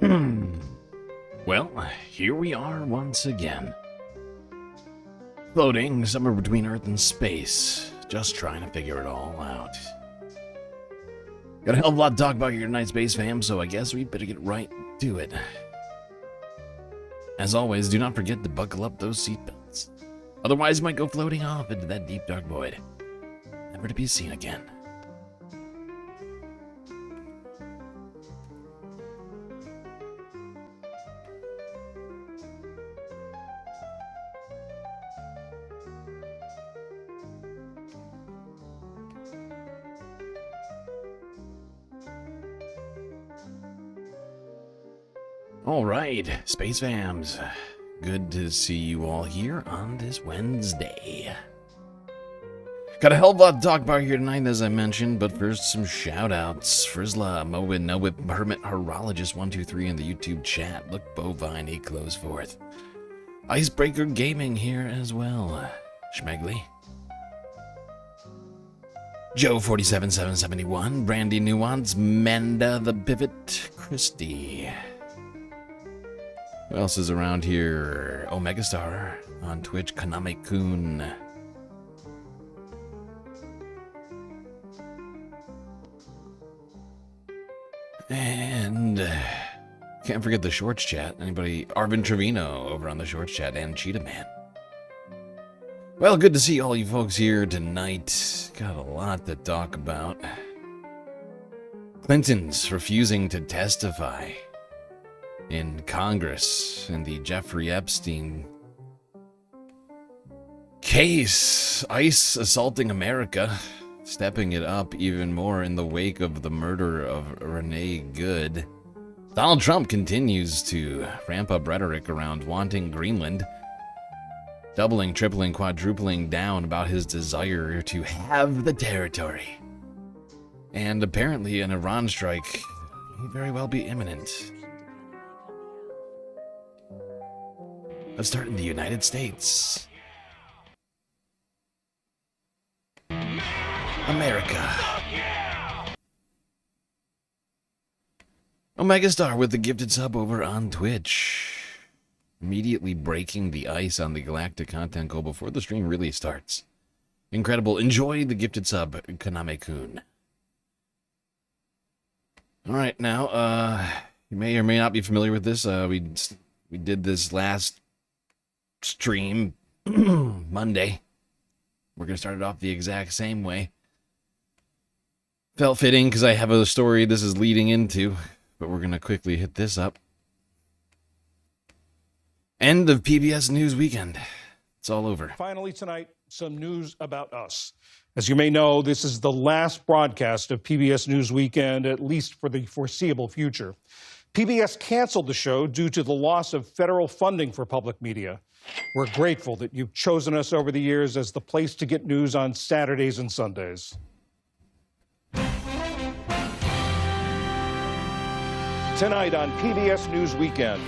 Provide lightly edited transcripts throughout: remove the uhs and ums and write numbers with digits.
Well, here we are once again. Floating somewhere between Earth and space, just trying to figure it all out. Got a hell of a lot to talk about here tonight, Space Fam, so I guess we better get right to it. As always, do not forget to buckle up those seatbelts. Otherwise, you might go floating off into that deep dark void, never to be seen again. Alright, Space Fams. Good to see you all here on this Wednesday. Got a hell of a lot to talk about here tonight, as I mentioned, but first some shout-outs. Frizzla, Mowin, Nowip, Hermit, Horologist 123 in the YouTube chat. Look, Bovine, he closed forth. Icebreaker Gaming here as well. Schmegley. Joe 47771, Brandy Nuance, Manda the Pivot, Christy. Who else is around here? Omega Star on Twitch, Kaname-kun. And can't forget the Shorts chat. Anybody? Arvin Trevino over on the Shorts chat, and Cheetah Man. Well, good to see all you folks here tonight. Got a lot to talk about. Clinton's refusing to testify in Congress in the Jeffrey Epstein case. ICE assaulting America, stepping it up even more in the wake of the murder of Renee Good. Donald Trump continues to ramp up rhetoric around wanting Greenland, doubling, tripling, quadrupling down about his desire to have the territory. And apparently an Iran strike may very well be imminent. Let's start in the United States. America. Omega Star with the gifted sub over on Twitch. Immediately breaking the ice on the Galactic content goal before the stream really starts. Incredible. Enjoy the gifted sub, Kaname-kun. Alright, now, you may or may not be familiar with this. We did this last stream Monday. We're going to start it off the exact same way. Felt fitting because I have a story this is leading into, but we're going to quickly hit this up. End of PBS News Weekend. It's all over. Finally tonight, some news about us. As you may know, this is the last broadcast of PBS News Weekend, at least for the foreseeable future. PBS canceled the show due to the loss of federal funding for public media. We're grateful that you've chosen us over the years as the place to get news on Saturdays and Sundays. Tonight on PBS News Weekend,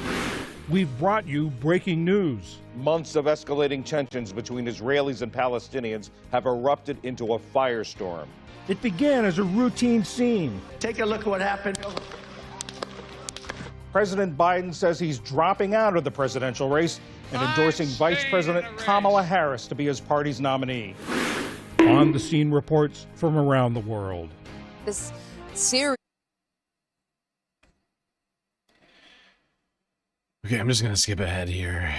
we've brought you breaking news. Months of escalating tensions between Israelis and Palestinians have erupted into a firestorm. It began as a routine scene. Take a look at what happened. President Biden says he's dropping out of the presidential race and endorsing Vice President Kamala Harris to be his party's nominee. On the scene reports from around the world. This series. Okay, I'm just going to skip ahead here.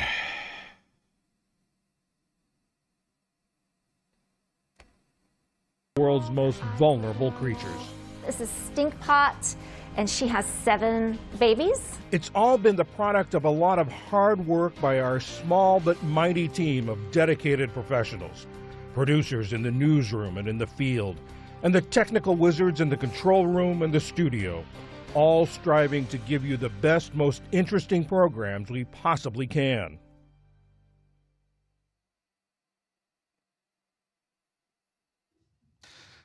World's most vulnerable creatures. This is Stinkpot, and she has 7 babies. It's all been the product of a lot of hard work by our small but mighty team of dedicated professionals. Producers in the newsroom and in the field, and the technical wizards in the control room and the studio, all striving to give you the best, most interesting programs we possibly can.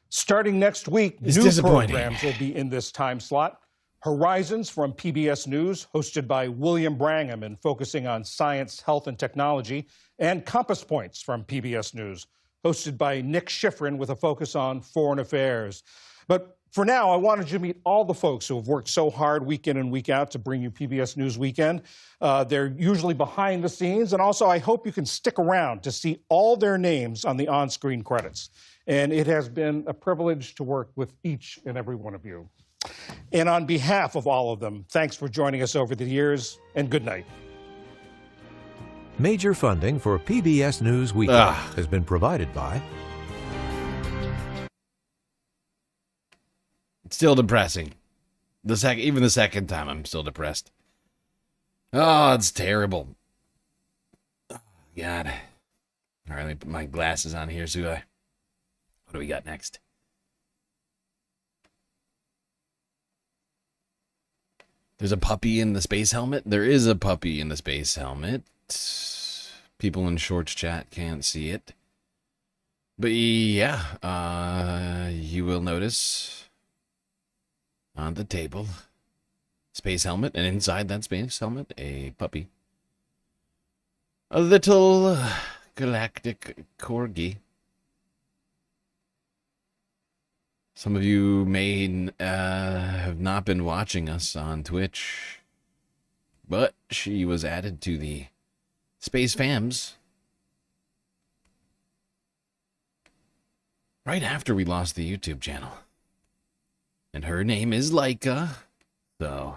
Starting next week, new programs will be in this time slot. Horizons from PBS News, hosted by William Brangham and focusing on science, health, and technology, and Compass Points from PBS News, hosted by Nick Schifrin with a focus on foreign affairs. But For now, I wanted you to meet all the folks who have worked so hard week in and week out to bring you PBS News Weekend. They're usually behind the scenes, and also I hope you can stick around to see all their names on the on-screen credits. And it has been a privilege to work with each and every one of you. And on behalf of all of them, thanks for joining us over the years, and good night. Major funding for PBS News Weekend has been provided by... It's still depressing. Even the second time, I'm still depressed. Oh, it's terrible. Oh, God. All right, let me put my glasses on here, so what do we got next? There's a puppy in the space helmet. There is a puppy in the space helmet. People in Shorts chat can't see it. But yeah, you will notice on the table, space helmet, and inside that space helmet, a puppy. A little galactic corgi. Some of you may have not been watching us on Twitch, but she was added to the Space Fams right after we lost the YouTube channel. And her name is Laika, so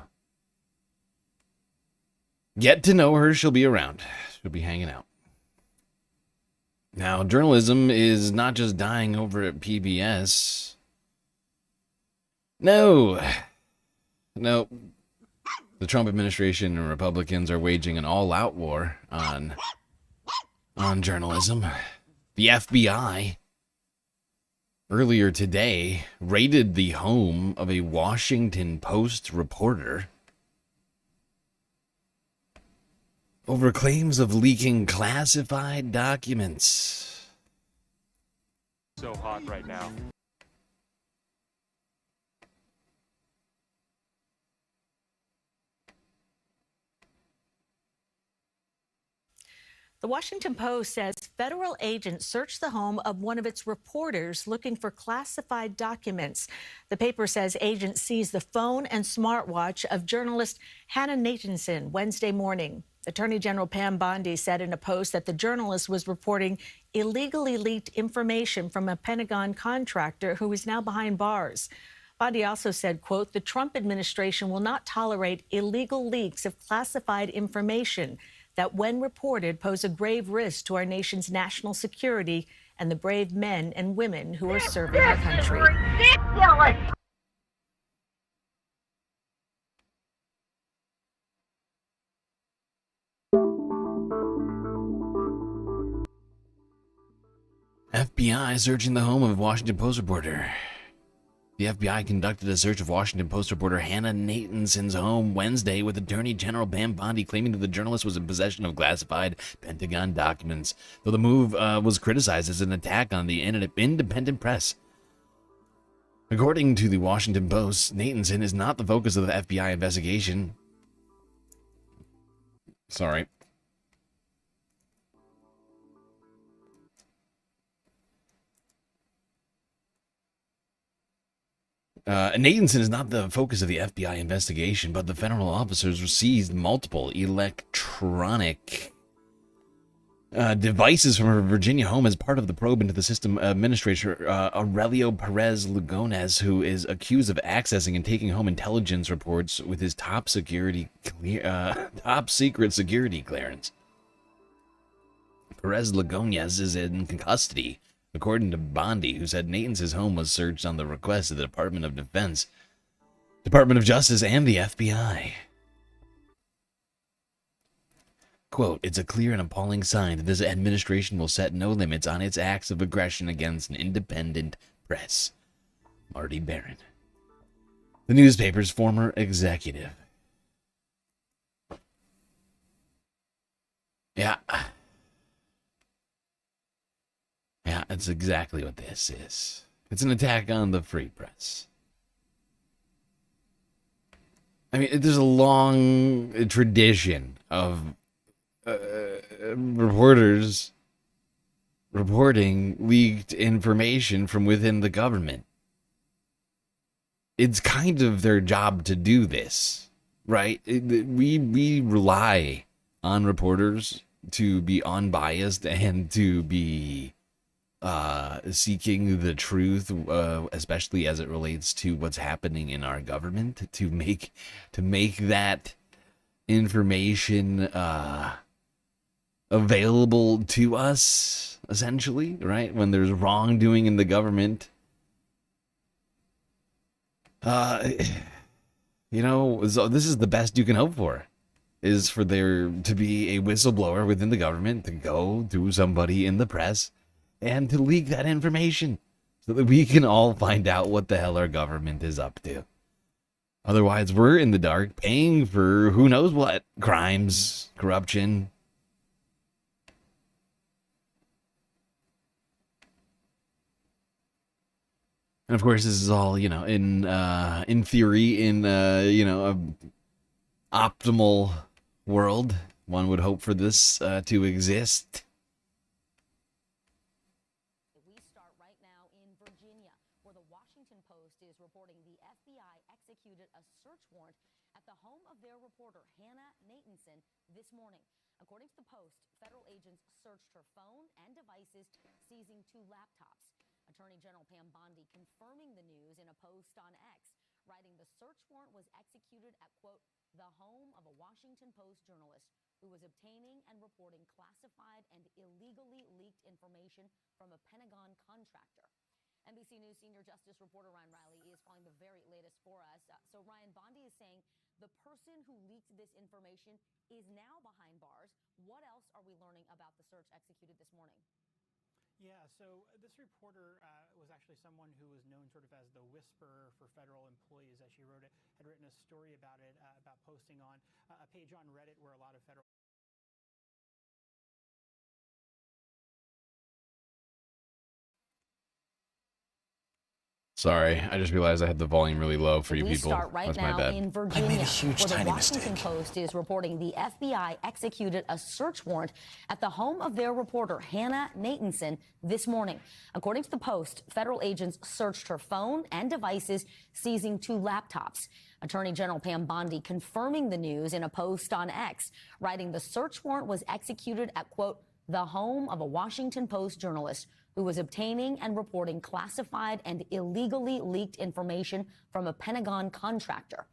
get to know her. She'll be around. She'll be hanging out. Now, journalism is not just dying over at PBS. No. The Trump administration and Republicans are waging an all-out war on journalism. The FBI earlier today raided the home of a Washington Post reporter over claims of leaking classified documents. So hot right now. The Washington Post says federal agents searched the home of one of its reporters looking for classified documents. The paper says agents seized the phone and smartwatch of journalist Hannah Nathanson Wednesday morning. Attorney General Pam Bondi said in a post that the journalist was reporting illegally leaked information from a Pentagon contractor who is now behind bars. Bondi also said, quote, "The Trump administration will not tolerate illegal leaks of classified information that, when reported, pose a grave risk to our nation's national security and the brave men and women who are serving our country." Ridiculous! FBI searching the home of Washington Post reporter. The FBI conducted a search of Washington Post reporter Hannah Nathanson's home Wednesday, with Attorney General Pam Bondi claiming that the journalist was in possession of classified Pentagon documents, though the move was criticized as an attack on the independent press. According to the Washington Post, Nathanson is not the focus of the FBI investigation. Sorry. Nathanson is not the focus of the FBI investigation, but the federal officers seized multiple electronic devices from her Virginia home as part of the probe into the system administrator Aurelio Perez Lugones, who is accused of accessing and taking home intelligence reports with his top secret security clearance. Perez Lugones is in custody, according to Bondi, who said Nathanson's home was searched on the request of the Department of Defense, Department of Justice, and the FBI. Quote, "It's a clear and appalling sign that this administration will set no limits on its acts of aggression against an independent press." Marty Barron, the newspaper's former executive. Yeah, that's exactly what this is. It's an attack on the free press. I mean, there's a long tradition of reporters reporting leaked information from within the government. it's kind of their job to do this, right? We rely on reporters to be unbiased and to be seeking the truth, especially as it relates to what's happening in our government, to make that information available to us, essentially, right? When there's wrongdoing in the government, you know, so this is the best you can hope for, is for there to be a whistleblower within the government to go to somebody in the press and to leak that information so that we can all find out what the hell our government is up to. Otherwise, we're in the dark, paying for who knows what crimes, corruption. And of course, this is all, you know, in theory, in you know, an optimal world. One would hope for this to exist. We start right now in Virginia, where the Washington Post is reporting the FBI executed a search warrant at the home of their reporter, Hannah Nathanson, this morning. According to the Post, federal agents searched her phone and devices, seizing 2 laptops. Attorney General Pam Bondi confirming the news in a post on X, writing the search warrant was executed at, quote, the home of a Washington Post journalist who was obtaining and reporting classified and illegally leaked information from a Pentagon contractor. NBC News senior justice reporter Ryan Riley is following the very latest for us. So Ryan, Bondi is saying the person who leaked this information is now behind bars. What else are we learning about the search executed this morning? Yeah, so this reporter was actually someone who was known sort of as the whisperer for federal employees, as she wrote it, had written a story about it, about posting on a page on Reddit where a lot of federal... Sorry, I just realized I had the volume really low for you we people. Start right That's now my bad. in Virginia, where the Washington Post is reporting the FBI executed a search warrant at the home of their reporter, Hannah Nathanson, this morning. According to the Post, federal agents searched her phone and devices, seizing 2 laptops. Attorney General Pam Bondi confirming the news in a post on X, writing the search warrant was executed at, quote, the home of a Washington Post journalist who was obtaining and reporting classified and illegally leaked information from a Pentagon contractor.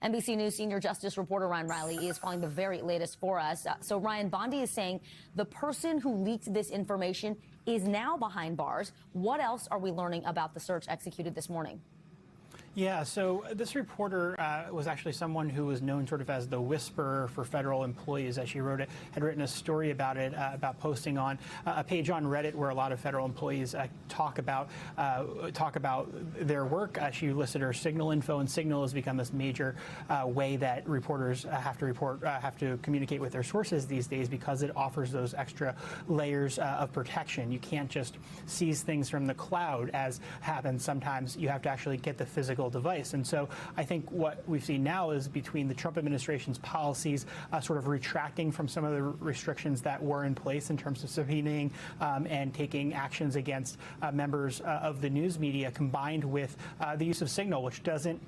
NBC News senior justice reporter Ryan Riley is following the very latest for us. So Ryan, Bondi is saying the person who leaked this information is now behind bars. What else are we learning about the search executed this morning? Yeah, so this reporter was actually someone who was known sort of as the whisperer for federal employees, as she wrote it, had written a story about it, about posting on a page on Reddit where a lot of federal employees talk about their work. She listed her Signal info, and Signal has become this major way that reporters have to communicate with their sources these days, because it offers those extra layers of protection. You can't just seize things from the cloud, as happens sometimes. You have to actually get the physical device. And so I think what we've seen now is, between the Trump administration's policies sort of retracting from some of the restrictions that were in place in terms of subpoenaing and taking actions against members of the news media, combined with the use of Signal, which doesn't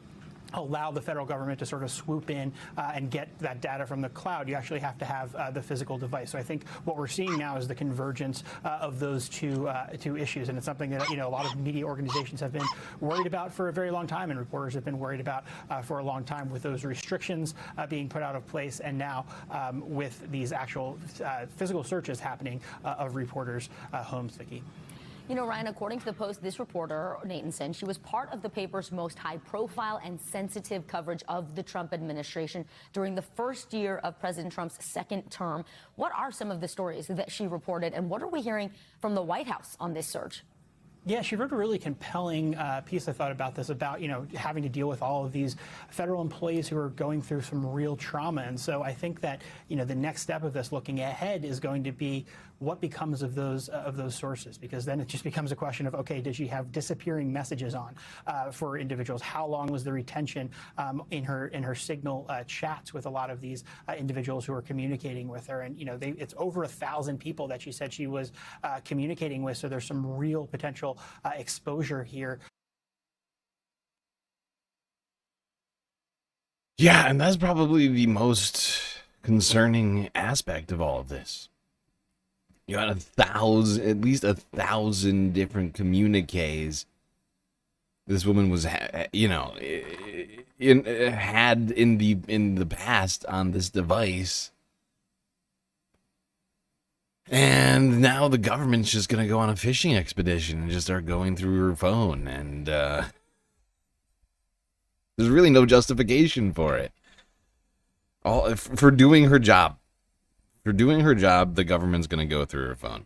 allow the federal government to sort of swoop in and get that data from the cloud. You actually have to have the physical device. So I think what we're seeing now is the convergence of those two issues, and it's something that, you know, a lot of media organizations have been worried about for a very long time, and reporters have been worried about for a long time, with those restrictions being put out of place, and now with these actual physical searches happening of reporters' homes, Vicki. You know, Ryan, according to the Post, this reporter, Nathanson, she was part of the paper's most high-profile and sensitive coverage of the Trump administration during the first year of President Trump's second term. What are some of the stories that she reported, and what are we hearing from the White House on this search? Yeah, she wrote a really compelling piece, I thought, about this, about, you know, having to deal with all of these federal employees who are going through some real trauma. And so I think that, you know, the next step of this, looking ahead, is going to be what becomes of those sources, because then it just becomes a question of, okay, did she have disappearing messages on for individuals? How long was the retention in her Signal chats with a lot of these individuals who are communicating with her? And, you know, it's over 1,000 people that she said she was communicating with, so there's some real potential exposure here. Yeah, and that's probably the most concerning aspect of all of this. You had at least 1,000 different communiques this woman was, had in the past on this device, and now the government's just gonna go on a fishing expedition and just start going through her phone, and there's really no justification for it. For doing her job. For doing her job, the government's gonna go through her phone.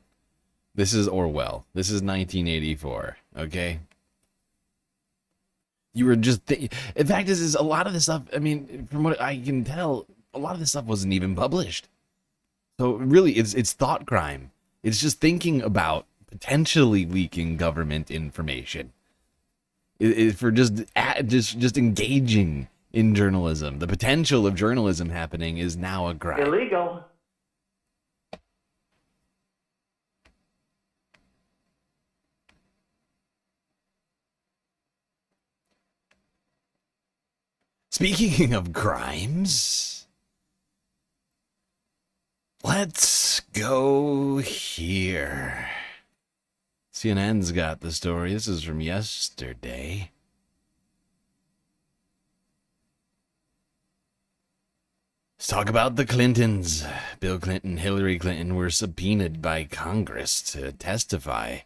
This is Orwell. This is 1984. Okay. You were just. The fact is a lot of this stuff. I mean, from what I can tell, a lot of this stuff wasn't even published. So really, it's thought crime. It's just thinking about potentially leaking government information. For just engaging in journalism. The potential of journalism happening is now a crime. Illegal. Speaking of crimes, let's go here. CNN's got the story. This is from yesterday. Let's talk about the Clintons. Bill Clinton, Hillary Clinton were subpoenaed by Congress to testify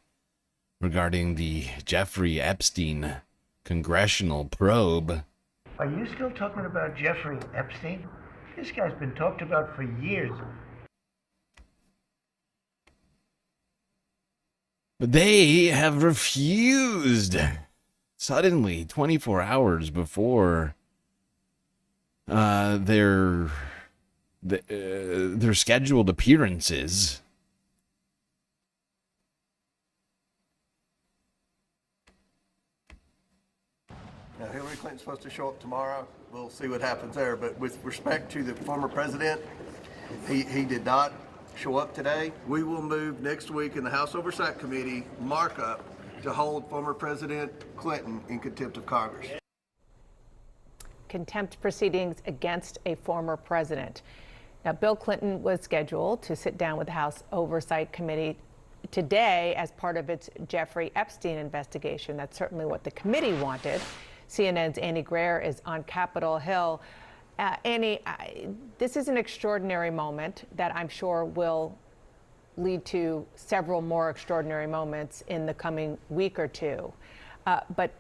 regarding the Jeffrey Epstein congressional probe. Are you still talking about Jeffrey Epstein? This guy's been talked about for years. But they have refused. Suddenly, 24 hours before their scheduled appearances. Now, Hillary Clinton's supposed to show up tomorrow. We'll see what happens there. But with respect to the former president, he did not show up today. We will move next week in the House Oversight Committee markup to hold former President Clinton in contempt of Congress. Contempt proceedings against a former president. Now, Bill Clinton was scheduled to sit down with the House Oversight Committee today as part of its Jeffrey Epstein investigation. That's certainly what the committee wanted. CNN's Annie Greer is on Capitol Hill. Annie, this is an extraordinary moment that I'm sure will lead to several more extraordinary moments in the coming week or two. But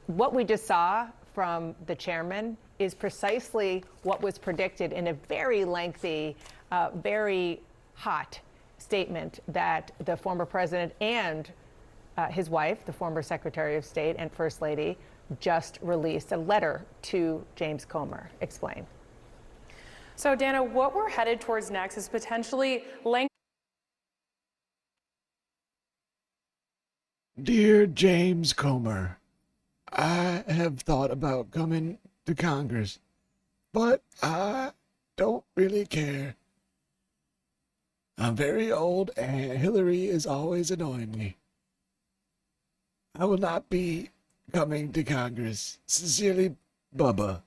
what we just saw from the chairman is precisely what was predicted in a very lengthy, very hot statement that the former president and his wife, the former Secretary of State and First Lady, just released a letter to James Comer. Explain. So, Dana, what we're headed towards next is potentially length. Dear James Comer, I have thought about coming to Congress, but I don't really care. I'm very old and Hillary is always annoying me. I will not be coming to Congress. Sincerely, Bubba.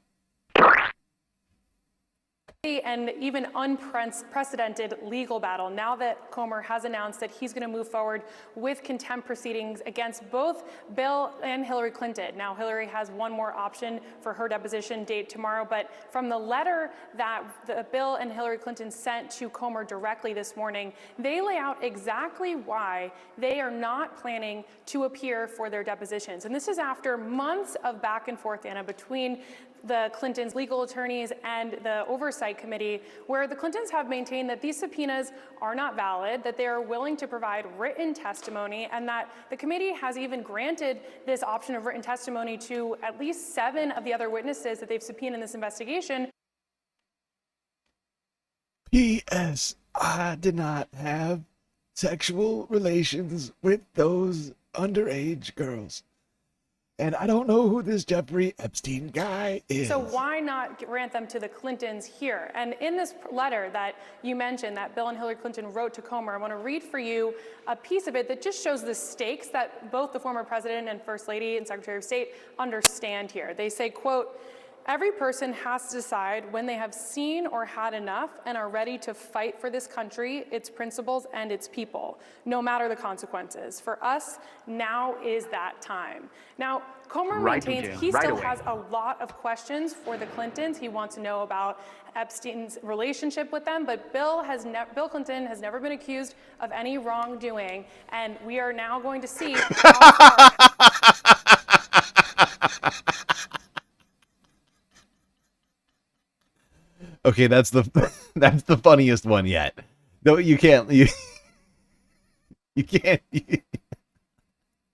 And even unprecedented legal battle now that Comer has announced that he's going to move forward with contempt proceedings against both Bill and Hillary Clinton. Now, Hillary has one more option for her deposition date tomorrow, but from the letter that Bill and Hillary Clinton sent to Comer directly this morning, they lay out exactly why they are not planning to appear for their depositions. And this is after months of back and forth, Anna, between the Clintons' legal attorneys and the Oversight Committee, where the Clintons have maintained that these subpoenas are not valid, that they are willing to provide written testimony, and that the committee has even granted this option of written testimony to at least 7 of the other witnesses that they've subpoenaed in this investigation. P.S. I did not have sexual relations with those underage girls. And I don't know who this Jeffrey Epstein guy is. So why not grant them to the Clintons here? And in this letter that you mentioned that Bill and Hillary Clinton wrote to Comer, I want to read for you a piece of it that just shows the stakes that both the former president and First Lady and Secretary of State understand here. They say, quote, Every person has to decide when they have seen or had enough and are ready to fight for this country, its principles, and its people, no matter the consequences. For us, now is that time. Now, Comer maintains he still has a lot of questions for the Clintons. He wants to know about Epstein's relationship with them, but Bill Clinton has never been accused of any wrongdoing, and we are now going to see how far. Okay, that's the that's the funniest one yet. No, you can't. You can't.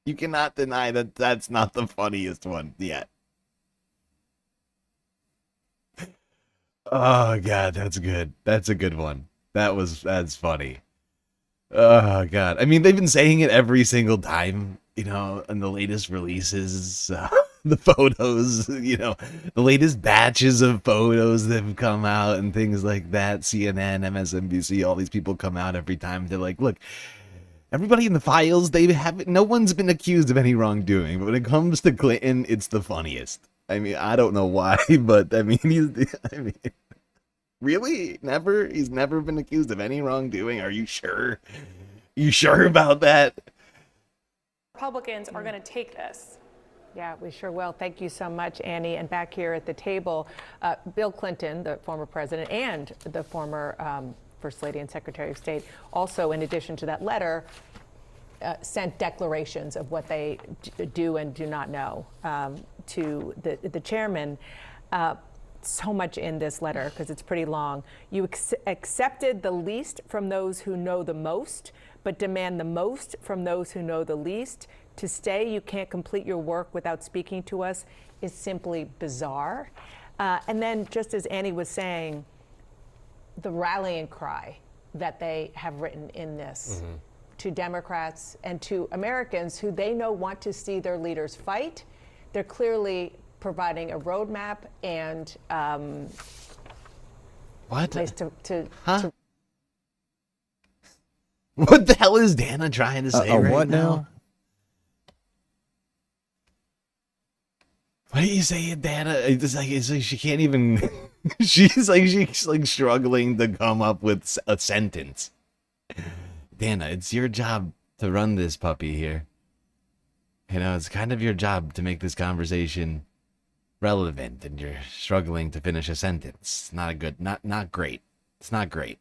You cannot deny that that's not the funniest one yet. Oh god, that's good. That's a good one. That's funny. Oh god. I mean, they've been saying it every single time, you know, in the latest releases, the photos, you know, the latest batches of photos that have come out and things like that. CNN, MSNBC, all these people come out every time. They're like, look, everybody in the files, no one's been accused of any wrongdoing, but when it comes to Clinton, it's the funniest. I mean, I don't know why, but I mean, really? Never? He's never been accused of any wrongdoing? Are you sure? You sure about that? Republicans are going to take this. Yeah, we sure will. Thank you so much, Annie. And back here at the table, Bill Clinton, the former president, and the former First Lady and Secretary of State, also, in addition to that letter, sent declarations of what they do and do not know to the chairman. So much in this letter because it's pretty long. You accepted the least from those who know the most, but demand the most from those who know the least. To stay, you can't complete your work without speaking to us is simply bizarre. And then, just as Annie was saying, the rallying cry that they have written in this to Democrats and to Americans who they know want to see their leaders fight, they're clearly providing a roadmap and what? Place to What the hell is Dana trying to say right what now? What are you saying, Dana? It's like she can't even. she's like struggling to come up with a sentence. Dana, it's your job to run this puppy here. You know, it's kind of your job to make this conversation relevant, and you're struggling to finish a sentence. Not great. It's not great.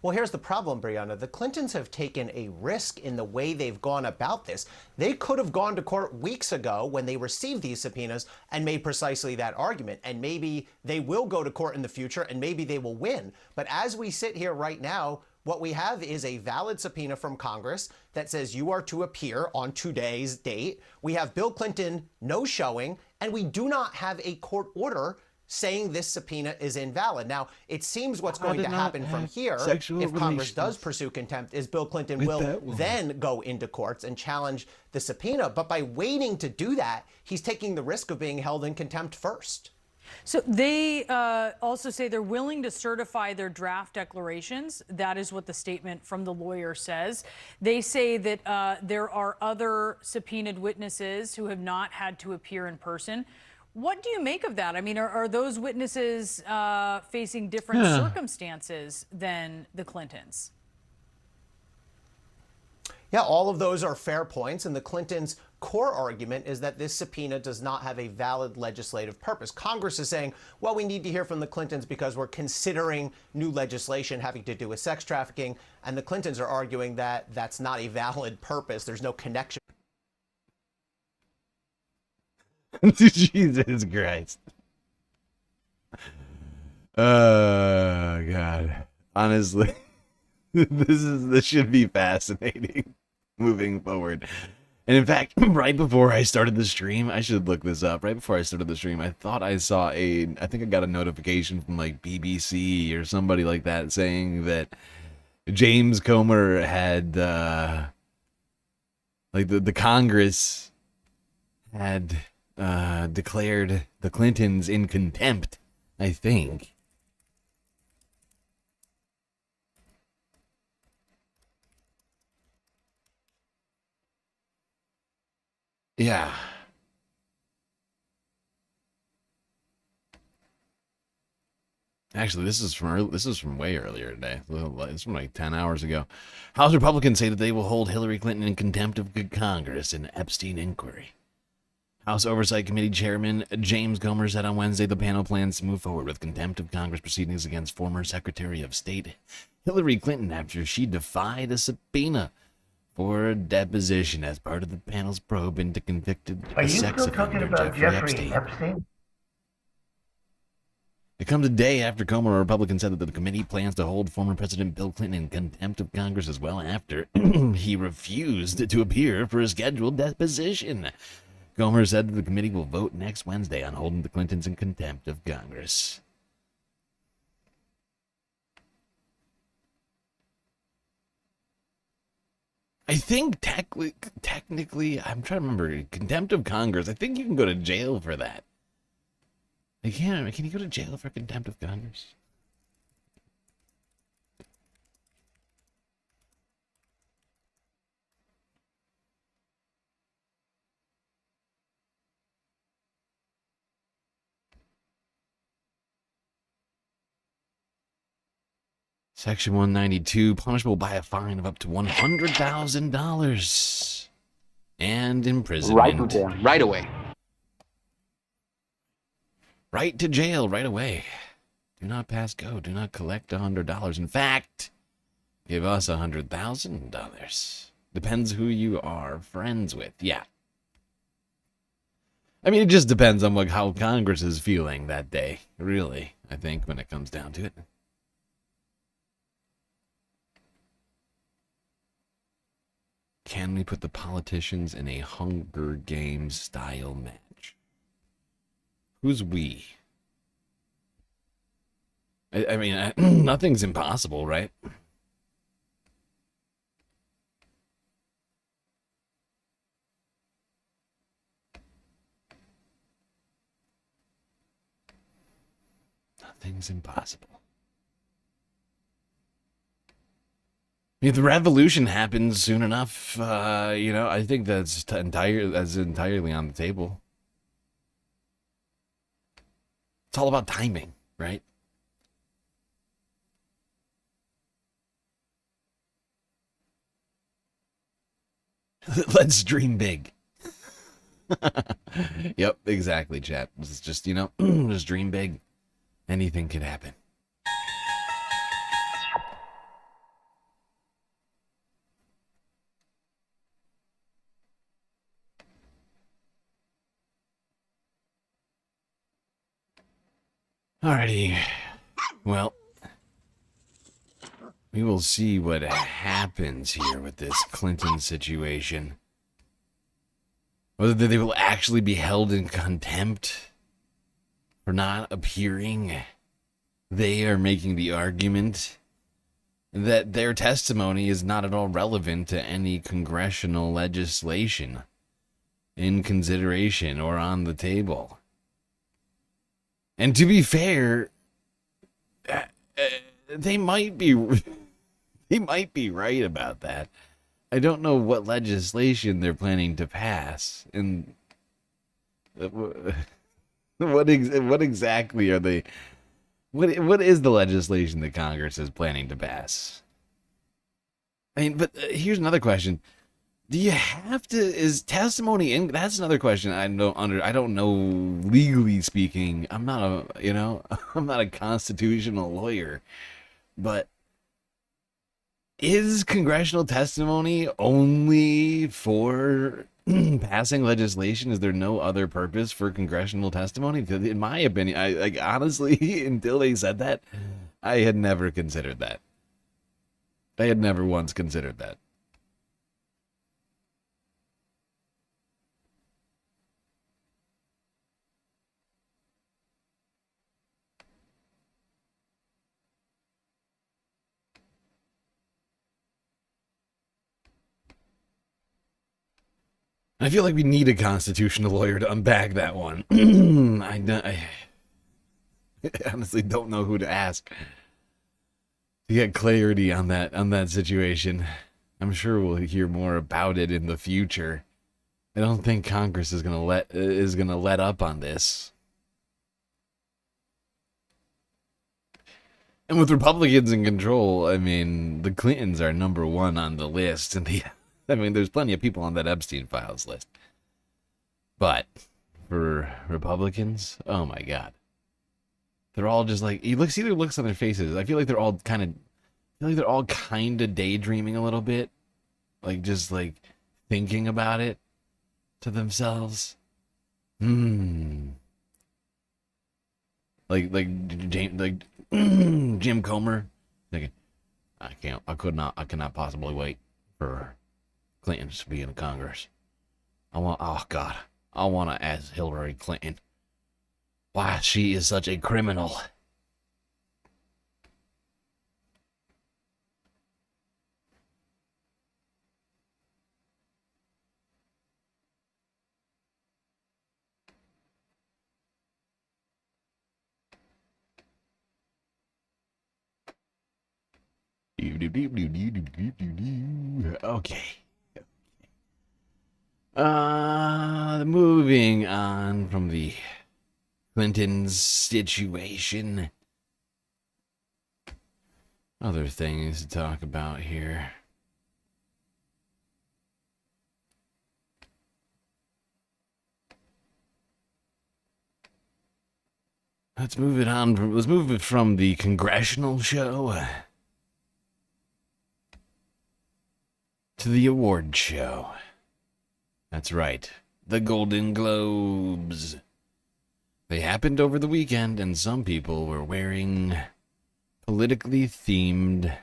Well, here's the problem, Brianna. The Clintons have taken a risk in the way they've gone about this. They could have gone to court weeks ago when they received these subpoenas and made precisely that argument. And maybe they will go to court in the future and maybe they will win. But as we sit here right now, what we have is a valid subpoena from Congress that says you are to appear on today's date. We have Bill Clinton no showing, and we do not have a court order saying this subpoena is invalid. Now, it seems what's going to happen from here, if Congress does pursue contempt, is Bill Clinton will then go into courts and challenge the subpoena. But by waiting to do that, he's taking the risk of being held in contempt first. So they also say they're willing to certify their draft declarations. That is what the statement from the lawyer says. They say that there are other subpoenaed witnesses who have not had to appear in person. What do you make of that? I mean, are those witnesses facing different circumstances than the Clintons? Yeah, all of those are fair points. And the Clintons' core argument is that this subpoena does not have a valid legislative purpose. Congress is saying, well, we need to hear from the Clintons because we're considering new legislation having to do with sex trafficking. And the Clintons are arguing that that's not a valid purpose. There's no connection. Jesus Christ. God. Honestly, this should be fascinating moving forward. And in fact, right before I started the stream, I should look this up. Right before I started the stream, I thought I saw I think I got a notification from like BBC or somebody like that saying that James Comer had like the Congress had declared the Clintons in contempt, I think. Yeah. Actually, this is from way earlier today. It's from like 10 hours ago. House Republicans say that they will hold Hillary Clinton in contempt of Congress in Epstein inquiry. House Oversight Committee Chairman James Comer said on Wednesday the panel plans to move forward with contempt of Congress proceedings against former Secretary of State Hillary Clinton after she defied a subpoena for a deposition as part of the panel's probe into convicted Are you sex still talking offender about Jeffrey Epstein? It comes a day after Comer, a Republican, said that the committee plans to hold former President Bill Clinton in contempt of Congress as well after he refused to appear for a scheduled deposition. Comer said that the committee will vote next Wednesday on holding the Clintons in contempt of Congress. I think technically, I'm trying to remember, contempt of Congress, I think you can go to jail for that. Can you go to jail for contempt of Congress? Section 192, punishable by a fine of up to $100,000 and imprisonment. Right away. Right to jail right away. Do not pass go. Do not collect $100. In fact, give us $100,000. Depends who you are friends with. Yeah. I mean, it just depends on how Congress is feeling that day, really, I think, when it comes down to it. Can we put the politicians in a Hunger Games style match? Who's we? I mean, nothing's impossible, right? Nothing's impossible. If the revolution happens soon enough, I think that's entirely on the table. It's all about timing, right? Let's dream big. Yep, exactly, chat. It's just, just dream big. Anything could happen. Alrighty, well, we will see what happens here with this Clinton situation. Whether they will actually be held in contempt for not appearing. They are making the argument that their testimony is not at all relevant to any congressional legislation in consideration or on the table. And to be fair, they might be right about that. I don't know what legislation they're planning to pass, and what exactly are they? What is the legislation that Congress is planning to pass? I mean, but here's another question. Do you have to, is testimony in, that's another question I don't know legally speaking. I'm not I'm not a constitutional lawyer, but is congressional testimony only for passing legislation? Is there no other purpose for congressional testimony? In my opinion, I honestly, until they said that, I had never considered that. I had never once considered that. I feel like we need a constitutional lawyer to unpack that one. I honestly don't know who to ask to get clarity on that situation. I'm sure we'll hear more about it in the future. I don't think Congress is gonna let up on this. And with Republicans in control, I mean, the Clintons are #1 on the list. And I mean, there's plenty of people on that Epstein files list. But for Republicans, oh my God. They're all just like, you see their looks on their faces. I feel like they're all kind of daydreaming a little bit. Like, just like thinking about it to themselves. Like Jim Comer thinking, I cannot possibly wait for Clinton to be in Congress. I want to ask Hillary Clinton why she is such a criminal. Okay. Moving on from the Clinton's situation. Other things to talk about here. Let's move it on. Let's move it from the congressional show to the award show. That's right, the Golden Globes. They happened over the weekend, and some people were wearing politically themed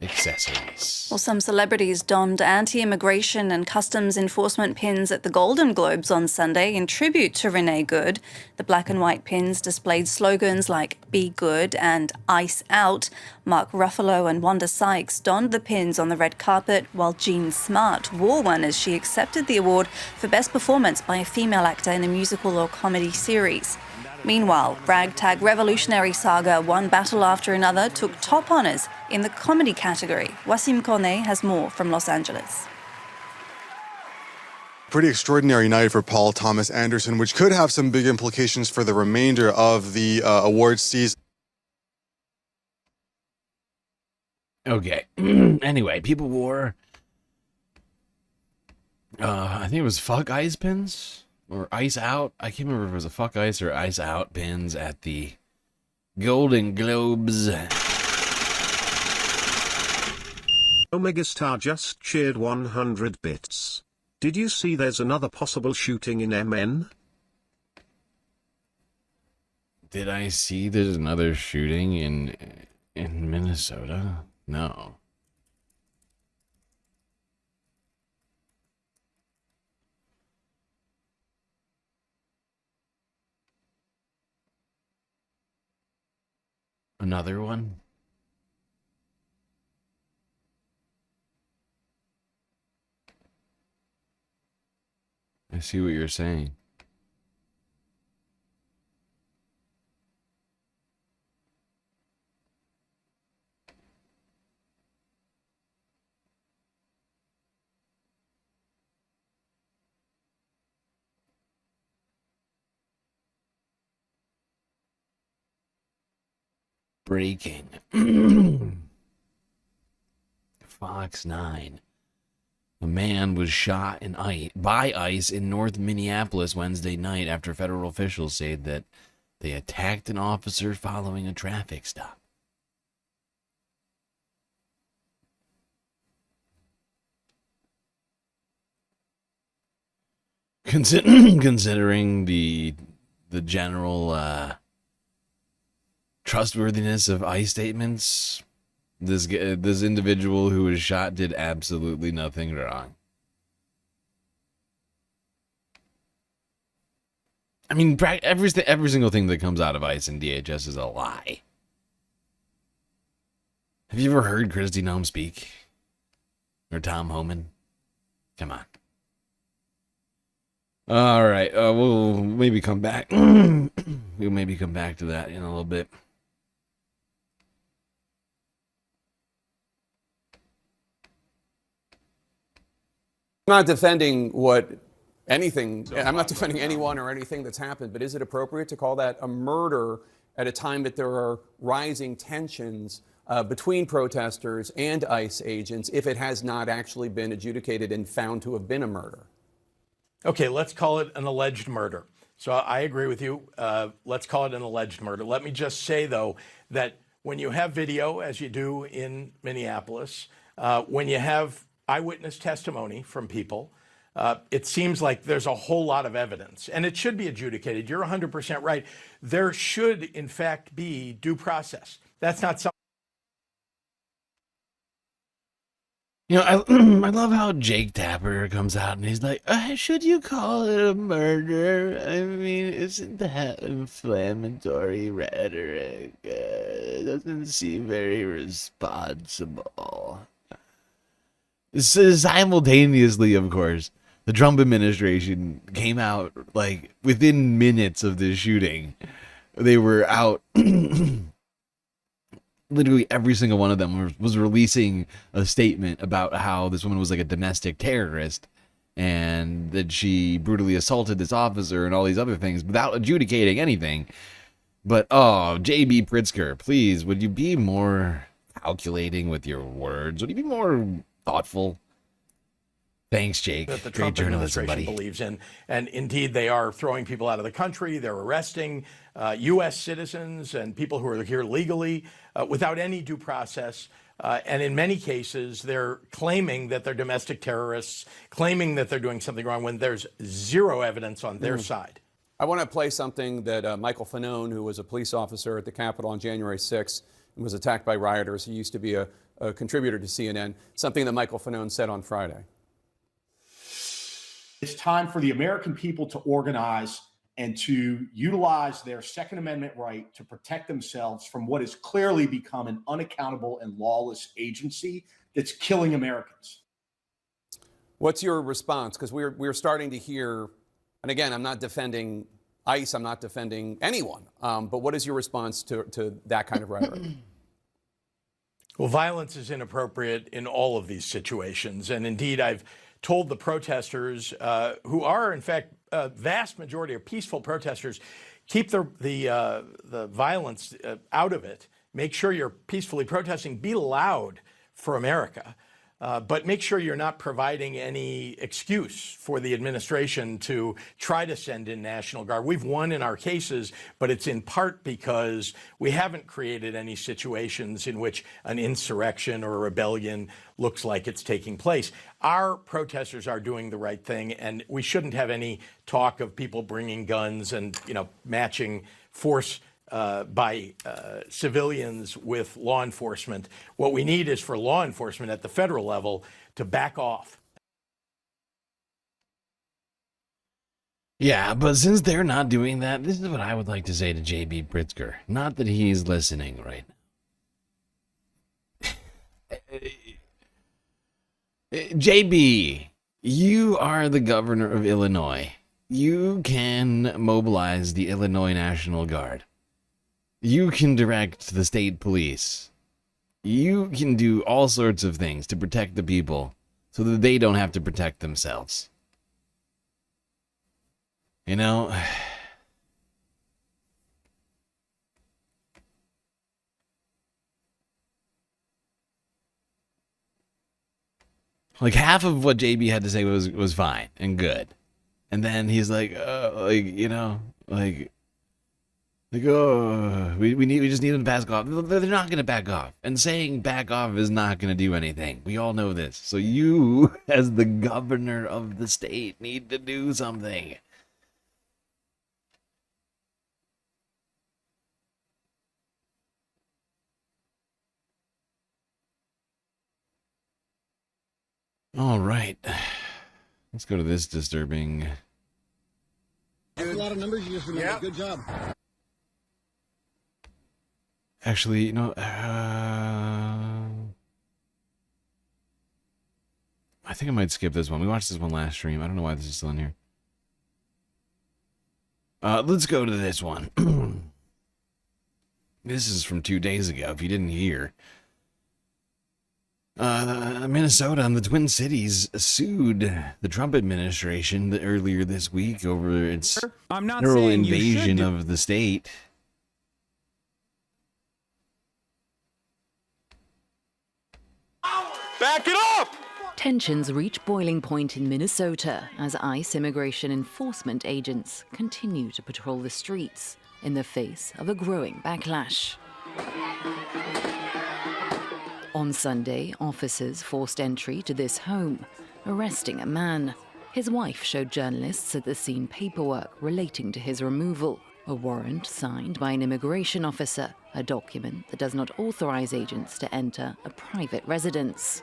accessories. Well, some celebrities donned anti-immigration and customs enforcement pins at the Golden Globes on Sunday in tribute to Renee Good. The black and white pins displayed slogans like "Be Good" and "Ice Out." Mark Ruffalo and Wanda Sykes donned the pins on the red carpet, while Jean Smart wore one as she accepted the award for Best Performance by a female actor in a musical or comedy series. Meanwhile, ragtag revolutionary saga One Battle After Another took top honors in the comedy category. Wasim Kone has more from Los Angeles. Pretty extraordinary night for Paul Thomas Anderson, which could have some big implications for the remainder of the awards season. Okay. Anyway, people wore, I think it was fuck ice pins or ice out. I can't remember if it was a fuck ice or ice out pins at the Golden Globes. Omega Star just cheered 100 bits. Did you see there's another possible shooting in MN? Did I see there's another shooting in Minnesota? No. Another one? I see what you're saying. Breaking. Fox 9. A man was shot by ICE in North Minneapolis Wednesday night after federal officials said that they attacked an officer following a traffic stop. Considering the general trustworthiness of ICE statements, this individual who was shot did absolutely nothing wrong. I mean, every single thing that comes out of ICE and DHS is a lie. Have you ever heard Kristi Noem speak? Or Tom Homan? Come on. All right, we'll maybe come back. We'll maybe come back to that in a little bit. I'm not defending anyone or anything that's happened, but is it appropriate to call that a murder at a time that there are rising tensions between protesters and ICE agents if it has not actually been adjudicated and found to have been a murder? Okay, let's call it an alleged murder. So I agree with you. Let's call it an alleged murder. Let me just say, though, that when you have video, as you do in Minneapolis, when you have eyewitness testimony from people, it seems like there's a whole lot of evidence, and it should be adjudicated. You're 100% right. There should, in fact, be due process. That's not something. You know, I love how Jake Tapper comes out and he's like, should you call it a murder? I mean, isn't that inflammatory rhetoric? It doesn't seem very responsible. Simultaneously, of course, the Trump administration came out, like, within minutes of the shooting. They were out... Literally every single one of them was releasing a statement about how this woman was like a domestic terrorist and that she brutally assaulted this officer and all these other things without adjudicating anything. But, oh, J.B. Pritzker, please, would you be more calculating with your words? Would you be more thoughtful? Thanks, Jake. That the Great Trump journalism, administration buddy. believes in. And indeed, they are throwing people out of the country. They're arresting U.S. citizens and people who are here legally without any due process. And in many cases, they're claiming that they're domestic terrorists, claiming that they're doing something wrong when there's zero evidence on their side. I want to play something that Michael Fanone, who was a police officer at the Capitol on January 6th and was attacked by rioters. He used to be a contributor to CNN. Something that Michael Fanone said on Friday. It's time for the American people to organize and to utilize their Second Amendment right to protect themselves from what has clearly become an unaccountable and lawless agency that's killing Americans. What's your response? Because we're starting to hear, and again, I'm not defending ICE, I'm not defending anyone, but what is your response to that kind of rhetoric? Well, violence is inappropriate in all of these situations. And indeed, I've told the protesters, who are, in fact, a vast majority are peaceful protesters, keep the violence out of it. Make sure you're peacefully protesting. Be loud for America. But make sure you're not providing any excuse for the administration to try to send in National Guard. We've won in our cases, but it's in part because we haven't created any situations in which an insurrection or a rebellion looks like it's taking place. Our protesters are doing the right thing, and we shouldn't have any talk of people bringing guns and, matching force by civilians with law enforcement. What we need is for law enforcement at the federal level to back off. Yeah, but since they're not doing that, this is what I would like to say to J.B. Pritzker. Not that he's listening right now. JB, you are the governor of Illinois. You can mobilize the Illinois National Guard. You can direct the state police. You can do all sorts of things to protect the people so that they don't have to protect themselves. You know, like half of what JB had to say was fine and good. And then he's like, oh, we just need them to back off. They're not going to back off. And saying back off is not going to do anything. We all know this. So you, as the governor of the state, need to do something. All right. Let's go to this disturbing. That's a lot of numbers you just remember. Good job. Actually, I think I might skip this one. We watched this one last stream. I don't know why this is still in here. Let's go to this one. This is from 2 days ago, if you didn't hear. Minnesota and the Twin Cities sued the Trump administration earlier this week over its federal invasion of the state. Back it up! Tensions reach boiling point in Minnesota as ICE immigration enforcement agents continue to patrol the streets in the face of a growing backlash. On Sunday, officers forced entry to this home, arresting a man. His wife showed journalists at the scene paperwork relating to his removal, a warrant signed by an immigration officer, a document that does not authorize agents to enter a private residence.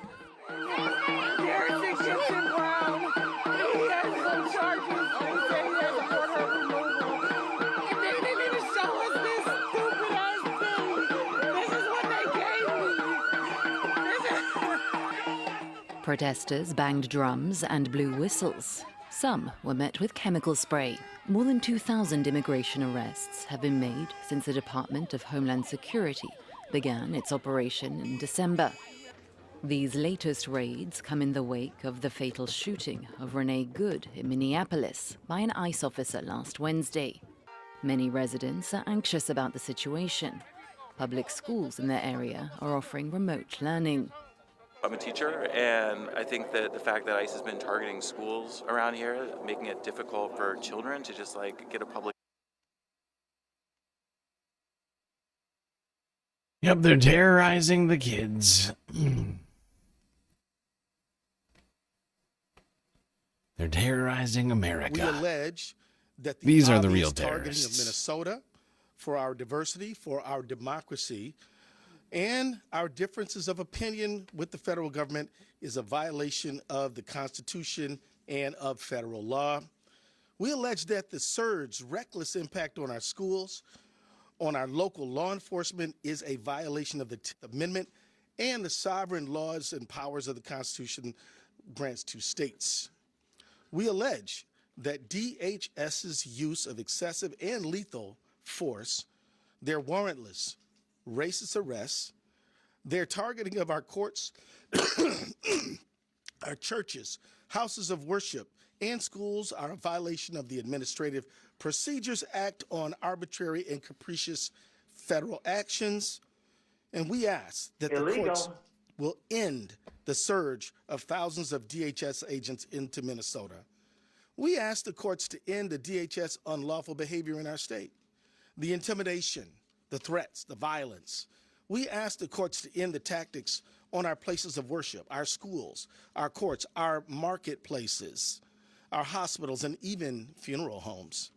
Protesters banged drums and blew whistles. Some were met with chemical spray. More than 2,000 immigration arrests have been made since the Department of Homeland Security began its operation in December. These latest raids come in the wake of the fatal shooting of Renee Good in Minneapolis by an ICE officer last Wednesday. Many residents are anxious about the situation. Public schools in their area are offering remote learning. I'm a teacher, and I think that the fact that ICE has been targeting schools around here, making it difficult for children to just get a public. Yep, they're terrorizing the kids. They're terrorizing America. We allege that These are the real obvious targeting terrorists. of Minnesota for our diversity, for our democracy, and our differences of opinion with the federal government is a violation of the Constitution and of federal law. We allege that the surge's reckless impact on our schools, on our local law enforcement, is a violation of the 10th Amendment and the sovereign laws and powers of the Constitution grants to states. We allege that DHS's use of excessive and lethal force, their warrantless, racist arrests, their targeting of our courts, our churches, houses of worship, and schools are a violation of the Administrative Procedures Act on arbitrary and capricious federal actions. And we ask that the courts will end the surge of thousands of DHS agents into Minnesota. We ask the courts to end the DHS unlawful behavior in our state, the intimidation, the threats, the violence. We ask the courts to end the tactics on our places of worship, our schools, our courts, our marketplaces, our hospitals, and even funeral homes.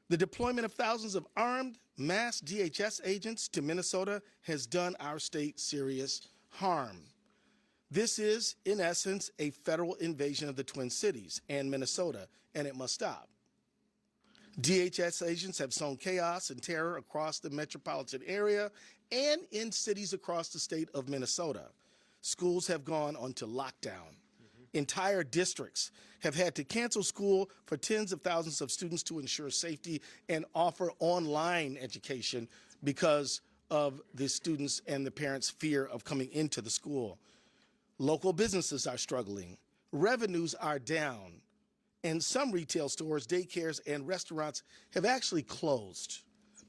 The deployment of thousands of armed, mass DHS agents to Minnesota has done our state serious harm. This is, in essence, a federal invasion of the Twin Cities and Minnesota, and it must stop. DHS agents have sown chaos and terror across the metropolitan area and in cities across the state of Minnesota. Schools have gone onto lockdown. Entire districts have had to cancel school for tens of thousands of students to ensure safety and offer online education because of the students and the parents' fear of coming into the school. Local businesses are struggling. Revenues are down. And some retail stores, daycares, and restaurants have actually closed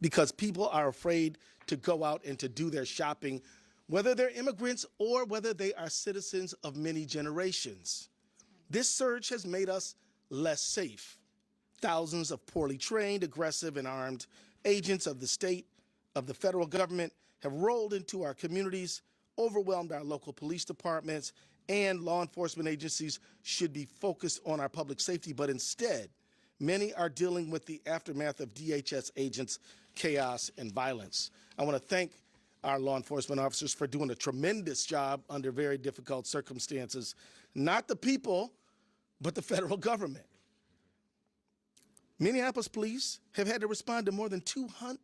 because people are afraid to go out and to do their shopping, whether they're immigrants or whether they are citizens of many generations. This surge has made us less safe. Thousands of poorly trained, aggressive, and armed agents of the state, of the federal government, have rolled into our communities, overwhelmed our local police departments, and law enforcement agencies should be focused on our public safety, but instead, many are dealing with the aftermath of DHS agents' chaos and violence. I want to thank our law enforcement officers for doing a tremendous job under very difficult circumstances. Not the people, but the federal government. Minneapolis police have had to respond to more than 20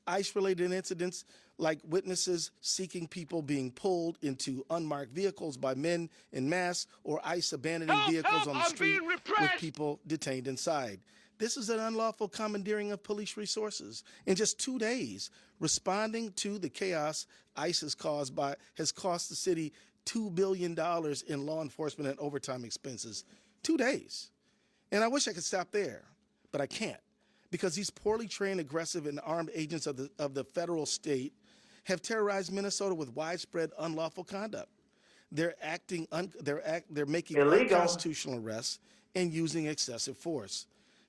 ICE-related incidents, like witnesses seeking people being pulled into unmarked vehicles by men in mass, or ICE abandoning vehicles on the street with people detained inside. This is an unlawful commandeering of police resources. In just 2 days, responding to the chaos ICE has cost the city $2 billion in law enforcement and overtime expenses. 2 days. And I wish I could stop there, but I can't, because these poorly trained, aggressive, and armed agents of the federal state have terrorized Minnesota with widespread unlawful conduct. They're making Illegal. unconstitutional arrests and using excessive force.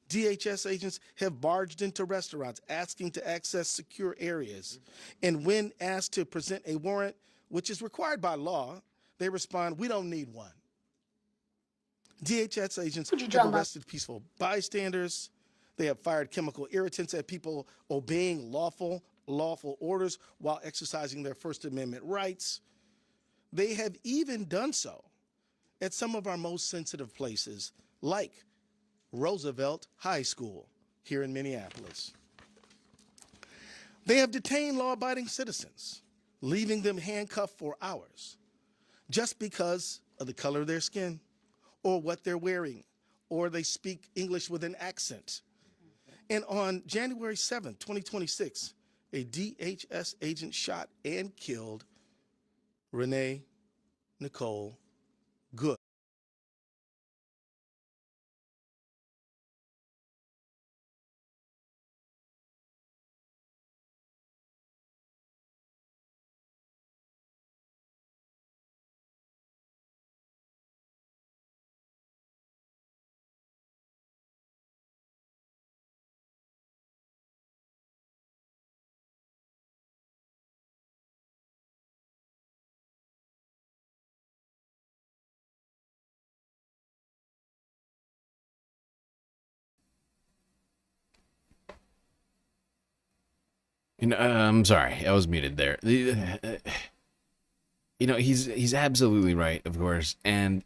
DHS agents have barged into restaurants asking to access secure areas. And when asked to present a warrant, which is required by law, they respond, "We don't need one." DHS agents have arrested peaceful bystanders. They have fired chemical irritants at people obeying lawful orders while exercising their First Amendment rights. They have even done so at some of our most sensitive places, like Roosevelt High School here in Minneapolis. They have detained law-abiding citizens, leaving them handcuffed for hours just because of the color of their skin or what they're wearing, or they speak English with an accent. And on January 7th, 2026, a DHS agent shot and killed Renee Nicole Good. I'm sorry, I was muted there. He's absolutely right, of course, and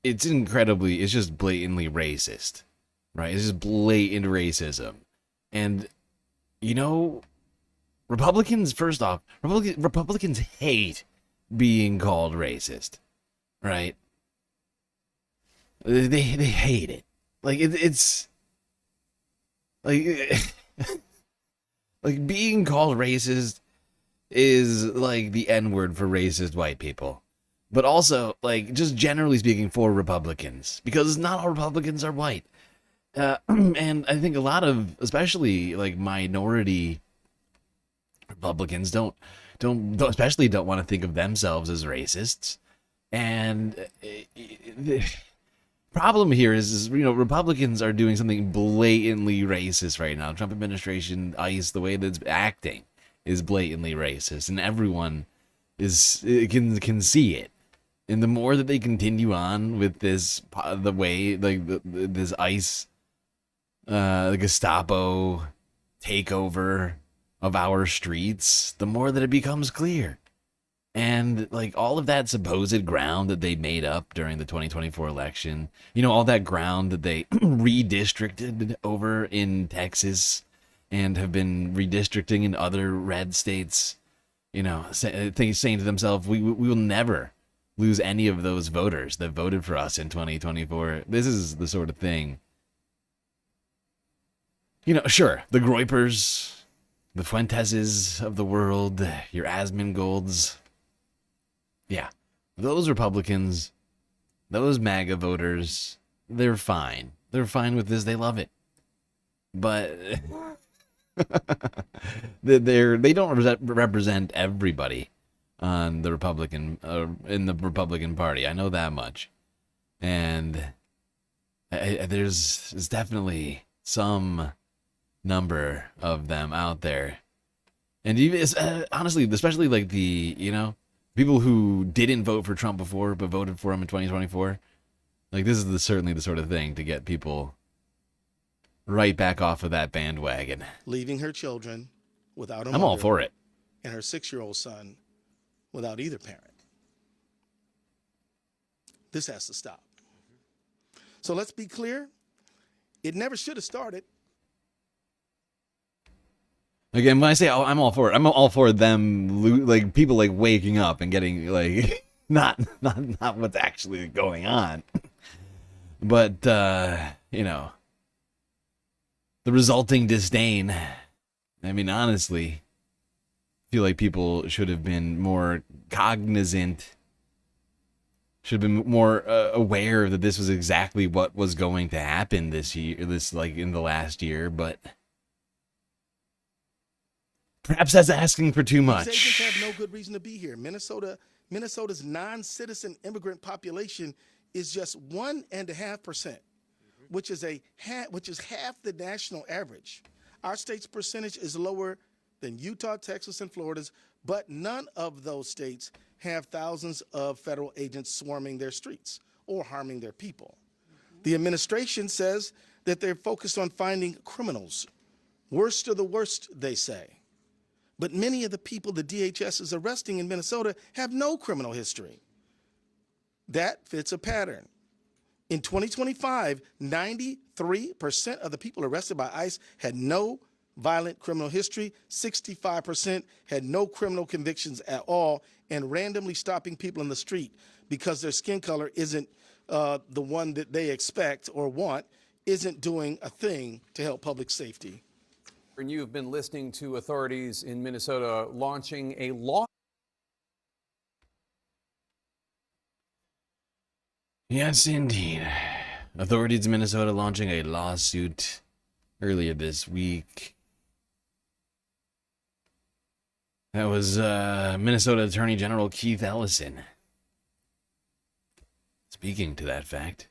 it's just blatantly racist, right? It's just blatant racism. And, Republicans, first off, Republicans hate being called racist, right? They hate it. It's like being called racist is like the N-word for racist white people. But also, just generally speaking for Republicans, because not all Republicans are white. And I think a lot of, especially minority Republicans don't want to think of themselves as racists. And the problem here is Republicans are doing something blatantly racist right now. Trump administration, ICE, the way that it's acting is blatantly racist, and everyone can see it. And the more that they continue on with this, this ICE, the Gestapo takeover of our streets, the more that it becomes clear. And all of that supposed ground that they made up during the 2024 election, all that ground that they redistricted over in Texas and have been redistricting in other red states, saying to themselves, we will never lose any of those voters that voted for us in 2024. This is the sort of thing. Sure, the Groypers, the Fuenteses of the world, your Asmengolds. Yeah, those Republicans, those MAGA voters, they're fine. They're fine with this. They love it. But they don't represent everybody on the Republican in the Republican Party. I know that much. And there's definitely some number of them out there. And even honestly, especially the people who didn't vote for Trump before but voted for him in 2024, this is certainly the sort of thing to get people right back off of that bandwagon. Leaving her children without a mother. I'm all for it. And her 6-year-old son without either parent. This has to stop. So let's be clear. It never should have started. Again, when I say I'm all for it, I'm all for them, people waking up and getting not what's actually going on, but the resulting disdain. I mean, honestly, I feel like people should have been more cognizant, should have been more aware that this was exactly what was going to happen this year, in the last year, but. Perhaps that's asking for too These much. agents have no good reason to be here. Minnesota's non-citizen immigrant population is just 1.5%, which is half the national average. Our state's percentage is lower than Utah, Texas, and Florida's, but none of those states have thousands of federal agents swarming their streets or harming their people. The administration says that they're focused on finding criminals. Worst of the worst, they say. But many of the people the DHS is arresting in Minnesota have no criminal history. That fits a pattern. In 2025, 93% of the people arrested by ICE had no violent criminal history, 65% had no criminal convictions at all, and randomly stopping people in the street because their skin color isn't the one that they expect or want isn't doing a thing to help public safety. And you've been listening to authorities in Minnesota launching a law. Yes, indeed. Authorities in Minnesota launching a lawsuit earlier this week. That was Minnesota Attorney General Keith Ellison speaking to that fact.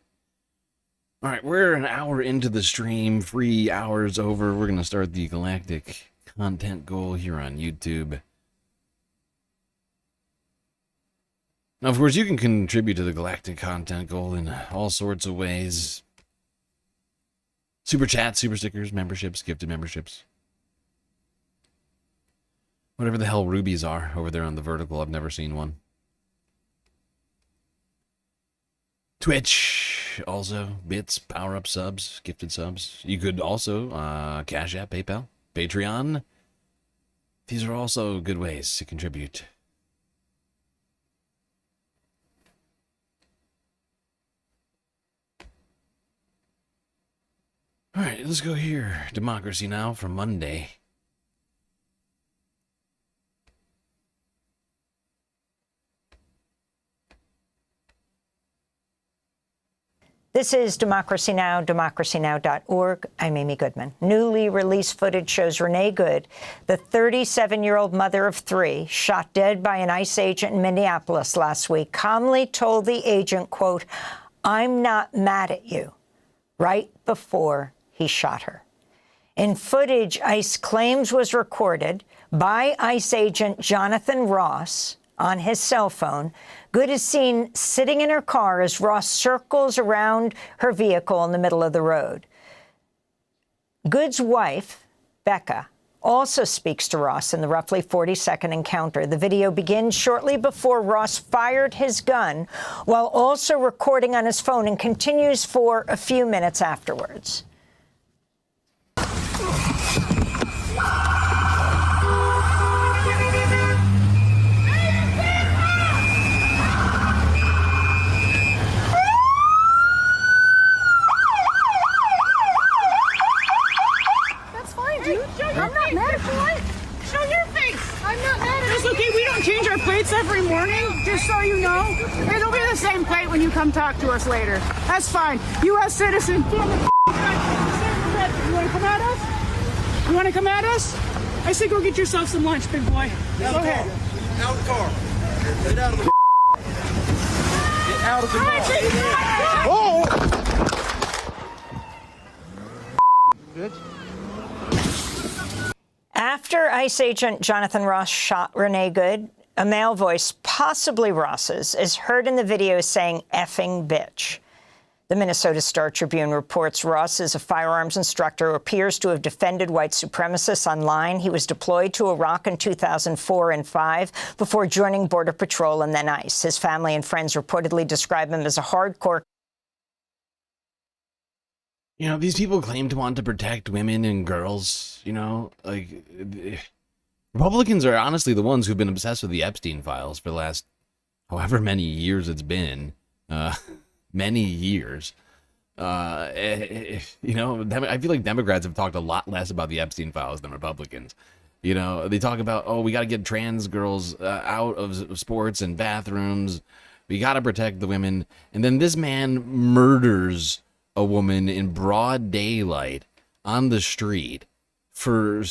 All right, we're an hour into the stream. 3 hours over. We're going to start the Galactic content goal here on YouTube. Now, of course, you can contribute to the Galactic content goal in all sorts of ways. Super chats, super stickers, memberships, gifted memberships. Whatever the hell rubies are over there on the vertical. I've never seen one. Twitch, also, bits, power-up subs, gifted subs. You could also, Cash App, PayPal, Patreon. These are also good ways to contribute. All right, let's go here. Democracy Now! For Monday. This is Democracy Now!, democracynow.org. I'm Amy Goodman. Newly released footage shows Renee Good, the 37-year-old mother of 3, shot dead by an ICE agent in Minneapolis last week, calmly told the agent, quote, "I'm not mad at you," right before he shot her. In footage ICE claims was recorded by ICE agent Jonathan Ross on his cell phone, Good is seen sitting in her car as Ross circles around her vehicle in the middle of the road. Good's wife, Becca, also speaks to Ross in the roughly 40-second encounter. The video begins shortly before Ross fired his gun, while also recording on his phone, and continues for a few minutes afterwards. I'm not mad at you. Show your face. I'm not mad at you. It's okay. We don't change our plates every morning, just so you know. It'll be the same plate when you come talk to us later. That's fine. U.S. citizen. You want to come at us? You want to come at us? I say go get yourself some lunch, big boy. Go ahead. Out of the car. Get out of the Get out of the car. Oh! Good. After ICE agent Jonathan Ross shot Renee Good, a male voice, possibly Ross's, is heard in the video saying "effing bitch." The Minnesota Star Tribune reports Ross is a firearms instructor who appears to have defended white supremacists online. He was deployed to Iraq in 2004 and 2005 before joining Border Patrol and then ICE. His family and friends reportedly describe him as a hardcore. You know, these people claim to want to protect women and girls, you know, like, Republicans are honestly the ones who've been obsessed with the Epstein files for the last however many years it's been, many years. You know, I feel like Democrats have talked a lot less about the Epstein files than Republicans. You know, they talk about, oh, we got to get trans girls out of sports and bathrooms. We got to protect the women. And then this man murders a woman in broad daylight on the street for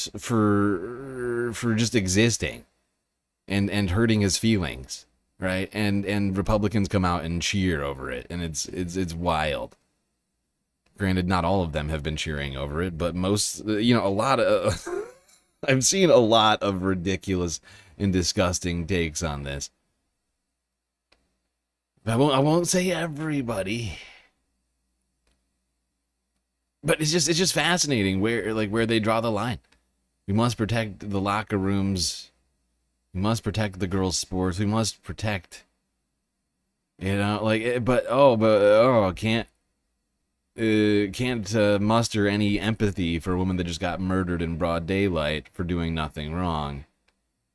just existing and hurting his feelings, right? And Republicans come out and cheer over it, and it's wild. Granted, not all of them have been cheering over it, but most, a lot of I've seen a lot of ridiculous and disgusting takes on this. I won't say everybody, but it's just fascinating where they draw the line. We must protect the locker rooms. We must protect the girls' sports. We must protect, can't muster any empathy for a woman that just got murdered in broad daylight for doing nothing wrong.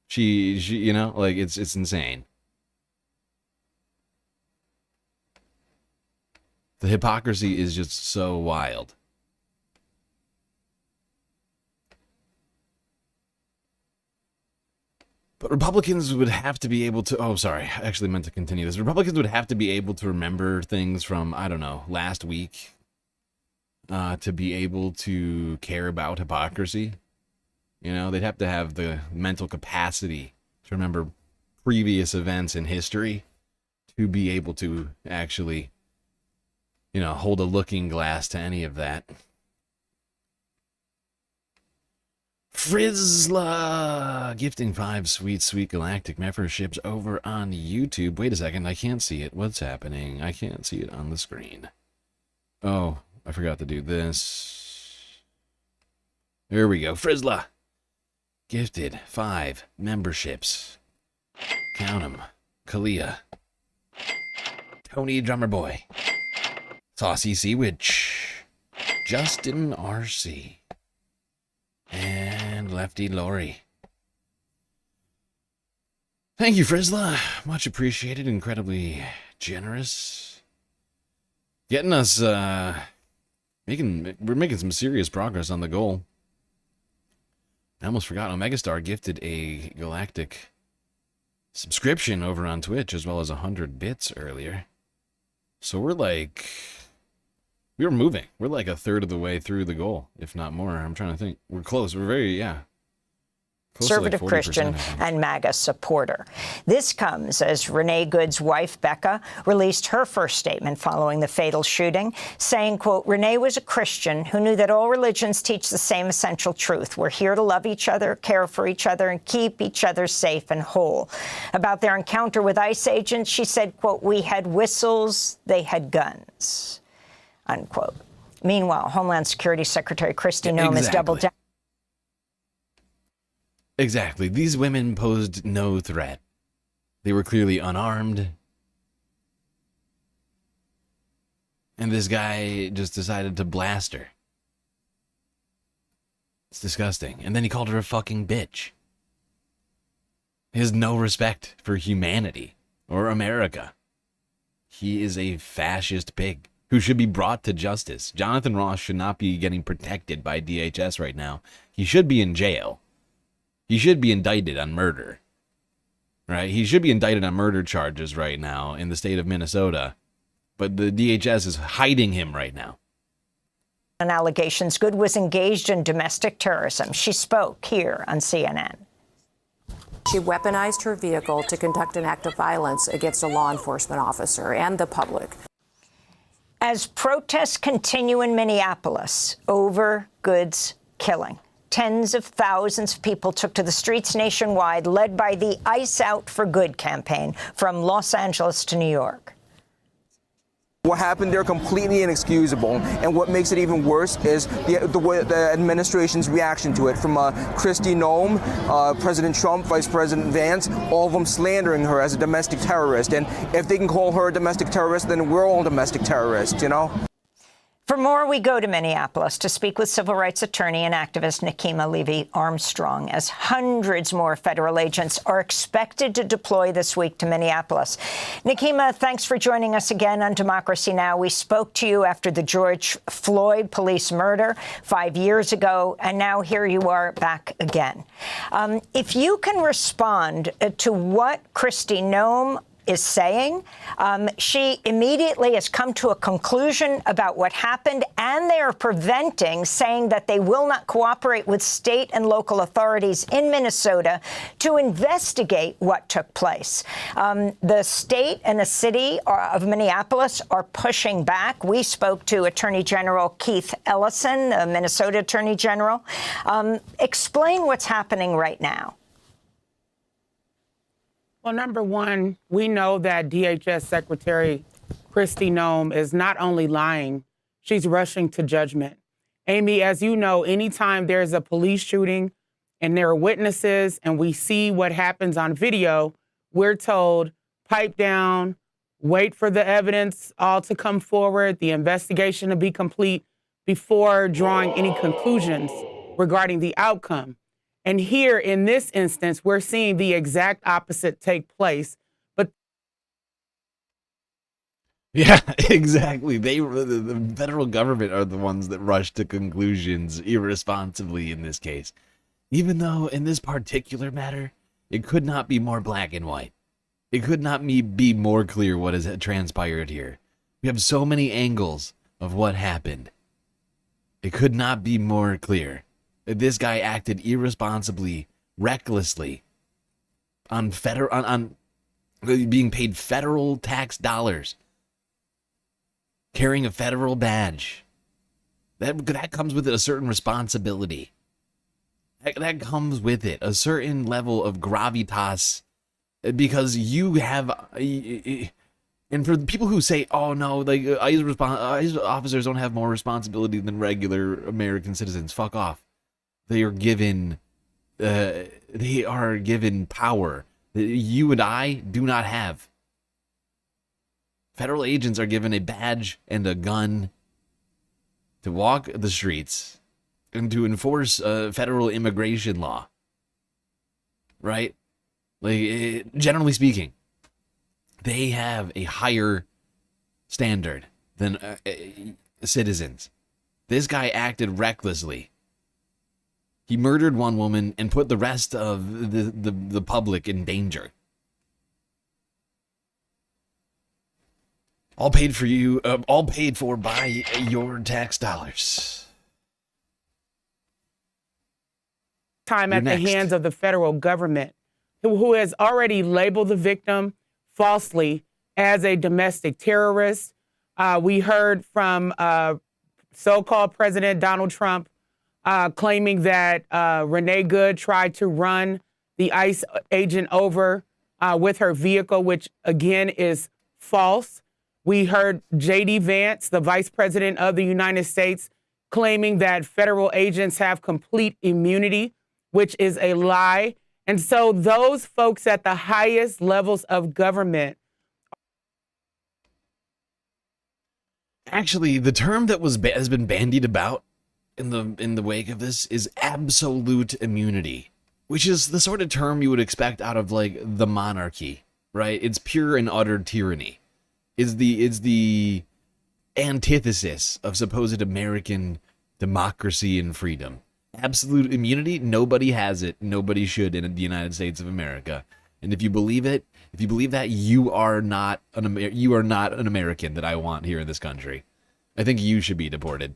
She it's insane. The hypocrisy is just so wild. But Republicans would have to be able to... Oh, sorry. I actually meant to continue this. Republicans would have to be able to remember things from, I don't know, last week to be able to care about hypocrisy. They'd have to have the mental capacity to remember previous events in history to be able to actually, hold a looking glass to any of that. Frizzla gifting 5 sweet galactic memberships over on YouTube. Wait a second, I can't see it. What's happening? I can't see it on the screen. Oh, I forgot to do this. There we go. Frizzla gifted 5 memberships. Count 'em. Kalia, Tony Drummer Boy, Saucy Sea Witch, Justin RC, and Lefty Lori. Thank you, Frizzla. Much appreciated. Incredibly generous. Getting us, we're making some serious progress on the goal. I almost forgot, Omegastar gifted a galactic subscription over on Twitch, as well as 100 bits earlier. So we were moving. We're like a third of the way through the goal, if not more. I'm trying to think. We're close. We're very, close Conservative to like 40%, Christian and MAGA supporter. This comes as Renee Good's wife, Becca, released her first statement following the fatal shooting, saying, quote, Renee was a Christian who knew that all religions teach the same essential truth. We're here to love each other, care for each other, and keep each other safe and whole. About their encounter with ICE agents, she said, quote, we had whistles, they had guns, unquote. Meanwhile, Homeland Security Secretary Kristi Noem has doubled down. Exactly. These women posed no threat. They were clearly unarmed. And this guy just decided to blast her. It's disgusting. And then he called her a fucking bitch. He has no respect for humanity or America. He is a fascist pig who should be brought to justice. Jonathan Ross should not be getting protected by DHS right now. He should be in jail. He should be indicted on murder, right? He should be indicted on murder charges right now in the state of Minnesota, but the DHS is hiding him right now. On allegations Good was engaged in domestic terrorism. She spoke here on CNN. She weaponized her vehicle to conduct an act of violence against a law enforcement officer and the public. As protests continue in Minneapolis over Good's killing, tens of thousands of people took to the streets nationwide, led by the ICE Out for Good campaign from Los Angeles to New York. What happened there completely inexcusable, and what makes it even worse is the administration's reaction to it, from Kristi Noem, President Trump, Vice President Vance, all of them slandering her as a domestic terrorist. And if they can call her a domestic terrorist, then we're all domestic terrorists, For more, we go to Minneapolis to speak with civil rights attorney and activist Nekima Levy-Armstrong, as hundreds more federal agents are expected to deploy this week to Minneapolis. Nekima, thanks for joining us again on Democracy Now! We spoke to you after the George Floyd police murder 5 years ago, and now here you are back again. If you can respond to what Kristi Noem is saying. She immediately has come to a conclusion about what happened, and they are preventing, saying that they will not cooperate with state and local authorities in Minnesota to investigate what took place. The state and the city of Minneapolis are pushing back. We spoke to Attorney General Keith Ellison, the Minnesota Attorney General. Explain what's happening right now. Well, number one, we know that DHS Secretary Kristi Noem is not only lying, she's rushing to judgment. Amy, as you know, anytime there's a police shooting and there are witnesses and we see what happens on video, we're told, pipe down, wait for the evidence all to come forward, the investigation to be complete before drawing any conclusions regarding the outcome. And here, in this instance, we're seeing the exact opposite take place. But yeah, exactly. The federal government are the ones that rush to conclusions irresponsibly in this case. Even though in this particular matter, it could not be more black and white. It could not be more clear what has transpired here. We have so many angles of what happened. It could not be more clear. This guy acted irresponsibly, recklessly, on being paid federal tax dollars, carrying a federal badge. That comes with it a certain responsibility. That comes with it a certain level of gravitas, because you have. And for the people who say, "Oh no, like ICE officers don't have more responsibility than regular American citizens," fuck off. They are given power that you and I do not have. Federal agents are given a badge and a gun to walk the streets and to enforce federal immigration law. Right? Like, generally speaking, they have a higher standard than citizens. This guy acted recklessly. He murdered one woman and put the rest of the public in danger. All paid for by your tax dollars. Time at the hands of the federal government, who has already labeled the victim falsely as a domestic terrorist. We heard from so-called President Donald Trump claiming that Renee Good tried to run the ICE agent over with her vehicle, which again is false. We heard J.D. Vance, the Vice President of the United States, claiming that federal agents have complete immunity, which is a lie. And so those folks at the highest levels of government. Actually, the term that has been bandied about in the wake of this is absolute immunity, which is the sort of term you would expect out of like the monarchy, right? It's pure and utter tyranny. It's the antithesis of supposed American democracy and freedom. Absolute immunity, nobody has it. Nobody should in the United States of America. And if you believe it, you are not an American that I want here in this country. I think you should be deported.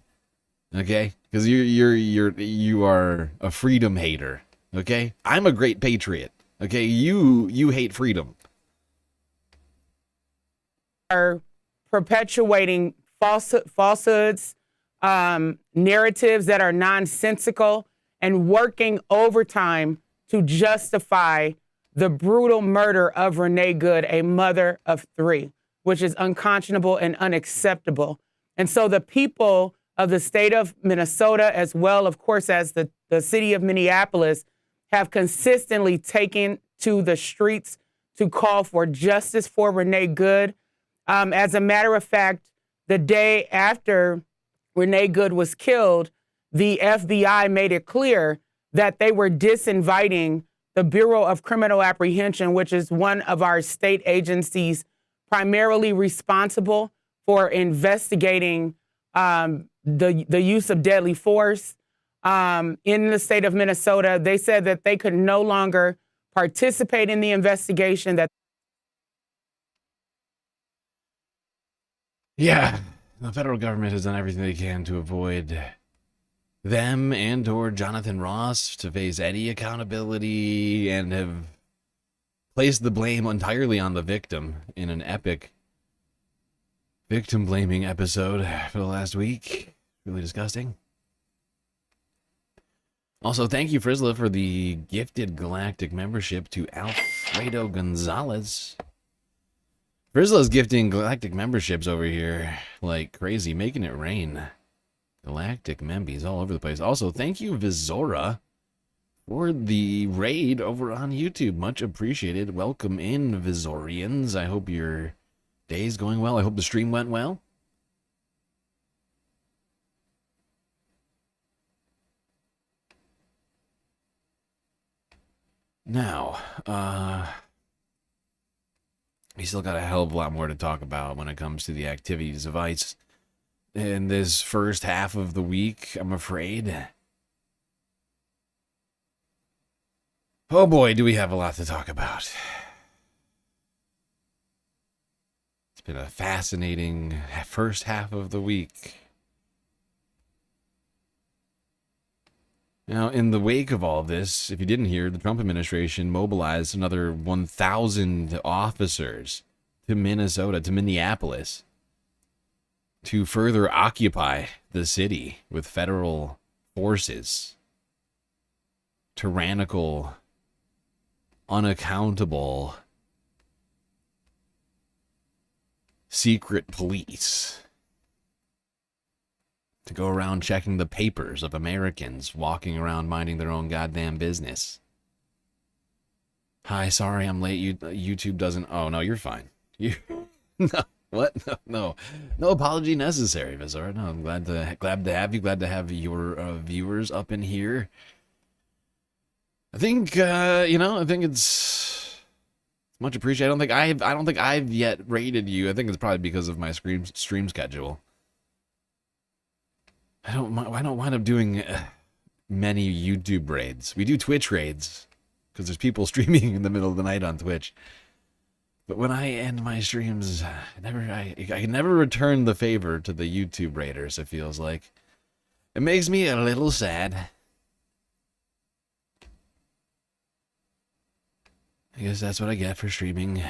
Okay? Because you are a freedom hater. Okay? I'm a great patriot. Okay? You hate freedom. Are perpetuating falsehoods, narratives that are nonsensical, and working overtime to justify the brutal murder of Renee Good, a mother of 3, which is unconscionable and unacceptable. And so the people of the state of Minnesota, as well, of course, as the city of Minneapolis, have consistently taken to the streets to call for justice for Renee Good. As a matter of fact, the day after Renee Good was killed, the FBI made it clear that they were disinviting the Bureau of Criminal Apprehension, which is one of our state agencies primarily responsible for investigating the use of deadly force in the state of Minnesota. They said that they could no longer participate in the investigation, that Yeah, the federal government has done everything they can to avoid them and or Jonathan Ross to face any accountability and have placed the blame entirely on the victim in an epic victim blaming episode for the last week. Really disgusting. Also, thank you, Frizzla, for the gifted galactic membership to Alfredo Gonzalez. Frizzla's gifting galactic memberships over here like crazy, making it rain. Galactic membies all over the place. Also, thank you, Vizora, for the raid over on YouTube. Much appreciated. Welcome in, Vizorians. I hope your day's going well. I hope the stream went well. Now, we still got a hell of a lot more to talk about when it comes to the activities of ICE in this first half of the week, I'm afraid. Oh boy, do we have a lot to talk about. It's been a fascinating first half of the week. Now, in the wake of all this, if you didn't hear, the Trump administration mobilized another 1,000 officers to Minnesota, to Minneapolis, to further occupy the city with federal forces. Tyrannical, unaccountable, secret police. To go around checking the papers of Americans walking around minding their own goddamn business. Hi, sorry I'm late. YouTube doesn't... Oh, no, you're fine. You... No, what? No apology necessary, Vizora. No, I'm glad to have you. Glad to have your viewers up in here. I think, I think it's much appreciated. I don't think I've yet rated you. I think it's probably because of my stream schedule. I don't wind up doing many YouTube raids. We do Twitch raids because there's people streaming in the middle of the night on Twitch. But when I end my streams, I can never return the favor to the YouTube raiders, it feels like. It makes me a little sad. I guess that's what I get for streaming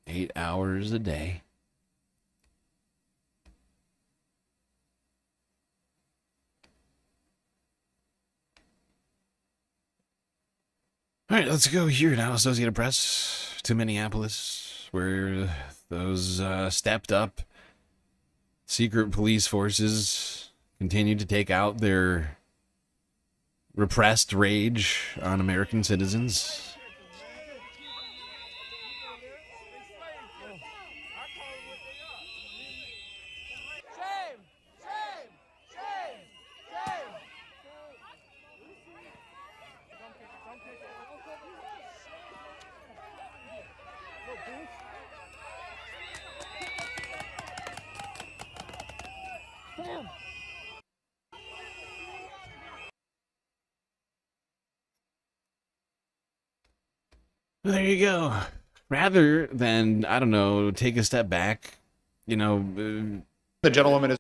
8 hours a day. All right, let's go here now. Associated Press to Minneapolis, where those stepped up secret police forces continue to take out their repressed rage on American citizens. There you go. Rather than, I don't know, take a step back, the gentlewoman is,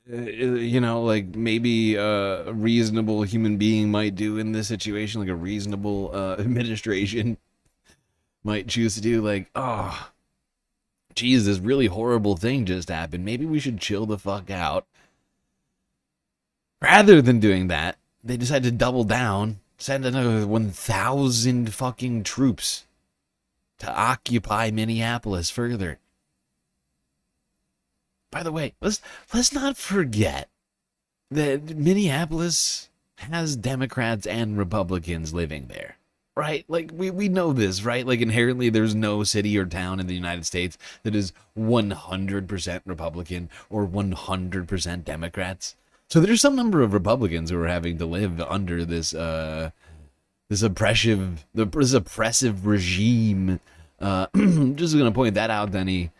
like maybe a reasonable human being might do in this situation, like a reasonable administration might choose to do, like, oh, geez, this really horrible thing just happened. Maybe we should chill the fuck out. Rather than doing that, they decide to double down, send another 1,000 fucking troops to occupy Minneapolis further. By the way, let's not forget that Minneapolis has Democrats and Republicans living there, right? Like, we know this, right? Like, inherently there's no city or town in the United States that is 100% Republican or 100% Democrats. So there's some number of Republicans who are having to live under this oppressive regime. Just gonna point that out to any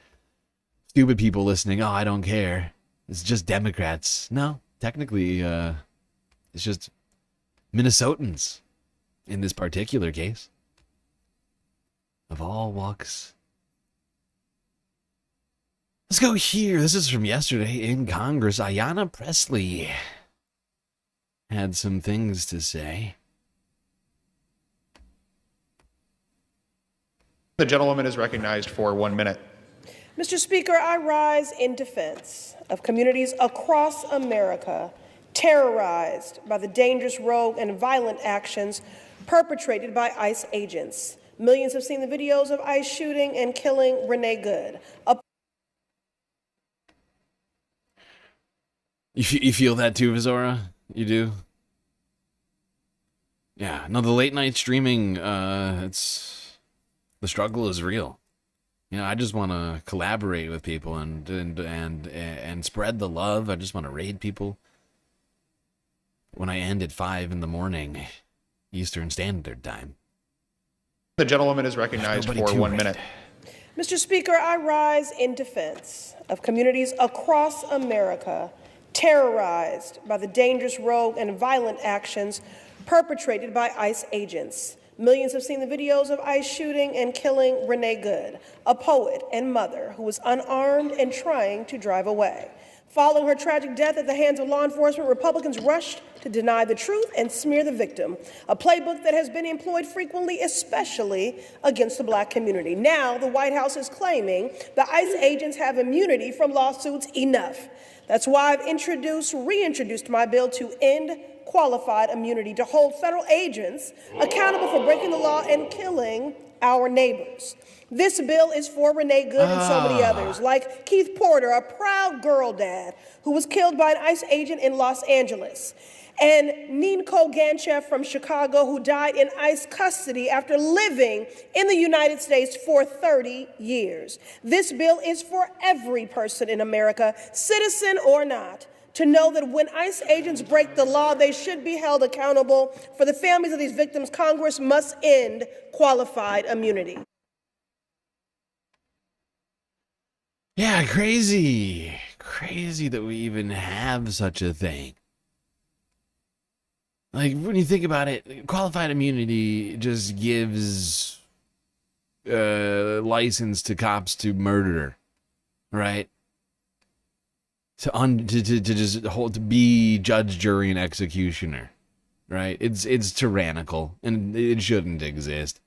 stupid people listening. Oh, I don't care. It's just Democrats. No, technically, it's just Minnesotans in this particular case, of all walks. Let's go here. This is from yesterday in Congress. Ayanna Pressley had some things to say. The gentlewoman is recognized for 1 minute. Mr. Speaker, I rise in defense of communities across America terrorized by the dangerous, rogue, and violent actions perpetrated by ICE agents. Millions have seen the videos of ICE shooting and killing Renee Good. You feel that too, Vizora? You do? Yeah. No, the late night streaming, the struggle is real. You know, I just want to collaborate with people and spread the love. I just want to raid people. When I end at 5 in the morning, Eastern Standard Time. The gentlewoman is recognized for 1 minute. Mr. Speaker, I rise in defense of communities across America terrorized by the dangerous, rogue, and violent actions perpetrated by ICE agents. Millions have seen the videos of ICE shooting and killing Renee Good, a poet and mother who was unarmed and trying to drive away. Following her tragic death at the hands of law enforcement, Republicans rushed to deny the truth and smear the victim, a playbook that has been employed frequently, especially against the black community. Now, the White House is claiming the ICE agents have immunity from lawsuits enough. That's why I've reintroduced my bill to end qualified immunity, to hold federal agents accountable for breaking the law and killing our neighbors. This bill is for Renee Good and so many others, like Keith Porter, a proud girl dad who was killed by an ICE agent in Los Angeles, and Ninko Ganchev from Chicago, who died in ICE custody after living in the United States for 30 years. This bill is for every person in America, citizen or not, to know that when ICE agents break the law, they should be held accountable. For the families of these victims, Congress must end qualified immunity. Yeah, crazy. Crazy that we even have such a thing. Like, when you think about it, qualified immunity just gives license to cops to murder, right? To be judge, jury, and executioner, right? It's tyrannical, and it shouldn't exist.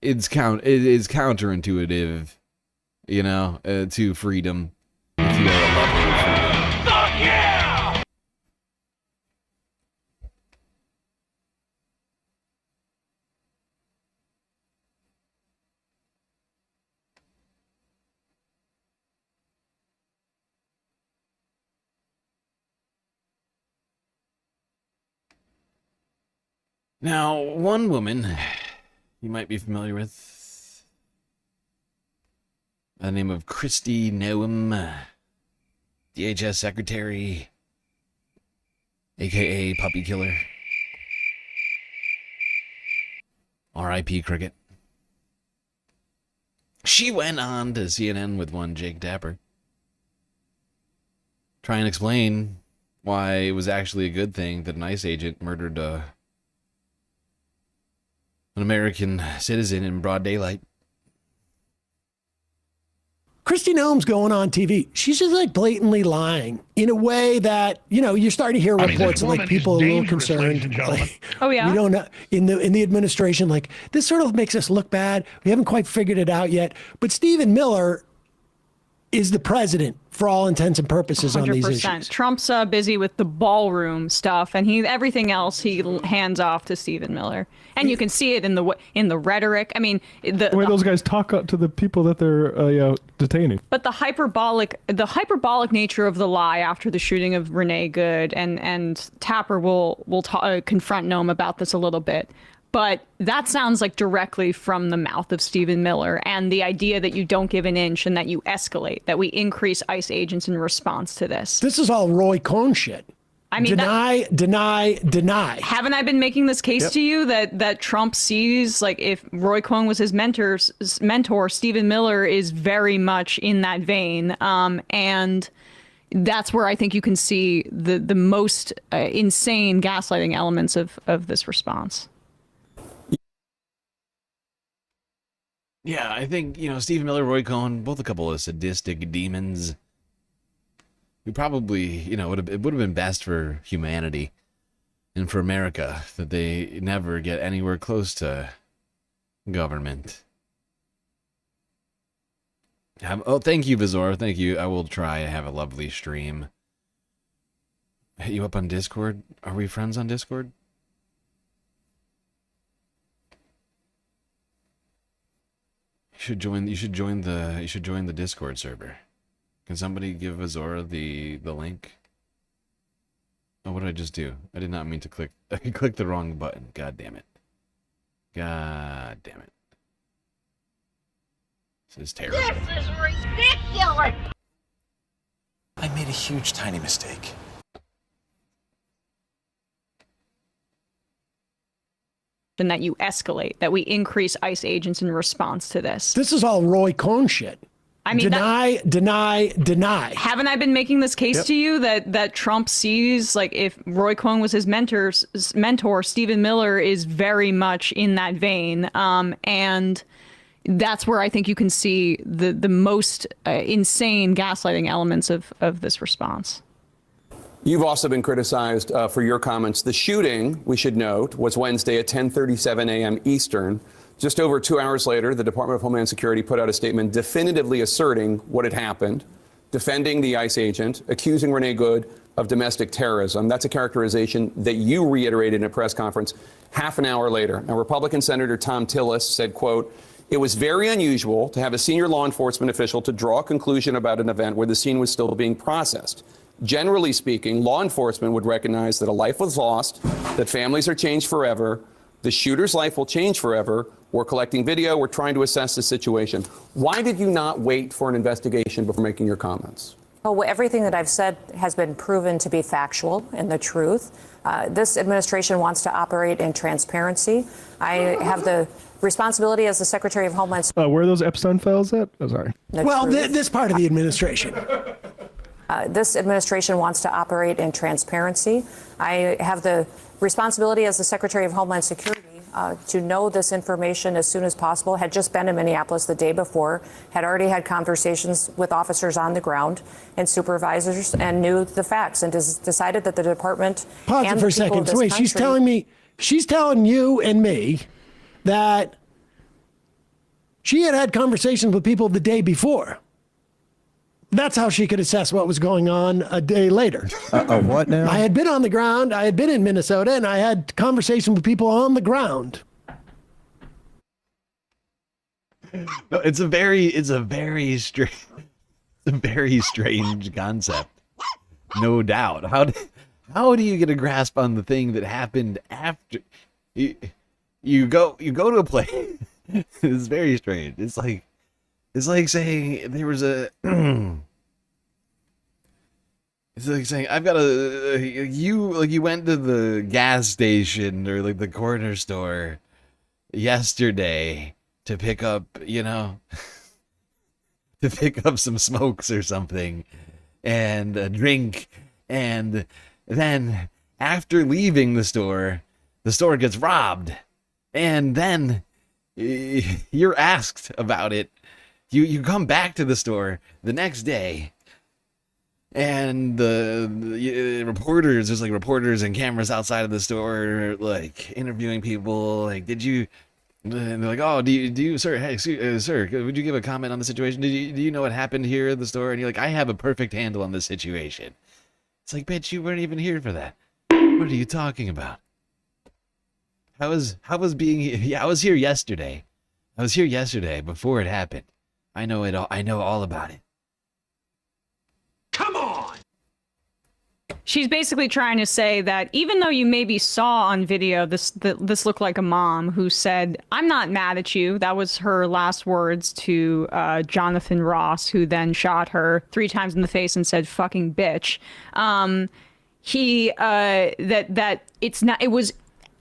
It is counterintuitive, you know, to freedom. If you are a lover of freedom. Fuck yeah! Now, one woman you might be familiar with, by the name of Kristi Noem, DHS secretary, aka puppy killer. R.I.P. Cricket. She went on to CNN with one Jake Tapper, try and explain why it was actually a good thing that an ICE agent murdered an American citizen in broad daylight. Kristi Noem's going on TV. She's just like blatantly lying in a way that, you know, you're starting to hear reports like people are a little concerned. Like, oh yeah. We don't know in the administration, like this sort of makes us look bad. We haven't quite figured it out yet. But Stephen Miller is the president for all intents and purposes 100%. On these issues. Trump's busy with the ballroom stuff, and everything else he hands off to Stephen Miller. And you can see it in the rhetoric. I mean, the way those guys talk to the people that they're detaining. But the hyperbolic nature of the lie after the shooting of Renee Good, and Tapper will confront Noem about this a little bit. But that sounds like directly from the mouth of Stephen Miller, and the idea that you don't give an inch and that you escalate, that we increase ICE agents in response to this. This is all Roy Cohn shit. I mean, deny. Haven't I been making this case to you that Trump sees, like, if Roy Cohn was his mentor, Stephen Miller is very much in that vein, and that's where I think you can see the most insane gaslighting elements of this response. Yeah, I think, Stephen Miller, Roy Cohn, both a couple of sadistic demons who probably, it would have been best for humanity and for America that they never get anywhere close to government. Thank you, Vizor. Thank you. I will try to have a lovely stream. Hit you up on Discord? Are we friends on Discord? You should join the Discord server. Can somebody give Vizora the link? Oh, what did I just do? I did not mean to click. I clicked the wrong button. God damn it. God damn it. This is terrible. This is ridiculous! I made a huge, tiny mistake. And that you escalate, that we increase ICE agents in response to this. This is all Roy Cohn shit. I mean, deny. Haven't I been making this case to you that Trump sees, like, if Roy Cohn was his mentor, Stephen Miller is very much in that vein. And that's where I think you can see the most insane gaslighting elements of this response. You've also been criticized for your comments. The shooting, we should note, was Wednesday at 10:37 a.m. Eastern. Just over 2 hours later, the Department of Homeland Security put out a statement definitively asserting what had happened, defending the ICE agent, accusing Renee Good of domestic terrorism. That's a characterization that you reiterated in a press conference half an hour later. Now, Republican Senator Tom Tillis said, quote, "It was very unusual to have a senior law enforcement official to draw a conclusion about an event where the scene was still being processed. Generally speaking, law enforcement would recognize that a life was lost, that families are changed forever, the shooter's life will change forever. We're collecting video. We're trying to assess the situation." Why did you not wait for an investigation before making your comments? Well, everything that I've said has been proven to be factual and the truth. This administration wants to operate in transparency. I have the responsibility as the Secretary of Homeland Security. Where are those Epstein files at? Oh, sorry. Well, this part of the administration. This administration wants to operate in transparency. I have the responsibility as the Secretary of Homeland Security to know this information as soon as possible. Had just been in Minneapolis the day before, had already had conversations with officers on the ground and supervisors, and knew the facts, and decided that the department. Pause it for a second. Wait, she's telling you and me that she had conversations with people the day before. That's how she could assess what was going on a day later. What now? I had been on the ground. I had been in Minnesota, and I had conversations with people on the ground. No, it's a very strange concept. No doubt. How do you get a grasp on the thing that happened after you go to a place? It's very strange. It's like saying there was a. It's like saying I've got you went to the gas station or like the corner store yesterday to pick up some smokes or something and a drink, and then after leaving the store gets robbed, and then you're asked about it. You come back to the store the next day, and the reporters, there's like reporters and cameras outside of the store, like interviewing people. Like, did you? And they're like, oh, do you, sir? Hey, sir, would you give a comment on the situation? Do you know what happened here at the store? And you're like, I have a perfect handle on this situation. It's like, bitch, you weren't even here for that. What are you talking about? I was here yesterday. I was here yesterday before it happened. I know it all. I know all about it. Come on! She's basically trying to say that even though you maybe saw on video this looked like a mom who said, "I'm not mad at you." That was her last words to Jonathan Ross, who then shot her 3 times in the face and said, "Fucking bitch."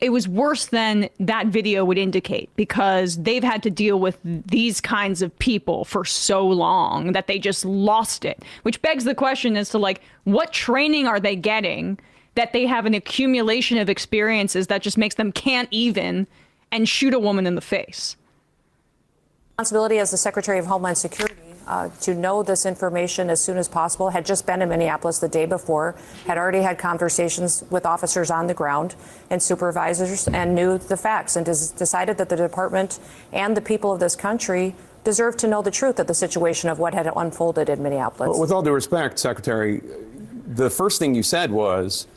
It was worse than that video would indicate, because they've had to deal with these kinds of people for so long that they just lost it, which begs the question as to, like, what training are they getting that they have an accumulation of experiences that just makes them can't even and shoot a woman in the face? Responsibility as the Secretary of Homeland Security to know this information as soon as possible. Had just been in Minneapolis the day before, had already had conversations with officers on the ground and supervisors, and knew the facts, and decided that the department and the people of this country deserve to know the truth of the situation of what had unfolded in Minneapolis. Well, with all due respect, Secretary, the first thing you said was,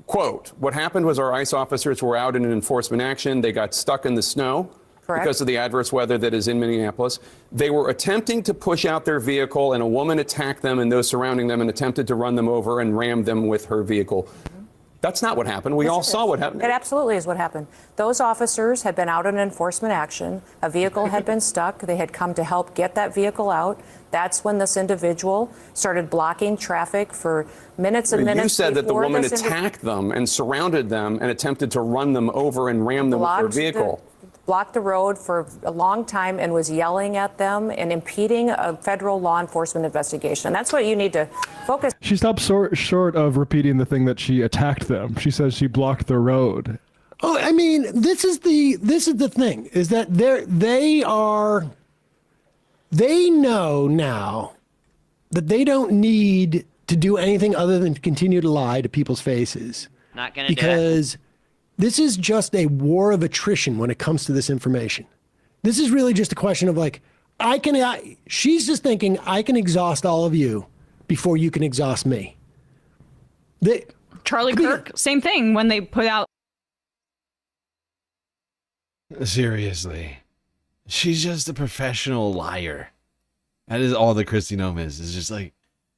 quote, what happened was our ICE officers were out in an enforcement action. They got stuck in the snow. Correct. Because of the adverse weather that is in Minneapolis. They were attempting to push out their vehicle, and a woman attacked them and those surrounding them and attempted to run them over and rammed them with her vehicle. That's not what happened. We all saw what happened. It absolutely is what happened. Those officers had been out in enforcement action. A vehicle had been stuck. They had come to help get that vehicle out. That's when this individual started blocking traffic for minutes and minutes. You said that the woman attacked them and surrounded them and attempted to run them over and ram them with her vehicle. Blocked the road for a long time and was yelling at them and impeding a federal law enforcement investigation. And that's what you need to focus. She stopped short of repeating the thing that she attacked them. She says she blocked the road. Oh, I mean, this is the thing, is that they know now that they don't need to do anything other than to continue to lie to people's faces. Not gonna do it. Because this is just a war of attrition when it comes to this information. This is really just a question of like, she's just thinking, I can exhaust all of you before you can exhaust me. Charlie Kirk, same thing when they put out. Seriously. She's just a professional liar. That is all that Kristi Noem is. It's just like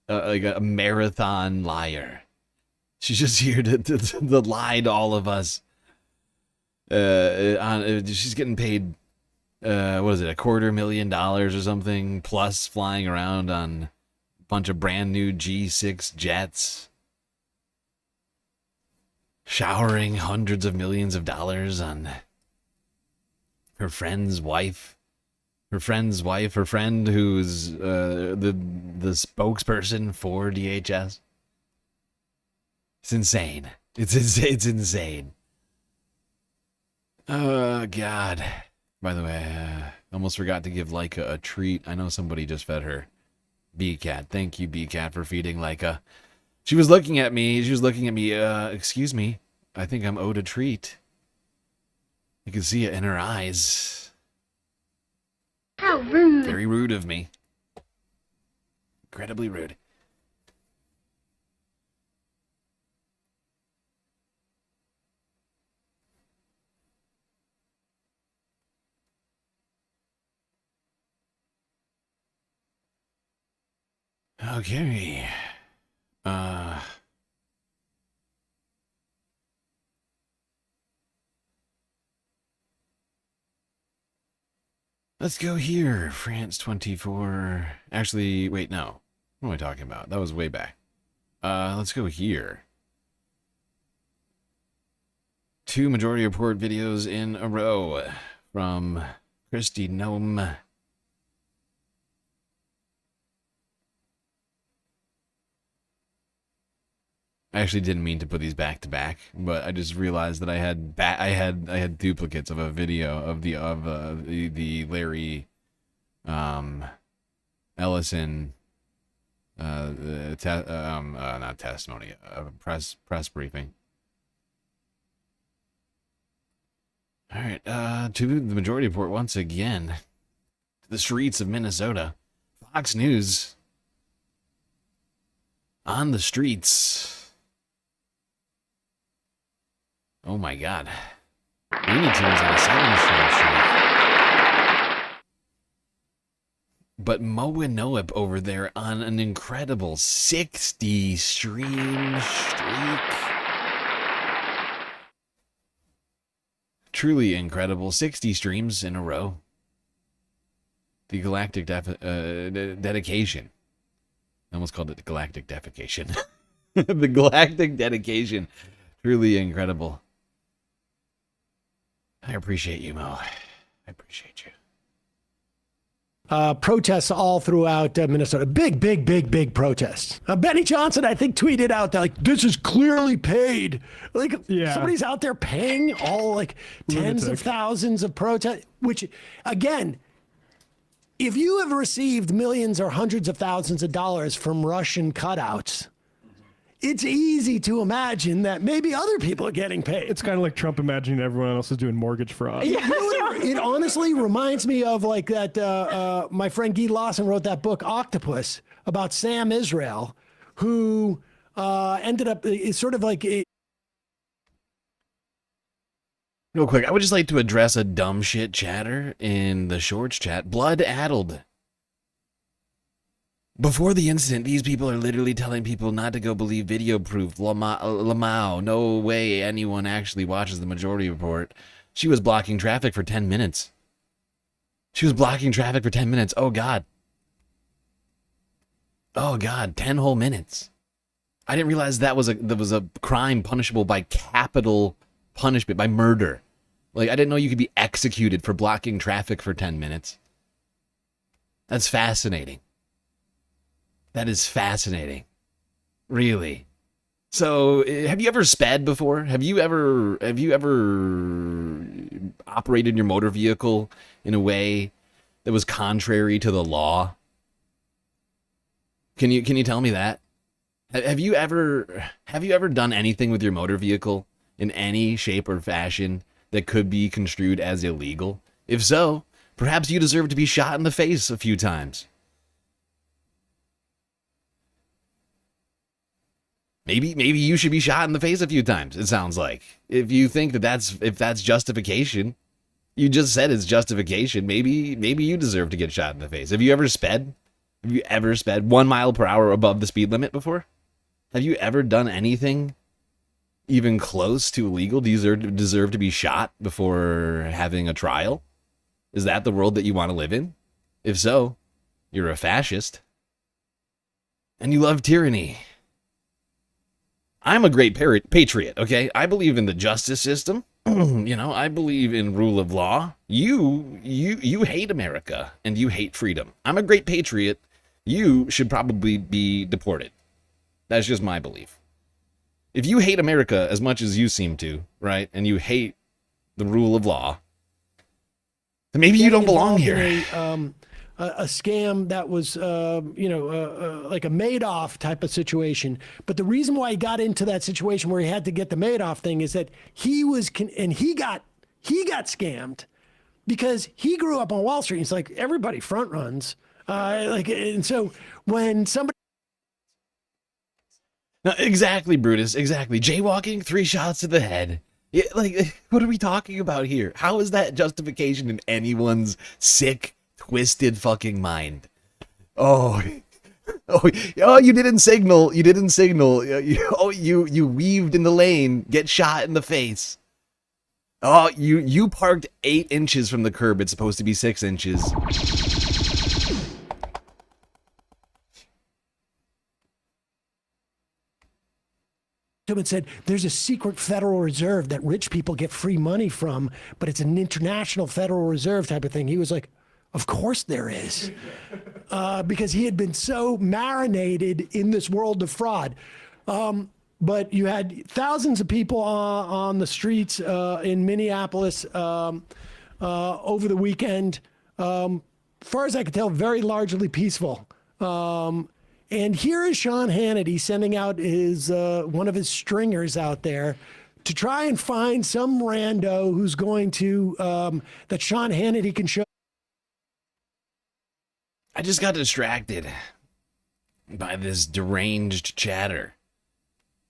a marathon liar. She's just here to lie to all of us. She's getting paid, what is it, $250,000 or something, plus flying around on a bunch of brand new G6 jets, showering hundreds of millions of dollars on her friend's wife. Her friend who's the spokesperson for DHS. It's insane. It's insane. Oh, God. By the way, almost forgot to give Leica a treat. I know somebody just fed her. B-Cat. Thank you, B-Cat, for feeding Leica. She was looking at me. Excuse me. I think I'm owed a treat. You can see it in her eyes. How rude. Very rude of me. Incredibly rude. Okay. Let's go here. France 24. Actually, wait, no. What am I talking about? That was way back. Let's go here. 2 Majority Report videos in a row from Kristi Noem. I actually didn't mean to put these back to back, but I just realized that I had duplicates of a video of the Larry Ellison not testimony, press briefing. All right, to the Majority Report once again. To the streets of Minnesota. Fox News on the streets. Oh my God. Looney Tunes on a 7-stream streak. But Mo and Noep over there on an incredible 60-stream streak. Truly incredible. 60 streams in a row. The Galactic Dedication. I almost called it the Galactic Defecation. The Galactic Dedication. Truly incredible. I appreciate you, Mo. I appreciate you. Protests all throughout Minnesota. Big protests. Benny Johnson, I think, tweeted out that, like, this is clearly paid. Like, somebody's out there paying all, like, tens of thousands of protests, which, again, if you have received millions or hundreds of thousands of dollars from Russian cutouts, it's easy to imagine that maybe other people are getting paid. It's kind of like Trump imagining everyone else is doing mortgage fraud. You know what it honestly reminds me of, like that my friend Guy Lawson wrote that book Octopus about Sam Israel, who ended up sort of like Real quick, I would just like to address a dumb shit chatter in the shorts chat. Blood-addled. Before the incident, these people are literally telling people not to go believe video proof. Lamau, no way anyone actually watches the Majority Report. She was blocking traffic for 10 minutes. She was blocking traffic for 10 minutes. Oh, God. Oh, God. 10 whole minutes. I didn't realize that was a crime punishable by capital punishment, by murder. Like, I didn't know you could be executed for blocking traffic for 10 minutes. That's fascinating. That is fascinating. Really. So, have you ever sped before? Have you ever operated your motor vehicle in a way that was contrary to the law? Can you tell me that? Have you ever done anything with your motor vehicle in any shape or fashion that could be construed as illegal? If so, perhaps you deserve to be shot in the face a few times. Maybe you should be shot in the face a few times, it sounds like. If you think if that's justification, you just said it's justification, maybe you deserve to get shot in the face. Have you ever sped? Have you ever sped 1 mile per hour above the speed limit before? Have you ever done anything even close to illegal? Do you deserve to be shot before having a trial? Is that the world that you want to live in? If so, you're a fascist. And you love tyranny. I'm a great patriot, okay? I believe in the justice system. I believe in rule of law. You hate America, and you hate freedom. I'm a great patriot. You should probably be deported. That's just my belief. If you hate America as much as you seem to, right, and you hate the rule of law, then maybe you don't belong here. A scam that was, like a Madoff type of situation. But the reason why he got into that situation where he had to get the Madoff thing is that he got scammed because he grew up on Wall Street. It's like everybody front runs, and so when somebody. No, exactly, Brutus. Exactly. Jaywalking, 3 shots to the head. Yeah, like, what are we talking about here? How is that justification in anyone's sick, twisted fucking mind? Oh, you didn't signal. You didn't signal. You weaved in the lane. Get shot in the face. Oh, you parked 8 inches from the curb. It's supposed to be 6 inches. And said, there's a secret Federal Reserve that rich people get free money from, but it's an international Federal Reserve type of thing. He was like, of course there is. Because he had been so marinated in this world of fraud. But you had thousands of people on the streets in Minneapolis over the weekend. As far as I could tell, very largely peaceful. And here is Sean Hannity sending out his one of his stringers out there to try and find some rando who's going to that Sean Hannity can show. I just got distracted by this deranged chatter.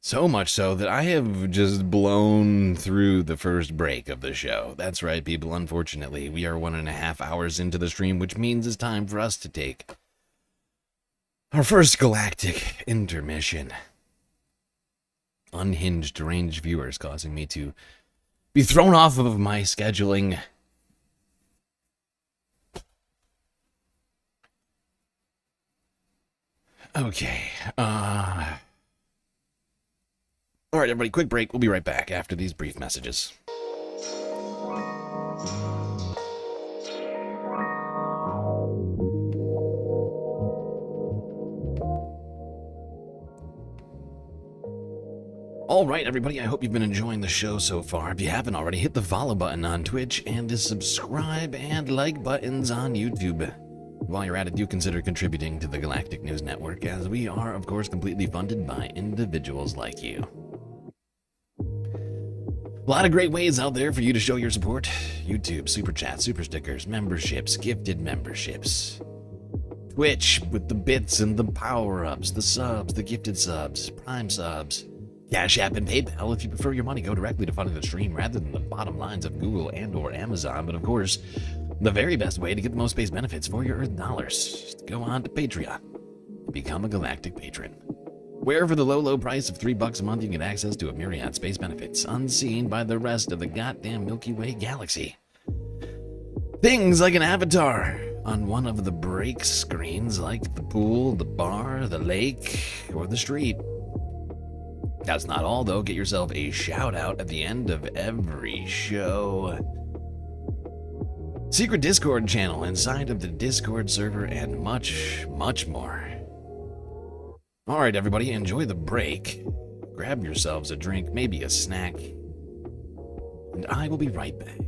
So much so that I have just blown through the first break of the show. That's right, people. Unfortunately, we are 1.5 hours into the stream, which means it's time for us to take our first galactic intermission. Unhinged, deranged viewers causing me to be thrown off of my scheduling. Okay. All right, everybody, quick break. We'll be right back after these brief messages. All right, everybody, I hope you've been enjoying the show so far. If you haven't already, hit the follow button on Twitch and the subscribe and like buttons on YouTube. While you're at it, do consider contributing to the Galactic News Network, as we are, of course, completely funded by individuals like you. A lot of great ways out there for you to show your support. YouTube, Super Chat, Super Stickers, memberships, gifted memberships. Twitch with the bits and the power-ups, the subs, the gifted subs, Prime subs. Cash App and PayPal. If you prefer your money, go directly to funding the stream rather than the bottom lines of Google and or Amazon. But of course, the very best way to get the most space benefits for your Earth dollars is to go on to Patreon and become a Galactic Patron. Where for the low price of $3 a month, you get access to a myriad space benefits unseen by the rest of the goddamn Milky Way galaxy. Things like an avatar on one of the break screens, like the pool, the bar, the lake, or the street. That's not all, though. Get yourself a shout out at the end of every show. Secret Discord channel inside of the Discord server, and much, much more. All right, everybody, enjoy the break. Grab yourselves a drink, maybe a snack, and I will be right back.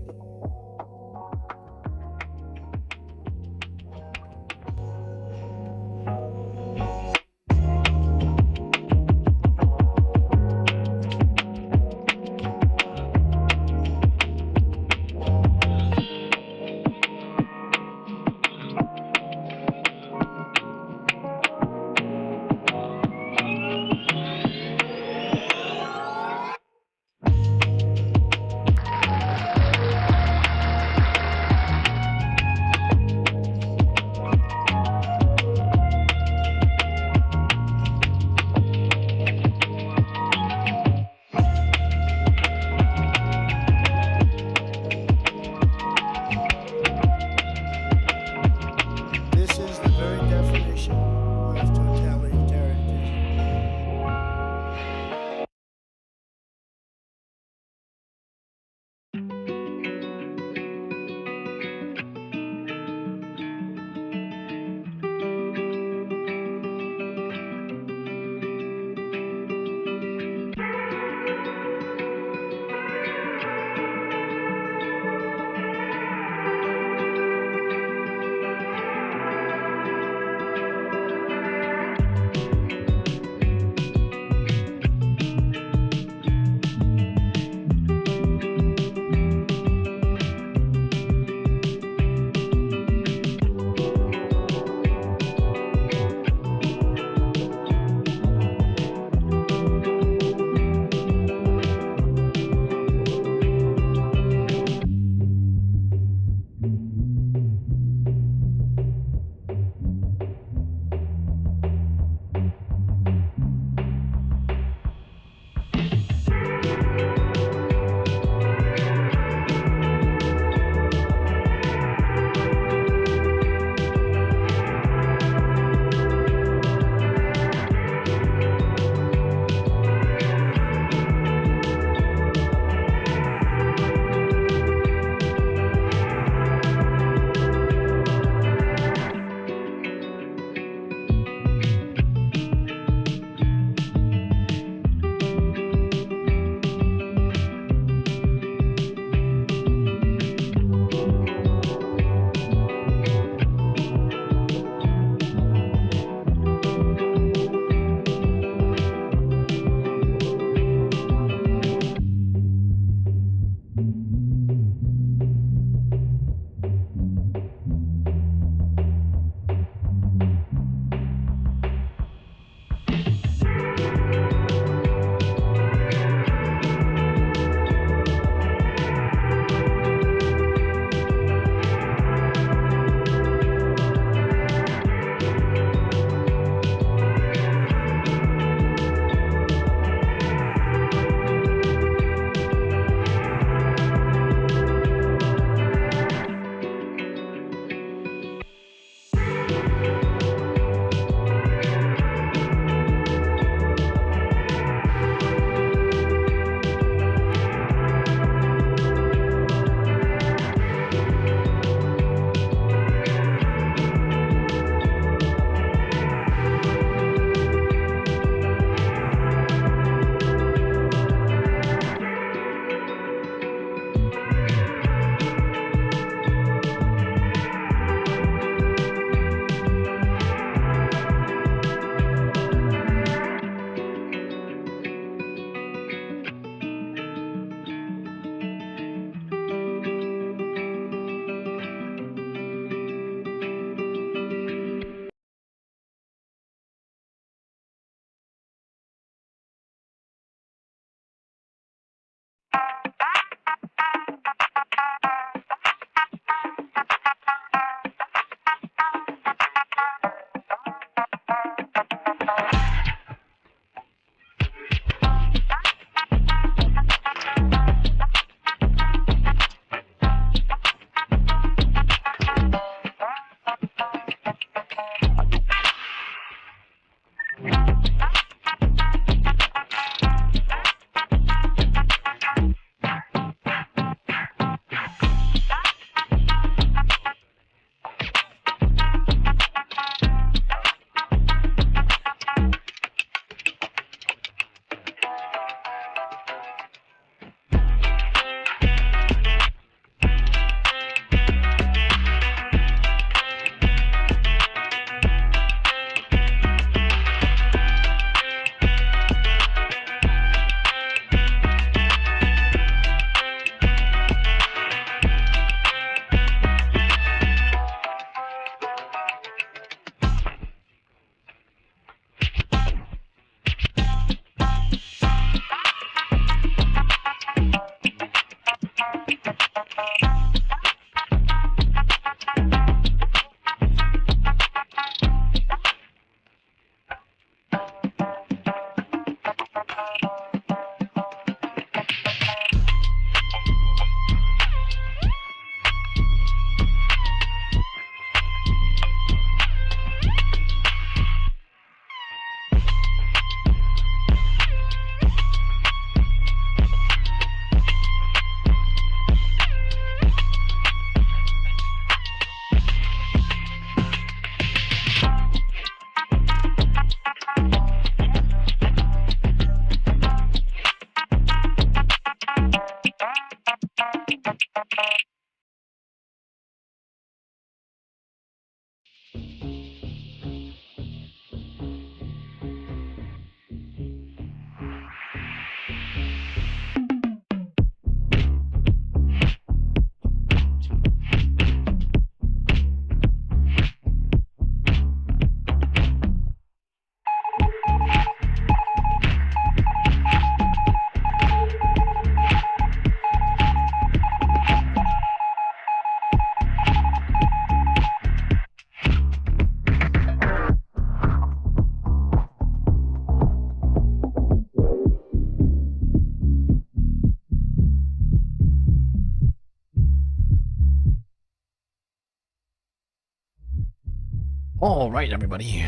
All right, everybody.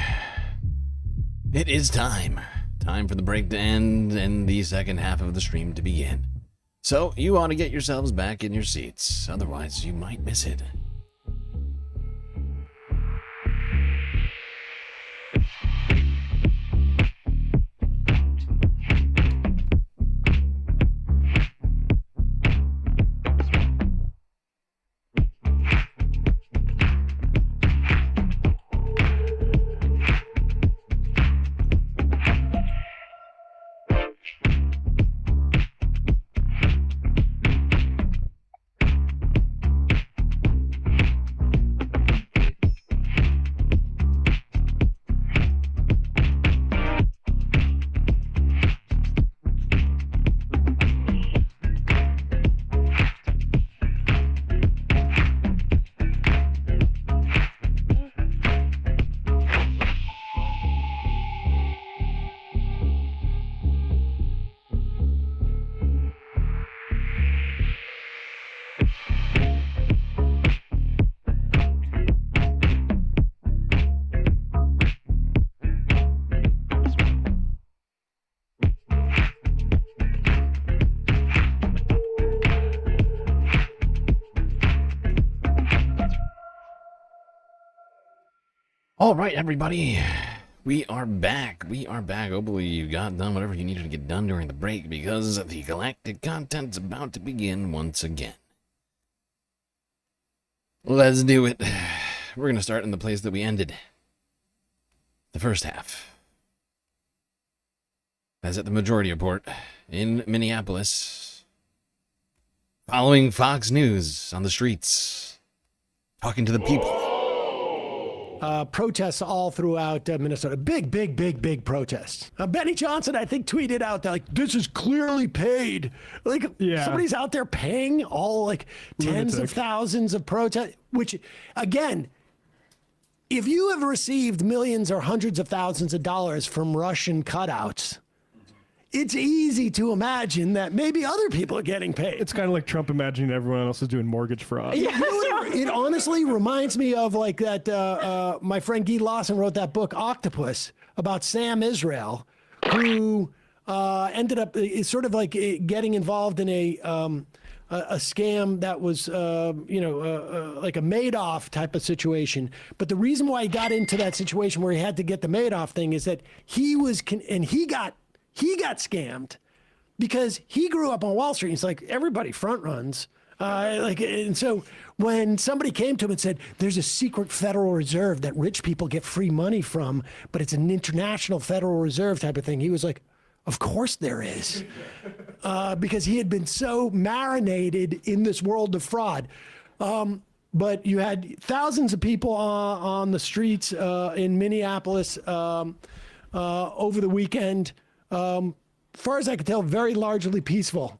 It is time. Time for the break to end and the second half of the stream to begin. So, you ought to get yourselves back in your seats. Otherwise, you might miss it. All right, everybody. We are back. We are back. Hopefully you got done whatever you needed to get done during the break because the galactic content's about to begin once again. Let's do it. We're going to start in the place that we ended. The first half. As at the Majority Report in Minneapolis. Following Fox News on the streets. Talking to the people. Protests all throughout Minnesota. Big protests. Benny Johnson, I think, tweeted out that, like, this is clearly paid. Like, somebody's out there paying all, like, tens of thousands of protests, which, again, if you have received millions or hundreds of thousands of dollars from Russian cutouts, it's easy to imagine that maybe other people are getting paid. It's kind of like Trump imagining everyone else is doing mortgage fraud. Yeah, it honestly reminds me of like that. My friend Guy Lawson wrote that book Octopus about Sam Israel, who ended up sort of like getting involved in a scam that was, like a Madoff type of situation. But the reason why he got into that situation where he had to get the Madoff thing is that he got scammed because he grew up on Wall Street. He's like, everybody front runs. And so when somebody came to him and said, there's a secret Federal Reserve that rich people get free money from, but it's an international Federal Reserve type of thing, he was like, of course there is. Because he had been so marinated in this world of fraud. But you had thousands of people on the streets in Minneapolis over the weekend. As far as I could tell, very largely peaceful.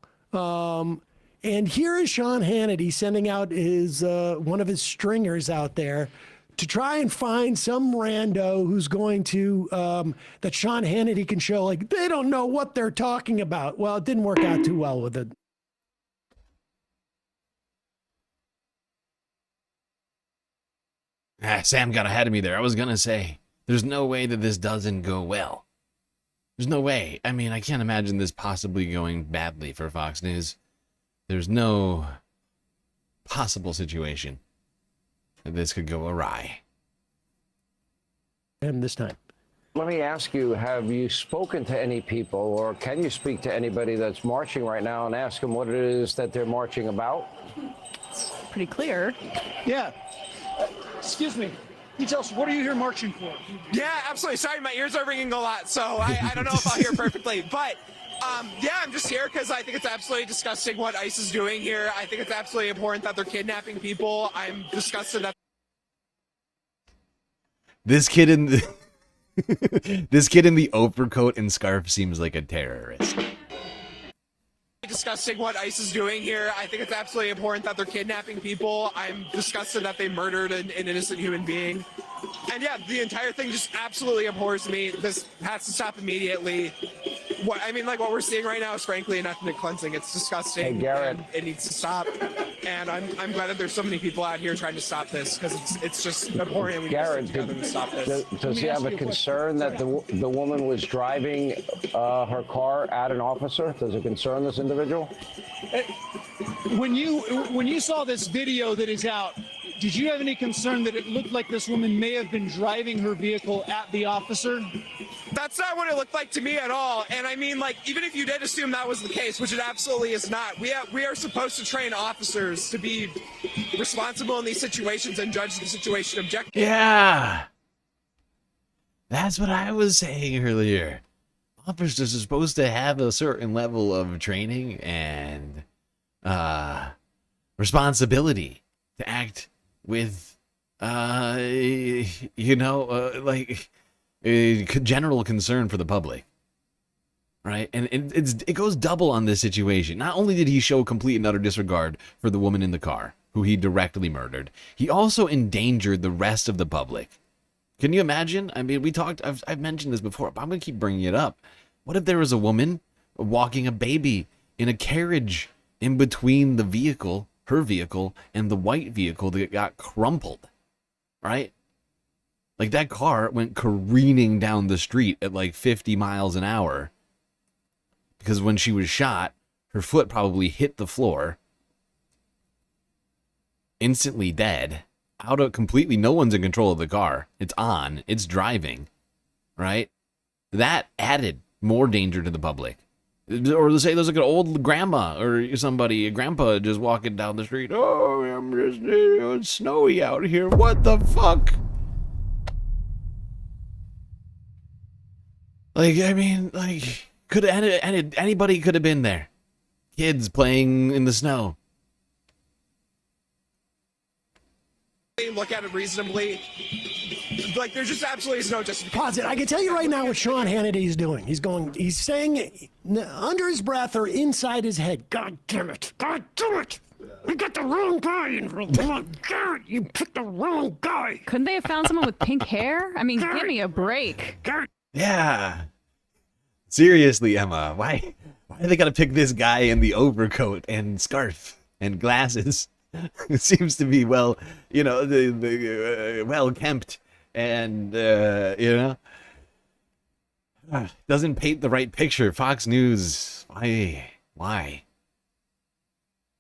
And here is Sean Hannity sending out his one of his stringers out there to try and find some rando who's going to, that Sean Hannity can show, like, they don't know what they're talking about. Well, it didn't work out too well with it. Sam got ahead of me there. I was going to say, there's no way that this doesn't go well. There's no way. I mean, I can't imagine this possibly going badly for Fox News. There's no possible situation that this could go awry. And this time. Let me ask you, have you spoken to any people, or can you speak to anybody that's marching right now and ask them what it is that they're marching about? It's pretty clear. Yeah. Excuse me. Can you tell us, what are you here marching for? Yeah, absolutely. Sorry, my ears are ringing a lot, so I don't know if I'll hear perfectly. But, yeah, I'm just here because I think it's absolutely disgusting what ICE is doing here. I think it's absolutely important that they're kidnapping people. I'm disgusted that... This kid in the... this kid in the overcoat and scarf seems like a terrorist. Disgusting what ICE is doing here. I think it's absolutely important that they're kidnapping people. I'm disgusted that they murdered an innocent human being. And yeah, the entire thing just absolutely abhors me. This has to stop immediately. What we're seeing right now is frankly an ethnic cleansing. It's disgusting. Hey, Garrett. And it needs to stop. And I'm glad that there's so many people out here trying to stop this because it's just abhorrent. We Garrett, need to together to stop this. does he have a concern that the woman was driving her car at an officer? Does it concern this individual? When you saw this video that is out, did you have any concern that it looked like this woman may have been driving her vehicle at the officer? That's not what it looked like to me at all. And even if you did assume that was the case, which it absolutely is not, we are supposed to train officers to be responsible in these situations and judge the situation objectively. Yeah. That's what I was saying earlier. Officers are supposed to have a certain level of training and responsibility to act with, general concern for the public, right? And it goes double on this situation. Not only did he show complete and utter disregard for the woman in the car, who he directly murdered, he also endangered the rest of the public. Can you imagine? I mean, I've mentioned this before, but I'm going to keep bringing it up. What if there was a woman walking a baby in a carriage in between the vehicle, her vehicle, and the white vehicle that got crumpled, right? Like, that car went careening down the street at like 50 miles an hour because when she was shot, her foot probably hit the floor, instantly dead, completely, no one's in control of the car. It's on, it's driving, right? That added more danger to the public. Or say there's like an old grandma or a grandpa just walking down the street. Oh, it's snowy out here. What the fuck? Could anybody could have been there. Kids playing in the snow. Look at it reasonably. There's just absolutely no justification. Pause it. I can tell you right now what Sean Hannity is doing. He's saying under his breath or inside his head, God damn it. God damn it. We got the wrong guy. Garrett, you picked the wrong guy. Couldn't they have found someone with pink hair? I mean, give me a break. Yeah. Seriously, Emma, why do they gotta pick this guy in the overcoat and scarf and glasses? It seems to be well kempt and doesn't paint the right picture. Fox News, why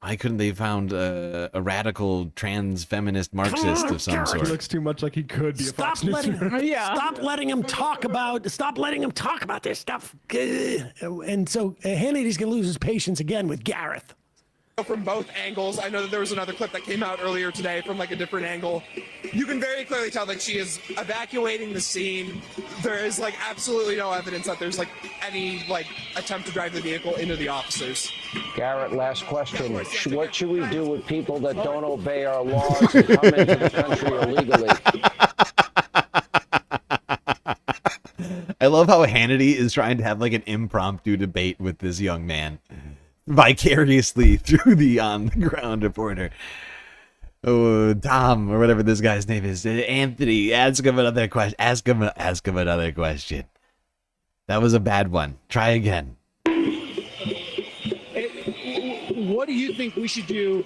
couldn't they found a radical trans feminist Marxist of some sort? He looks too much like he could be a Fox News. Stop letting him talk about this stuff. And so Hannity's gonna lose his patience again with Gareth. From both angles. I know that there was another clip that came out earlier today from a different angle. You can very clearly tell that she is evacuating the scene. There is absolutely no evidence that there's any attempt to drive the vehicle into the officers. Garrett, last question. What should we do with people that don't obey our laws and come into the country illegally? I love how Hannity is trying to have an impromptu debate with this young man. Vicariously through the on-the-ground reporter. Oh, Tom, or whatever this guy's name is. Anthony, ask him another question. Ask him another question. That was a bad one. Try again. What do you think we should do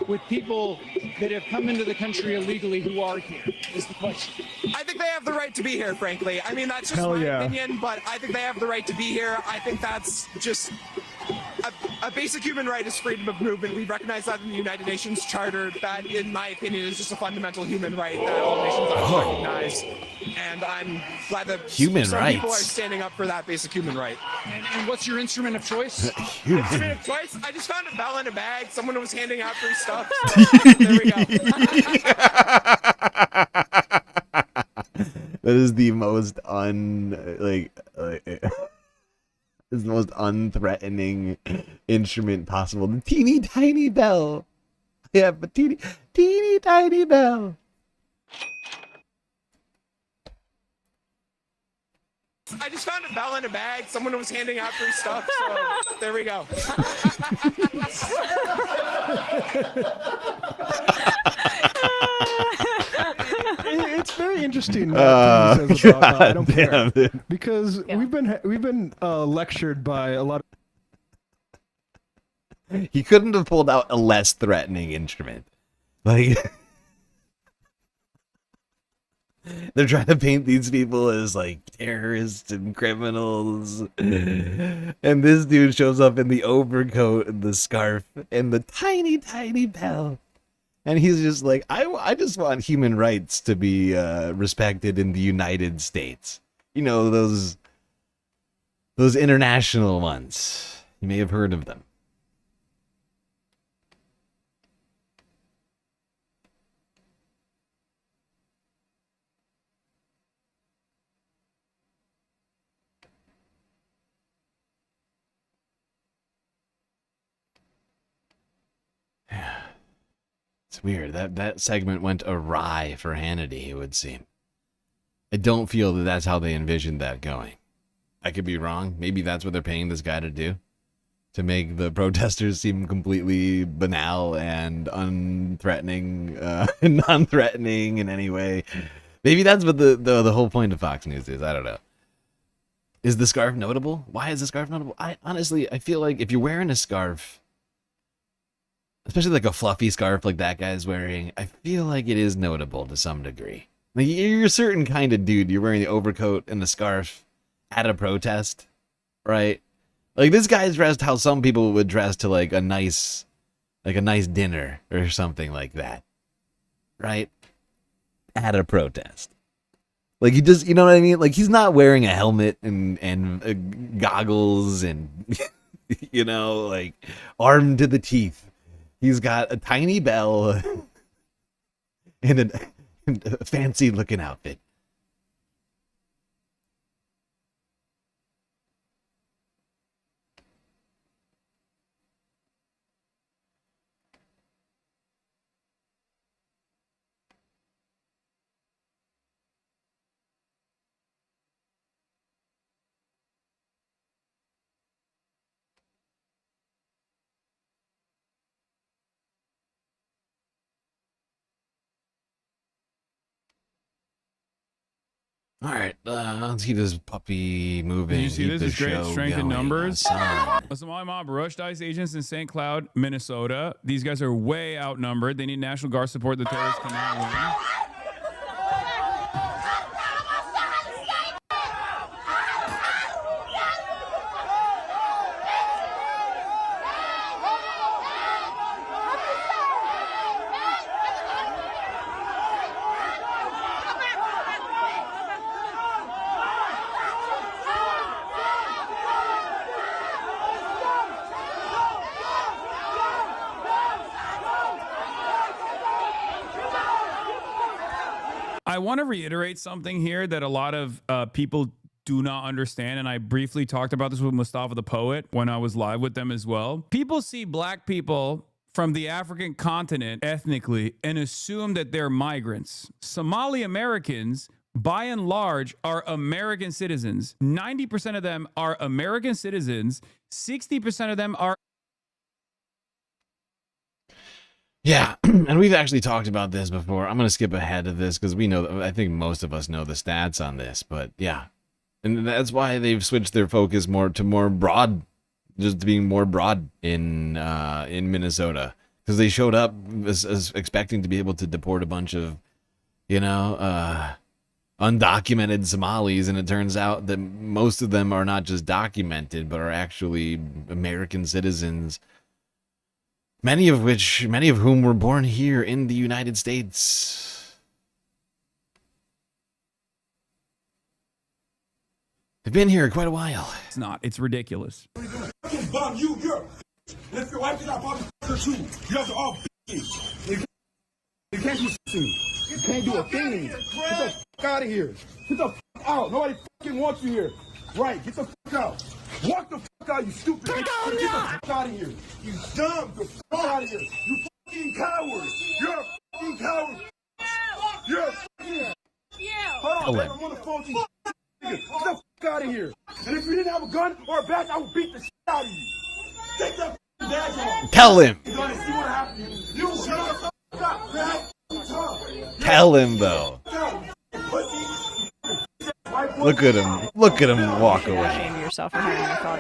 with people that have come into the country illegally who are here, is the question. I think they have the right to be here, frankly. I mean, that's just my opinion, but I think they have the right to be here. I think that's just a basic human right is freedom of movement. We recognize that in the United Nations Charter. That, in my opinion, is just a fundamental human right that all nations ought to recognize. And I'm glad that some people are standing up for that basic human right. And what's your instrument of choice? Instrument of choice? I just found a bell in a bag. Someone was handing out free stuff. So there we go. That is the most is the most unthreatening instrument possible. The teeny tiny bell. Yeah, but teeny tiny bell. I just found a bell in a bag. Someone was handing out free stuff. So there we go. very interesting what he says about I don't care. Dude. Because we've been lectured by a lot of... He couldn't have pulled out a less threatening instrument. Like, they're trying to paint these people as like terrorists and criminals. And this dude shows up in the overcoat and the scarf and the tiny, tiny bell. And he's just like, I just want human rights to be respected in the United States. You know, those international ones. You may have heard of them. It's weird. That segment went awry for Hannity, it would seem. I don't feel that that's how they envisioned that going. I could be wrong. Maybe that's what they're paying this guy to do. To make the protesters seem completely banal and unthreatening, non-threatening in any way. Maybe that's what the whole point of Fox News is. I don't know. Is the scarf notable? Why is the scarf notable? I feel like if you're wearing a scarf, especially like a fluffy scarf like that guy's wearing, I feel like it is notable to some degree. Like, you're a certain kind of dude. You're wearing the overcoat and the scarf at a protest, right? Like, this guy's dressed how some people would dress to like a nice dinner or something like that, right? At a protest. Like, he just, you know what I mean? Like, he's not wearing a helmet and goggles and, you know, like, armed to the teeth. He's got a tiny bell and a fancy looking outfit. All right, let's keep this puppy moving. Did you see Keep this? the It's great show strength in going, numbers. son. A Somali mob rushed ICE agents in St. Cloud, Minnesota. These guys are way outnumbered. They need National Guard support. The terrorists cannot win. I want to reiterate something here that a lot of people do not understand, and I briefly talked about this with Mustafa the Poet when I was live with them as well. People see black people from the African continent ethnically and assume that they're migrants. Somali Americans, by and large, are American citizens. 90% of them are American citizens. 60% of them are... Yeah, and we've actually talked about this before. I'm going to skip ahead of this because we know, I think most of us know the stats on this, but yeah. And that's why they've switched their focus more broad, just being more broad in Minnesota. Because they showed up as expecting to be able to deport a bunch of, you know, undocumented Somalis, and it turns out that most of them are not just documented, but are actually American citizens. Many of whom were born here in the United States. They've been here quite a while. It's not. It's ridiculous. Bomb you, Europe. If your wife is not bomb you, you guys are all bitches. You can't do to me. You can't do a thing to me. Get the fuck out of here. Get the fuck out. Nobody fucking wants you here. Right, get the fuck out. Walk the fuck out, you stupid. Get the fuck out of here. You dumb. Get the fuck out of here. You fucking coward. You're a fucking coward. You're a fucking... Hold on, man. I'm on the phone to you. Get the fuck out of here. And if you didn't have a gun or a badge, I would beat the shit out of you. Take that badge off. Tell him. You're gonna see what happens. You shut the fuck up, man. Tell him, though. Look at him. Look at him walk You're away. ashamed of yourself for having that thought.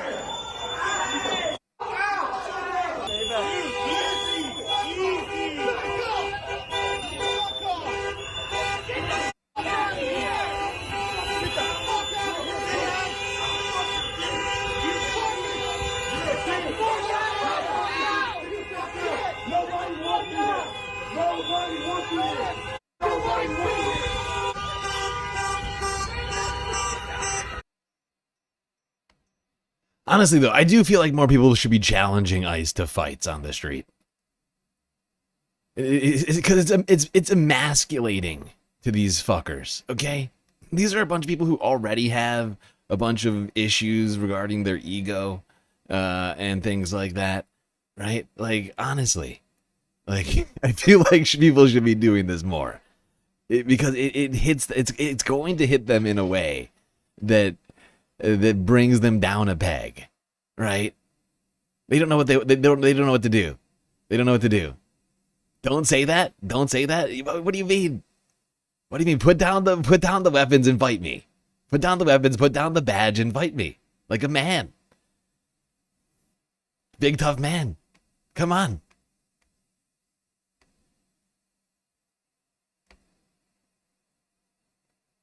Honestly, though, I do feel like more people should be challenging ICE to fights on the street. Because it's emasculating to these fuckers, okay? These are a bunch of people who already have a bunch of issues regarding their ego and things like that, right? Like, honestly, like, I feel like people should be doing this more. Because it hits, it's going to hit them in a way that brings them down a peg, right? They don't know what they don't know what to do. They don't know what to do. Don't say that. Don't say that. What do you mean? What do you mean? Put down the weapons and fight me. Put down the weapons. Put down the badge and fight me like a man. Big tough man. Come on.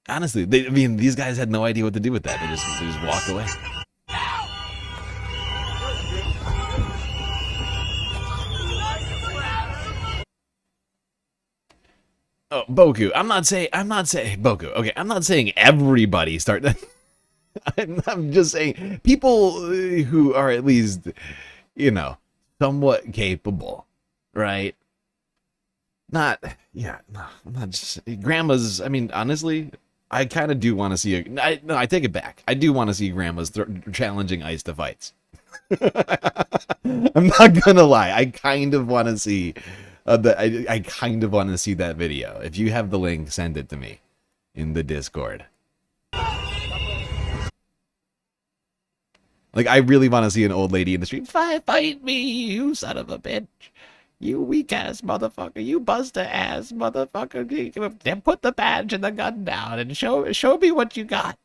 Honestly, these guys had no idea what to do with that. They just walked away. Oh, Boku. I'm not saying Boku. Okay, I'm not saying everybody start. I'm just saying people who are at least, somewhat capable, right? I'm not just grandmas. I mean, honestly, I kind of do want to see I take it back. I do want to see grandmas challenging ICE to fights. I'm not gonna lie. I kind of want to see I kind of want to see that video. If you have the link, send it to me in the Discord. Like, I really want to see an old lady in the street. Fight me, you son of a bitch. You weak ass motherfucker. You buster ass motherfucker. Then put the badge and the gun down and show me what you got.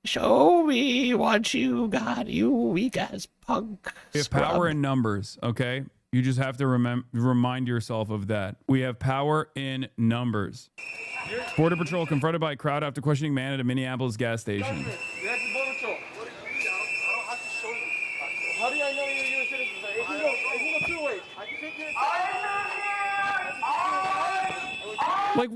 Show me what you got, you weak ass punk. We have power in numbers, okay? You just have to remind yourself of that. We have power in numbers. Border Patrol confronted by a crowd after questioning man at a Minneapolis gas station. How do I know you're a citizen? If you go two ways, I can take Like,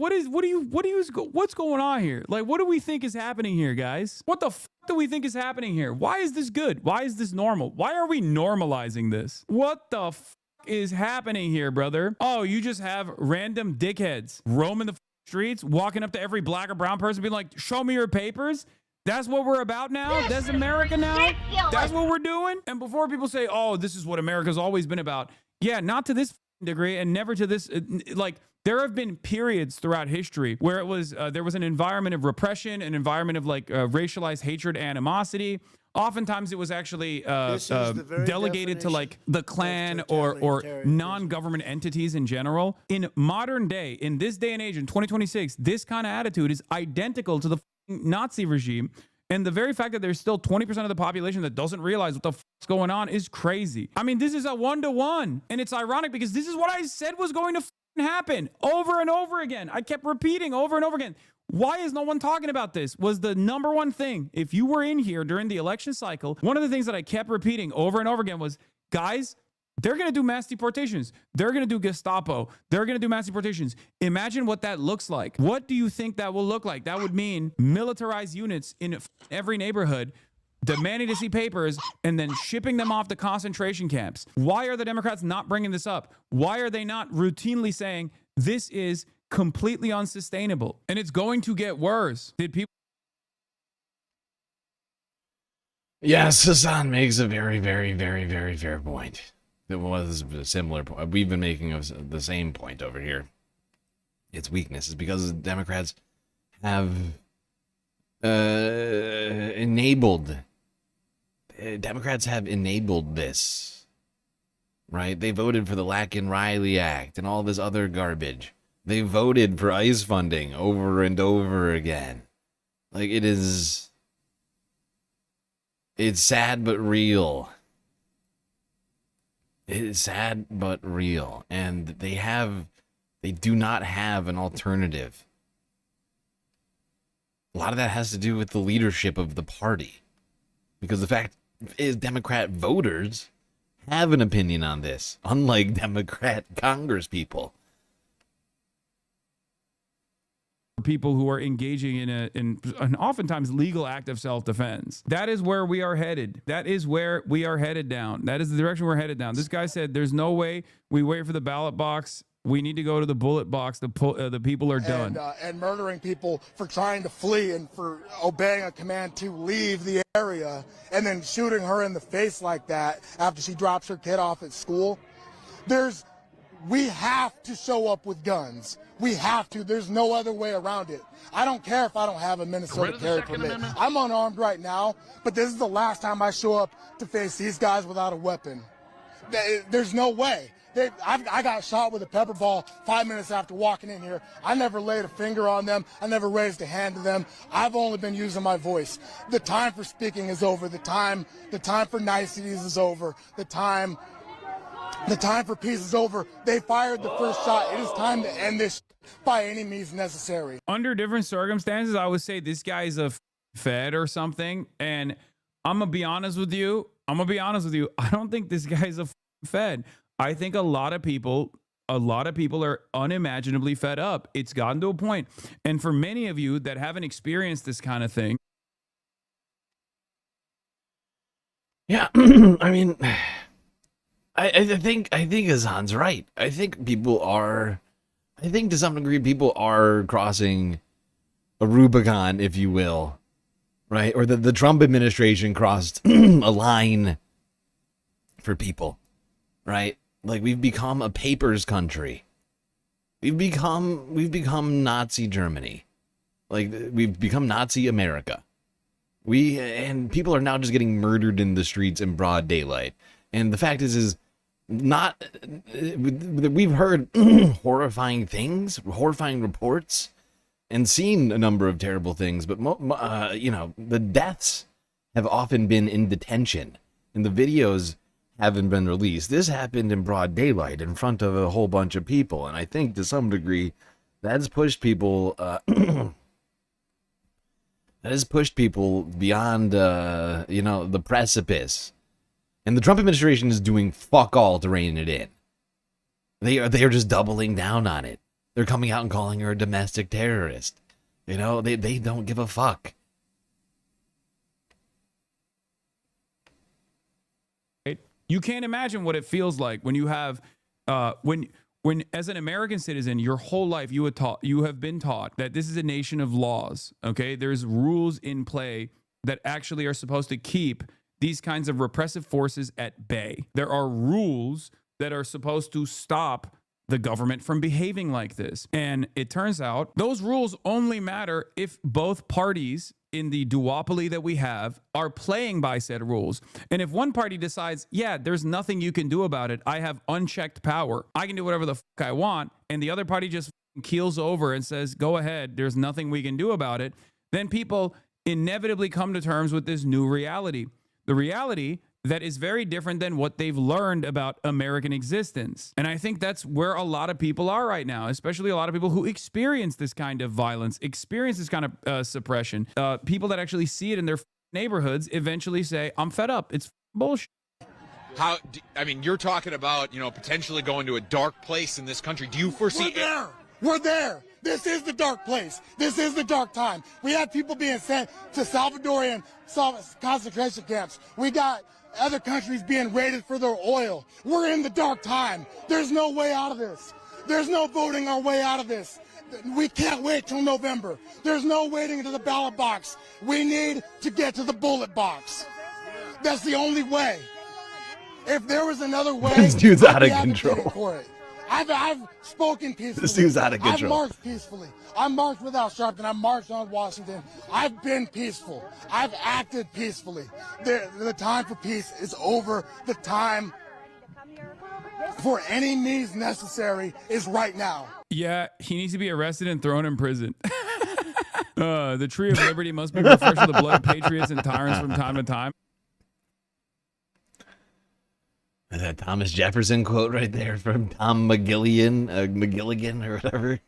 what's going on here? Like, what do we think is happening here, guys? What the f do we think is happening here? Why is this good? Why is this normal? Why are we normalizing this? What the f is happening here, brother? Oh, you just have random dickheads roaming the streets, walking up to every black or brown person, being like, show me your papers? That's what we're about now? That's America now? That's what we're doing? And before people say, oh, this is what America's always been about. Yeah, not to this degree and never to this. Like, there have been periods throughout history where it was there was an environment of repression, an environment of like racialized hatred, animosity. Oftentimes it was actually delegated to like the Klan or non-government entities in general. In modern day, in this day and age, in 2026, this kind of attitude is identical to the Nazi regime. And the very fact that there's still 20% of the population that doesn't realize what the fuck's going on is crazy. I mean, this is a 1-to-1. And it's ironic because this is what I said was going to happen over and over again. I kept repeating over and over again. Why is no one talking about this? Was the number one thing. If you were in here during the election cycle, one of the things that I kept repeating over and over again was, guys, they're going to do mass deportations. They're going to do Gestapo. They're going to do mass deportations. Imagine what that looks like. What do you think that will look like? That would mean militarized units in every neighborhood demanding to see papers and then shipping them off to concentration camps. Why are the Democrats not bringing this up? Why are they not routinely saying this is completely unsustainable and it's going to get worse? Did people? Yes, Hassan makes a very, very, very, very fair point. It was a similar point. We've been making the same point over here. Its weakness is because the Democrats have enabled this, right? They voted for the Lacken-Riley Act and all this other garbage. They voted for ICE funding over and over again, Like, it's sad but real. It is sad but real. And they do not have an alternative. A lot of that has to do with the leadership of the party. Because the fact is, Democrat voters have an opinion on this, unlike Democrat Congress people. People who are engaging in an oftentimes legal act of self-defense. That is where we are headed. That is where we are headed down. That is the direction we're headed down. This guy said there's no way we wait for the ballot box. We need to go to the bullet box. The people are done. And murdering people for trying to flee and for obeying a command to leave the area, and then shooting her in the face like that after she drops her kid off at school. We have to show up with guns. We have to. There's no other way around it. I don't care if I don't have a Minnesota carry permit. I'm unarmed right now, but this is the last time I show up to face these guys without a weapon. There's no way. I got shot with a pepper ball 5 minutes after walking in here. I never laid a finger on them. I never raised a hand to them. I've only been using my voice. The time for speaking is over. The time for niceties is over. The time for peace is over. They fired the first shot. It is time to end this by any means necessary. Under different circumstances, I would say this guy is a Fed or something. And I'm going to be honest with you. I don't think this guy's a Fed. I think a lot of people are unimaginably fed up. It's gotten to a point. And for many of you that haven't experienced this kind of thing. Yeah, I mean, I think Hassan's right. I think to some degree people are crossing a Rubicon, if you will, right? Or the Trump administration crossed a line for people, right? Like, we've become a papers country. We've become Nazi Germany. Like, we've become Nazi America. And people are now just getting murdered in the streets in broad daylight. And the fact is not, we've heard horrifying things, horrifying reports, and seen a number of terrible things, but the deaths have often been in detention, and the videos haven't been released. This happened in broad daylight in front of a whole bunch of people, and I think to some degree that's pushed people beyond the precipice. And the Trump administration is doing fuck all to rein it in. They are just doubling down on it. They're coming out and calling her a domestic terrorist. They don't give a fuck. You can't imagine what it feels like when you have, when as an American citizen, your whole life you have been taught that this is a nation of laws. Okay, there's rules in play that actually are supposed to keep these kinds of repressive forces at bay. There are rules that are supposed to stop the government from behaving like this. And it turns out those rules only matter if both parties in the duopoly that we have are playing by said rules. And if one party decides, yeah, there's nothing you can do about it, I have unchecked power, I can do whatever the fuck I want, and the other party just keels over and says, go ahead, there's nothing we can do about it, then people inevitably come to terms with this new reality. The reality that is very different than what they've learned about American existence. And I think that's where a lot of people are right now, especially a lot of people who experience this kind of violence, experience this kind of suppression. People that actually see it in their neighborhoods eventually say, I'm fed up. It's bullshit. You're talking about, potentially going to a dark place in this country. Do you foresee... We're there. This is the dark place. This is the dark time. We had people being sent to Salvadorian concentration camps. We got other countries being raided for their oil. We're in the dark time. There's no way out of this. There's no voting our way out of this. We can't wait till November. There's no waiting to the ballot box. We need to get to the bullet box. That's the only way. If there was another way, this dude's out of control. For it. I've spoken peacefully. This dude's out of control. I've marched peacefully. I marched without Sharpton. I marched on Washington. I've been peaceful. I've acted peacefully. The time for peace is over. The time for any means necessary is right now. Yeah, he needs to be arrested and thrown in prison. The tree of liberty must be refreshed with the blood of patriots and tyrants from time to time. That Thomas Jefferson quote right there from Tom McGilligan or whatever.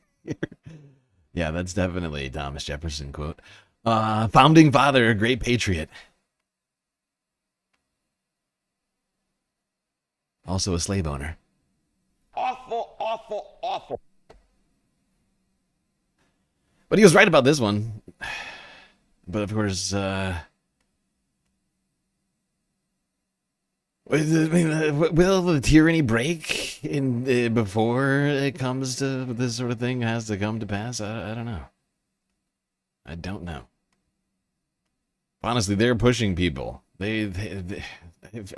Yeah, that's definitely a Thomas Jefferson quote. Founding father, a great patriot. Also a slave owner. Awful, awful, awful. But he was right about this one. But of course, will the tyranny break before it comes to this sort of thing has to come to pass? I don't know. I don't know. Honestly, they're pushing people.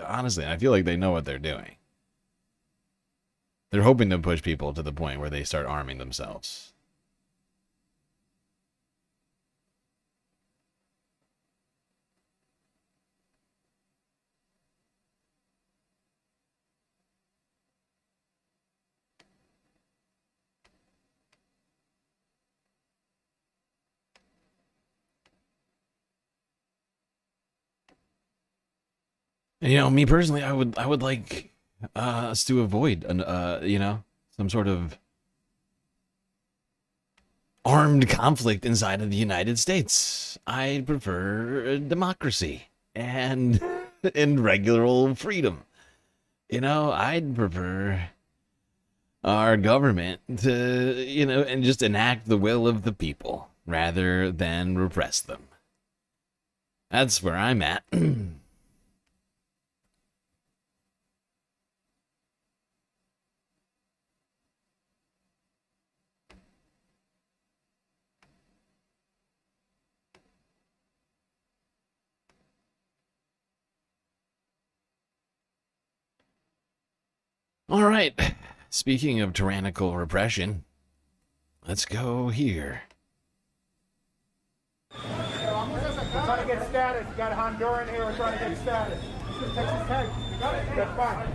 Honestly, I feel like they know what they're doing. They're hoping to push people to the point where they start arming themselves. You know, me personally, I would like us to avoid some sort of armed conflict inside of the United States. I prefer democracy and regular old freedom. You know, I'd prefer our government to, and just enact the will of the people rather than repress them. That's where I'm at. All right, speaking of tyrannical repression, let's go here. We're trying to get status. You got a Honduran here. We're trying to get status. Texas Tech. That's fine.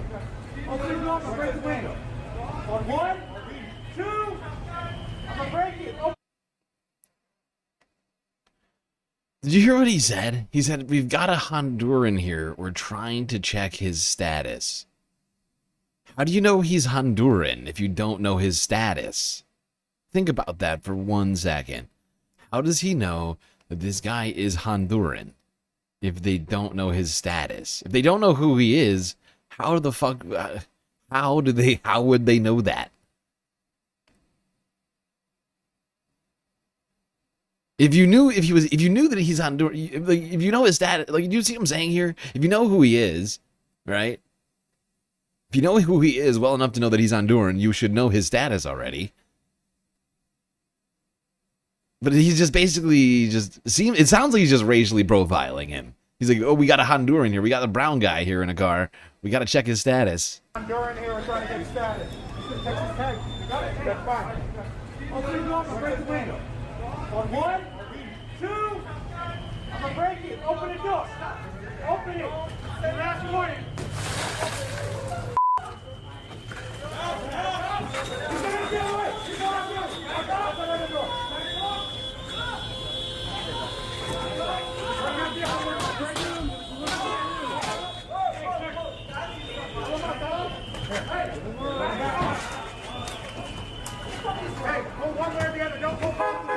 Open the door. I'm break the window. On 1, 2. I'm gonna break it. Open. Did you hear what he said? He said, we've got a Honduran here. We're trying to check his status. How do you know he's Honduran if you don't know his status? Think about that for 1 second. How does he know that this guy is Honduran if they don't know his status? If they don't know who he is, how the fuck, how would they know that? If you knew that he's Honduran, if you know his status, like, you see what I'm saying here? If you know who he is, right? If you know who he is well enough to know that he's Honduran, you should know his status already. But he's just basically it sounds like he's just racially profiling him. He's like, oh, we got a Honduran here. We got a brown guy here in a car. We got to check his status. Honduran here. We're trying to get status. Texas Tech. That's fine. Open the door. I'm break the window. On 1, 2. I'm gonna break it. Open the door. Open it. Last warning. Hey, go one way or the other. Don't go both ways.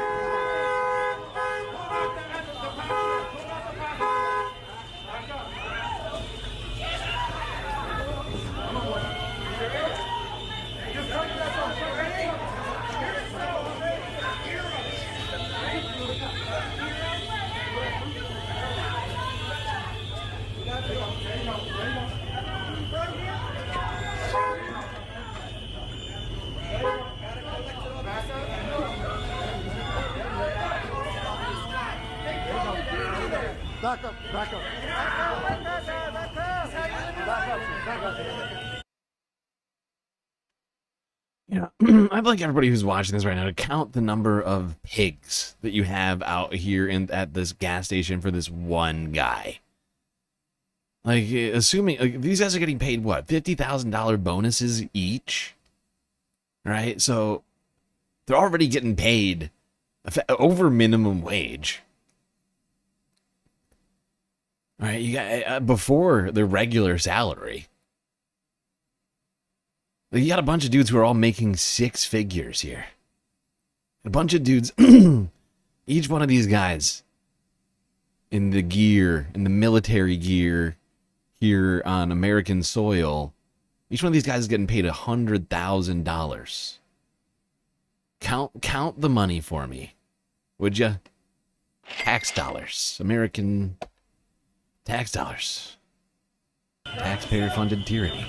Back up, back up. Yeah, I'd like everybody who's watching this right now to count the number of pigs that you have out here at this gas station for this one guy. Like, assuming these guys are getting paid what, $50,000 bonuses each, right? So they're already getting paid over minimum wage. All right, you got before the regular salary. You got a bunch of dudes who are all making six figures here. A bunch of dudes, each one of these guys in the gear, in the military gear here on American soil, each one of these guys is getting paid $100,000. Count the money for me, would you? Tax dollars, American tax dollars, taxpayer-funded tyranny.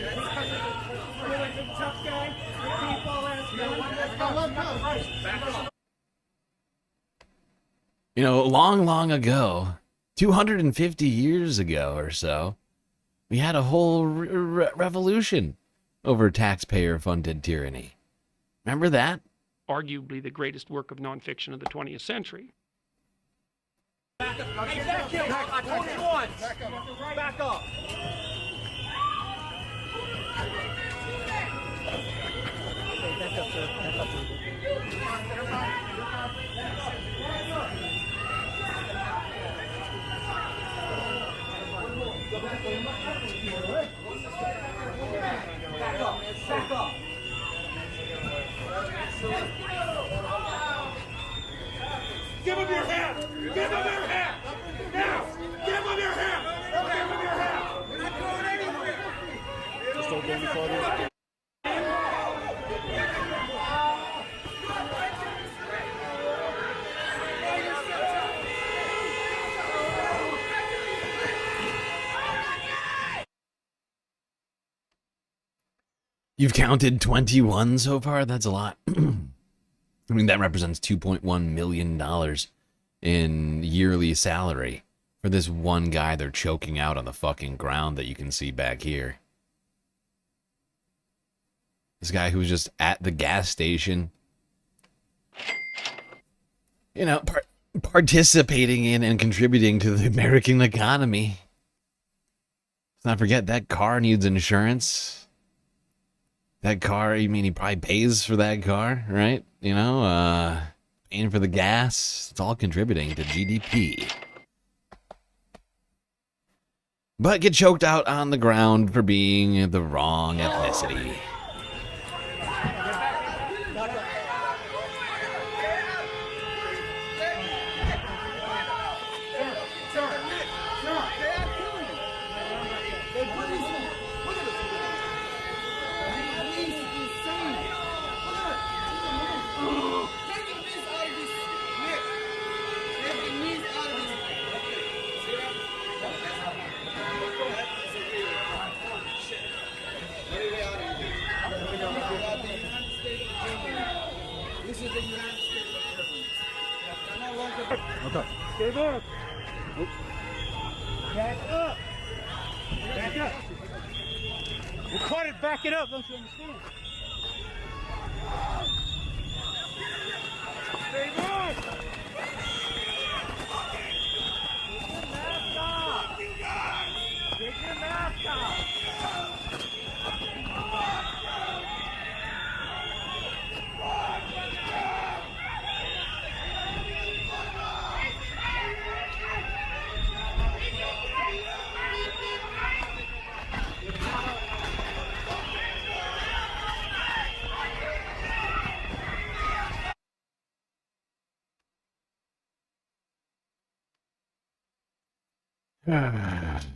You know, long ago, 250 years ago or so, we had a whole revolution over taxpayer-funded tyranny. Remember that? Arguably the greatest work of nonfiction of the 20th century. Back up. Back up. Give him your hand! Give him your hand! Now! Give him your hand! Give him your hand! We're not going anywhere! Just don't go any farther. You've counted 21 so far? That's a lot. I mean, that represents $2.1 million in yearly salary for this one guy they're choking out on the fucking ground that you can see back here. This guy who's just at the gas station, you know, participating in and contributing to the American economy. Let's not forget that car needs insurance. That car, you mean he probably pays for that car, right? You know, paying for the gas. It's all contributing to GDP. But get choked out on the ground for being the wrong ethnicity. Okay. Stay back. Back up. Back up. We'll cut it, back it up, don't you understand? Stay back. Take your mask off.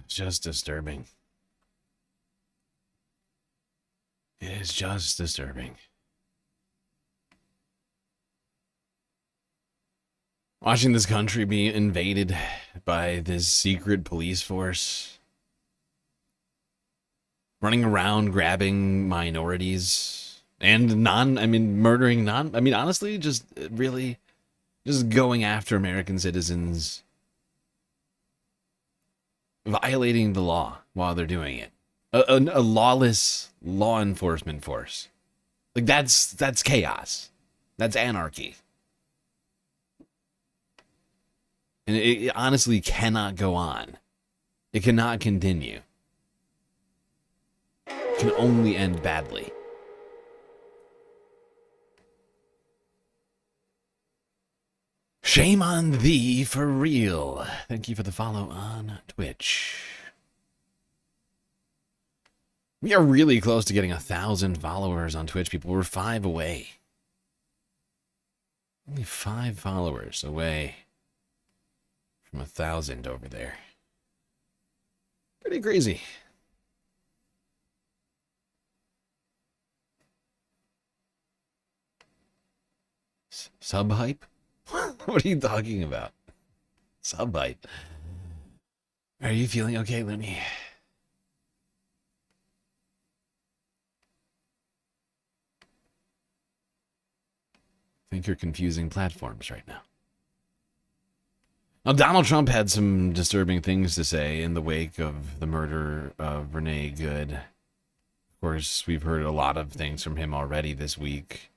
Just disturbing. It is just disturbing. Watching this country be invaded by this secret police force, running around grabbing minorities and murdering honestly, just really just going after American citizens, violating the law while they're doing it. A lawless law enforcement force. Like that's chaos. That's anarchy. And it honestly cannot go on. It cannot continue. It can only end badly. Shame on thee for real. Thank you for the follow on Twitch. We are really close to getting 1,000 followers on Twitch, people. We're 5 away. Only 5 followers away from 1,000 over there. Pretty crazy. Sub hype? What are you talking about? Sub hype. Are you feeling okay, Looney? I think you're confusing platforms right now. Now, Donald Trump had some disturbing things to say in the wake of the murder of Renee Good. Of course, we've heard a lot of things from him already this week.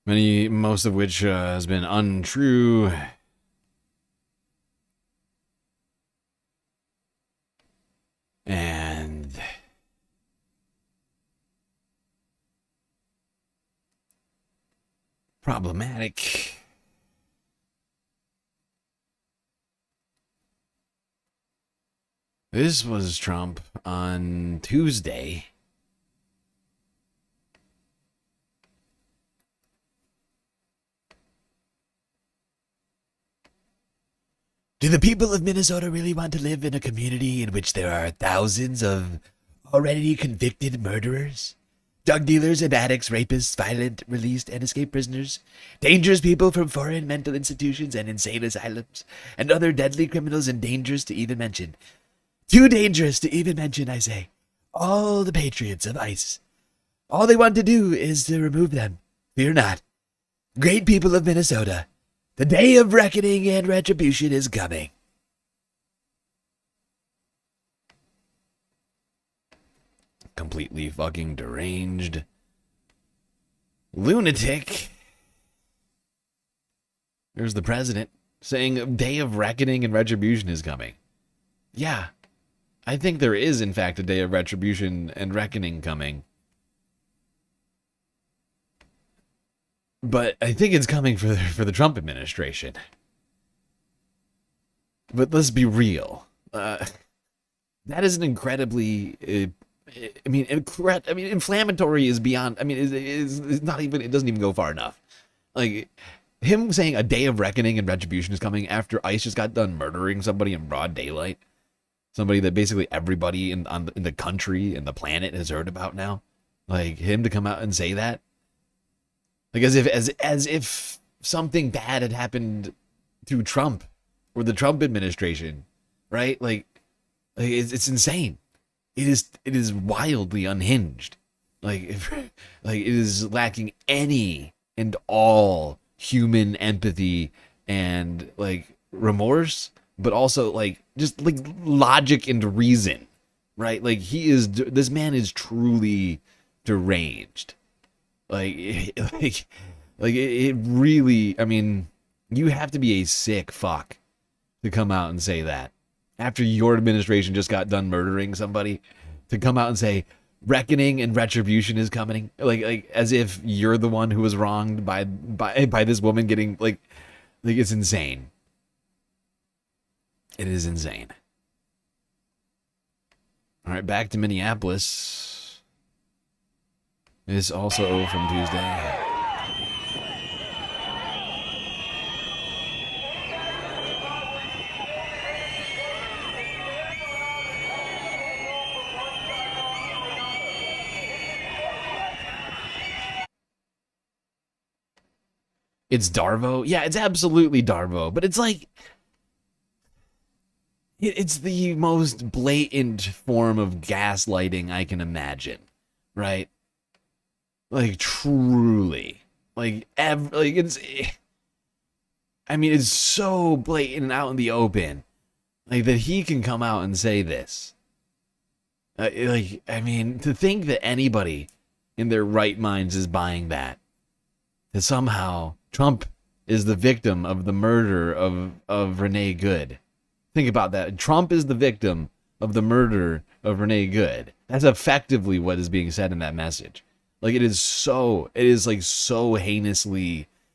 Most of which has been untrue. And problematic. This was Trump on Tuesday. Do the people of Minnesota really want to live in a community in which there are thousands of already convicted murderers? Drug dealers and addicts, rapists, violent, released and escaped prisoners, dangerous people from foreign mental institutions and insane asylums, and other deadly criminals and dangerous to even mention. Too dangerous to even mention, I say. All the patriots of ICE. All they want to do is to remove them. Fear not. Great people of Minnesota, the day of reckoning and retribution is coming. Completely fucking deranged lunatic. There's the president saying a day of reckoning and retribution is coming. Yeah, I think there is, in fact, a day of retribution and reckoning coming. But I think it's coming for the Trump administration. But let's be real. That is an incredibly... inflammatory is beyond. Is not even. It doesn't even go far enough. Like him saying a day of reckoning and retribution is coming after ICE just got done murdering somebody in broad daylight, somebody that basically everybody in the country and the planet has heard about now. Like him to come out and say that, like as if something bad had happened to Trump or the Trump administration, right? Like it's insane. It is wildly unhinged. Like it is lacking any and all human empathy and like remorse, but also like just like logic and reason, right? Like this man is truly deranged. Like it really, you have to be a sick fuck to come out and say that. After your administration just got done murdering somebody, to come out and say reckoning and retribution is coming, like as if you're the one who was wronged by this woman getting like it's insane. It is insane. All right, back to Minneapolis. This also from Tuesday. It's Darvo? Yeah, it's absolutely Darvo. But it's like... It's the most blatant form of gaslighting I can imagine. Right? Like, truly. It's... it's so blatant and out in the open. Like, that he can come out and say this. To think that anybody in their right minds is buying that. That somehow Trump is the victim of the murder of Renee Good. Think about that. Trump is the victim of the murder of Renee Good. That's effectively what is being said in that message. Like it is so heinously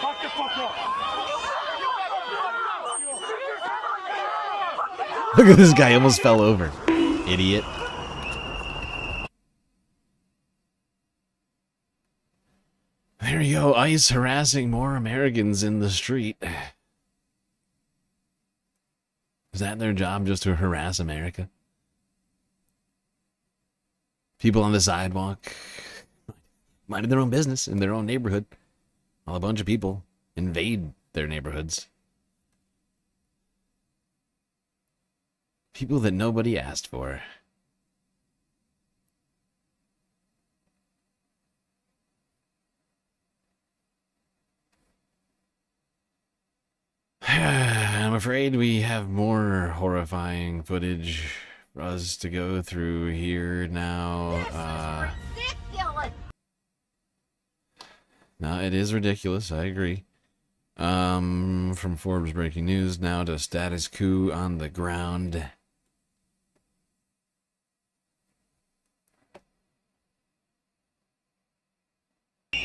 Fuck the fuck up. Look at this guy, almost fell over. Idiot. There you go, ICE harassing more Americans in the street. Is that their job, just to harass America? People on the sidewalk, minding their own business in their own neighborhood, while a bunch of people invade their neighborhoods. People that nobody asked for. I'm afraid we have more horrifying footage for us to go through here now. No, it is ridiculous, I agree. From Forbes breaking news now to status coup on the ground.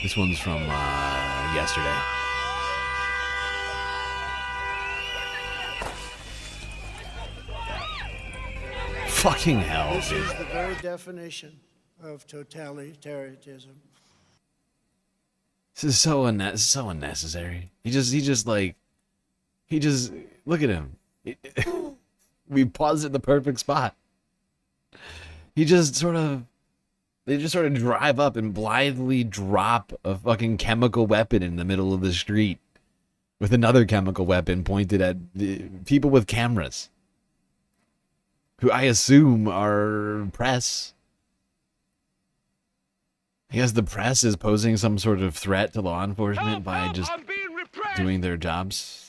This one's from yesterday. Fucking hell, This dude. is the very definition of totalitarianism. This is so unnecessary. He just look at him. We paused at the perfect spot. They just sort of drive up and blithely drop a fucking chemical weapon in the middle of the street with another chemical weapon pointed at people with cameras, who I assume are press. I guess the press is posing some sort of threat to law enforcement by just doing their jobs.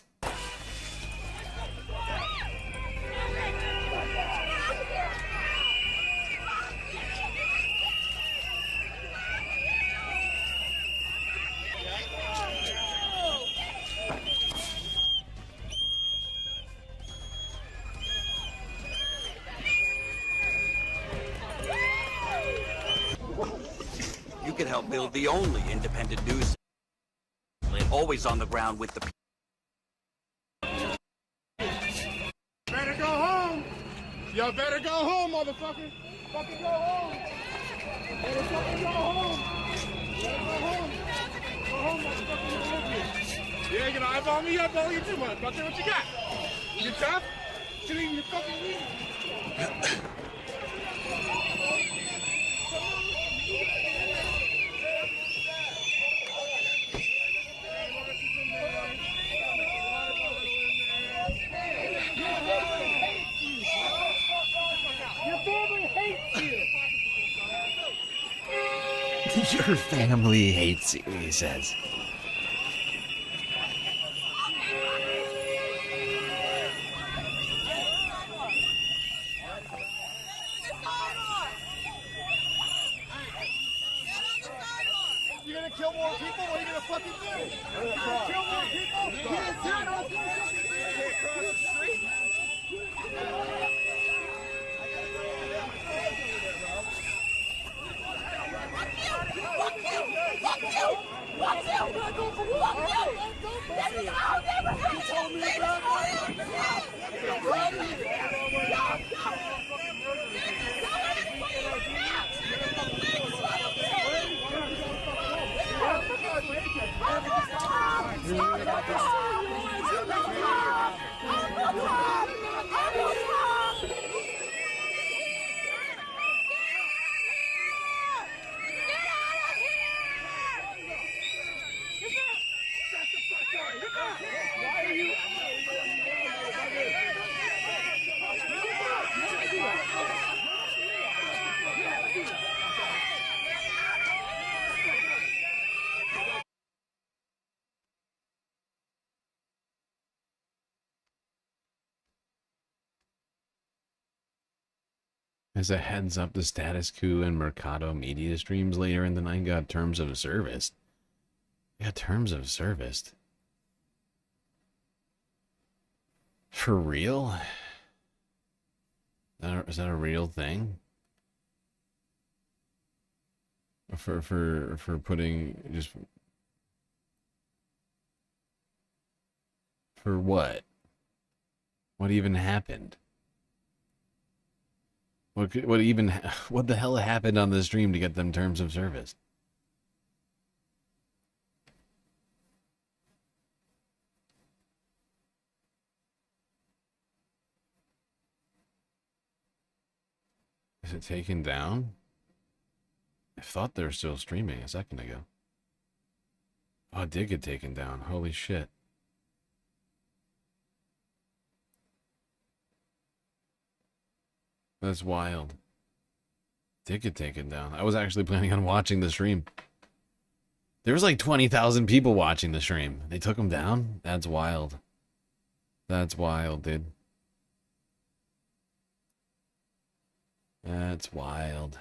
You can help build the only independent news outlet always on the ground with the Better go home. Y'all better go home, motherfucker. Fucking go home. Better fucking go home. Better go home. Go home, motherfucker. You ain't gonna eyeball me up, all you do, motherfucker. What you got? You tough? Shit ain't your fucking lead. Your family hates you. Your family hates you, he says. You gonna kill more people? What are you gonna fucking do? You gonna kill more people? You gonna kill more people? Across the street? As a heads up, the status coup and Mercado media streams later in the night got terms of service. They got terms of service. For real? Is that a real thing? For putting just for what? What even happened? What the hell happened on this stream to get them terms of service? Is it taken down? I thought they were still streaming a second ago. Oh, it did get taken down. Holy shit. That's wild. Did get taken down. I was actually planning on watching the stream. There was like 20,000 people watching the stream. They took them down? That's wild. That's wild, dude. That's wild.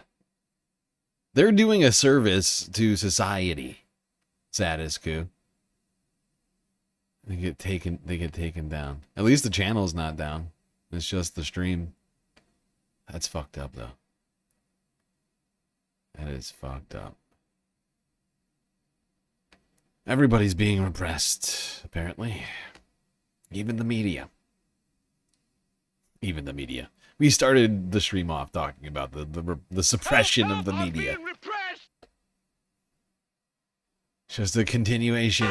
They're doing a service to society. Status quo. They get taken down. At least the channel's not down. It's just the stream. That's fucked up though. That is fucked up. Everybody's being repressed, apparently. Even the media. Even the media. We started the stream off talking about the suppression of the media. Just a continuation.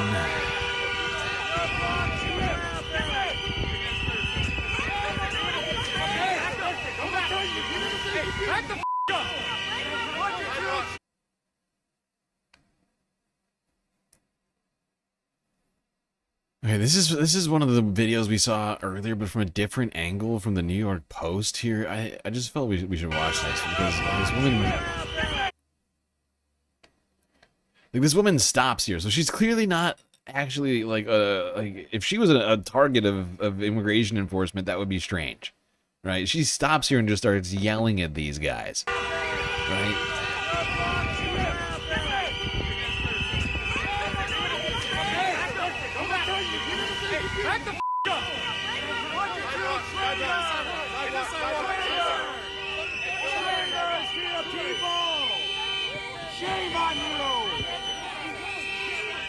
Okay, this is one of the videos we saw earlier, but from a different angle from the New York Post here. I just felt we should watch this because this woman, like, this woman stops here, so she's clearly not actually like if she was a target of immigration enforcement, that would be strange, right? She stops here and just starts yelling at these guys, right? Shame on you!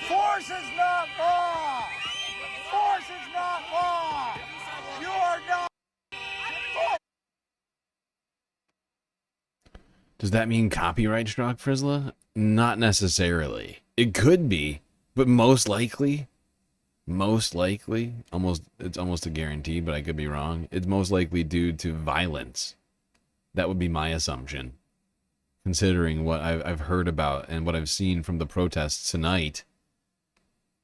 Force is not law! Force is not law! You are not... Does that mean copyright struck, Frizzla? Not necessarily. It could be, but most likely, it's almost a guarantee, but I could be wrong. It's most likely due to violence. That would be my assumption. Considering what I've heard about and what I've seen from the protests tonight.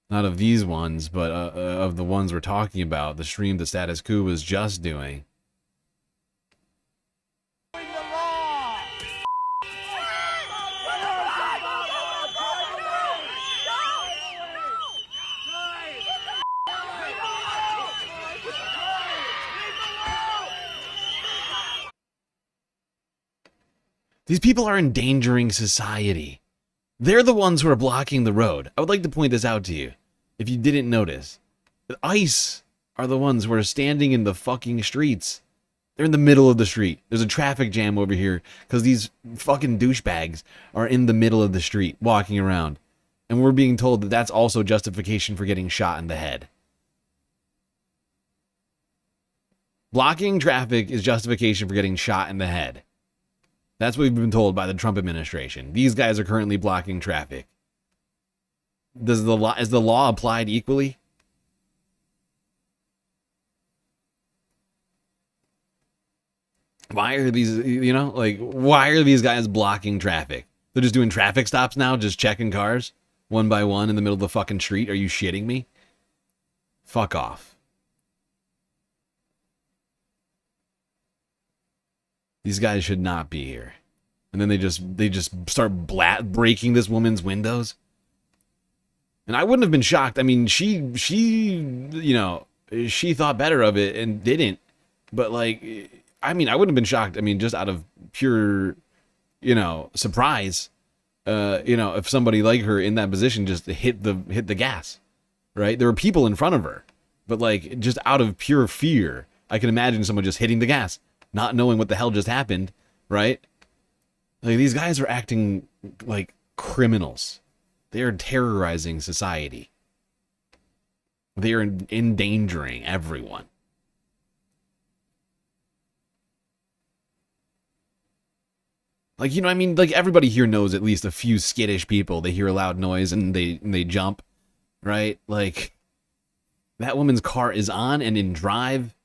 Not of these ones, but of the ones we're talking about. The stream the Status Quo was just doing. These people are endangering society. They're the ones who are blocking the road. I would like to point this out to you, if you didn't notice. The ICE are the ones who are standing in the fucking streets. They're in the middle of the street. There's a traffic jam over here because these fucking douchebags are in the middle of the street walking around. And we're being told that that's also justification for getting shot in the head. Blocking traffic is justification for getting shot in the head. That's what we've been told by the Trump administration. These guys are currently blocking traffic. Is the law applied equally? Why are these, why are these guys blocking traffic? They're just doing traffic stops now, just checking cars one by one in the middle of the fucking street. Are you shitting me? Fuck off. These guys should not be here. And then they just start breaking this woman's windows. And I wouldn't have been shocked. I mean, she thought better of it and didn't. But I wouldn't have been shocked. I mean, just out of pure, surprise, if somebody like her in that position just hit the gas, right? There were people in front of her, but just out of pure fear, I can imagine someone just hitting the gas. Not knowing what the hell just happened, right? These guys are acting like criminals. They are terrorizing society. They are endangering everyone. Like, you know what I mean? Like, everybody here knows at least a few skittish people. They hear a loud noise and they jump, right? Like, that woman's car is on and in drive,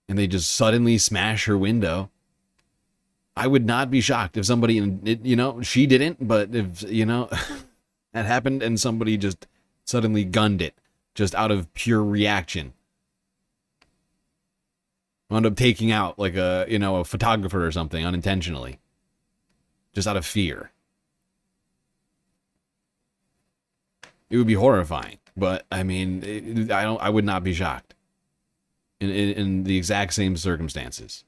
and they just suddenly smash her window. I would not be shocked if somebody, you know, she didn't, but if, you know, that happened and somebody just suddenly gunned it just out of pure reaction. Wound up taking out like a, you know, a photographer or something unintentionally, just out of fear. It would be horrifying, but I mean, I would not be shocked in the exact same circumstances.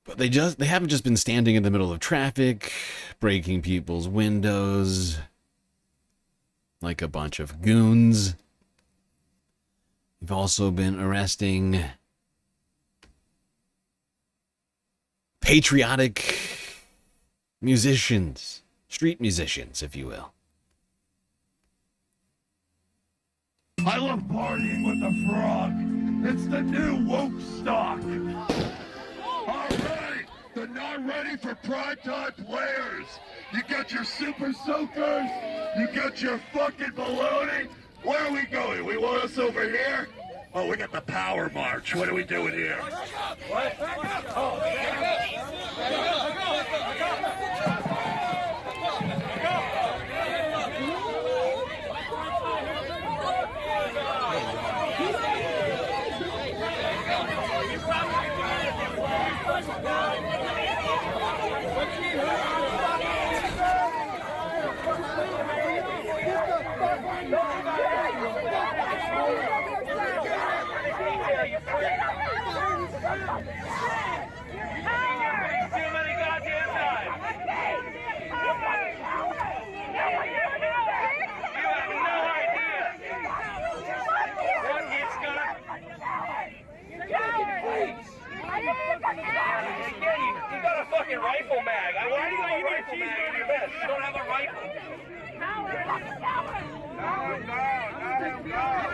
But they haven't just been standing in the middle of traffic, breaking people's windows like a bunch of goons. They've also been arresting patriotic musicians, street musicians, if you will. I love partying with the frog. It's the new woke stock. All right, they're not ready for primetime players. You got your super soakers. You got your fucking baloney. Where are we going? We want us over here? Oh, we got the power march. What are we doing here? What? Oh, You got a fucking rifle mag. I want you a rifle mag in your vest. You don't have a rifle.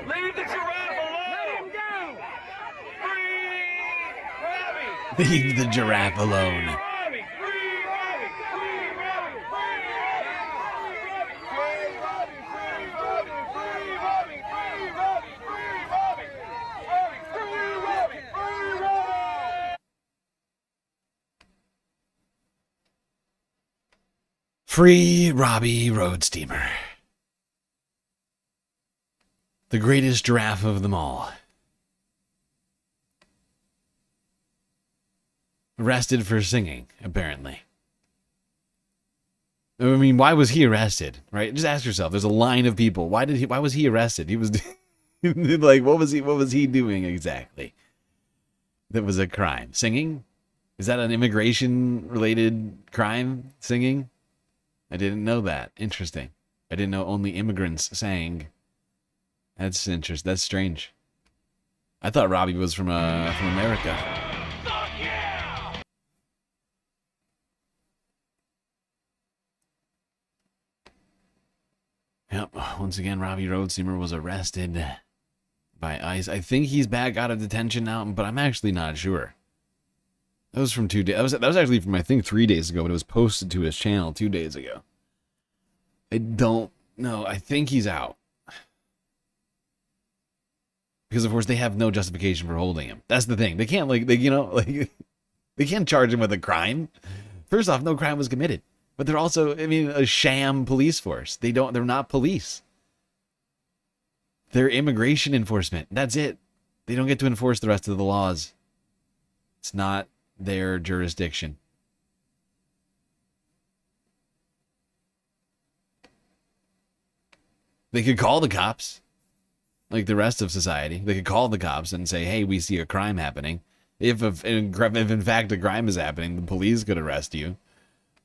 Leave the giraffe alone. Let him go. Free Robbie. Leave the giraffe alone. Free Robbie Road Steamer. The greatest giraffe of them all. Arrested for singing, apparently. I mean, why was he arrested, right? Just ask yourself. There's a line of people. Why was he arrested? He was like, what was he doing exactly? That was a crime. Singing? Is that an immigration related crime? Singing? I didn't know that. Interesting. I didn't know only immigrants sang. That's interesting. That's strange. I thought Robbie was from America. Yep. Once again, Robbie Road Steamer was arrested by ICE. I think he's back out of detention now, but I'm actually not sure. That was from 2 days. That was actually from, I think, 3 days ago, but it was posted to his channel 2 days ago. I don't know. I think he's out. Because, of course, they have no justification for holding him. That's the thing. They can't, they can't charge him with a crime. First off, no crime was committed. But they're also, I mean, a sham police force. They're not police. They're immigration enforcement. That's it. They don't get to enforce the rest of the laws. It's not their jurisdiction. They could call the cops, like the rest of society. They could call the cops and say, hey, we see a crime happening. If in fact a crime is happening, the police could arrest you.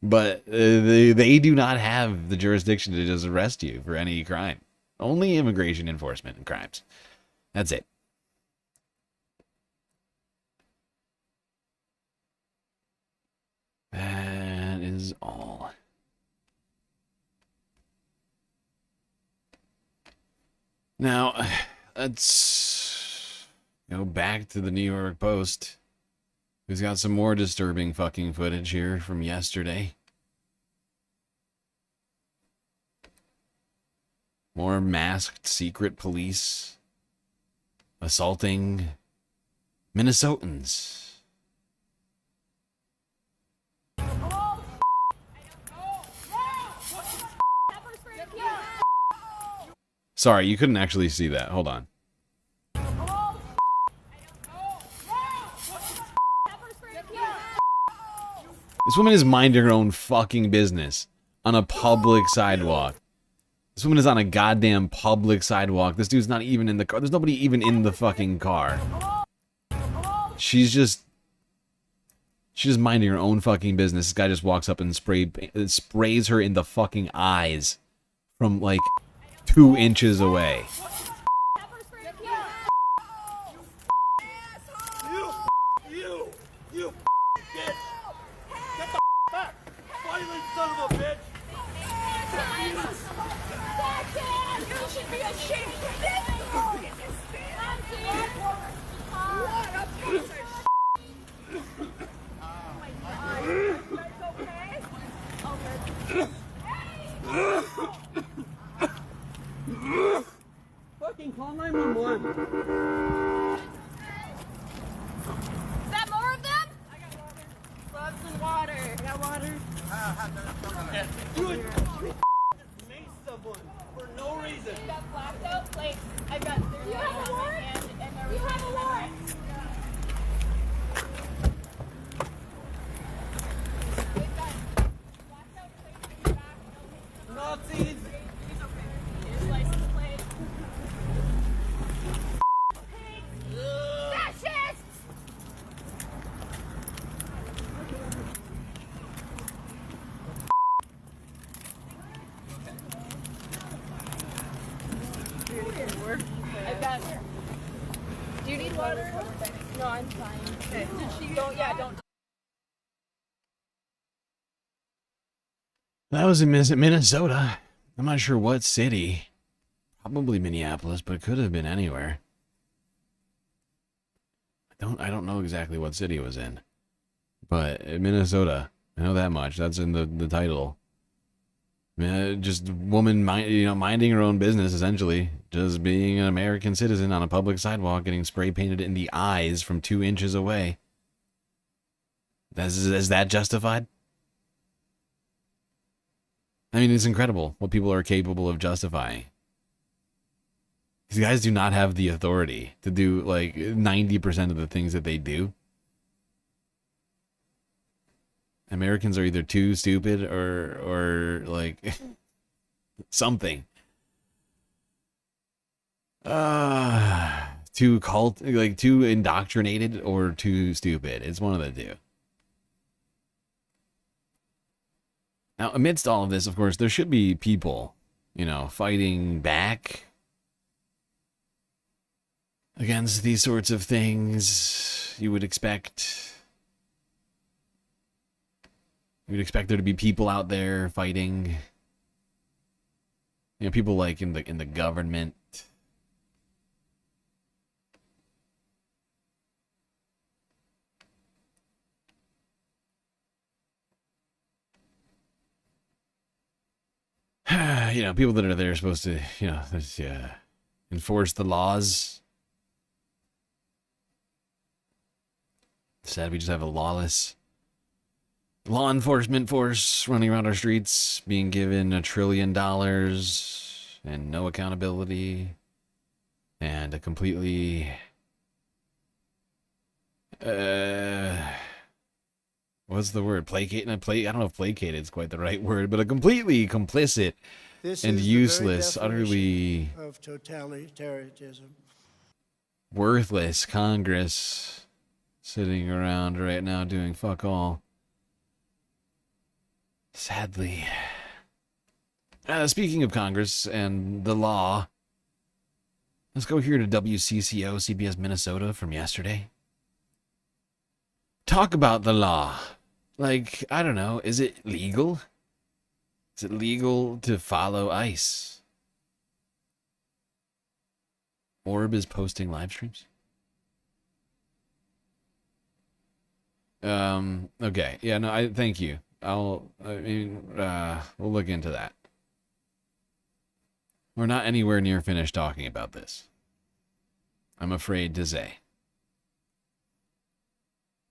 But they do not have the jurisdiction to just arrest you for any crime. Only immigration enforcement and crimes. That's it. That is all. Now, let's go back to the New York Post. Who's got some more disturbing fucking footage here from yesterday? More masked secret police assaulting Minnesotans. Sorry, you couldn't actually see that. Hold on. This woman is minding her own fucking business on a public sidewalk. This woman is on a goddamn public sidewalk. This dude's not even in the car. There's nobody even in the fucking car. She's just minding her own fucking business. This guy just walks up and sprays her in the fucking eyes from like 2 inches away. Fucking call 911. Is that more of them? I got water. Slugs and water. I got water. You just maced someone for no reason. I got blacked out plates. I got 30 on my hand and there was you have a warrant. Nazis! Here's license plate. Fascists! I got it. Do you need water? No, I'm fine. Okay. Did she don't. That was in Minnesota. I'm not sure what city. Probably Minneapolis, but it could have been anywhere. I don't know exactly what city it was in. But Minnesota. I know that much. That's in the title. Just woman minding her own business, essentially. Just being an American citizen on a public sidewalk, getting spray painted in the eyes from 2 inches away. Is that justified? I mean, it's incredible what people are capable of justifying. These guys do not have the authority to do like 90% of the things that they do. Americans are either too stupid or like something. Too too indoctrinated or too stupid. It's one of the two. Now, amidst all of this, of course, there should be people, fighting back against these sorts of things. You would expect there to be people out there fighting. People like in the government. People that are there are supposed to, enforce the laws. Instead, we just have a lawless law enforcement force running around our streets, being given $1 trillion and no accountability, and a completely what's the word? Placate? I don't know if placated is quite the right word, but a completely complicit and useless, utterly of totalitarianism. Worthless Congress sitting around right now doing fuck all. Sadly. Speaking of Congress and the law, let's go here to WCCO, CBS Minnesota from yesterday. Talk about the law. Like, I don't know, is it legal? Is it legal to follow ICE? Orb is posting live streams. Okay. Yeah, no, I thank you. We'll look into that. We're not anywhere near finished talking about this, I'm afraid to say.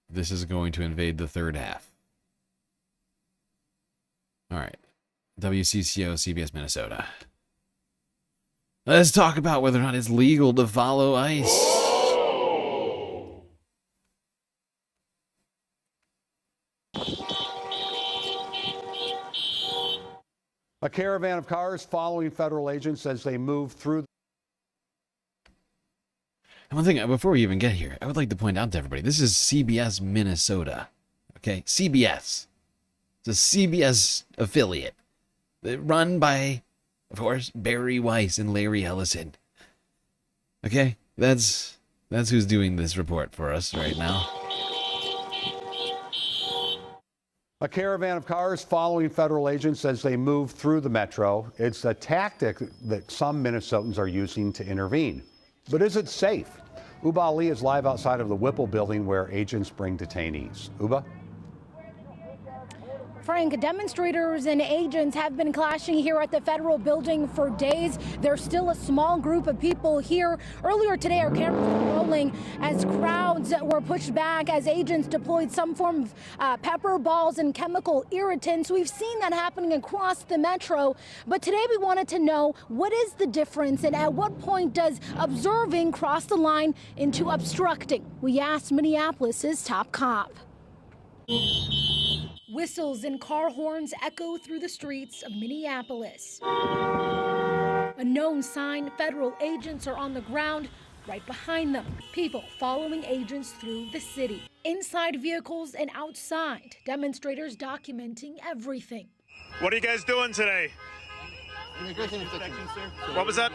This is going to invade the third half. All right. WCCO, CBS, Minnesota. Let's talk about whether or not it's legal to follow ICE. A caravan of cars following federal agents as they move through. And one thing, before we even get here, I would like to point out to everybody, this is CBS Minnesota. Okay? CBS. It's a CBS affiliate. Run by, of course, Barry Weiss and Larry Ellison. Okay? That's who's doing this report for us right now. A caravan of cars following federal agents as they move through the metro. It's a tactic that some Minnesotans are using to intervene. But is it safe? Uba Ali is live outside of the Whipple building where agents bring detainees. Uba? Frank, demonstrators and agents have been clashing here at the federal building for days. There's still a small group of people here. Earlier today, our cameras were rolling as crowds were pushed back as agents deployed some form of pepper balls and chemical irritants. We've seen that happening across the metro. But today we wanted to know, what is the difference and at what point does observing cross the line into obstructing? We asked Minneapolis's top cop. Whistles and car horns echo through the streets of Minneapolis. A known sign, federal agents are on the ground right behind them. People following agents through the city. Inside vehicles and outside, demonstrators documenting everything. What are you guys doing today? Immigration inspections, sir. What was that?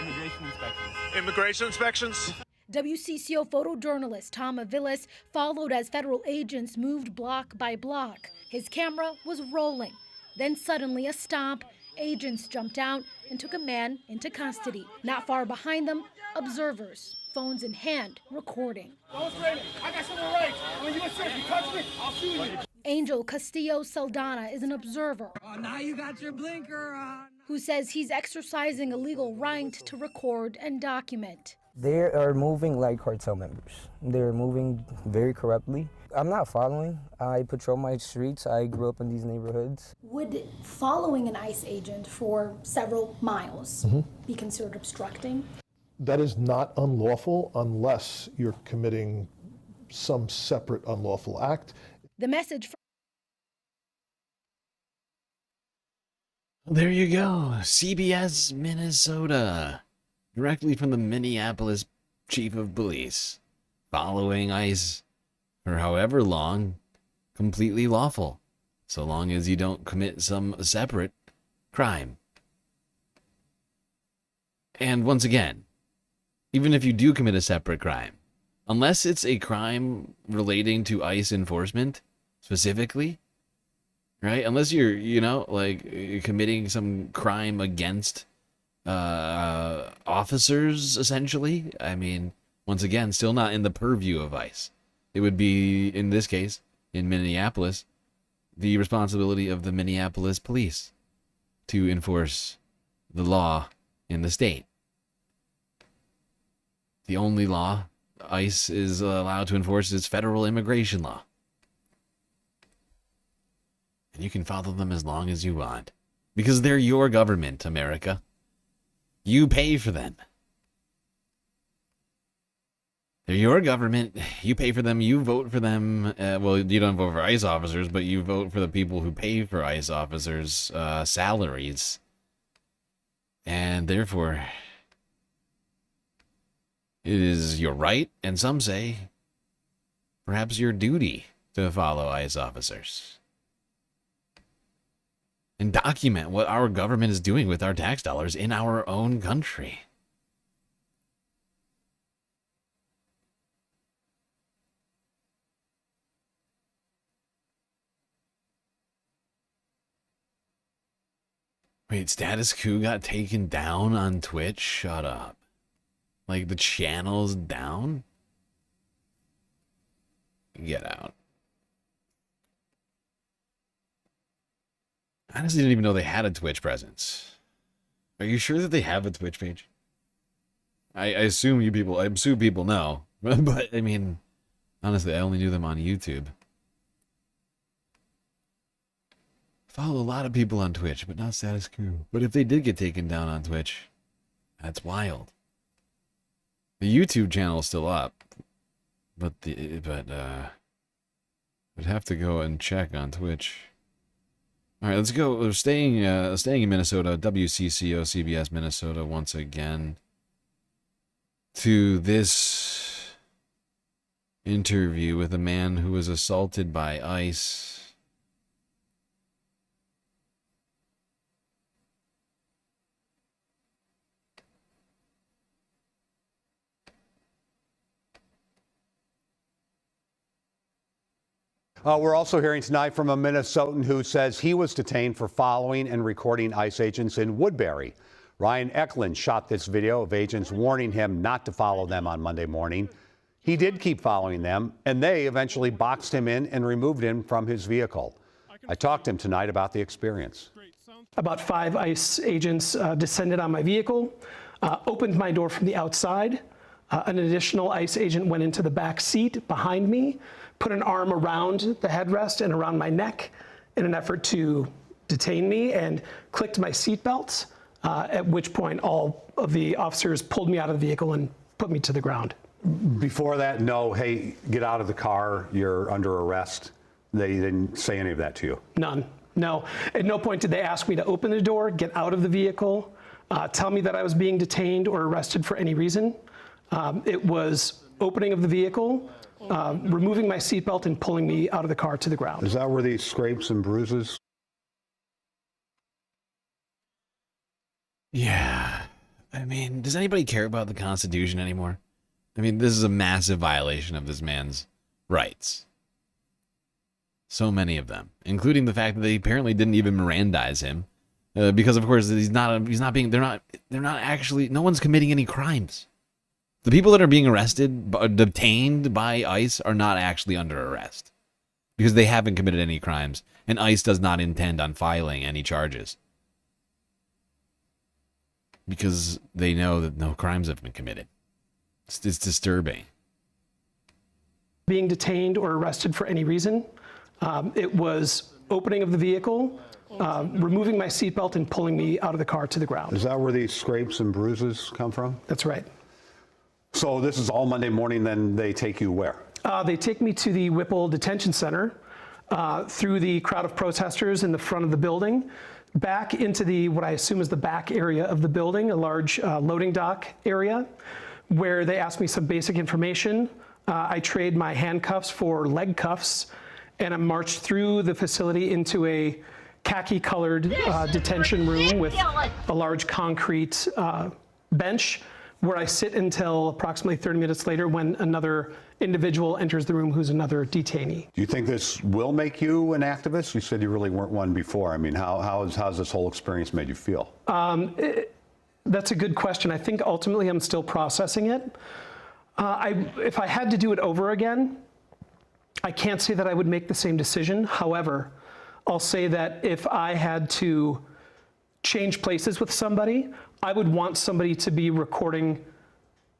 Immigration inspections. Immigration inspections? WCCO photojournalist Tom Aviles followed as federal agents moved block by block. His camera was rolling. Then suddenly a stop. Agents jumped out and took a man into custody. Not far behind them, observers, phones in hand, recording. I got civil rights. When you assert, you touch me, I'll shoot you. Angel Castillo Saldana is an observer. Oh, now you got your blinker on. Who says he's exercising a legal right to record and document. They are moving like cartel members. They're moving very corruptly. I'm not following. I patrol my streets. I grew up in these neighborhoods. Would following an ICE agent for several miles be considered obstructing? That is not unlawful unless you're committing some separate unlawful act. The message from There you go. CBS Minnesota. Directly from the Minneapolis Chief of Police. Following ICE for however long, completely lawful. So long as you don't commit some separate crime. And once again, even if you do commit a separate crime, unless it's a crime relating to ICE enforcement, specifically, right? Unless you're, you're committing some crime against officers, essentially. I mean, once again, still not in the purview of ICE. It would be, in this case, in Minneapolis, the responsibility of the Minneapolis police to enforce the law in the state. The only law ICE is allowed to enforce is federal immigration law. And you can follow them as long as you want. Because they're your government, America. You pay for them. They're your government. You pay for them. You vote for them. Well, you don't vote for ICE officers, but you vote for the people who pay for ICE officers' salaries. And therefore, it is your right, and some say, perhaps your duty, to follow ICE officers. And document what our government is doing with our tax dollars in our own country. Wait, Status Coup got taken down on Twitch? Shut up. Like, the channel's down? Get out. I honestly didn't even know they had a Twitch presence. Are you sure that they have a Twitch page? I assume people know. But, I mean, honestly, I only knew them on YouTube. Follow a lot of people on Twitch, but not Status Quo. But if they did get taken down on Twitch, that's wild. The YouTube channel is still up. But would have to go and check on Twitch. All right, let's go. We're staying in Minnesota, WCCO, CBS Minnesota once again. To this interview with a man who was assaulted by ICE. We're also hearing tonight from a Minnesotan who says he was detained for following and recording ICE agents in Woodbury. Ryan Eklund shot this video of agents warning him not to follow them on Monday morning. He did keep following them, and they eventually boxed him in and removed him from his vehicle. I talked to him tonight about the experience. About 5 ICE agents descended on my vehicle, opened my door from the outside. An additional ICE agent went into the back seat behind me, put an arm around the headrest and around my neck in an effort to detain me, and clicked my seatbelt, at which point all of the officers pulled me out of the vehicle and put me to the ground. Before that, no, hey, get out of the car, you're under arrest. They didn't say any of that to you? None, no. At no point did they ask me to open the door, get out of the vehicle, tell me that I was being detained or arrested for any reason. It was opening of the vehicle, removing my seatbelt and pulling me out of the car to the ground. Is that where these scrapes and bruises? Yeah. I mean, does anybody care about the Constitution anymore? I mean, this is a massive violation of this man's rights. So many of them, including the fact that they apparently didn't even Mirandize him, because of course no one's committing any crimes. The people that are being arrested, detained by ICE, are not actually under arrest because they haven't committed any crimes, and ICE does not intend on filing any charges because they know that no crimes have been committed. It's disturbing. Being detained or arrested for any reason. It was opening of the vehicle, removing my seatbelt and pulling me out of the car to the ground. Is that where these scrapes and bruises come from? That's right. So this is all Monday morning, then they take you where? They take me to the Whipple Detention Center, through the crowd of protesters in the front of the building, back into what I assume is the back area of the building, a large loading dock area, where they asked me some basic information. I trade my handcuffs for leg cuffs, and I'm marched through the facility into a khaki-colored detention room with a large concrete bench, where I sit until approximately 30 minutes later when another individual enters the room who's another detainee. Do you think this will make you an activist? You said you really weren't one before. I mean, how's this whole experience made you feel? That's a good question. I think ultimately I'm still processing it. If I had to do it over again, I can't say that I would make the same decision. However, I'll say that if I had to change places with somebody, I would want somebody to be recording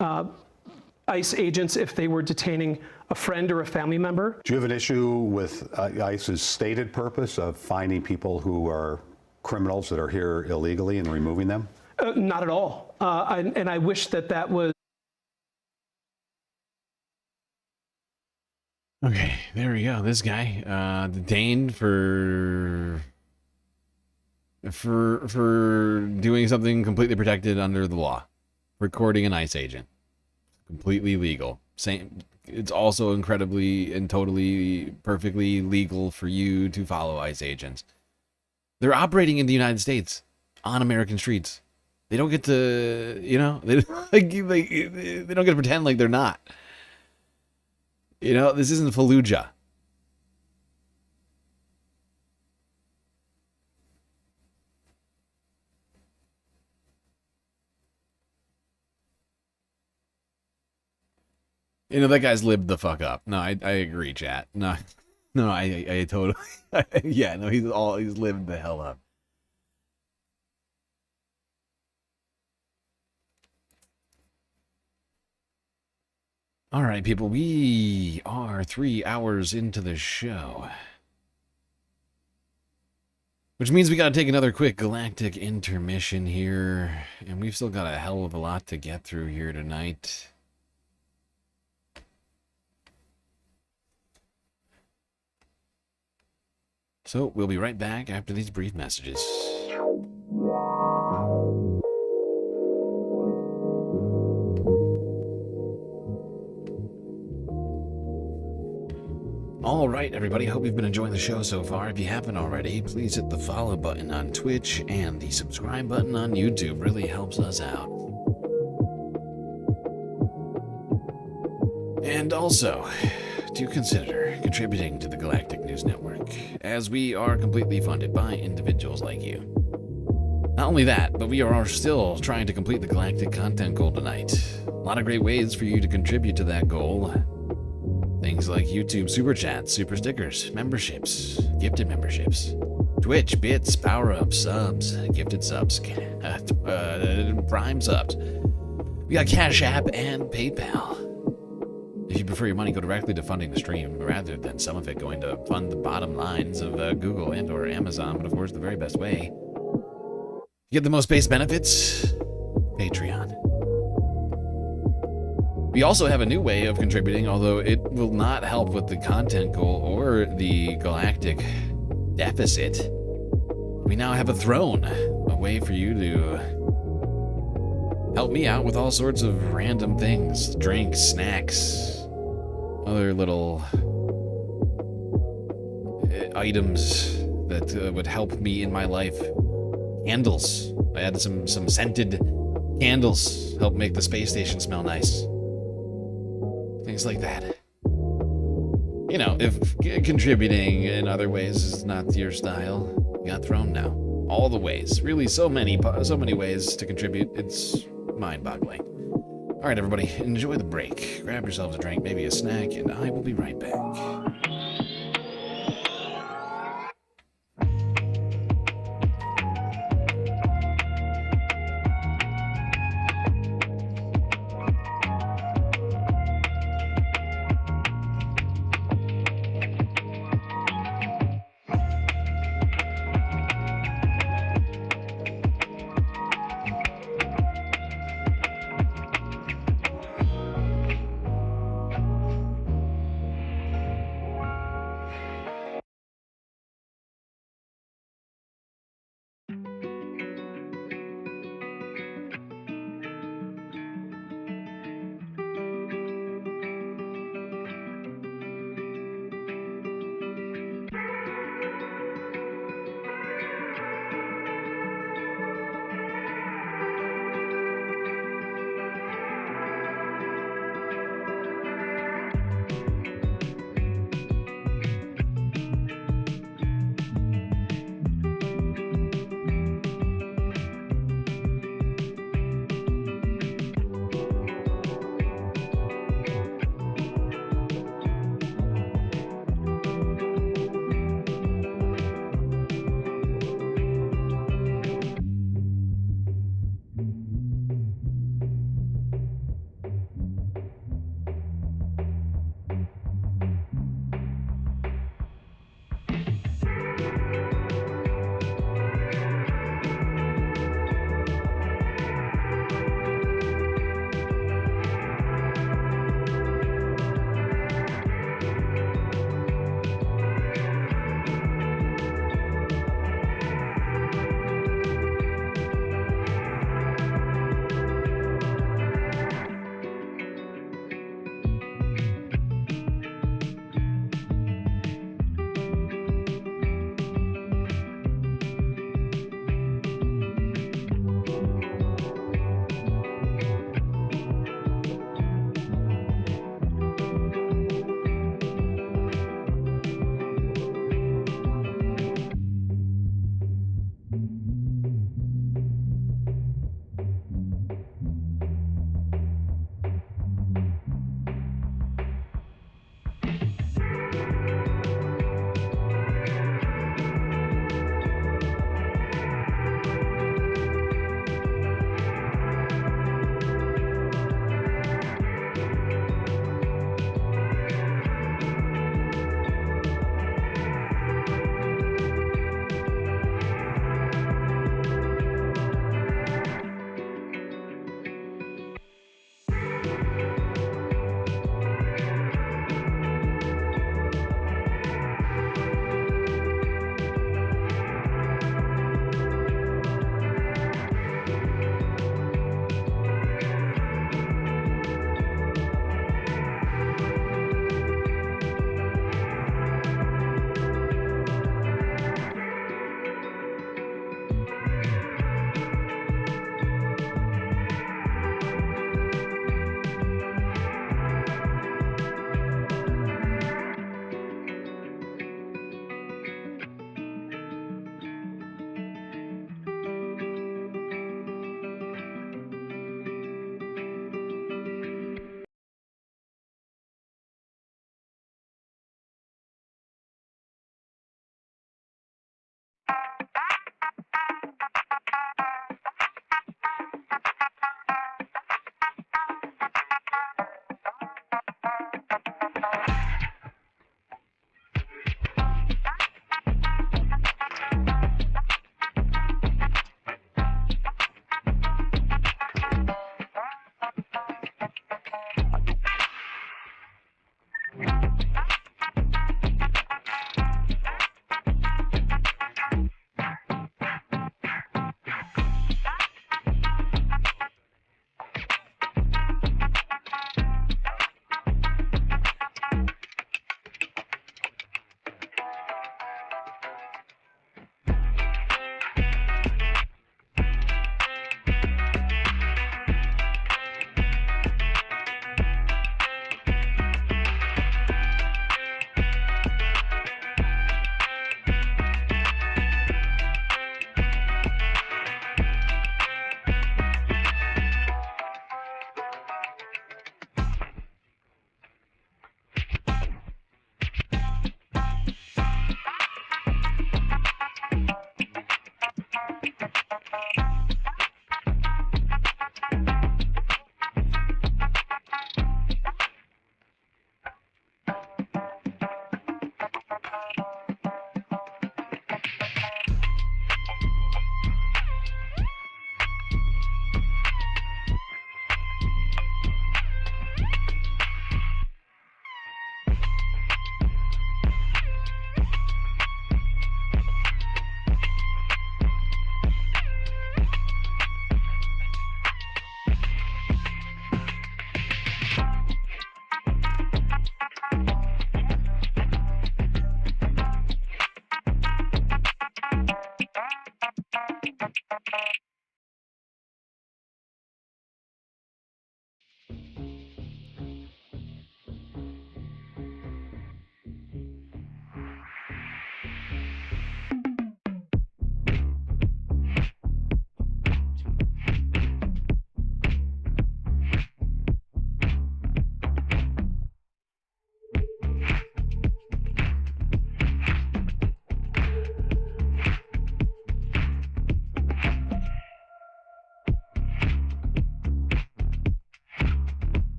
ICE agents if they were detaining a friend or a family member. Do you have an issue with ICE's stated purpose of finding people who are criminals that are here illegally and removing them? Not at all. And I wish that was. Okay, there we go. This guy detained for doing something completely protected under the law, recording an ICE agent, completely legal. Same. It's also incredibly and totally perfectly legal for you to follow ICE agents. They're operating in the United States on American streets. They don't get to, they don't get to pretend like they're not. This isn't Fallujah. That guy's lived the fuck up. No, I agree, chat. No, No, I totally, yeah, no, he's lived the hell up. All right, people, we are 3 hours into the show. Which means we gotta take another quick galactic intermission here. And we've still got a hell of a lot to get through here tonight. So, we'll be right back after these brief messages. All right, everybody. Hope you've been enjoying the show so far. If you haven't already, please hit the follow button on Twitch and the subscribe button on YouTube. Really helps us out. And also, do consider contributing to the Galactic News Network, as we are completely funded by individuals like you. Not only that, but we are still trying to complete the Galactic content goal tonight. A lot of great ways for you to contribute to that goal. Things like YouTube Super Chats, Super Stickers, memberships, gifted memberships, Twitch, bits, power-ups, subs, gifted subs, Prime subs. We got Cash App and PayPal. If you prefer your money go directly to funding the stream, rather than some of it going to fund the bottom lines of Google and or Amazon, but of course the very best way. You get the most base benefits, Patreon. We also have a new way of contributing, although it will not help with the content goal or the galactic deficit. We now have a throne, a way for you to help me out with all sorts of random things, drinks, snacks, other little items that would help me in my life. Candles. I added some scented candles, help make the space station smell nice. Things like that. You know, if contributing in other ways is not your style, you got thrown now. All the ways. Really, so many ways to contribute. It's mind-boggling. All right, everybody, enjoy the break. Grab yourselves a drink, maybe a snack, and I will be right back.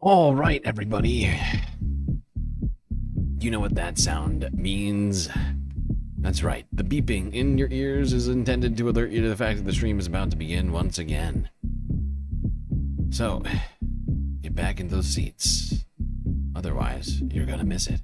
All right, everybody. You know what that sound means. That's right. The beeping in your ears is intended to alert you to the fact that the stream is about to begin once again. So, get back in those seats. Otherwise, you're gonna miss it.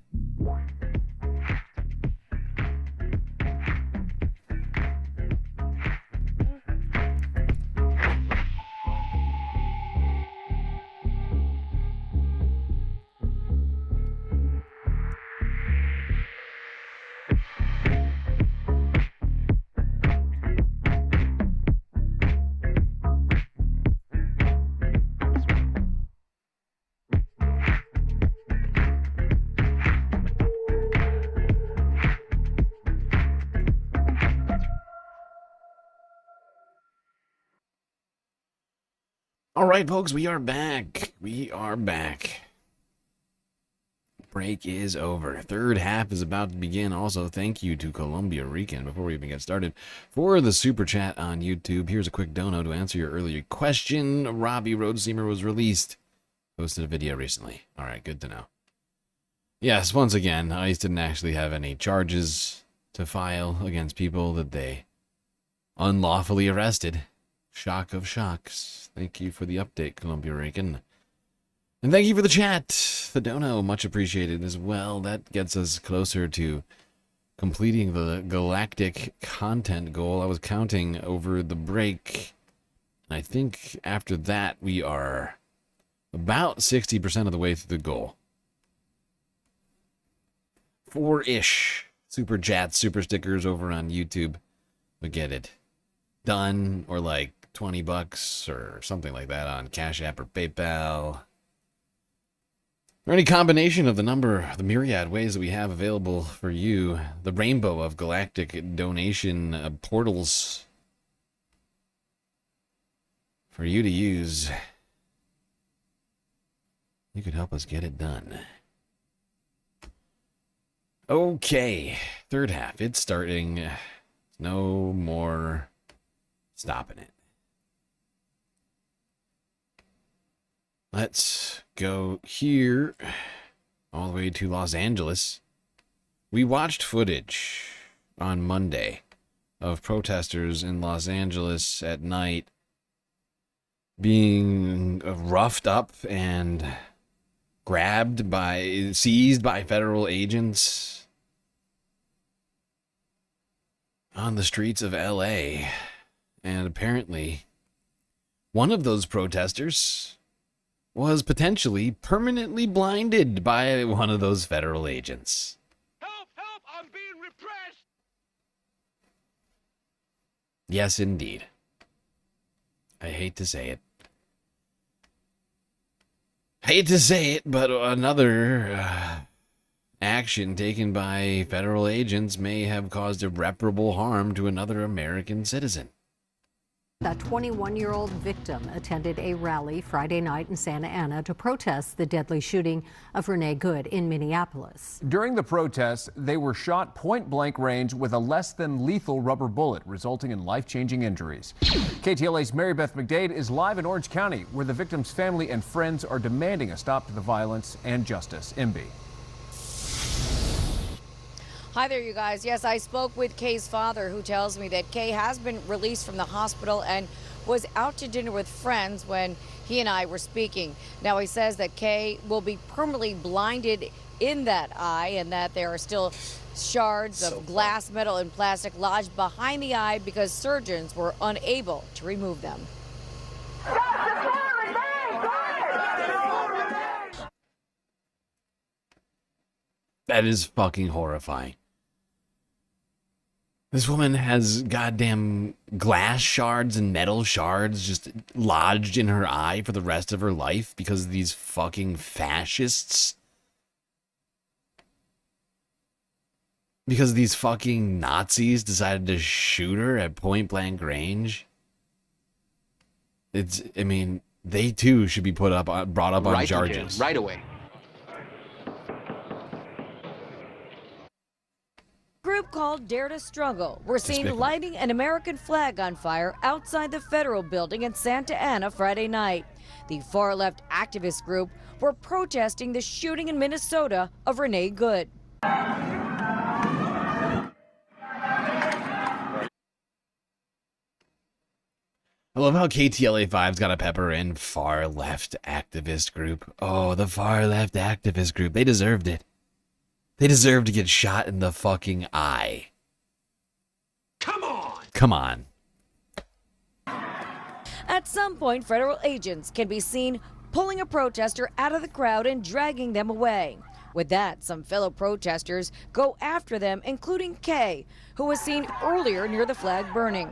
All right, folks, we are back. We are back. Break is over. Third half is about to begin. Also, thank you to Columbia Rican, before we even get started, for the super chat on YouTube. Here's a quick dono to answer your earlier question. Robbie Roadsteamer was released. Posted a video recently. All right, good to know. Yes, once again, ICE didn't actually have any charges to file against people that they unlawfully arrested. Shock of shocks. Thank you for the update, Columbia Rican. And thank you for the chat. The dono, much appreciated as well. That gets us closer to completing the galactic content goal. I was counting over the break. I think after that we are about 60% of the way through the goal. 4-ish super chats, super stickers over on YouTube. But get it done, or like $20 or something like that on Cash App or PayPal, or any combination of the myriad ways that we have available for you, the rainbow of galactic donation portals for you to use. You could help us get it done. Okay, third half, it's starting. No more stopping it. Let's go here, all the way to Los Angeles. We watched footage on Monday of protesters in Los Angeles at night being roughed up and seized by federal agents on the streets of LA. And apparently, one of those protesters was potentially permanently blinded by one of those federal agents. Help! Help! I'm being repressed! Yes, indeed. I hate to say it. But another action taken by federal agents may have caused irreparable harm to another American citizen. A 21-year-old victim attended a rally Friday night in Santa Ana to protest the deadly shooting of Renee Good in Minneapolis. During the protests, they were shot point-blank range with a less than lethal rubber bullet, resulting in life-changing injuries. KTLA's Mary Beth McDade is live in Orange County, where the victim's family and friends are demanding a stop to the violence and justice. MB. Hi there, you guys. Yes, I spoke with Kay's father, who tells me that Kay has been released from the hospital and was out to dinner with friends when he and I were speaking. Now, he says that Kay will be permanently blinded in that eye and that there are still shards of glass, metal, and plastic lodged behind the eye because surgeons were unable to remove them. That is fucking horrifying. This woman has goddamn glass shards and metal shards just lodged in her eye for the rest of her life because of these fucking fascists. Because these fucking Nazis decided to shoot her at point blank range. I mean, they too should be brought up on charges. Right away. Group called Dare to Struggle were seen lighting an American flag on fire outside the federal building in Santa Ana Friday night. The far-left activist group were protesting the shooting in Minnesota of Renee Good. I love how KTLA5's got a pepper in far left activist group. Oh, the far left activist group. They deserved it. They deserved to get shot in the fucking eye. Come on! Come on. At some point, federal agents can be seen pulling a protester out of the crowd and dragging them away. With that, some fellow protesters go after them, including Kay, who was seen earlier near the flag burning.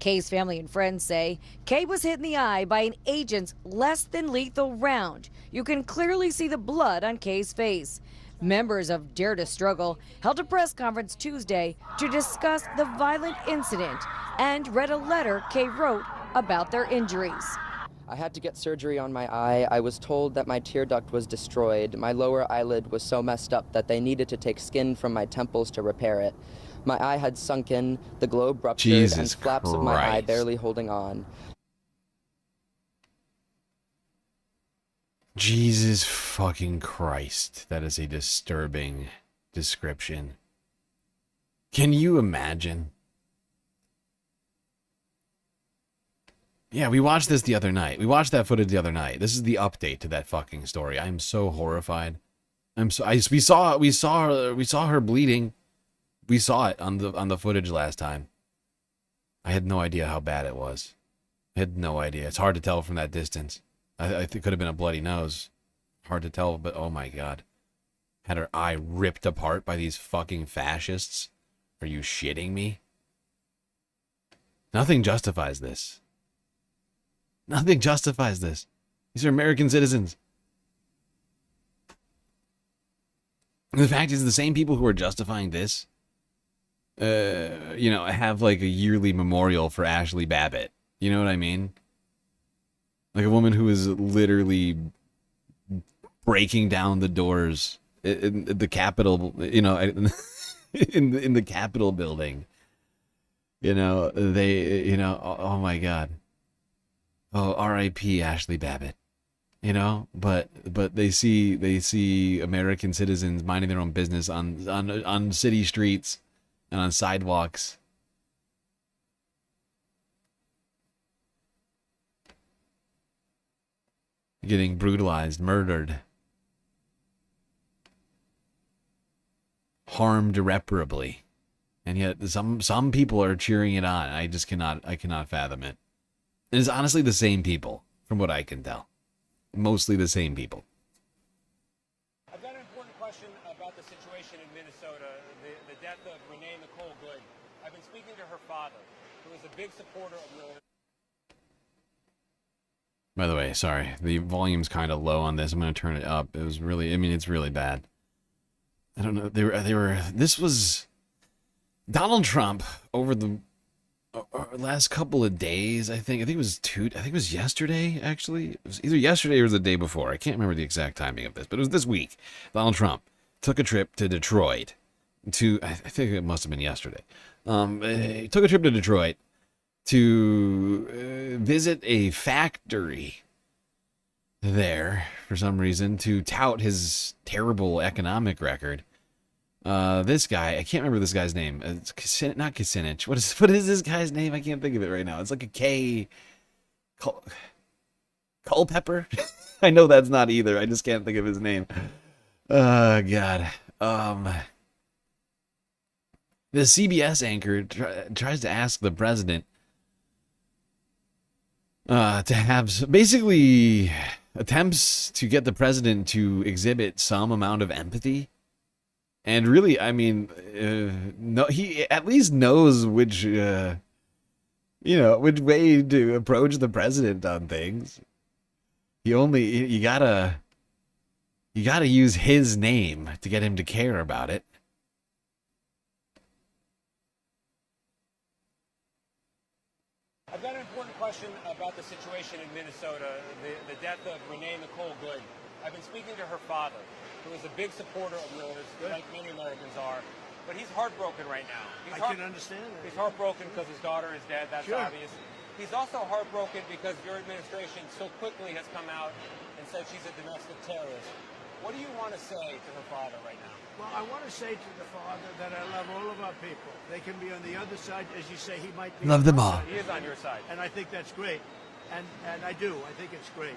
Kay's family and friends say Kay was hit in the eye by an agent's less than lethal round. You can clearly see the blood on Kay's face. Members of Dare to Struggle held a press conference Tuesday to discuss the violent incident and read a letter Kay wrote about their injuries. I had to get surgery on my eye. I was told that my tear duct was destroyed. My lower eyelid was so messed up that they needed to take skin from my temples to repair it. My eye had sunken, the globe ruptured, and flaps of my eye barely holding on. Jesus fucking Christ. That is a disturbing description. Can you imagine? Yeah, we watched this the other night. We watched that footage the other night. This is the update to that fucking story. I'm so horrified. We saw her bleeding. We saw it on the footage last time. I had no idea how bad it was. I had no idea. It's hard to tell from that distance. I think it could have been a bloody nose. Hard to tell, but oh my god. Had her eye ripped apart by these fucking fascists. Are you shitting me? Nothing justifies this. Nothing justifies this. These are American citizens. And the fact is, the same people who are justifying this, have like a yearly memorial for Ashley Babbitt. You know what I mean? Like a woman who is literally breaking down the doors in the Capitol, in the Capitol building. Oh my God. Oh, R.I.P. Ashley Babbitt. But they see American citizens minding their own business on city streets and on sidewalks. Getting brutalized, murdered, harmed irreparably. And yet some people are cheering it on. I cannot fathom it. And it's honestly the same people, from what I can tell. Mostly the same people. I've got an important question about the situation in Minnesota, the death of Renee Nicole Good. I've been speaking to her father, who is a big supporter of military. By the way, sorry, the volume's kind of low on this. I'm going to turn it up. It was really, it's really bad. I don't know. This was Donald Trump over the last couple of days, I think it was yesterday, actually. It was either yesterday or the day before. I can't remember the exact timing of this, but it was this week. Donald Trump took a trip to Detroit I think it must have been yesterday. He took a trip to Detroit to visit a factory there for some reason to tout his terrible economic record. This guy, I can't remember this guy's name. It's not Kucinich. What is this guy's name? I can't think of it right now. It's like a K. Culpepper? I know that's not either. I just can't think of his name. God. The CBS anchor tries to ask the president to have basically attempts to get the president to exhibit some amount of empathy. And really, I mean, no, he at least knows which way to approach the president on things. You gotta use his name to get him to care about it. I've got an important question about the situation in Minnesota, the death of Renee Nicole Good. I've been speaking to her father, who is a big supporter of military, like many Americans are, but he's heartbroken right now. I can understand that. He's heartbroken because his daughter is dead, that's obvious. He's also heartbroken because your administration so quickly has come out and said she's a domestic terrorist. What do you want to say to her father right now? Well, I want to say to the father that I love all of our people. They can be on the other side, as you say, he might be Love on them my all. side. He is on your side. And I think that's great. And I do. I think it's great.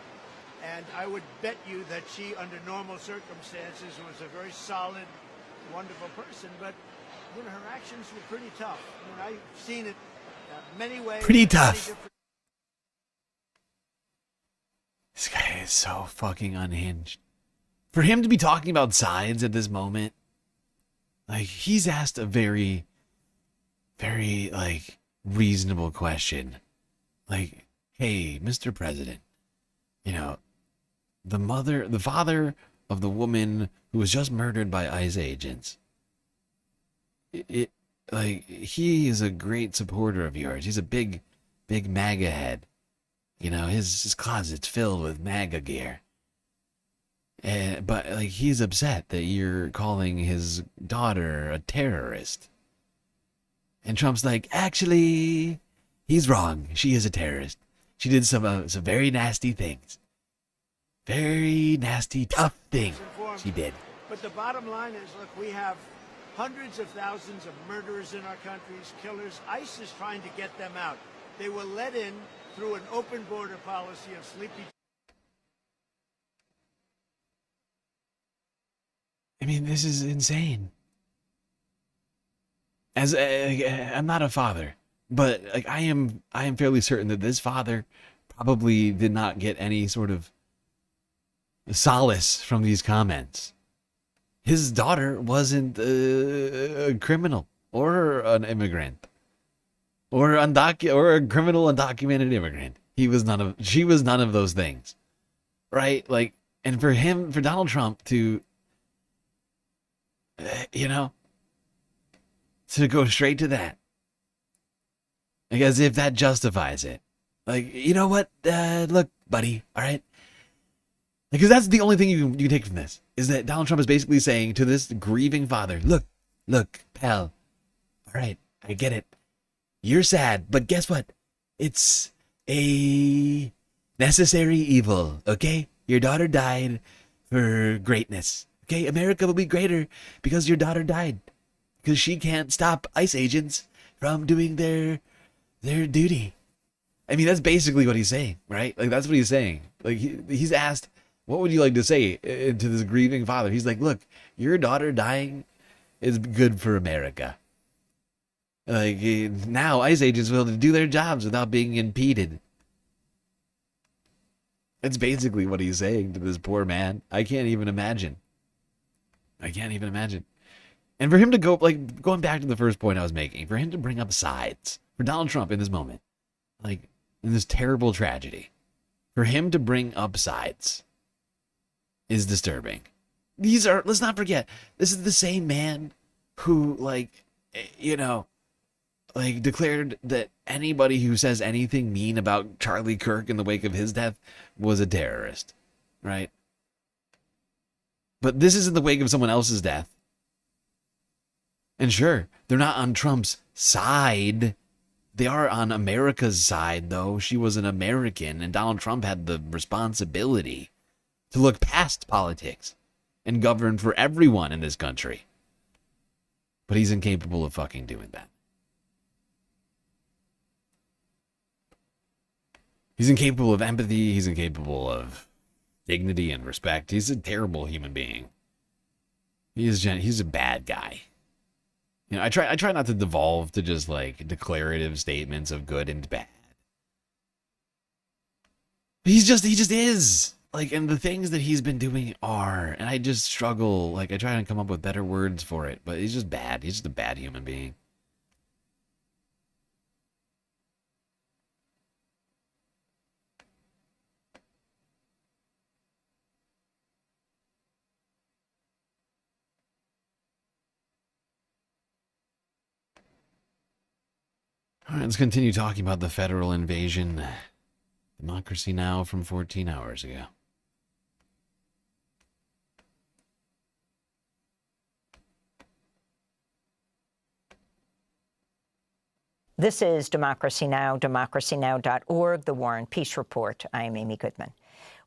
And I would bet you that she, under normal circumstances, was a very solid, wonderful person. But, you know, her actions were pretty tough. I mean, I've seen it many ways. Pretty many tough. different- This guy is so fucking unhinged. For him to be talking about sides at this moment, like, he's asked a very, very, like, reasonable question. Like, hey, Mr. President, you know, the father of the woman who was just murdered by ICE agents, like, he is a great supporter of yours. He's a big MAGA head. You know, his closet's filled with MAGA gear. But, like, he's upset that you're calling his daughter a terrorist. And Trump's like, actually, he's wrong. She is a terrorist. She did some very nasty things. Very nasty, tough thing she did. But the bottom line is, look, we have hundreds of thousands of murderers in our countries, killers. ICE is trying to get them out. They were let in through an open border policy of sleepy. I mean, this is insane. As I'm not a father, but like I am fairly certain that this father probably did not get any sort of solace from these comments. His daughter wasn't a criminal or an immigrant or a criminal undocumented immigrant. She was none of those things, right? Like, and for Donald Trump to, you know, to go straight to that, like as if that justifies it. Like, you know what? Look, buddy, all right? Because that's the only thing you can take from this, is that Donald Trump is basically saying to this grieving father, look, pal, all right, I get it. You're sad, but guess what? It's a necessary evil, okay? Your daughter died for greatness, okay? America will be greater because your daughter died. Because she can't stop ICE agents from doing their duty. I mean, that's basically what he's saying, right? Like, that's what he's saying. Like, he's asked, what would you like to say to this grieving father? He's like, look, your daughter dying is good for America. Like, now ICE agents will do their jobs without being impeded. That's basically what he's saying to this poor man. I can't even imagine. And for him to go, like, going back to the first point I was making, for him to bring up sides, for Donald Trump in this moment, like, in this terrible tragedy, for him to bring up sides is disturbing. Let's not forget, this is the same man who, like, you know, like, declared that anybody who says anything mean about Charlie Kirk in the wake of his death was a terrorist, right? But this is in the wake of someone else's death. And sure, they're not on Trump's side. They are on America's side, though. She was an American, and Donald Trump had the responsibility to look past politics and govern for everyone in this country. But he's incapable of fucking doing that. He's incapable of empathy. He's incapable of dignity and respect. He's a terrible human being. He's a bad guy. You know, I try not to devolve to just like declarative statements of good and bad. He just is. Like, and the things that he's been doing are, and I just struggle, like I try to come up with better words for it, but he's just bad. He's just a bad human being. All right, let's continue talking about the federal invasion. Democracy Now! From 14 hours ago. This is Democracy Now!, democracynow.org, The War and Peace Report. I'm Amy Goodman.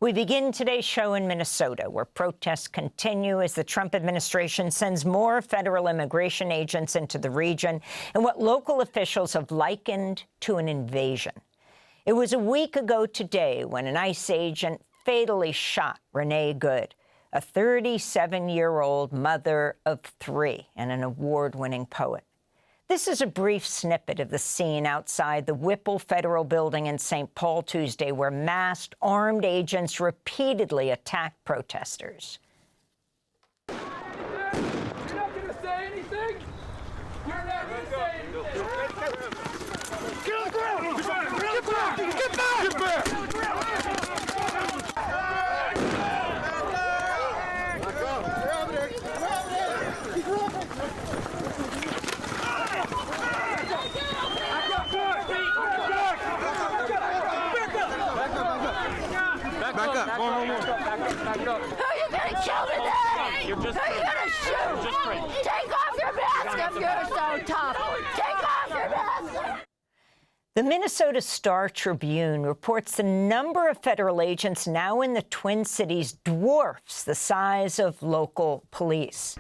We begin today's show in Minnesota, where protests continue as the Trump administration sends more federal immigration agents into the region in what local officials have likened to an invasion. It was a week ago today when an ICE agent fatally shot Renee Good, a 37-year-old mother of 3 and an award-winning poet. This is a brief snippet of the scene outside the Whipple Federal Building in St. Paul Tuesday, where masked, armed agents repeatedly attacked protesters. You're not going to say anything? You're not going to say anything. Get on the ground! Get back! Get back! Get back! Back up. More. Back up. Who are you going to kill today? Who are you going to shoot? Take off your mask if you're so tough. Take off your mask. The Minnesota Star-Tribune reports the number of federal agents now in the Twin Cities dwarfs the size of local police.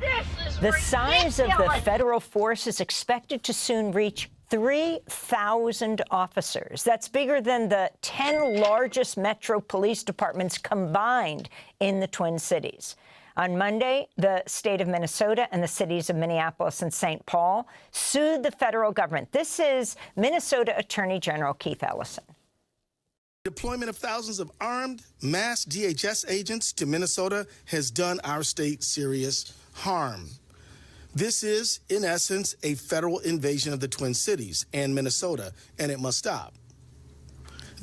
The size of the federal force is expected to soon reach 3,000 officers. That's bigger than the 10 largest metro police departments combined in the Twin Cities. On Monday, the state of Minnesota and the cities of Minneapolis and St. Paul sued the federal government. This is Minnesota Attorney General Keith Ellison. Deployment of thousands of armed, masked DHS agents to Minnesota has done our state serious harm. This is, in essence, a federal invasion of the Twin Cities and Minnesota, and it must stop.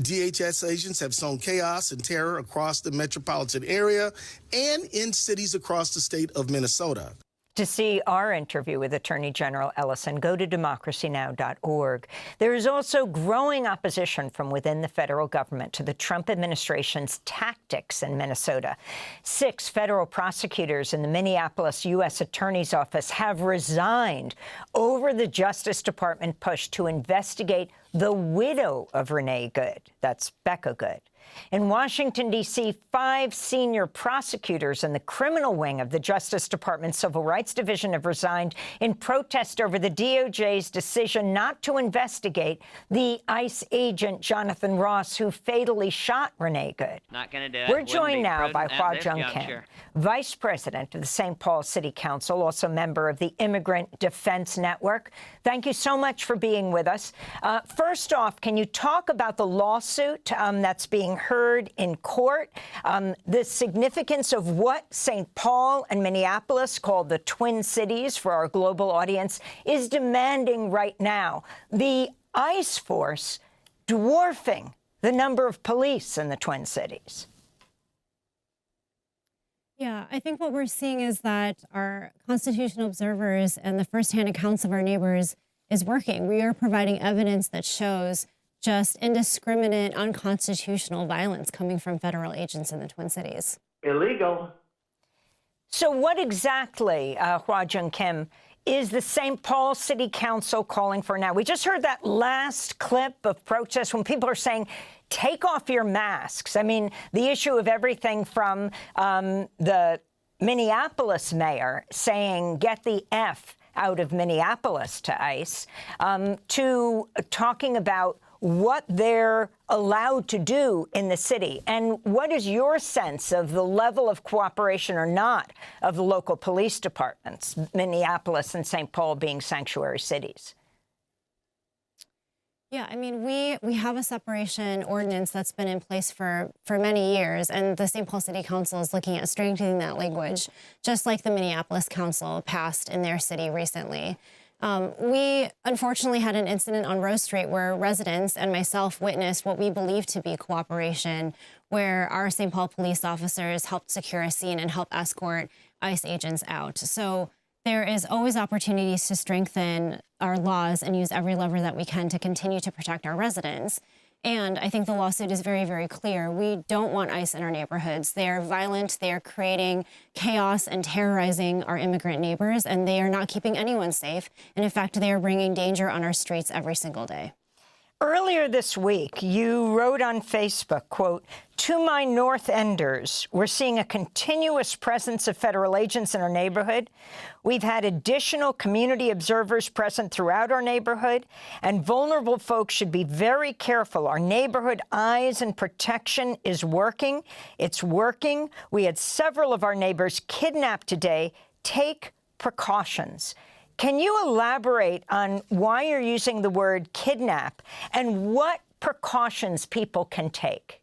DHS agents have sown chaos and terror across the metropolitan area and in cities across the state of Minnesota. To see our interview with Attorney General Ellison, go to democracynow.org. There is also growing opposition from within the federal government to the Trump administration's tactics in Minnesota. 6 federal prosecutors in the Minneapolis U.S. Attorney's Office have resigned over the Justice Department push to investigate the widow of Renee Good. That's Becca Good. In Washington, D.C., 5 senior prosecutors in the criminal wing of the Justice Department's Civil Rights Division have resigned in protest over the DOJ's decision not to investigate the ICE agent Jonathan Ross, who fatally shot Renee Good. Not going to do it. We're joined now by Hua Jung Jung-Kim, Vice President of the St. Paul City Council, also member of the Immigrant Defense Network. Thank you so much for being with us. First off, can you talk about the lawsuit that's being heard in court, the significance of what St. Paul and Minneapolis, called the Twin Cities for our global audience, is demanding right now? The ICE force dwarfing the number of police in the Twin Cities. Yeah, I think what we're seeing is that our constitutional observers and the firsthand accounts of our neighbors is working. We are providing evidence that shows just indiscriminate, unconstitutional violence coming from federal agents in the Twin Cities. Illegal. So what exactly, Hua Jung-Kim, is the St. Paul City Council calling for now? We just heard that last clip of protests when people are saying, take off your masks. I mean, the issue of everything from the Minneapolis mayor saying, get the F out of Minneapolis to ICE, to talking about what they're allowed to do in the city. And what is your sense of the level of cooperation or not of the local police departments, Minneapolis and St. Paul being sanctuary cities? Yeah, I mean, we have a separation ordinance that's been in place for many years, and the St. Paul City Council is looking at strengthening that language, just like the Minneapolis Council passed in their city recently. We unfortunately had an incident on Rose Street where residents and myself witnessed what we believe to be cooperation, where our St. Paul police officers helped secure a scene and help escort ICE agents out. So there is always opportunities to strengthen our laws and use every lever that we can to continue to protect our residents. And I think the lawsuit is very, very clear. We don't want ICE in our neighborhoods. They are violent. They are creating chaos and terrorizing our immigrant neighbors, and they are not keeping anyone safe. And in fact, they are bringing danger on our streets every single day. Earlier this week, you wrote on Facebook, quote, "To my North Enders, we're seeing a continuous presence of federal agents in our neighborhood. We've had additional community observers present throughout our neighborhood, and vulnerable folks should be very careful. Our neighborhood eyes and protection is working. It's working. We had several of our neighbors kidnapped today. Take precautions." Can you elaborate on why you're using the word kidnap and what precautions people can take?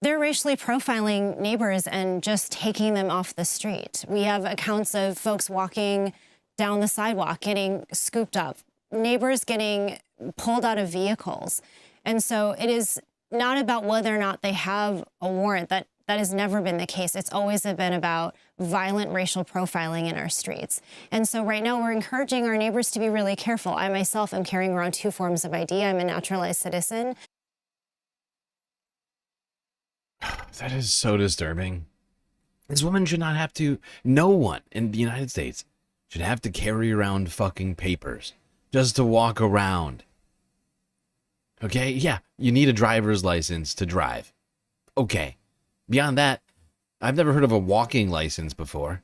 They're racially profiling neighbors and just taking them off the street. We have accounts of folks walking down the sidewalk, getting scooped up, neighbors getting pulled out of vehicles. And so it is not about whether or not they have a warrant. That has never been the case. It's always been about violent racial profiling in our streets. And so right now we're encouraging our neighbors to be really careful. I myself am carrying around 2 forms of ID. I'm a naturalized citizen. That is so disturbing. This woman should not have to, no one in the United States should have to carry around fucking papers just to walk around. Okay, yeah, you need a driver's license to drive. Okay. Beyond that, I've never heard of a walking license before.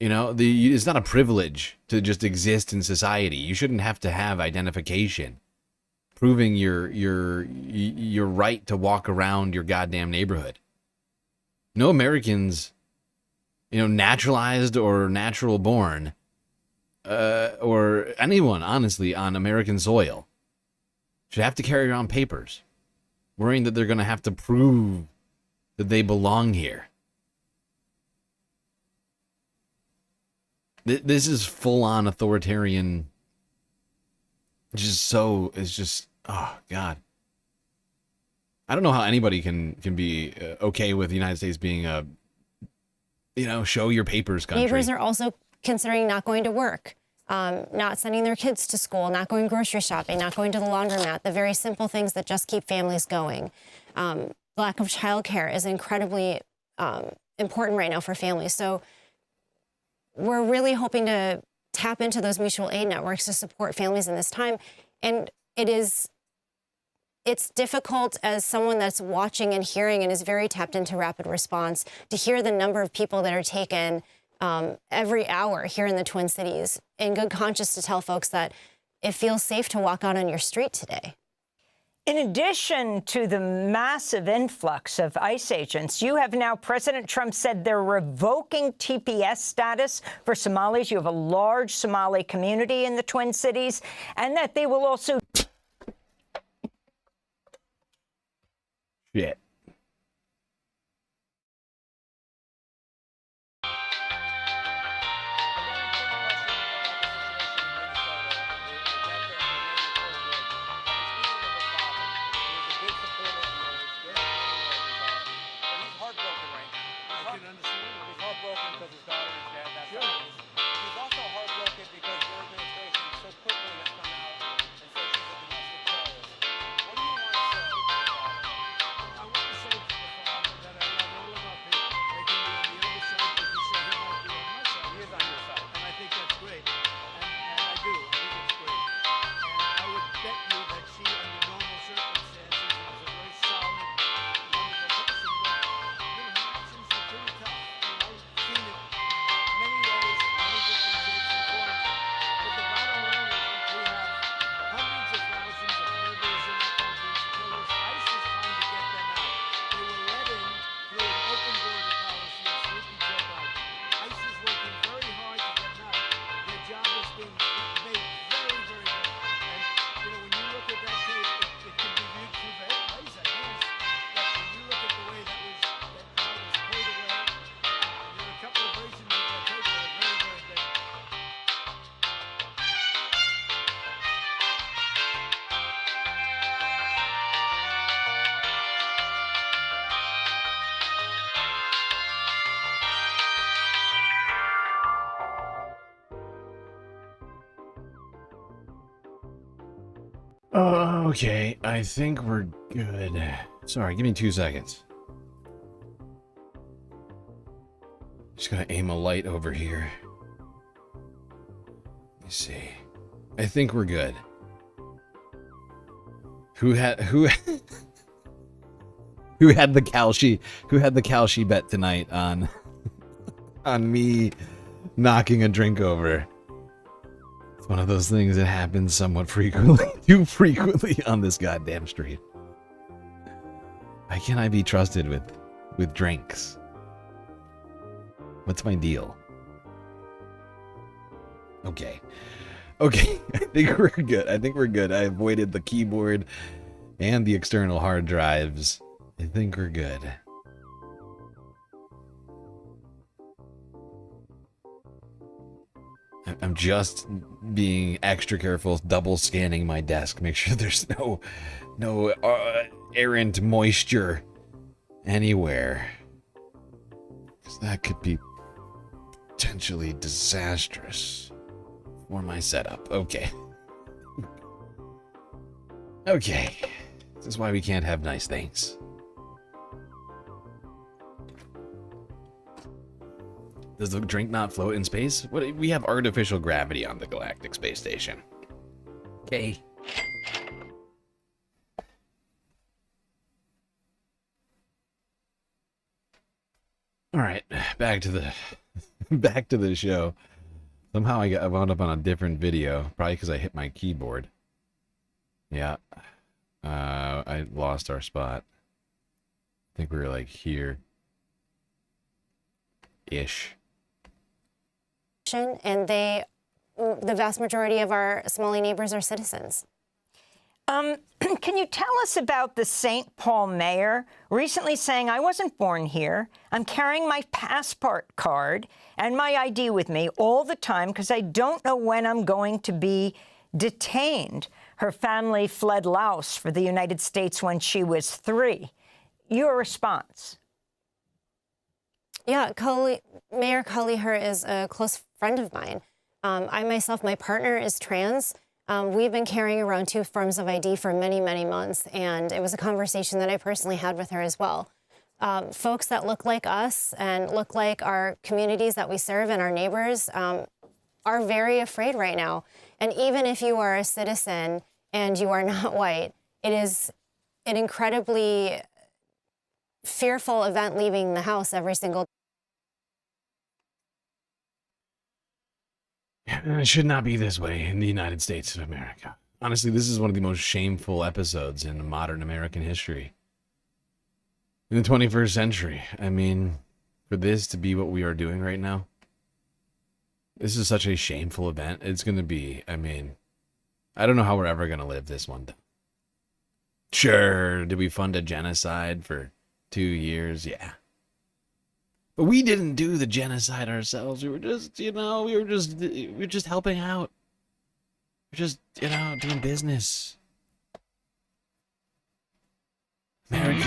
You know, it's not a privilege to just exist in society. You shouldn't have to have identification proving your right to walk around your goddamn neighborhood. No Americans, naturalized or natural born, or anyone, honestly, on American soil should have to carry around papers, worrying that they're going to have to prove that they belong here. This is full-on authoritarian. It's just, oh, God. I don't know how anybody can be okay with the United States being a, show your papers country. Neighbors are also considering not going to work, not sending their kids to school, not going grocery shopping, not going to the laundromat, the very simple things that just keep families going. Lack of childcare is incredibly important right now for families. So we're really hoping to tap into those mutual aid networks to support families in this time. And it's difficult as someone that's watching and hearing and is very tapped into rapid response to hear the number of people that are taken every hour here in the Twin Cities, in good conscience to tell folks that it feels safe to walk out on your street today. In addition to the massive influx of ICE agents, you have now, President Trump said they're revoking TPS status for Somalis. You have a large Somali community in the Twin Cities, and that they will also... Shit. Okay, I think we're good. Sorry, give me 2 seconds. Just gonna aim a light over here. Let me see. I think we're good. Who had who had the Kalshi bet tonight on me knocking a drink over? It's one of those things that happens somewhat frequently, too frequently on this goddamn street. Why can't I be trusted with drinks? What's my deal? Okay. Okay, I think we're good. I avoided the keyboard and the external hard drives. I think we're good. I'm just being extra careful, double scanning my desk, make sure there's no errant moisture anywhere. 'Cause that could be potentially disastrous for my setup. Okay. Okay. This is why we can't have nice things. Does the drink not float in space? What? We have artificial gravity on the Galactic Space Station. Okay. All right, back to the show. Somehow I wound up on a different video, probably because I hit my keyboard. Yeah, I lost our spot. I think we were like here, ish. And the vast majority of our Somali neighbors are citizens. Can you tell us about the St. Paul mayor recently saying, I wasn't born here. I'm carrying my passport card and my ID with me all the time because I don't know when I'm going to be detained. Her family fled Laos for the United States when she was 3. Your response? Yeah, Mayor Collier is a close friend of mine. I myself, my partner is trans. We've been carrying around 2 forms of ID for many, many months, and it was a conversation that I personally had with her as well. Folks that look like us and look like our communities that we serve and our neighbors are very afraid right now. And even if you are a citizen and you are not white, it is an incredibly fearful event leaving the house every single day. It should not be this way in the United States of America. Honestly, this is one of the most shameful episodes in modern American history. In the 21st century. I mean, for this to be what we are doing right now, this is such a shameful event. It's going to be, I mean, I don't know how we're ever going to live this one down. Sure, did we fund a genocide for 2 years? Yeah. But we didn't do the genocide ourselves. We were just, we were just helping out. We're just, doing business. American.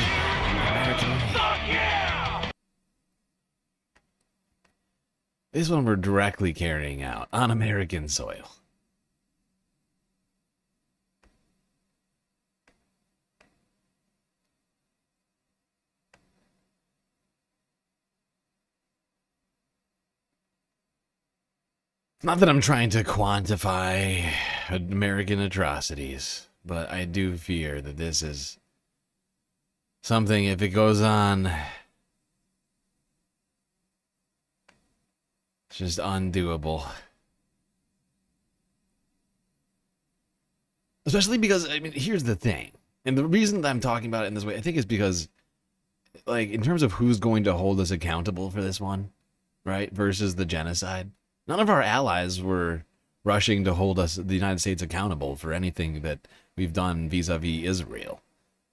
Yeah! This one we're directly carrying out on American soil. Not that I'm trying to quantify American atrocities, but I do fear that this is something, if it goes on, it's just undoable. Especially because, I mean, here's the thing. And the reason that I'm talking about it in this way, I think is because, like, in terms of who's going to hold us accountable for this one, right, versus the genocide, none of our allies were rushing to hold us, the United States, accountable for anything that we've done vis-a-vis Israel,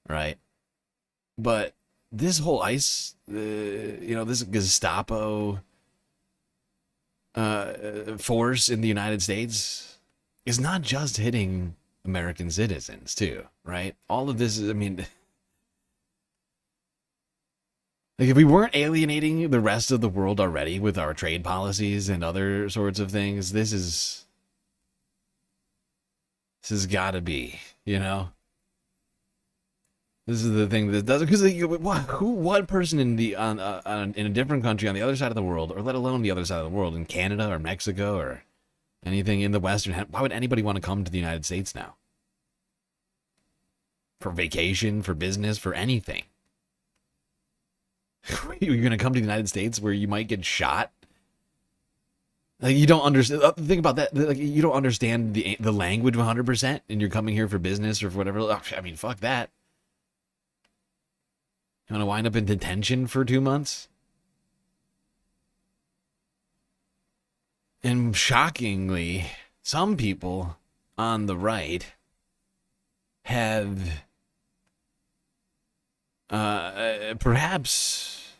right? But this whole ICE, this Gestapo force in the United States is not just hitting American citizens, too, right? All of this is, I mean, like, if we weren't alienating the rest of the world already with our trade policies and other sorts of things, this has got to be, This is the thing that doesn't, because what person in in a different country on the other side of the world, or let alone the other side of the world, in Canada or Mexico or Anything in the Western, why would anybody want to come to the United States now? For vacation, for business, for anything. You're going to come to the United States where you might get shot? Like, you don't understand. Think about that. Like, you don't understand the language 100%, and you're coming here for business or for whatever. I mean, fuck that. You want to wind up in detention for 2 months? And shockingly, some people on the right have perhaps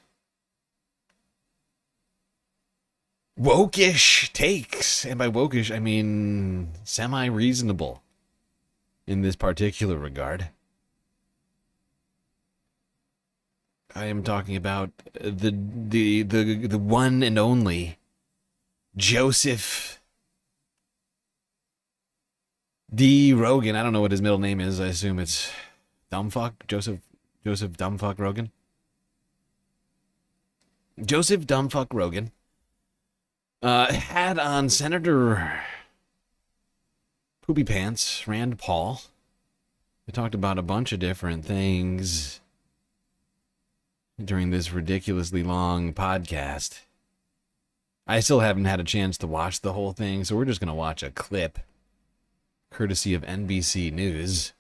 wokish takes. And by wokish, I mean semi-reasonable in this particular regard. I am talking about the one and only Joseph D. Rogan. I don't know what his middle name is. I assume it's Dumbfuck. Joseph Dumbfuck Rogan. Joseph Dumbfuck Rogan had on Senator Poopy Pants Rand Paul. We talked about a bunch of different things during this ridiculously long podcast. I still haven't had a chance to watch the whole thing, so we're just going to watch a clip, courtesy of NBC News.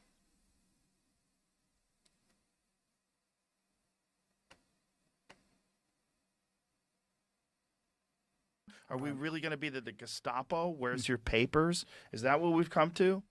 Are we really going to be the Gestapo? Where's your papers? Is that what we've come to?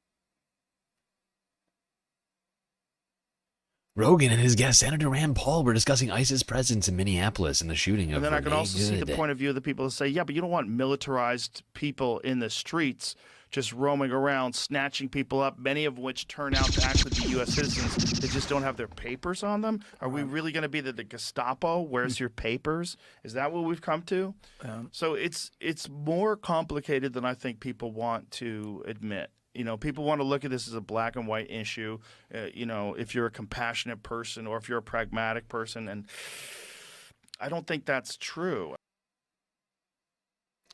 Rogan and his guest, Senator Rand Paul, were discussing ISIS presence in Minneapolis and the shooting of And then I Renee can also see the Good. point of view of the people that say, yeah, but you don't want militarized people in the streets just roaming around, snatching people up, many of which turn out to actually be U.S. citizens that just don't have their papers on them. Are we really going to be the Gestapo? Where's your papers? Is that what we've come to? So it's more complicated than I think people want to admit. You know, people want to look at this as a black and white issue, you know, if you're a compassionate person or if you're a pragmatic person. And I don't think that's true.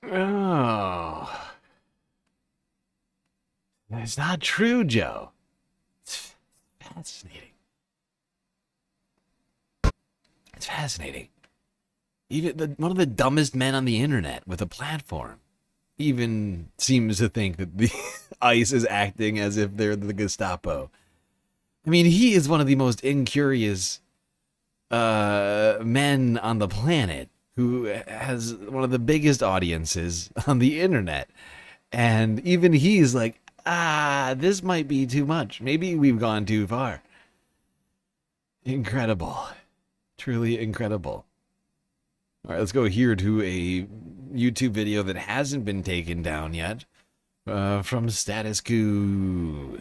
Oh. That's not true, Joe. It's fascinating. It's fascinating. Even one of the dumbest men on the internet with a platform even seems to think that the ICE is acting as if they're the Gestapo. I mean, he is one of the most incurious men on the planet who has one of the biggest audiences on the internet. And even he's like, this might be too much. Maybe we've gone too far. Incredible. Truly incredible. All right, let's go here to a YouTube video that hasn't been taken down yet from Status Quo.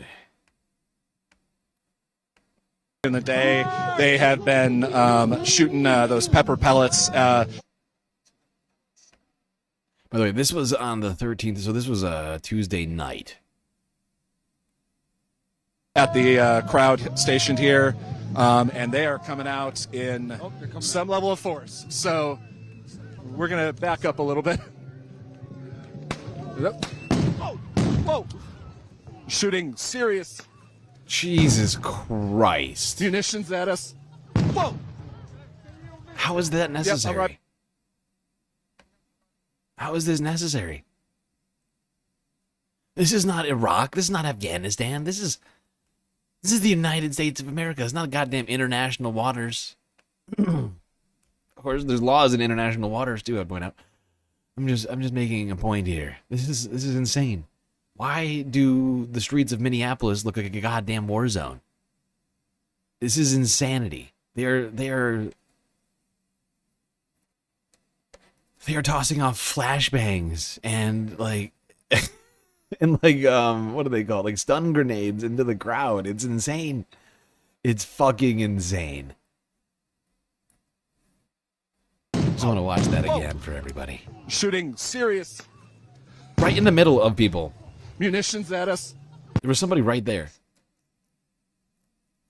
In the day, they have been shooting those pepper pellets. By the way, this was on the 13th, so this was a Tuesday night. At the crowd stationed here, and they are coming out in some level of force. So we're going to back up a little bit. Yep. Whoa! Shooting serious. Jesus Christ. Munitions at us. Whoa! How is that necessary? Yep, all right. How is this necessary? This is not Iraq. This is not Afghanistan. This is the United States of America. It's not goddamn international waters. Of course, there's laws in international waters too, I'd point out. I'm just making a point here. This is insane. Why do the streets of Minneapolis look like a goddamn war zone? This is insanity. They are tossing off flashbangs and like and like what do they call it? Like stun grenades into the crowd. It's insane. It's fucking insane. Just want to watch that again for everybody. Shooting serious. Right in the middle of people. Munitions at us. There was somebody right there.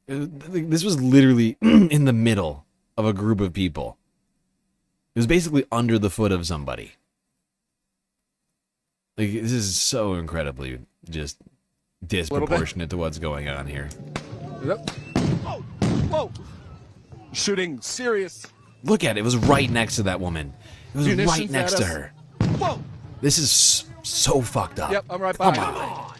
This was literally in the middle of a group of people. It was basically under the foot of somebody. Like, this is so incredibly just disproportionate to what's going on here. Yep. Whoa! Whoa! Shooting serious. Look at it. It was right next to that woman. It was munitions right next at to us. her. Whoa! This is so fucked up. Yep, I'm right by. Come on.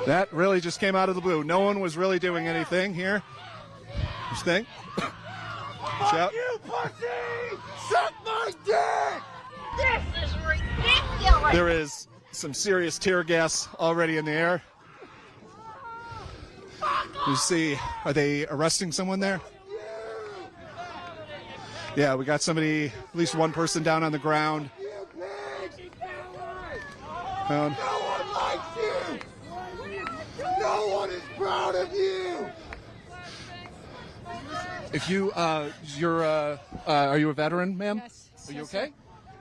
That really just came out of the blue. No one was really doing anything here. Just think. Fuck you, pussy! Suck my dick! This is ridiculous! There is some serious tear gas already in the air. You see, are they arresting someone there? Yeah, we got somebody, at least one person down on the ground. No one likes you! No one is proud of you! If you, are you a veteran, ma'am? Yes. Are you okay?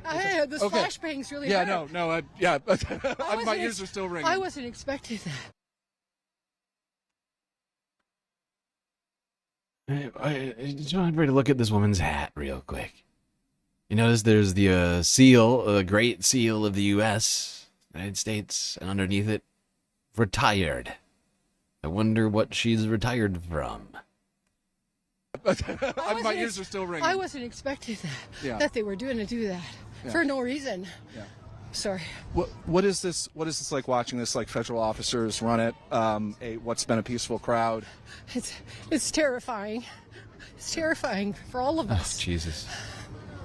I had this Okay. flashbangs really Yeah, hard. my ears are still ringing. I wasn't expecting that. I just want everybody to look at this woman's hat real quick. You notice there's the seal, Great Seal of the U.S., United States, and underneath it, retired. I wonder what she's retired from. My ears are still ringing. I wasn't expecting that. Yeah. That they were doing that Yeah. for no reason. Yeah. Sorry. What is this? What is this like watching this? Like federal officers run it? What's been a peaceful crowd? It's terrifying. It's terrifying for all of us. Jesus.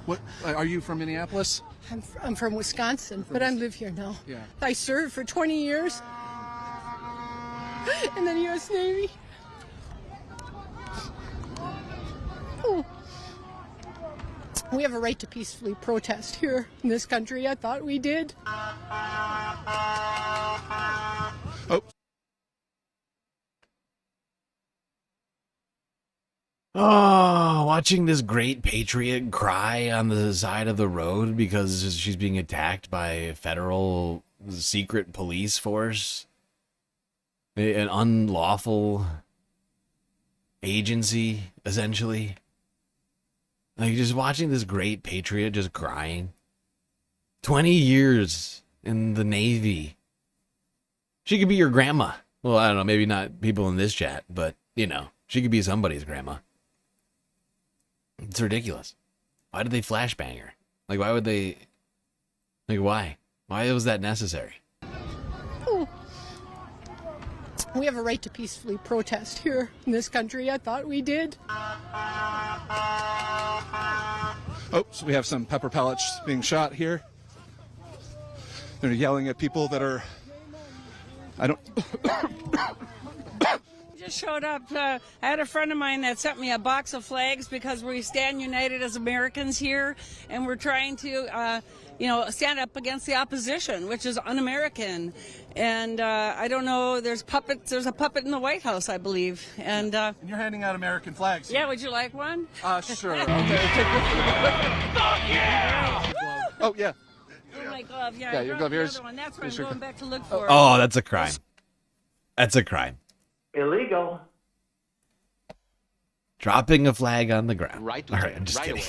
What are you from Minneapolis? I'm from Wisconsin, but I live here now. Yeah. I served for 20 years in the U.S. Navy. Oh. We have a right to peacefully protest here in this country. I thought we did. Oh. Oh, watching this great patriot cry on the side of the road because she's being attacked by a federal secret police force. An unlawful agency, essentially. Like, just watching this great patriot just crying. 20 years in the Navy. She could be your grandma. Well, I don't know, maybe not people in this chat, but, you know, she could be somebody's grandma. It's ridiculous. Why did they flashbang her? Like, why would they... Like, why? Why was that necessary? Oh. We have a right to peacefully protest here in this country. I thought we did. Oh, so we have some pepper pellets being shot here. They're yelling at people that are... I don't... Just showed up. I had a friend of mine that sent me a box of flags because we stand united as Americans here, and we're trying to, stand up against the opposition, which is un-American. And I don't know. There's puppets. There's a puppet in the White House, I believe. And you're handing out American flags. Yeah. Would you like one? Sure. Okay. Oh yeah. Oh, my glove. Yeah. Yeah, I your brought glove the here's. other one. That's what I'm here's your going back to look for. Oh, that's a crime. That's a crime. Illegal. Dropping a flag on the ground. Right. All right, I'm just right kidding.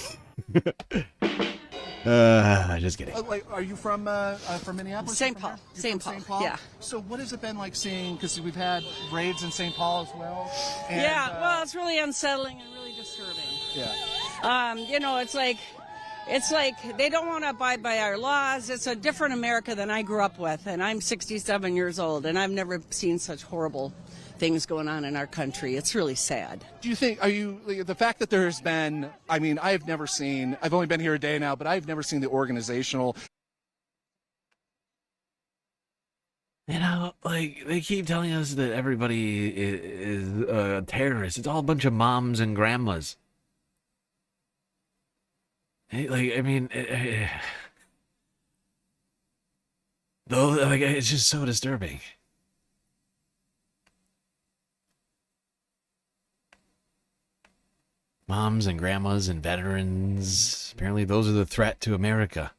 Just kidding. Like, are you from Minneapolis? St. Paul. St. Paul. Yeah. So what has it been like seeing? Because we've had raids in St. Paul as well. And, Yeah. Well, it's really unsettling and really disturbing. Yeah. It's like they don't want to abide by our laws. It's a different America than I grew up with, and I'm 67 years old, and I've never seen such horrible things going on in our country. It's really sad. Do you think, the fact that there's been, I've only been here a day now, but I've never seen the organizational. You know, like, they keep telling us that everybody is terrorists. It's all a bunch of moms and grandmas. It's just so disturbing. Moms and grandmas and veterans. Apparently those are the threat to America.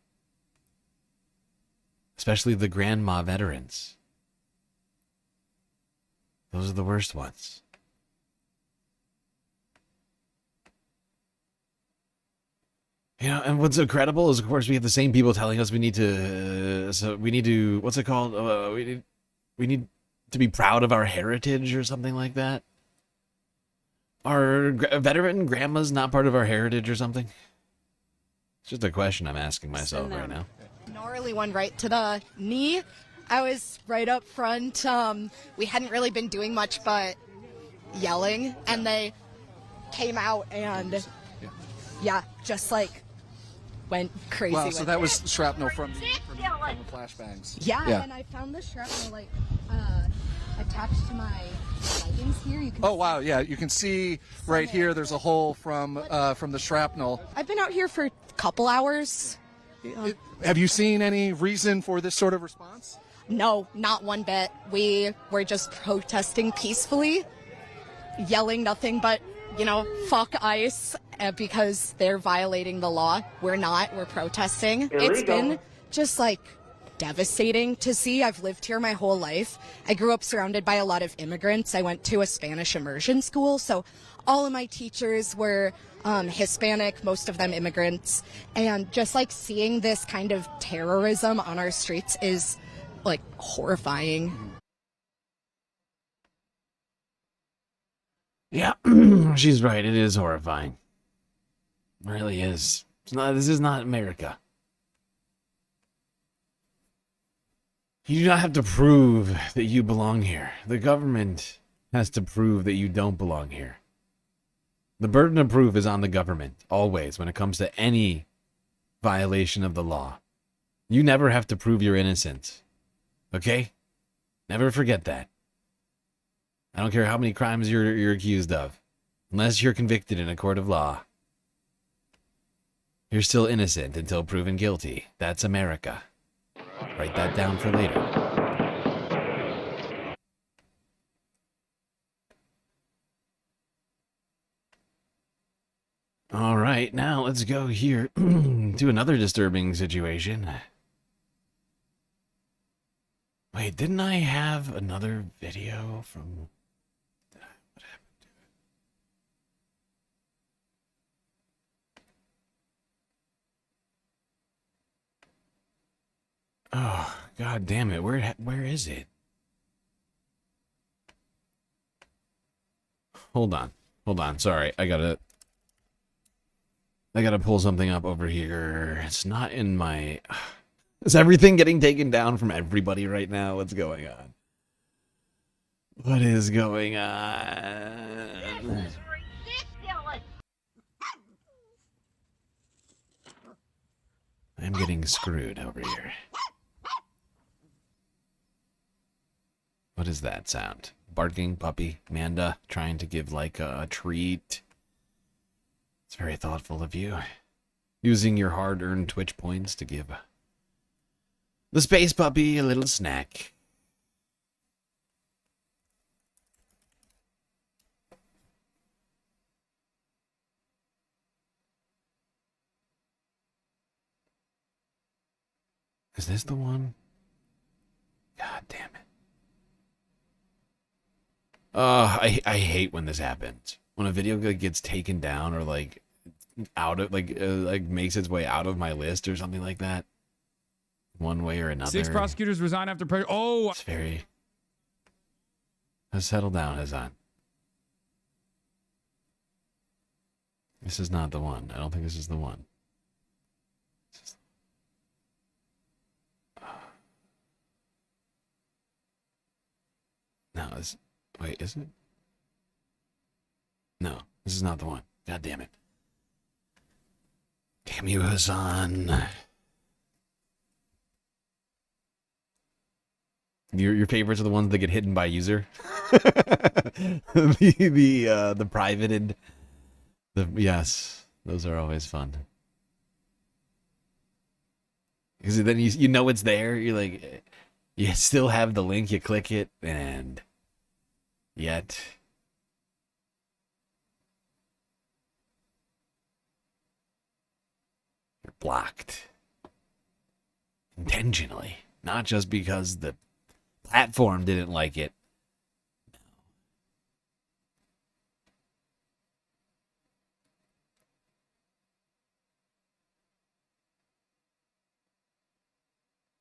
Especially the grandma veterans. Those are the worst ones. You know, and what's incredible is, of course, we have the same people telling us we need to, what's it called? We need to be proud of our heritage or something like that. Are veteran grandmas not part of our heritage or something? It's just a question I'm asking myself right now. Gnarly one right to the knee. I was right up front. We hadn't really been doing much but yelling, and they came out and, yeah, just like went crazy. Wow, with so that it. was shrapnel from the flashbangs. Yeah, and I found the shrapnel like attached to my leggings here. You can Oh wow, yeah, you can see right here. There's a hole from the shrapnel. I've been out here for a couple hours. Have you seen any reason for this sort of response? No, not one bit. We were just protesting peacefully, yelling nothing but, fuck ICE, because they're violating the law. We're not. We're protesting. Illegal. It's been just devastating to see. I've lived here my whole life. I grew up surrounded by a lot of immigrants. I went to a Spanish immersion school, so all of my teachers were Hispanic, most of them immigrants, and just seeing this kind of terrorism on our streets is horrifying. Yeah, she's right. It is horrifying. It really is. This is not America. You do not have to prove that you belong here. The government has to prove that you don't belong here. The burden of proof is on the government, always, when it comes to any violation of the law. You never have to prove you're innocent. Okay? Never forget that. I don't care how many crimes you're accused of. Unless you're convicted in a court of law, you're still innocent until proven guilty. That's America. Write that down for later. All right, now let's go here to another disturbing situation. Wait, didn't I have another video from... What happened to it? Oh, god damn it. Where is it? Hold on. Sorry. I gotta pull something up over here. It's not in my... Is everything getting taken down from everybody right now? What's going on? What is going on? This is ridiculous. I'm getting screwed over here. What is that sound? Barking puppy? Manda trying to give a treat. It's very thoughtful of you. Using your hard-earned Twitch points to give the space puppy a little snack. Is this the one? God damn it. I hate when this happens. When a video gets taken down or out of makes its way out of my list or something like that. One way or another. 6 prosecutors resign after pressure. Oh, it's very... Settle down, Hazan. This is not the one. I don't think this is the one. No, this... Wait, is it? No, this is not the one. God damn it. Damn you, Hazan. Your favorites are the ones that get hidden by user. the privated. Yes, those are always fun. Because then you know it's there. You're like, you still have the link. You click it, and yet you're blocked intentionally, not just because the platform didn't like it.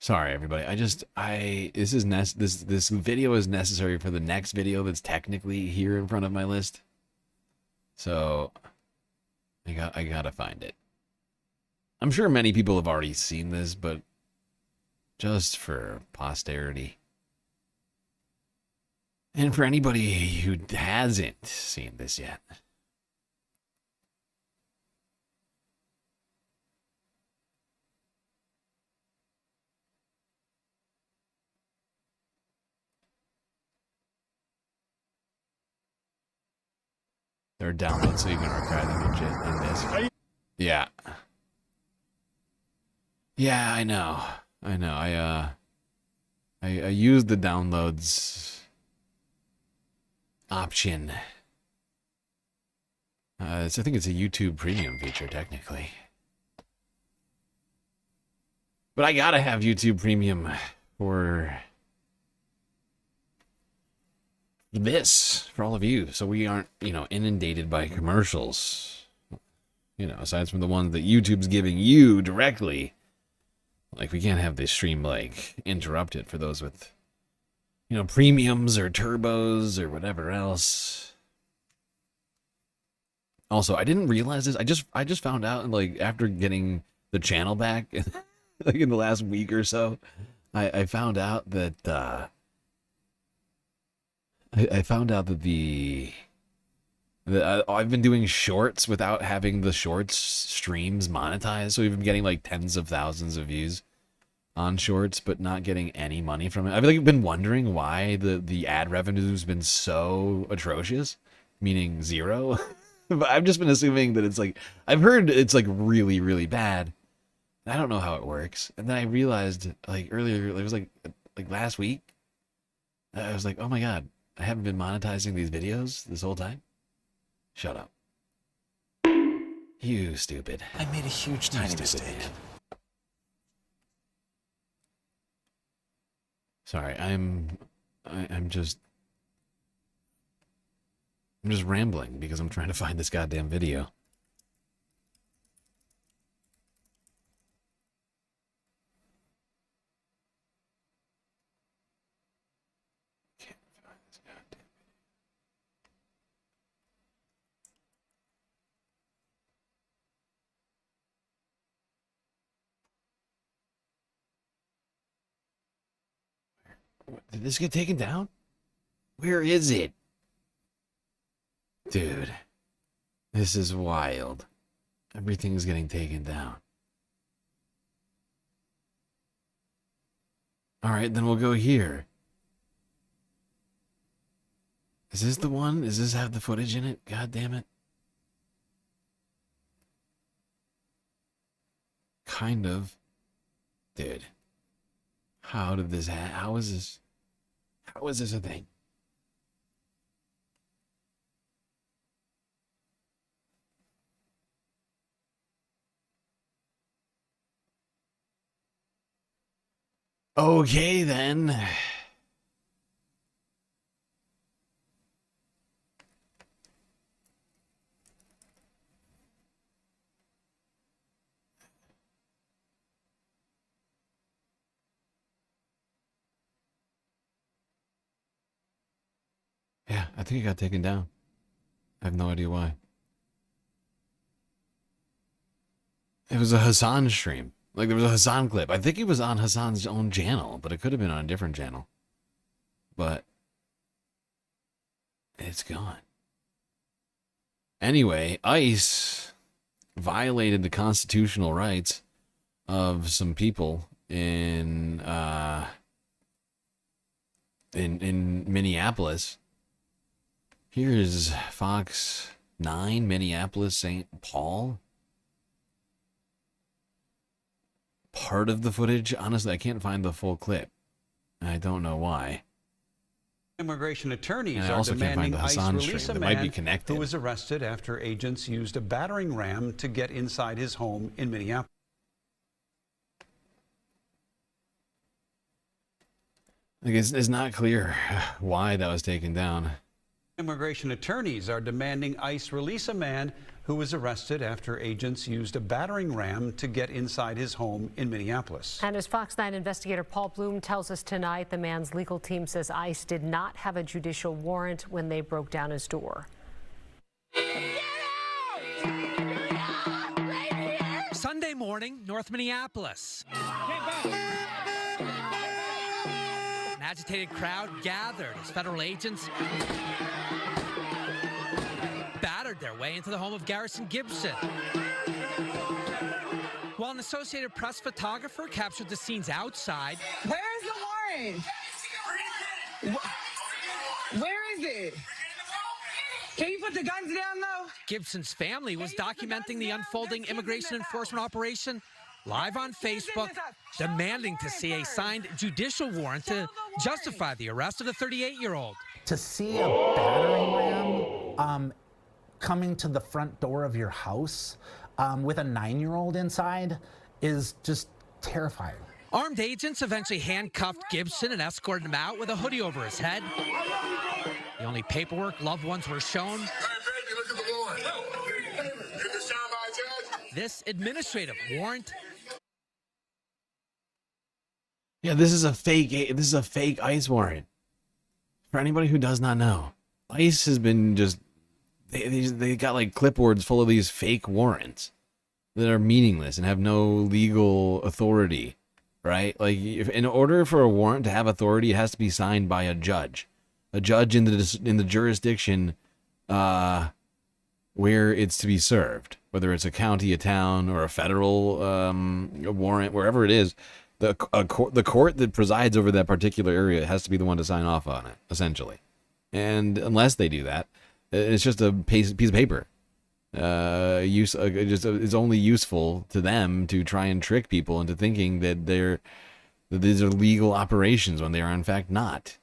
Sorry, everybody. This video is necessary for the next video that's technically here in front of my list. So I gotta find it. I'm sure many people have already seen this, but just for posterity. And for anybody who hasn't seen this yet. They're downloads so you can archive them in this. Yeah. Yeah, I know. I used the downloads option. I think it's a YouTube Premium feature, technically. But I gotta have YouTube Premium for this, for all of you, so we aren't, inundated by commercials. Aside from the ones that YouTube's giving you directly. Like, we can't have this stream, interrupted for those with, premiums or turbos or whatever else. Also, I didn't realize this. I just found out, after getting the channel back, in the last week or so, I found out that, I found out that I've been doing shorts without having the shorts streams monetized, so we've been getting tens of thousands of views on shorts, but not getting any money from it. I've been wondering why the ad revenue's been so atrocious, meaning zero. But I've just been assuming that it's I've heard it's really, really bad. I don't know how it works, and then I realized earlier, it was last week. I was like, oh my god. I haven't been monetizing these videos this whole time? Shut up. You stupid. I made a huge tiny mistake. Sorry, I'm just rambling because I'm trying to find this goddamn video. Did this get taken down? Where is it? Dude, this is wild. Everything's getting taken down. Alright, then we'll go here. Is this the one? Does this have the footage in it? God damn it. Kind of. Dude. How did this happen? How is this a thing? Okay, then. Yeah, I think it got taken down. I have no idea why. It was a Hassan stream. There was a Hassan clip. I think it was on Hassan's own channel, but it could have been on a different channel. But it's gone. Anyway, ICE violated the constitutional rights of some people in Minneapolis. Here's Fox 9, Minneapolis, St. Paul. Part of the footage. Honestly, I can't find the full clip. I don't know why. Immigration attorneys and I are also can't find demanding the ICE Hassan release stream. a That might be man connected. who was arrested after agents used a battering ram to get inside his home in Minneapolis. It's not clear why that was taken down. Immigration attorneys are demanding ICE release a man who was arrested after agents used a battering ram to get inside his home in Minneapolis. And as Fox 9 investigator Paul Bloom tells us tonight, the man's legal team says ICE did not have a judicial warrant when they broke down his door. Sunday morning, North Minneapolis. An agitated crowd gathered as federal agents battered their way into the home of Garrison Gibson. While an Associated Press photographer captured the scenes outside. Where is the warrant? Where is it? Can you put the guns down, though? Gibson's family was documenting the unfolding immigration enforcement operation live on Facebook, demanding to see a signed judicial warrant to justify the arrest of the 38-year-old. To see a battering ram coming to the front door of your house with a 9-year-old inside is just terrifying. Armed agents eventually handcuffed Gibson and escorted him out with a hoodie over his head. The only paperwork loved ones were shown. Hey, baby, look at the warrant. Get this signed by a judge? This administrative warrant. Yeah, this is a fake ICE warrant. For anybody who does not know, ICE has been just they got like clipboards full of these fake warrants that are meaningless and have no legal authority, right? Like, if, in order for a warrant to have authority, it has to be signed by a judge in the jurisdiction where it's to be served, whether it's a county, a town, or a federal warrant, wherever it is. The court that presides over that particular area has to be the one to sign off on it, essentially. And unless they do that, it's just a piece of paper. It's only useful to them to try and trick people into thinking that these are legal operations when they are in fact not.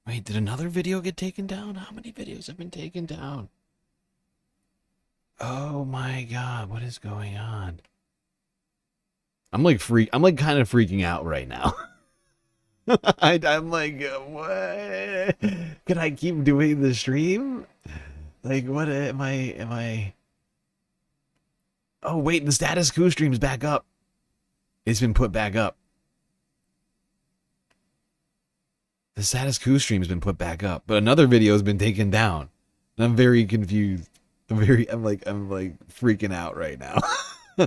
Wait, did another video get taken down? How many videos have been taken down? Oh my god, what is going on? I'm like kind of freaking out right now. I'm like, what? Can I keep doing the stream? Like, what am I? Oh wait, the status quo stream's back up. It's been put back up. The status quo stream has been put back up, but another video has been taken down. And I'm very confused. I'm like freaking out right now.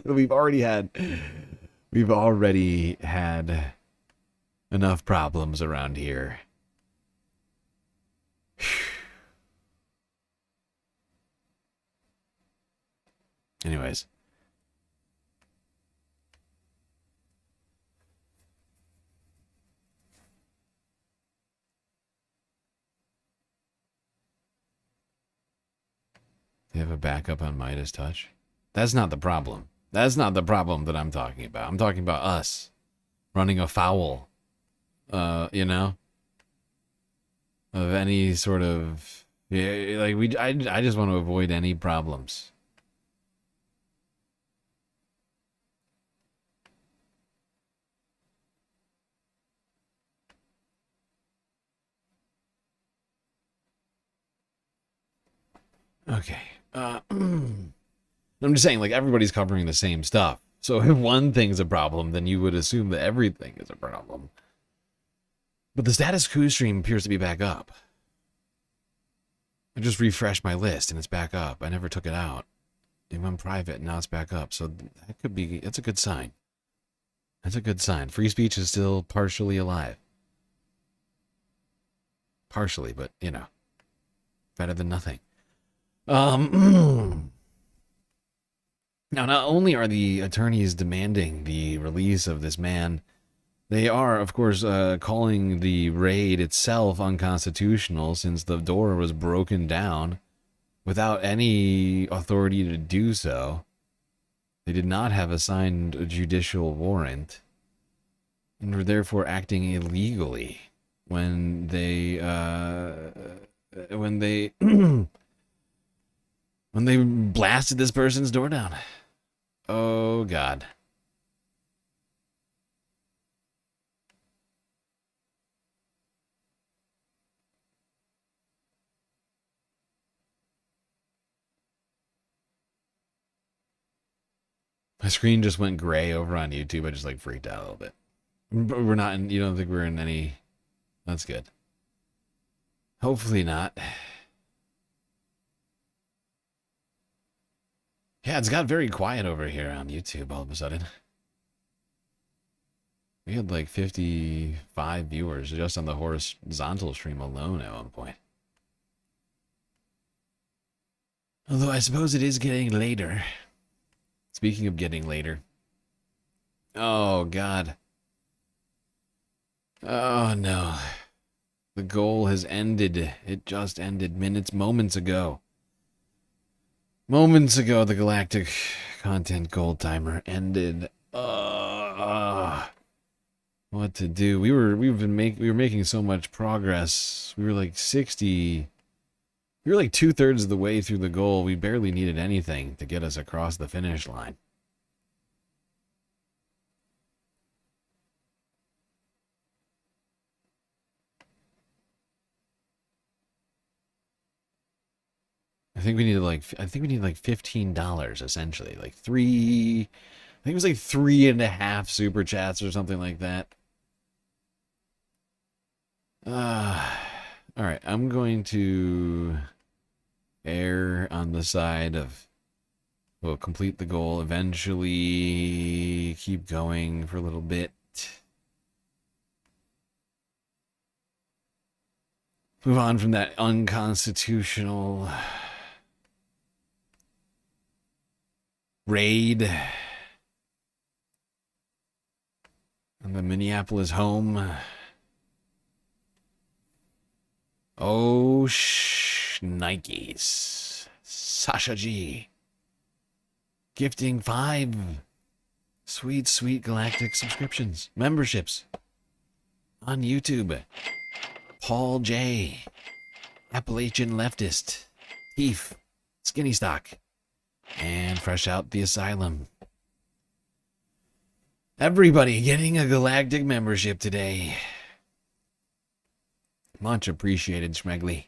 We've already had enough problems around here. Anyways. They have a backup on Midas Touch. That's not the problem. That's not the problem that I'm talking about. I'm talking about us running afoul, you know, of any sort of, yeah, like I just want to avoid any problems. Okay. I'm just saying, like, everybody's covering the same stuff. So if one thing's a problem, then you would assume that everything is a problem. But the status quo stream appears to be back up. I just refreshed my list and it's back up. I never took it out. It went private and now it's back up. So that could be, that's a good sign. That's a good sign. Free speech is still partially alive. Partially, but, you know, better than nothing. Now, not only are the attorneys demanding the release of this man, they are, of course, calling the raid itself unconstitutional since the door was broken down without any authority to do so. They did not have a signed judicial warrant and were therefore acting illegally when they when they blasted this person's door down. Oh, God. My screen just went gray over on YouTube. I just like freaked out a little bit. But we're not in, you don't think we're in any, that's good. Hopefully not. Yeah, it's got very quiet over here on YouTube all of a sudden. We had like 55 viewers just on the horizontal stream alone at one point. Although I suppose it is getting later. Speaking of getting later. Oh, God. Oh, no. The goal has ended. It just ended moments ago. Moments ago, the Galactic Content Gold Timer ended. What to do? We were making so much progress. We were like 60. We were like 2/3 of the way through the goal. We barely needed anything to get us across the finish line. I think we need like $15 essentially. Like I think it was like 3.5 super chats or something like that. All right, I'm going to err on the side of we'll complete the goal eventually, keep going for a little bit. Move on from that unconstitutional raid on the Minneapolis home. Oh, Nikes. Sasha G. Gifting 5 sweet, sweet galactic subscriptions, memberships on YouTube. Paul J. Appalachian Leftist. Thief. Skinny Stock. And Fresh Out the Asylum. Everybody getting a galactic membership today. Much appreciated, Schmegley.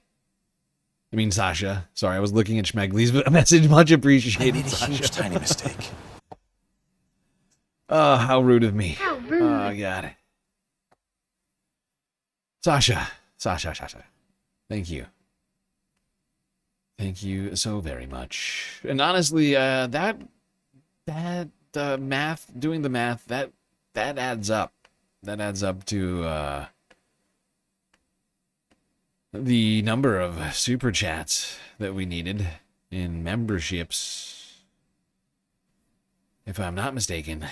I mean, Sasha. Sorry, I was looking at Schmegley's message. Much appreciated, I made a Sasha. huge, tiny mistake. Oh, how rude of me. How rude. Oh, God. Sasha. Thank you. Thank you so very much. And honestly, that math, doing the math, that adds up. That adds up to the number of super chats that we needed in memberships, if I'm not mistaken.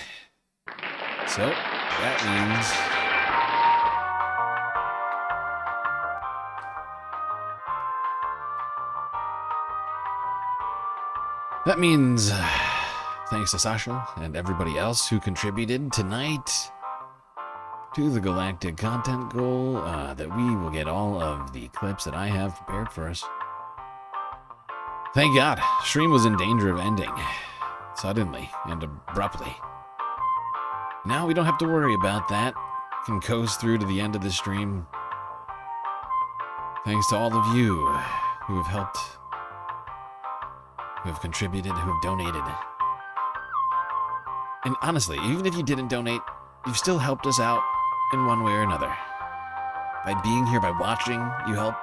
So that means thanks to Sasha and everybody else who contributed tonight to the Galactic Content Goal, that we will get all of the clips that I have prepared for us. Thank God, stream was in danger of ending suddenly and abruptly. Now we don't have to worry about that. Can coast through to the end of the stream. Thanks to all of you who have helped, who have contributed, who have donated. And honestly, even if you didn't donate, you've still helped us out in one way or another. By being here, by watching, you help.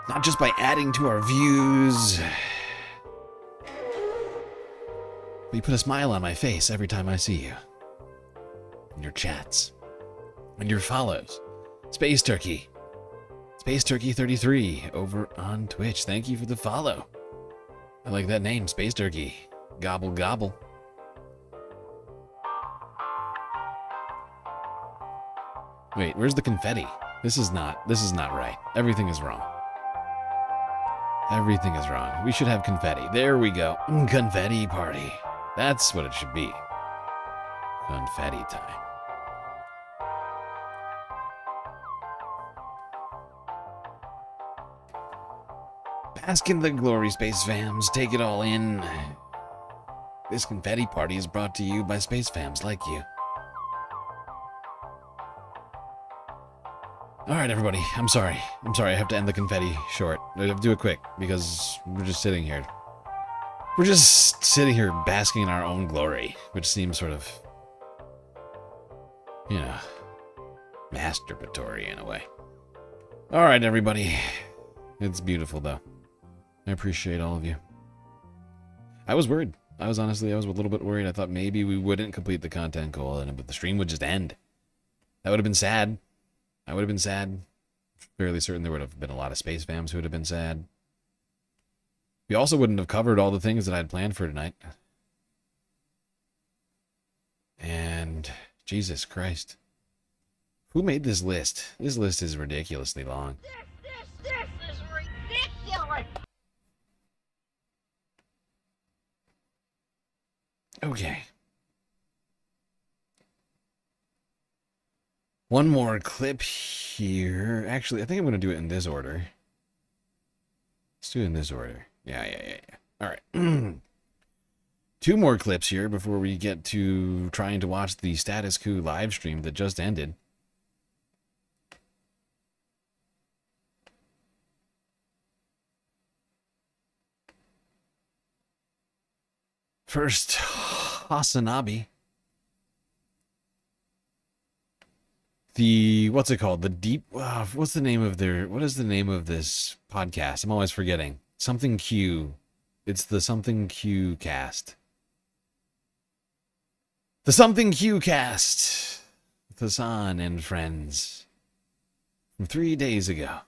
Not just by adding to our views, but you put a smile on my face every time I see you. And your chats. And your follows. Space Turkey 33 over on Twitch. Thank you for the follow. I like that name, Space Turkey. Gobble gobble. Wait, where's the confetti? This is not right. Everything is wrong. Everything is wrong. We should have confetti. There we go. Confetti party. That's what it should be. Confetti time. Bask in the glory, Space Fams. Take it all in. This confetti party is brought to you by Space Fams like you. Alright, everybody. I'm sorry. I have to end the confetti short. I have to do it quick because we're just sitting here. We're just sitting here basking in our own glory, which seems sort of, you know, masturbatory in a way. All right, everybody. It's beautiful, though. I appreciate all of you. I was worried. I was a little bit worried. I thought maybe we wouldn't complete the content goal, but the stream would just end. That would have been sad. I would have been sad. Fairly certain there would have been a lot of space fams who would have been sad. We also wouldn't have covered all the things that I'd planned for tonight. And Jesus Christ. Who made this list? This list is ridiculously long. This is ridiculous. Okay. One more clip here. Actually, I think I'm going to do it in this order. Let's do it in this order. Yeah. All right. 2 more clips here before we get to trying to watch the Status Coup live stream that just ended. First, Hasanabi. What's it called? What's the name of what is the name of this podcast? I'm always forgetting. Something Q. It's the Something Q cast. The Something Q cast. With Hassan and friends. From 3 days ago.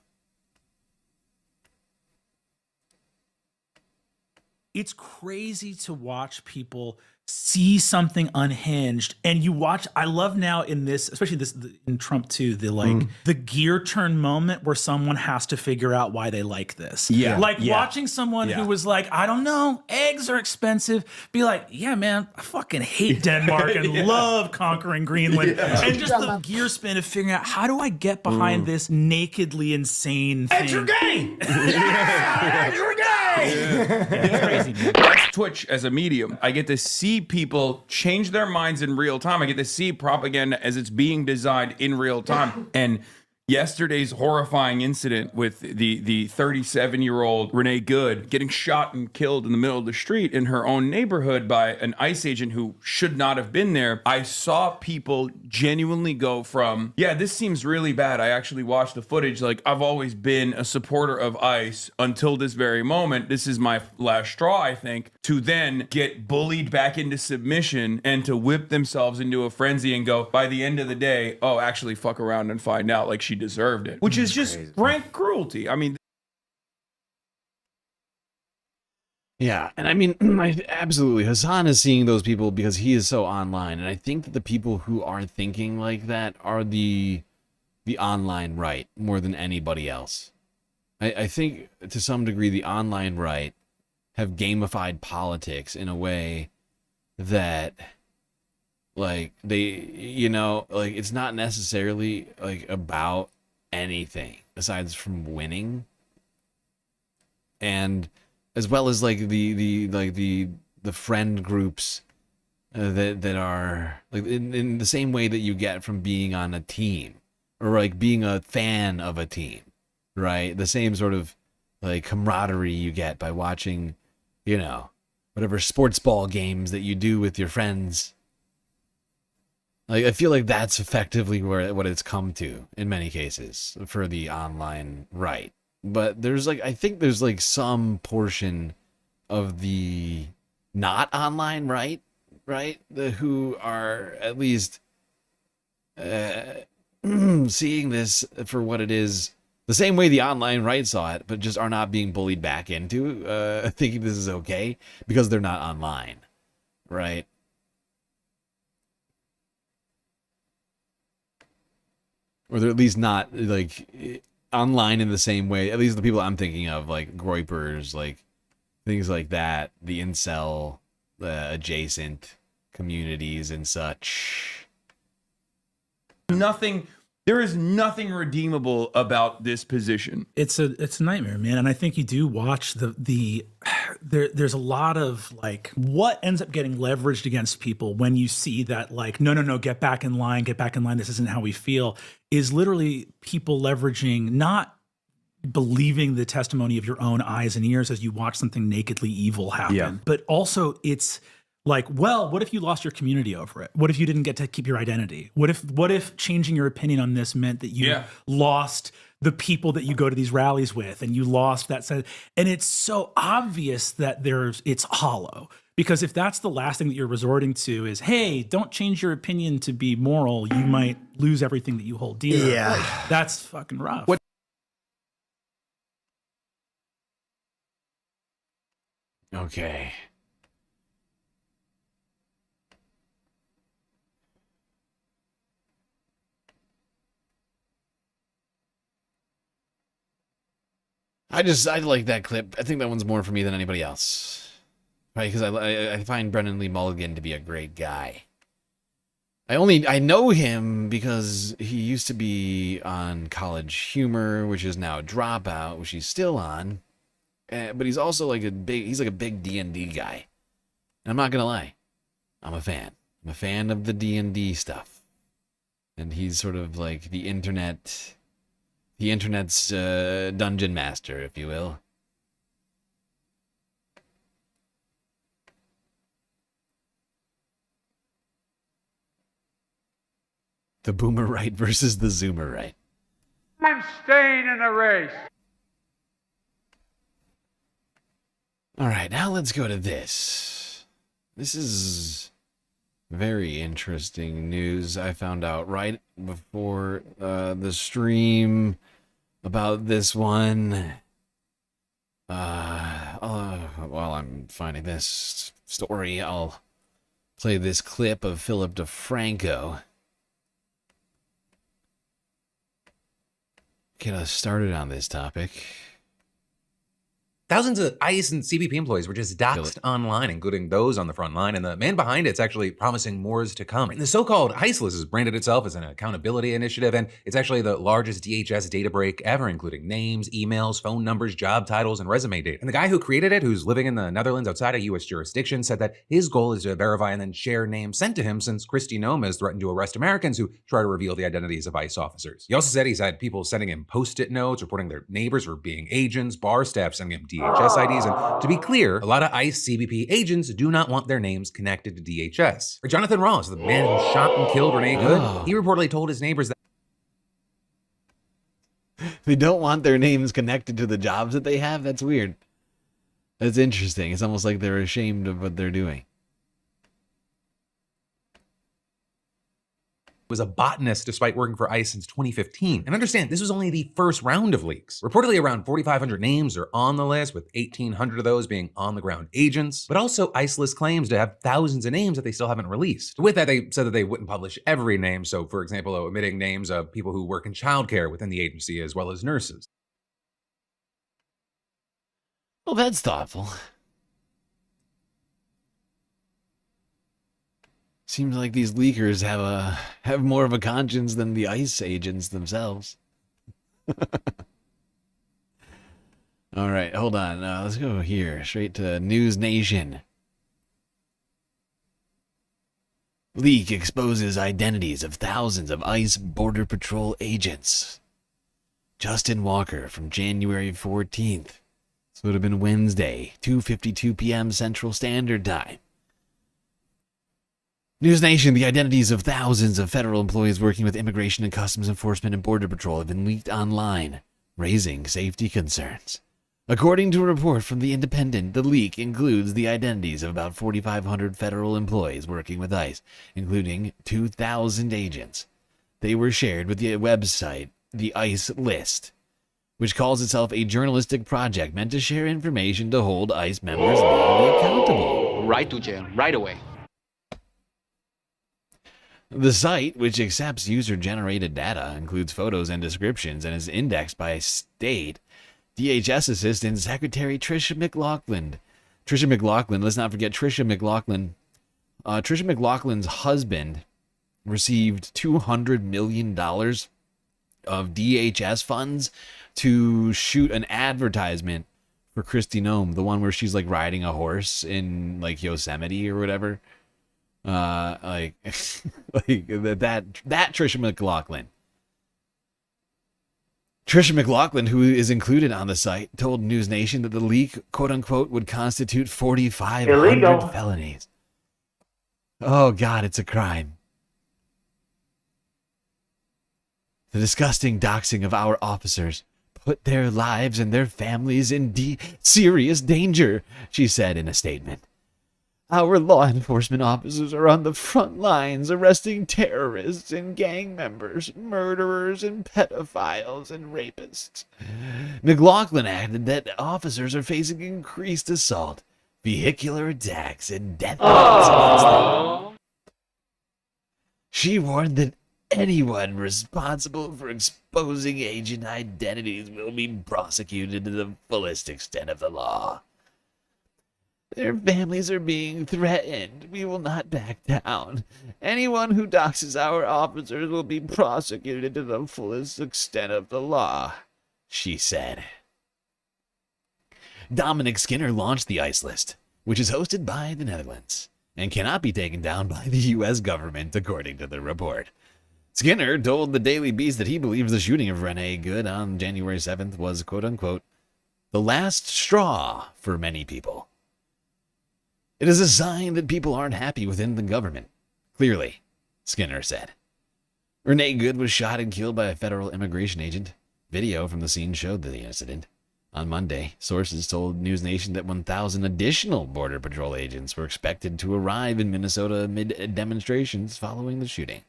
It's crazy to watch people see something unhinged, and you watch. I love now in this, especially this in Trump too, the gear turn moment where someone has to figure out why they like this. Watching someone who was like, I don't know, eggs are expensive, be like, yeah, man, I fucking hate Denmark and love conquering Greenland, and just the gear spin of figuring out how do I get behind this nakedly insane thing. And you're gay. And you're gay. It's crazy, man. That's Twitch as a medium. I get to see people change their minds in real time. I get to see propaganda as it's being designed in real time. And yesterday's horrifying incident with the 37-year-old Renee Good getting shot and killed in the middle of the street in her own neighborhood by an ICE agent who should not have been there. I saw people genuinely go from, yeah, this seems really bad. I actually watched the footage. Like, I've always been a supporter of ICE until this very moment. This is my last straw, I think, to then get bullied back into submission and to whip themselves into a frenzy and go, by the end of the day, oh, actually fuck around and find out like she deserved it, which is just rank cruelty. I mean, yeah, and I mean, absolutely, Hassan is seeing those people because he is so online, and I think that the people who are thinking like that are the online right more than anybody else. I think to some degree the online right have gamified politics in a way that, like, they, you know, like, it's not necessarily like about anything aside from winning, and as well as like the friend groups that are like in the same way that you get from being on a team or like being a fan of a team, right? The same sort of like camaraderie you get by watching, you know, whatever sports ball games that you do with your friends. Like, I feel like that's effectively what it's come to in many cases for the online right. But there's like, I think there's like some portion of the not online right, who are at least seeing this for what it is, the same way the online right saw it, but just are not being bullied back into thinking this is okay because they're not online, right? Or they're at least not like online in the same way. At least the people I'm thinking of, like groypers, like things like that, the incel adjacent communities and such. There is nothing redeemable about this position. It's a nightmare, man. And I think you do watch there's a lot of like what ends up getting leveraged against people when you see that, like, no, get back in line, this isn't how we feel, is literally people leveraging not believing the testimony of your own eyes and ears as you watch something nakedly evil happen. Yeah. But also it's like, well, what if you lost your community over it? What if you didn't get to keep your identity? What if changing your opinion on this meant that you lost the people that you go to these rallies with, and you lost that sense? And it's so obvious that it's hollow. Because if that's the last thing that you're resorting to is, hey, don't change your opinion to be moral, you might lose everything that you hold dear. Yeah. Like, that's fucking rough. Okay. I like that clip. I think that one's more for me than anybody else. Right, because I find Brennan Lee Mulligan to be a great guy. I know him because he used to be on College Humor, which is now Dropout, which he's still on. But he's also like a big D&D guy. And I'm not gonna lie, I'm a fan. I'm a fan of the D&D stuff. And he's sort of like the internet's dungeon master, if you will. The boomer right versus the zoomer right. I'm staying in the race. All right, now let's go to this. This is very interesting news. I found out right before the stream about this one. While I'm finding this story, I'll play this clip of Philip DeFranco. Get us started on this topic. Thousands of ICE and CBP employees were just doxxed online, including those on the front line, and the man behind it's actually promising more is to come. And the so-called ICE list has branded itself as an accountability initiative, and it's actually the largest DHS data break ever, including names, emails, phone numbers, job titles, and resume data. And the guy who created it, who's living in the Netherlands outside of U.S. jurisdiction, said that his goal is to verify and then share names sent to him, since Kristi Noem has threatened to arrest Americans who try to reveal the identities of ICE officers. He also said he's had people sending him post-it notes, reporting their neighbors for being agents, bar staff sending him DHS IDs, and to be clear, a lot of ICE CBP agents do not want their names connected to DHS. Or Jonathan Ross, the man who shot and killed Renee Good, he reportedly told his neighbors that they don't want their names connected to the jobs that they have? That's weird. That's interesting. It's almost like they're ashamed of what they're doing. was a botanist despite working for ICE since 2015. And understand, this was only the first round of leaks. Reportedly, around 4,500 names are on the list, with 1,800 of those being on-the-ground agents. But also, ICE lists claims to have thousands of names that they still haven't released. With that, they said that they wouldn't publish every name. So, for example, omitting names of people who work in childcare within the agency, as well as nurses. Well, that's thoughtful. Seems like these leakers have more of a conscience than the ICE agents themselves. All right, hold on. Let's go here, straight to News Nation. Leak exposes identities of thousands of ICE Border Patrol agents. Justin Walker from January 14th. This would have been Wednesday, 2:52 p.m. Central Standard Time. News Nation, the identities of thousands of federal employees working with Immigration and Customs Enforcement and Border Patrol have been leaked online, raising safety concerns. According to a report from The Independent, the leak includes the identities of about 4,500 federal employees working with ICE, including 2,000 agents. They were shared with the website, the ICE List, which calls itself a journalistic project meant to share information to hold ICE members legally accountable. Right to jail, right away. The site, which accepts user-generated data, includes photos and descriptions and is indexed by state. DHS Assistant Secretary Tricia McLaughlin. Let's not forget Tricia McLaughlin. Tricia McLaughlin's husband received $200 million of DHS funds to shoot an advertisement for Kristi Noem, the one where she's like riding a horse in like Yosemite or whatever. That Tricia McLaughlin. Trisha McLaughlin, who is included on the site, told News Nation that the leak, quote-unquote, would constitute 4,500 felonies. Oh, God, it's a crime. The disgusting doxing of our officers put their lives and their families in serious danger, she said in a statement. Our law enforcement officers are on the front lines arresting terrorists and gang members, murderers and pedophiles and rapists. McLaughlin added that officers are facing increased assault, vehicular attacks, and death threats against them. She warned that anyone responsible for exposing agent identities will be prosecuted to the fullest extent of the law. Their families are being threatened. We will not back down. Anyone who doxes our officers will be prosecuted to the fullest extent of the law, she said. Dominic Skinner launched the ICE list, which is hosted by the Netherlands, and cannot be taken down by the U.S. government, according to the report. Skinner told the Daily Beast that he believes the shooting of Renee Good on January 7th was, quote-unquote, the last straw for many people. It is a sign that people aren't happy within the government. Clearly, Skinner said. Renee Good was shot and killed by a federal immigration agent. Video from the scene showed the incident. On Monday, sources told News Nation that 1,000 additional Border Patrol agents were expected to arrive in Minnesota amid demonstrations following the shooting.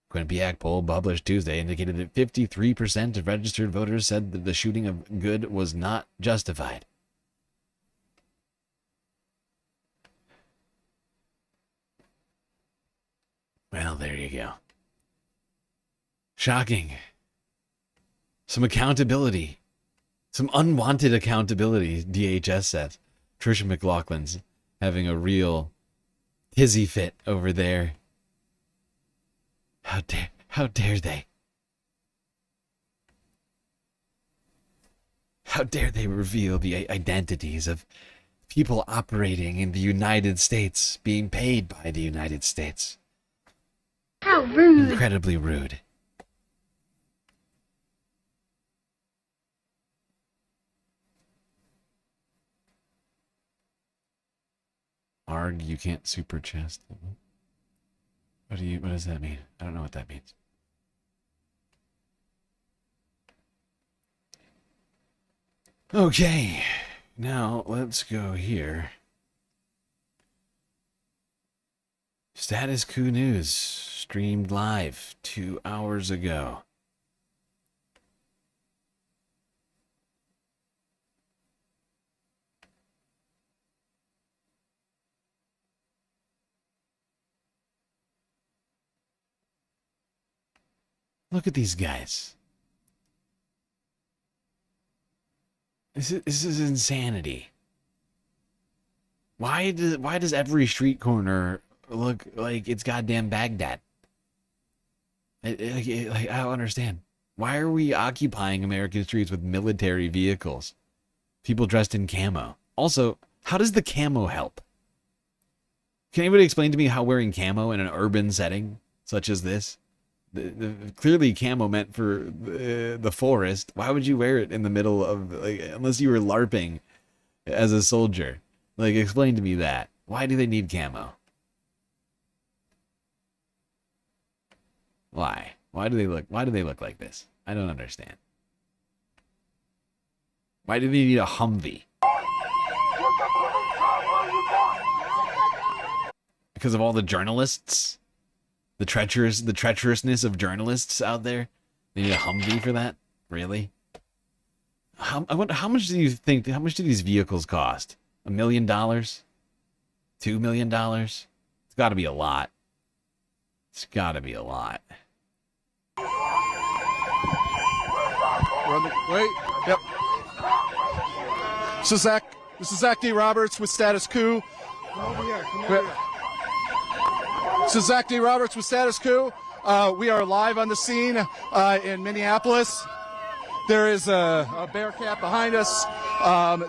Quinnipiac poll published Tuesday indicated that 53% of registered voters said that the shooting of Good was not justified. Well, there you go. Shocking. Some accountability. Some unwanted accountability, DHS says. Trisha McLaughlin's having a real tizzy fit over there. How dare they? How dare they reveal the identities of people operating in the United States, being paid by the United States? How rude. Incredibly rude. Arg, you can't super chest. What does that mean? I don't know what that means. Okay, now let's go here. Status Coup News streamed live 2 hours ago. Look at these guys. This is insanity. Why does every street corner look like it's goddamn Baghdad? I don't understand. Why are we occupying American streets with military vehicles? People dressed in camo. Also, how does the camo help? Can anybody explain to me how wearing camo in an urban setting such as this? Clearly camo meant for the forest. Why would you wear it in the middle of, like, unless you were LARPing as a soldier? Like, explain to me that. Why do they need camo? Why? Why do they look like this? I don't understand. Why do they need a Humvee? Because of all the journalists? The treacherousness of journalists out there? They need a Humvee for that? Really? I wonder, how much do these vehicles cost? $1 million? $2 million? It's got to be a lot. It's got to be a lot. Wait. Yep. This is Zach D. Roberts with Status Coup. Come over here. This is Zach D. Roberts with Status Coup. We are live on the scene in Minneapolis. There is a bear cat behind us.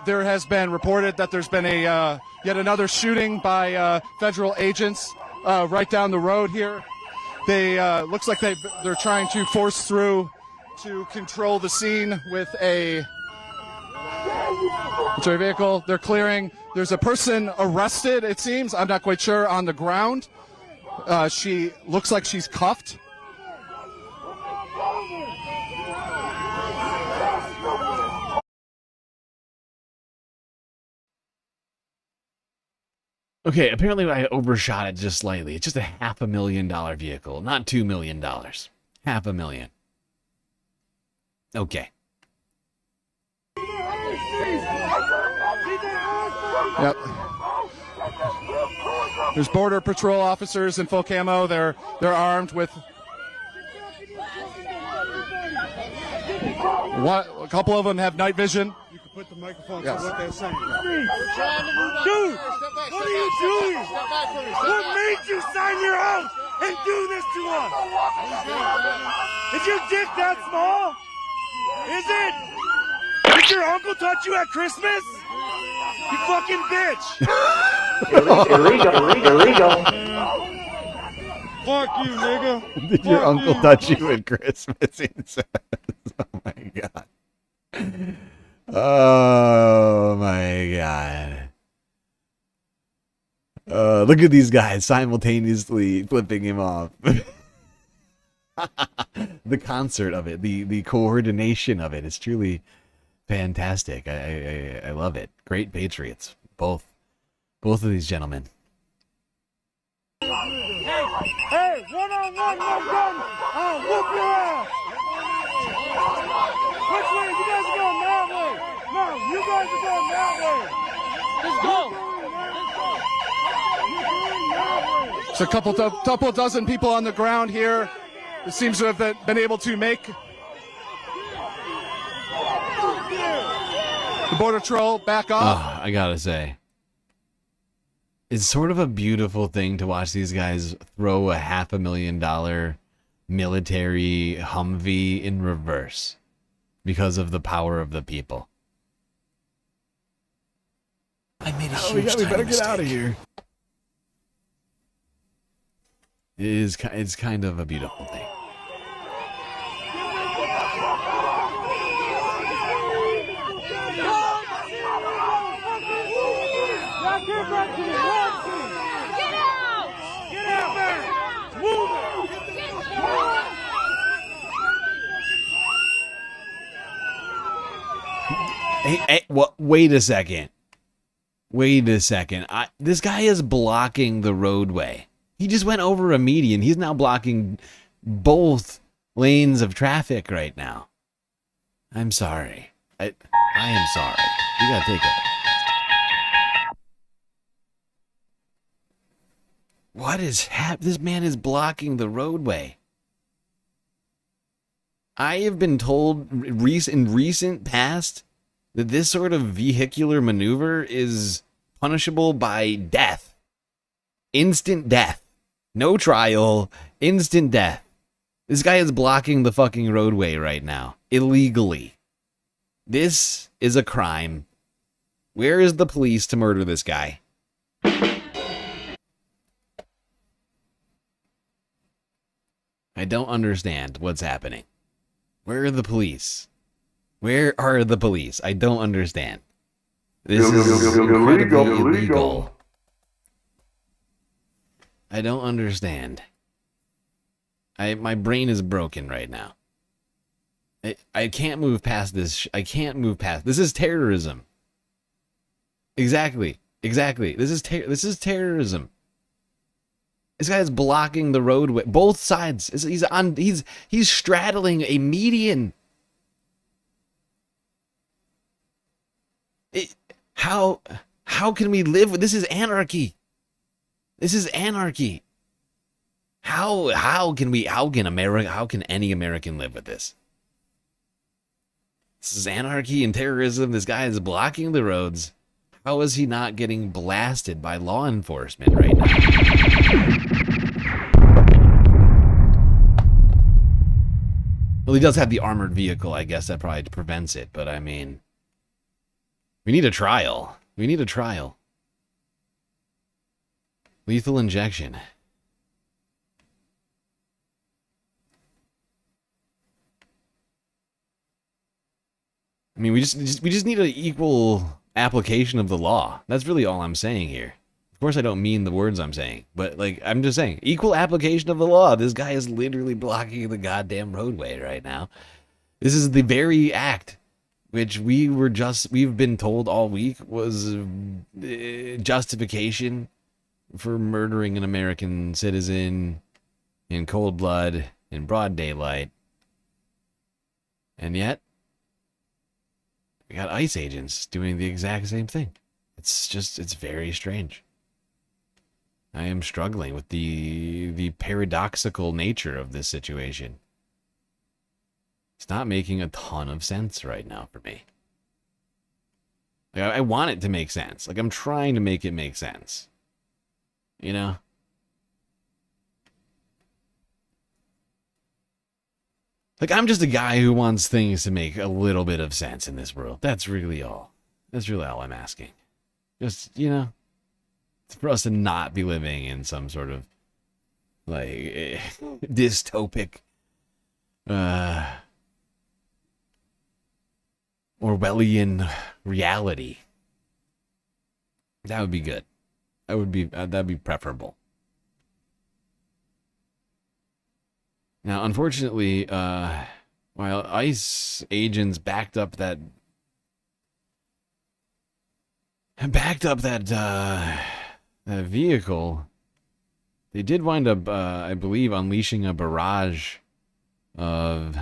There has been reported that there's been a yet another shooting by federal agents right down the road here. They looks like they're trying to force through to control the scene with a vehicle. They're clearing. There's a person arrested, it seems. I'm not quite sure, on the ground. She looks like she's cuffed. Okay, apparently I overshot it just slightly. It's just a $500,000 vehicle, not $2 million. $500,000. Okay. Yep. There's Border Patrol officers in full camo. They're armed with a couple of them have night vision. You can put the microphone Yes. to what they're saying. Dude, what are you doing? What made you sign your oath and do this to us? Is your dick that small? Is it? Did your uncle touch you at Christmas? You fucking bitch! Illegal. Fuck you, nigga. Did your Fuck uncle you. touch you at Christmas? He says. Oh my god. Oh my god. Look at these guys simultaneously flipping him off. The concert of it, the coordination of it is truly fantastic. I love it. Great patriots, both of these gentlemen. Hey, one-on-one, no gun. I'll whoop your ass. Which way? You guys are going that way. No, you guys are going that way. Let's go. There's a couple dozen people on the ground here. It seems to have been able to make the Border Patrol back off. I gotta say, it's sort of a beautiful thing to watch these guys throw a $500,000 military Humvee in reverse because of the power of the people. I made a we huge better time get out of mistake. here. It's kind of a beautiful thing. Hey, what? Wait a second. This guy is blocking the roadway. He just went over a median. He's now blocking both lanes of traffic right now. I'm sorry. I am sorry. You gotta take it. What is this man is blocking the roadway. I have been told in recent past that this sort of vehicular maneuver is punishable by death. Instant death. No trial. Instant death. This guy is blocking the fucking roadway right now. Illegally. This is a crime. Where is the police to murder this guy? I don't understand what's happening. Where are the police? Where are the police? I don't understand. This is incredibly illegal. I don't understand. My brain is broken right now. I can't move past this. I can't move past. This is terrorism. Exactly. This is terrorism. This guy is blocking the roadway, both sides. He's straddling a median. How can we live with this? Is anarchy. This is anarchy. How can any American live with this? This is anarchy and terrorism. This guy is blocking the roads. How is he not getting blasted by law enforcement right now? Well, he does have the armored vehicle. I guess that probably prevents it. But I mean, we need a trial. Lethal injection. I mean, we just need an equal application of the law. That's really all I'm saying here. Of course, I don't mean the words I'm saying, but like I'm just saying, equal application of the law. This guy is literally blocking the goddamn roadway right now. This is the very act which we've been told all week was justification for murdering an American citizen in cold blood in broad daylight. And yet, we got ICE agents doing the exact same thing. It's very strange. I am struggling with the paradoxical nature of this situation. It's not making a ton of sense right now for me. Like, I want it to make sense. Like, I'm trying to make it make sense. You know? Like, I'm just a guy who wants things to make a little bit of sense in this world. That's really all. That's really all I'm asking. Just, you know, for us to not be living in some sort of, like, dystopic, Orwellian reality. That would be good. That'd be preferable. Now, unfortunately, while ICE agents backed up that vehicle, they did wind up, I believe, unleashing a barrage of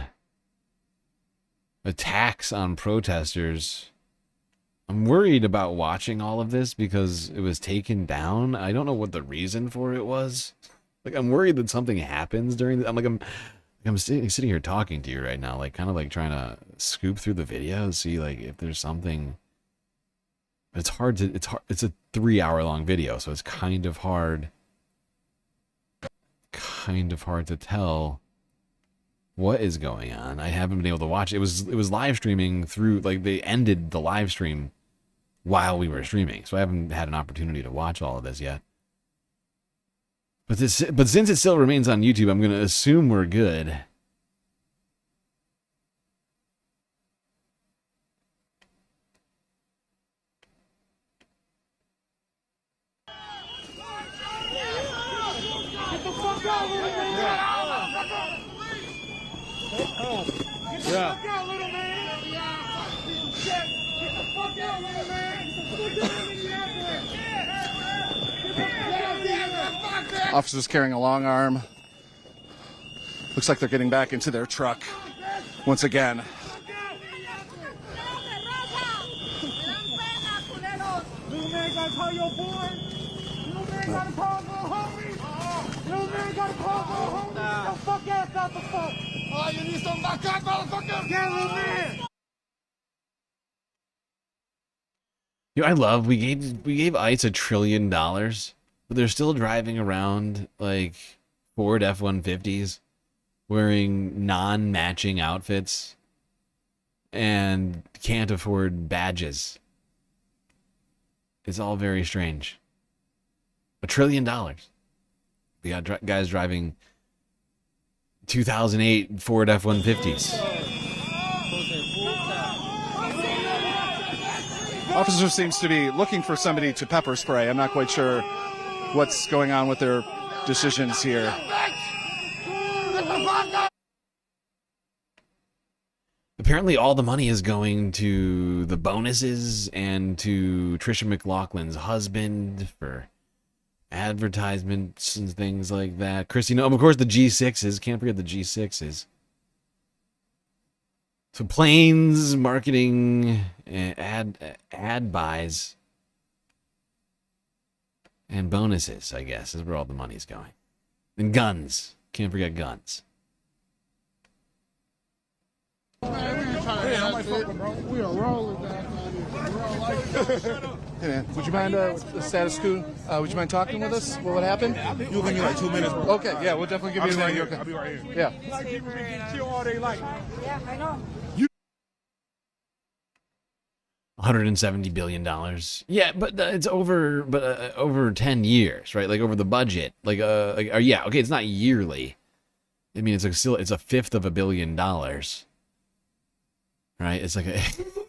attacks on protesters. I'm worried about watching all of this because it was taken down. I don't know what the reason for it was. Like, I'm worried that something happens during the, I'm sitting here talking to you right now, like, kind of like trying to scoop through the video, see like if there's something. It's hard. It's a 3-hour-long video, so it's kind of hard to tell what is going on. I haven't been able to watch it. It was live streaming through, like, they ended the live stream while we were streaming, so I haven't had an opportunity to watch all of this yet. But since it still remains on YouTube, I'm going to assume we're good. Yeah. Officers carrying a long arm. Looks like they're getting back into their truck once again. Oh, you need some backup, motherfucker! Get little man! I love we gave ICE $1 trillion, but they're still driving around like Ford F-150s, wearing non-matching outfits, and can't afford badges. It's all very strange. $1 trillion. We got guys driving 2008 Ford F-150s. Officer seems to be looking for somebody to pepper spray. I'm not quite sure what's going on with their decisions here. Apparently all the money is going to the bonuses and to Trisha McLaughlin's husband for advertisements and things like that. Christy, no, of course the G6s. Can't forget the G6s. So planes, marketing, ad buys, and bonuses, I guess, is where all the money's going. And guns. Can't forget guns. We are rolling down. Hey man, would you mind the status quo? Would you mind talking with us? What would happen? You'll give me like 2 minutes, bro. Okay, yeah, we'll definitely give you a minute. I'll be right here. Yeah. Like people get killed all day like. Yeah, I know. $170 billion. Yeah, but it's over 10 years, right? Like over the budget. Yeah, okay, it's not yearly. I mean, it's a fifth of $1 billion. Right? It's like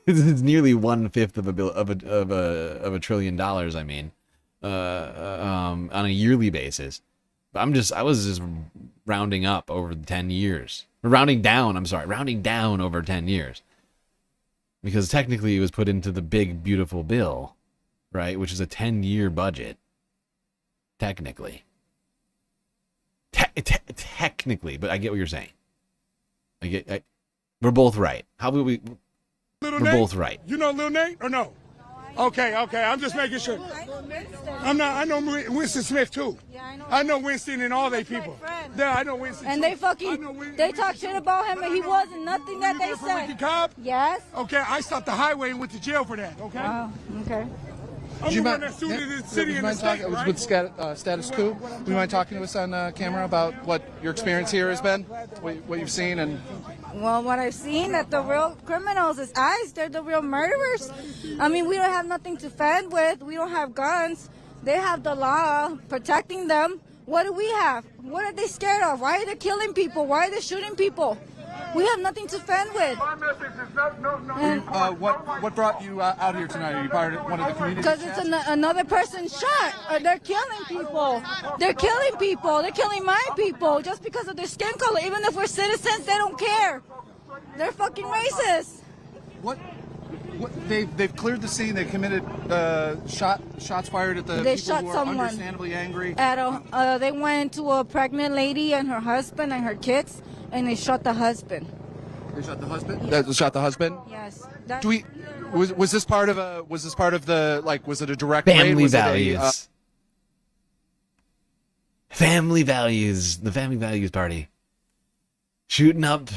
It's nearly 1/5 of a $1 trillion. I mean, on a yearly basis. But I was just rounding up over 10 years. Rounding down. I'm sorry, rounding down over 10 years. Because technically it was put into the big beautiful bill, right? Which is a 10-year budget. Technically. Technically, but I get what you're saying. We're both right. How would we? Little We're Nate? both right. You know Lil Nate or no? Okay. I'm just making sure. I know Winston Smith too. I know Winston and all they people. Yeah, I know Winston. And they they talk shit about him, and he wasn't nothing that they said. Ricky Cobb? Yes. Okay, I stopped the highway and went to jail for that. Okay. Wow. Okay. I'm the one that sued the city and the state, It was right? with Status Quo. Would you mind talking to us on camera about what your experience here has been, what you've seen, and Well, what I've seen, that the real criminals is ICE. They're the real murderers. I mean, we don't have nothing to fend with. We don't have guns. They have the law protecting them. What do we have? What are they scared of? Why are they killing people? Why are they shooting people? We have nothing to fend with. what brought you out here tonight? Are you part of one of the community? Because it's another person shot. They're killing people. They're killing people. They're killing my people just because of their skin color. Even if we're citizens, they don't care. They're fucking racist. They've cleared the scene. They committed shots fired at the They people shot who are someone. understandably angry. They went into a pregnant lady and her husband and her kids, and they shot the husband. They shot the husband. That shot the husband. Yes. Was this part of the was it a direct Family raid? Was values. Family values. The Family Values Party. Shooting up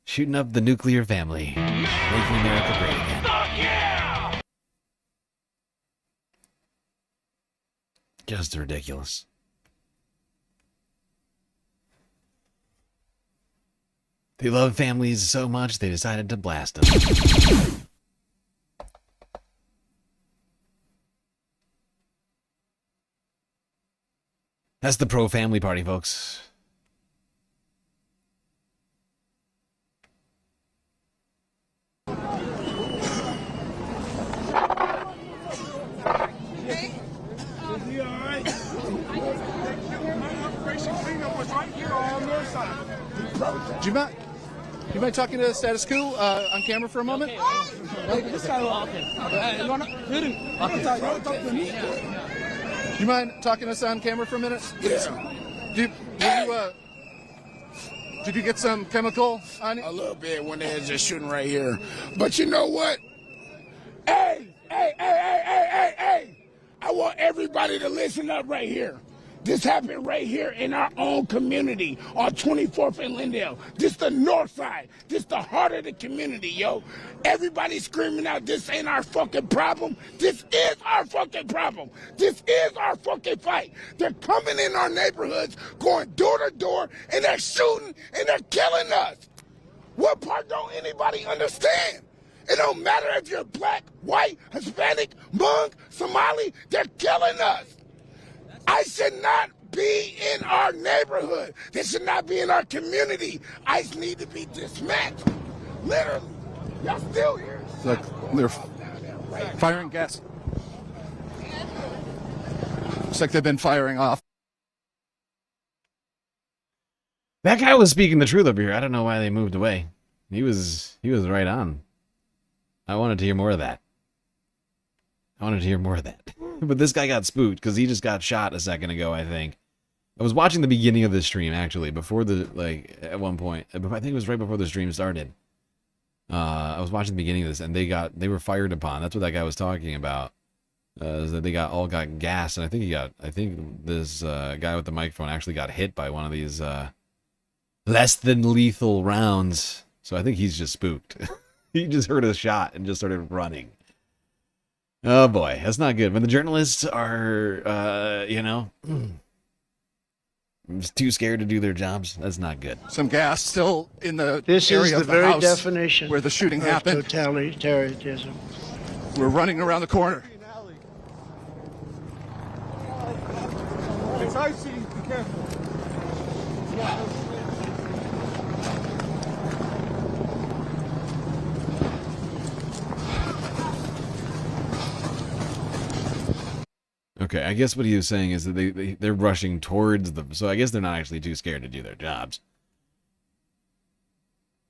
the nuclear family. Making America great again. Fuck yeah! Just ridiculous. They love families so much they decided to blast them. That's the pro-family party, folks. Do you mind talking to Status Quo on camera for a moment? Do you mind talking to us on camera for a minute? Yeah. Did you get some chemical on it? A little bit when they was just shooting right here. But you know what? Hey! I want everybody to listen up right here. This happened right here in our own community on 24th and Lindale. This the north side. This the heart of the community, yo. Everybody screaming out, this ain't our fucking problem. This is our fucking problem. This is our fucking fight. They're coming in our neighborhoods, going door to door, and they're shooting, and they're killing us. What part don't anybody understand? It don't matter if you're black, white, Hispanic, Hmong, Somali, they're killing us. I should not be in our neighborhood. This should not be in our community. ICE need to be dismantled. Literally. Y'all still here? They're firing gas. Looks like they've been firing off. That guy was speaking the truth over here. I don't know why they moved away. He was right on. I wanted to hear more of that. But this guy got spooked because he just got shot a second ago, I think. I was watching the beginning of this stream, actually, before at one point. I think it was right before the stream started. I was watching the beginning of this, and they were fired upon. That's what that guy was talking about. Is that they all got gassed, and I think this guy with the microphone actually got hit by one of these less than lethal rounds. So I think he's just spooked. He just heard a shot and just started running. Oh boy, that's not good. When the journalists are, too scared to do their jobs, that's not good. Some gas still in the This area is the of the very house definition where the shooting of happened. totalitarianism. We're running around the corner. It's icy. Be careful. Okay, I guess what he was saying is that they're rushing towards them, so I guess they're not actually too scared to do their jobs.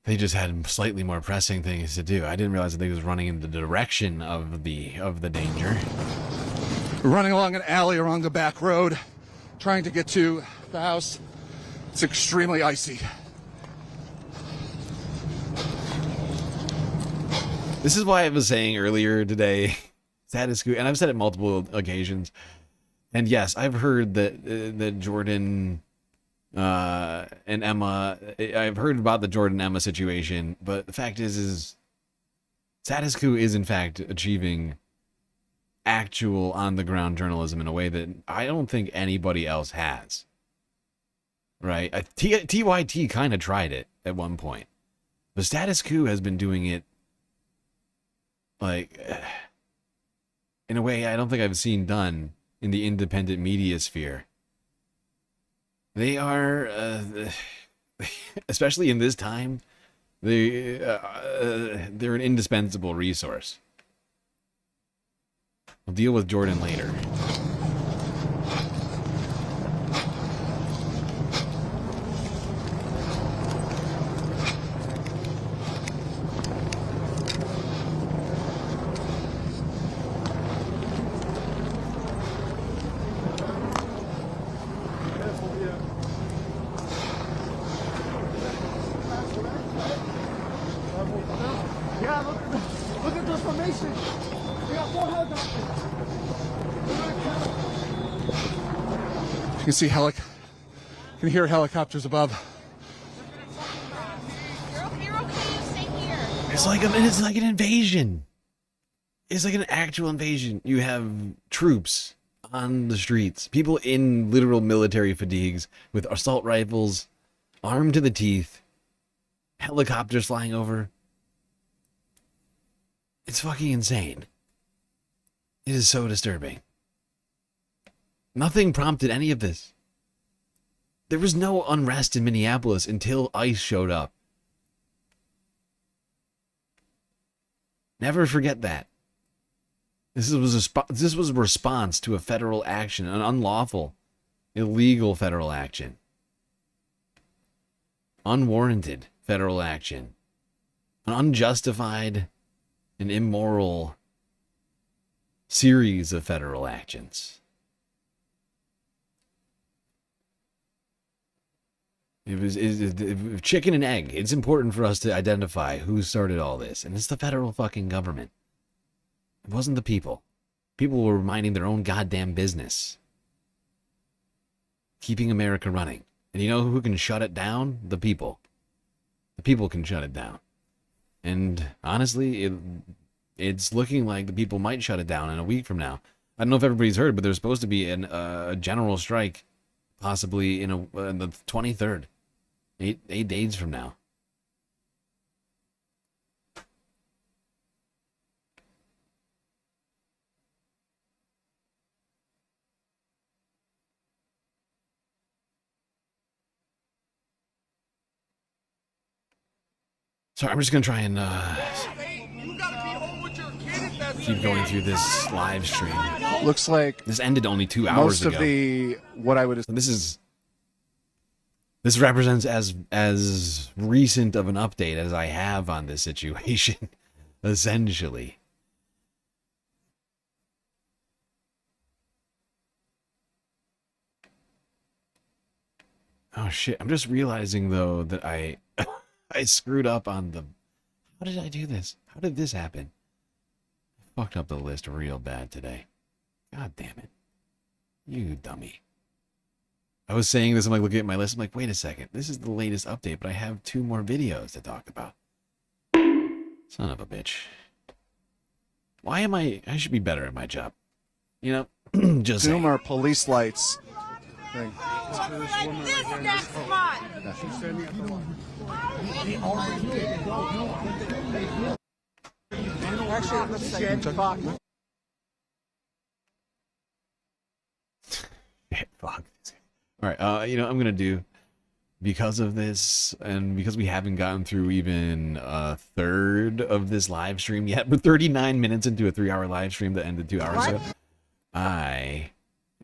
They just had slightly more pressing things to do. I didn't realize that they was running in the direction of the danger. Running along an alley along the back road, trying to get to the house. It's extremely icy. This is why I was saying earlier today, status quo, and I've said it multiple occasions. And yes, I've heard that Jordan and Emma. I've heard about the Jordan Emma situation, but the fact is status quo is in fact achieving actual on the ground journalism in a way that I don't think anybody else has. Right? TYT kind of tried it at one point, but status quo has been doing it like in a way I don't think I've seen done in the independent media sphere. They are, especially in this time, they're an indispensable resource. We'll deal with Jordan later. Look at the formation. We got 4 helicopters. You can see you can hear helicopters above. It's like an invasion. It's like an actual invasion. You have troops on the streets, people in literal military fatigues with assault rifles, armed to the teeth, helicopters flying over. It's fucking insane. It is so disturbing. Nothing prompted any of this. There was no unrest in Minneapolis until ICE showed up. Never forget that. This was a response to a federal action, an unlawful, illegal federal action. Unwarranted federal action. An unjustified and immoral series of federal actions. It was chicken and egg. It's important for us to identify who started all this, and it's the federal fucking government. It wasn't the people. People were minding their own goddamn business, keeping America running. And you know who can shut it down? The people. The people can shut it down. And honestly, it's looking like the people might shut it down in a week from now. I don't know if everybody's heard, but there's supposed to be a general strike, possibly in the 23rd, 8 days from now. Sorry, I'm just gonna try and keep going through this live stream. Looks like this ended only 2 hours ago. Most of what I would. This represents as recent of an update as I have on this situation, essentially. Oh shit! I'm just realizing though that I screwed up on the. How did I do this? How did this happen? I fucked up the list real bad today. God damn it. You dummy. I was saying this, I'm like looking at my list, I'm like, wait a second, this is the latest update, but I have 2 more videos to talk about. Son of a bitch. Why am I should be better at my job. You know, just Zoom our police lights thing. Fuck. All right, you know, I'm gonna do, because of this, and because we haven't gotten through even a third of this live stream yet, we're 39 minutes into a 3-hour live stream that ended 2 hours ago. I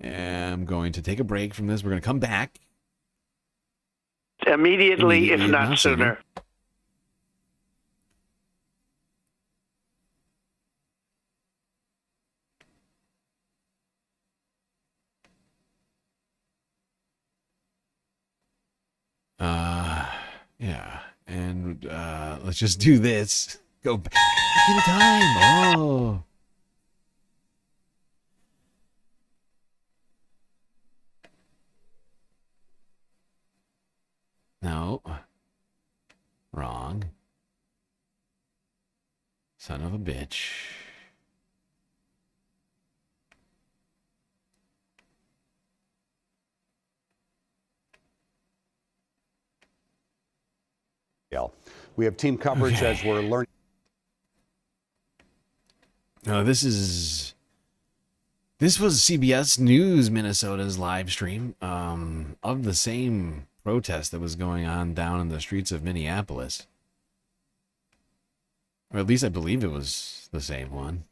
am going to take a break from this. We're going to come back. Immediately, if not sooner. Yeah, and let's just do this. Go back in time. Oh. No. Wrong. Son of a bitch. We have team coverage as we're learning. This was CBS News Minnesota's live stream of the same protest that was going on down in the streets of Minneapolis. Or at least I believe it was the same one.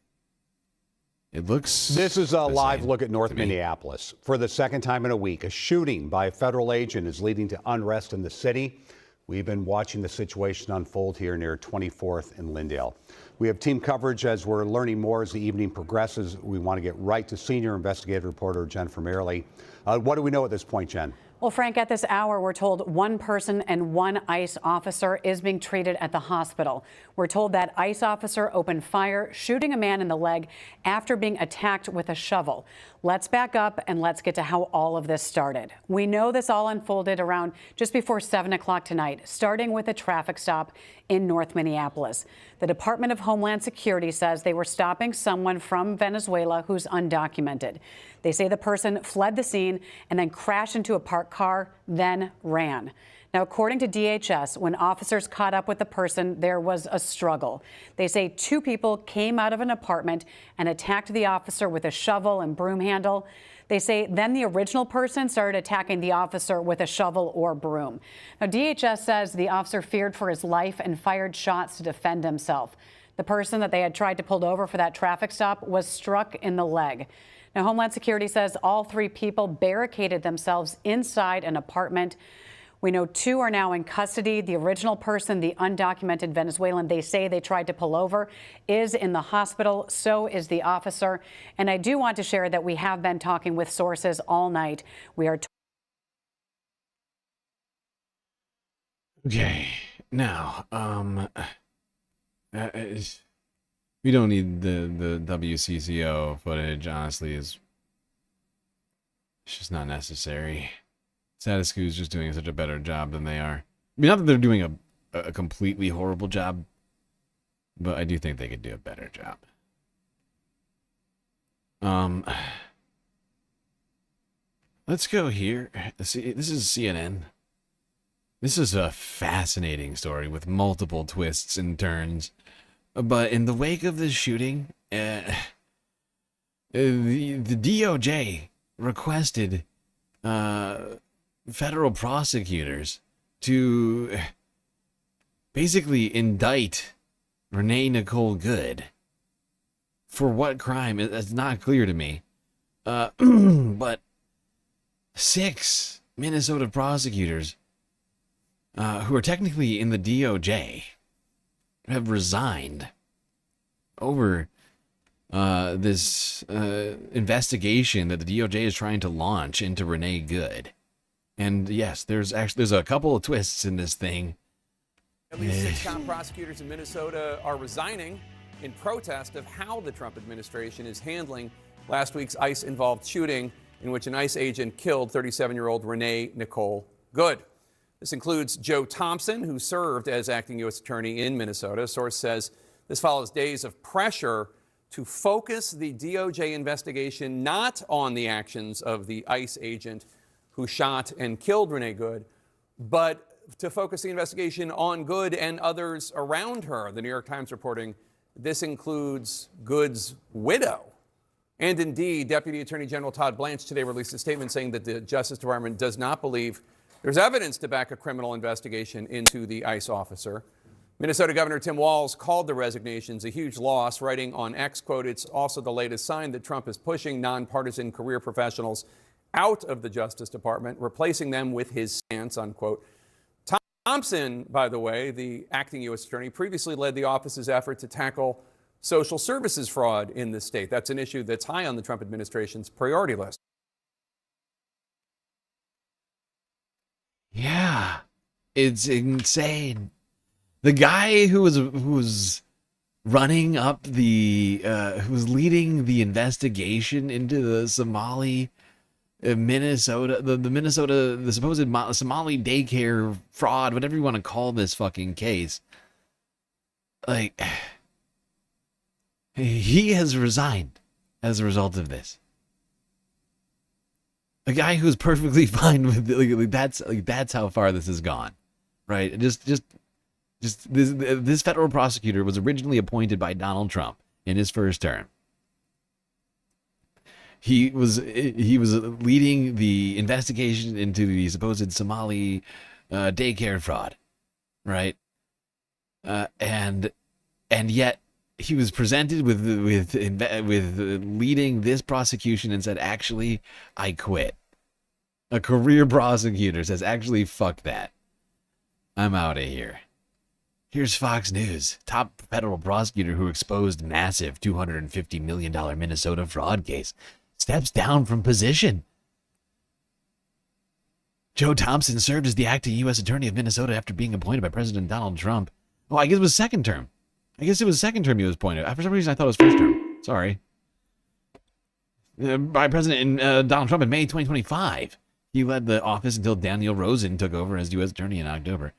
It looks... This is a live look at North Minneapolis. For the second time in a week, a shooting by a federal agent is leading to unrest in the city. We've been watching the situation unfold here near 24th and Lyndale. We have team coverage as we're learning more as the evening progresses. We want to get right to senior investigative reporter Jennifer Merrily. What do we know at this point, Jen? Well, Frank, at this hour, we're told one person and one ICE officer is being treated at the hospital. We're told that ICE officer opened fire, shooting a man in the leg after being attacked with a shovel. Let's back up and let's get to how all of this started. We know this all unfolded around just before 7 o'clock tonight, starting with a traffic stop in North Minneapolis. The Department of Homeland Security says they were stopping someone from Venezuela who's undocumented. They say the person fled the scene and then crashed into a parked car, then ran. Now, according to DHS, when officers caught up with the person, there was a struggle. They say two people came out of an apartment and attacked the officer with a shovel and broom handle. They say then the original person started attacking the officer with a shovel or broom. Now, DHS says the officer feared for his life and fired shots to defend himself. The person that they had tried to pull over for that traffic stop was struck in the leg. Now, Homeland Security says all three people barricaded themselves inside an apartment. We know two are now in custody. The original person, the undocumented Venezuelan they say they tried to pull over, is in the hospital. So is the officer. And I do want to share that we have been talking with sources all night. We are. Okay. Now, we don't need the WCCO footage, honestly. It's just not necessary. Status Quo is just doing such a better job than they are. I mean, not that they're doing a completely horrible job, but I do think they could do a better job. Let's go here. See, this is CNN. This is a fascinating story with multiple twists and turns. But in the wake of this shooting, the DOJ requested federal prosecutors to basically indict Renee Nicole Good. For what crime? It's not clear to me. But 6 Minnesota prosecutors who are technically in the DOJ have resigned over this investigation that the DOJ is trying to launch into Renee Good. And yes, there's a couple of twists in this thing. At least 6 top prosecutors in Minnesota are resigning in protest of how the Trump administration is handling last week's ICE-involved shooting in which an ICE agent killed 37-year-old Renee Nicole Good. This includes Joe Thompson, who served as acting U.S. attorney in Minnesota. A source says this follows days of pressure to focus the DOJ investigation not on the actions of the ICE agent who shot and killed Renee Good, but to focus the investigation on Good and others around her. The New York Times reporting this includes Good's widow. And indeed, Deputy Attorney General Todd Blanche today released a statement saying that the Justice Department does not believe there's evidence to back a criminal investigation into the ICE officer. Minnesota Governor Tim Walz called the resignations a huge loss, writing on X, quote, "It's also the latest sign that Trump is pushing nonpartisan career professionals out of the Justice Department, replacing them with his stance," unquote. Thompson, by the way, the acting U.S. attorney, previously led the office's effort to tackle social services fraud in the state. That's an issue that's high on the Trump administration's priority list. Yeah, it's insane. The guy who was running up who was leading the investigation into the Somali Minnesota, the supposed Somali daycare fraud, whatever you want to call this fucking case, like, he has resigned as a result of this. A guy who's perfectly fine with that's how far this has gone, right? Just this federal prosecutor was originally appointed by Donald Trump in his first term. He was leading the investigation into the supposed Somali daycare fraud, right? And yet he was presented with leading this prosecution and said, "Actually, I quit." A career prosecutor says, "Actually, fuck that. I'm out of here." Here's Fox News. Top federal prosecutor who exposed massive $250 million Minnesota fraud case steps down from position. Joe Thompson served as the acting U.S. Attorney of Minnesota after being appointed by President Donald Trump. Oh, I guess it was second term. I guess it was second term he was appointed. For some reason, I thought it was first term. Sorry. By President Donald Trump in May 2025. He led the office until Daniel Rosen took over as U.S. Attorney in October.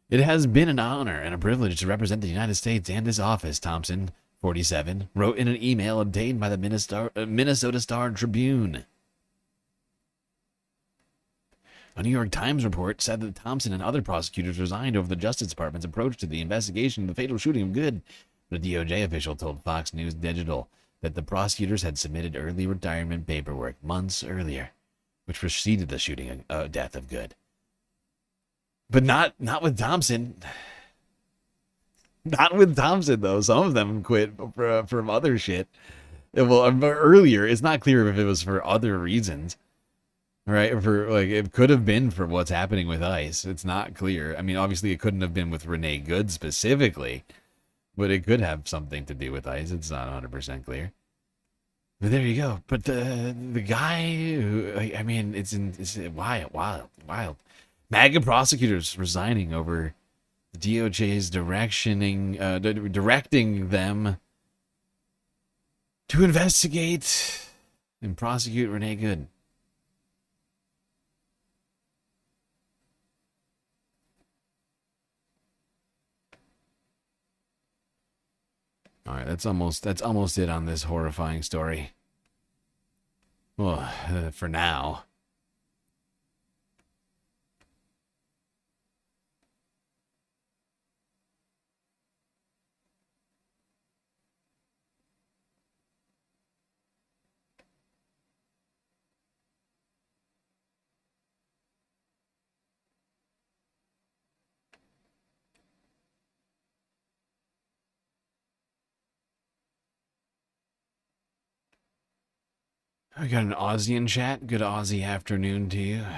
"It has been an honor and a privilege to represent the United States and this office," Thompson, 47, wrote in an email obtained by the Minnesota Star Tribune. A New York Times report said that Thompson and other prosecutors resigned over the Justice Department's approach to the investigation of the fatal shooting of Good. The DOJ official told Fox News Digital that the prosecutors had submitted early retirement paperwork months earlier, which preceded the shooting death of Good. But not with Thompson. Not with Thompson, though. Some of them quit from other shit. Well, earlier, it's not clear if it was for other reasons, right? It could have been for what's happening with ICE. It's not clear. I mean, obviously, it couldn't have been with Renee Good specifically, but it could have something to do with ICE. It's not 100% clear. But there you go. But the guy who, I mean, it's wild. MAGA prosecutors resigning over the DOJ's directing them to investigate and prosecute Renee Good. All right, that's almost it on this horrifying story. Well, for now. I got an Aussie in chat. Good Aussie afternoon to you. At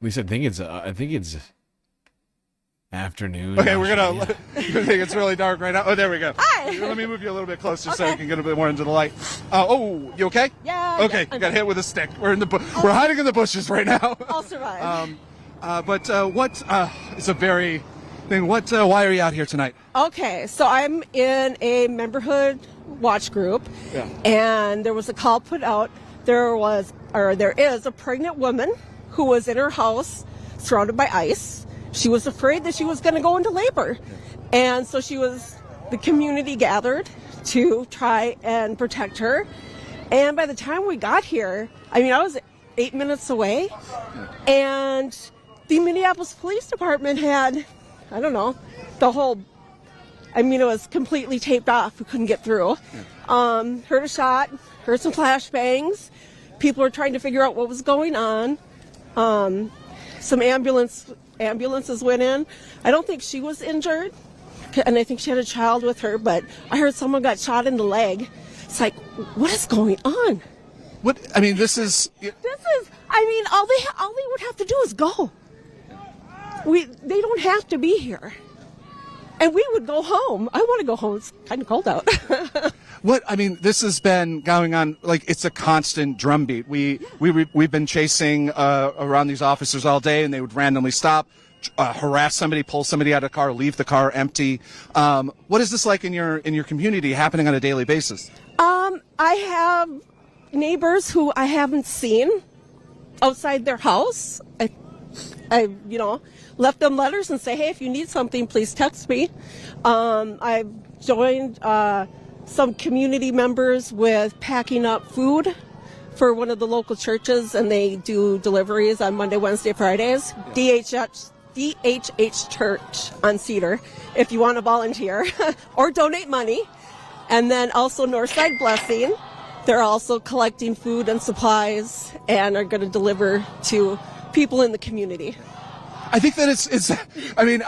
least I think it's afternoon. Okay, we're gonna. I think it's really dark right now. Oh, there we go. Hi. Let me move you a little bit closer so you can get a bit more into the light. Oh, you okay? Yeah. Okay, yeah, got hit with a stick. We're we're hiding in the bushes right now. I'll survive. But what is a very thing? Why are you out here tonight? Okay, so I'm in a memberhood watch group, and there was a call put out. There is a pregnant woman who was in her house, surrounded by ICE. She was afraid that she was going to go into labor, and so the community gathered to try and protect her. And by the time we got here, I mean, I was 8 minutes away, and the Minneapolis Police Department had, I don't know, the whole I mean, it was completely taped off. We couldn't get through. Heard a shot, heard some flashbangs. People were trying to figure out what was going on. Some ambulances went in. I don't think she was injured, and I think she had a child with her, but I heard someone got shot in the leg. It's like, what is going on? What, I mean, this is... I mean, all they would have to do is go. They don't have to be here. And we would go home. I want to go home. It's kind of cold out. What, I mean, this has been going on, like, it's a constant drumbeat. We've been chasing around these officers all day, and they would randomly stop, harass somebody, pull somebody out of the car, leave the car empty. What is this like in your community, happening on a daily basis? I have neighbors who I haven't seen outside their house. I left them letters and say, hey, if you need something, please text me. I've joined some community members with packing up food for one of the local churches, and they do deliveries on Monday, Wednesday, Fridays. DHH Church on Cedar, if you want to volunteer or donate money. And then also Northside Blessing. They're also collecting food and supplies and are going to deliver to people in the community. I think that it's. I mean,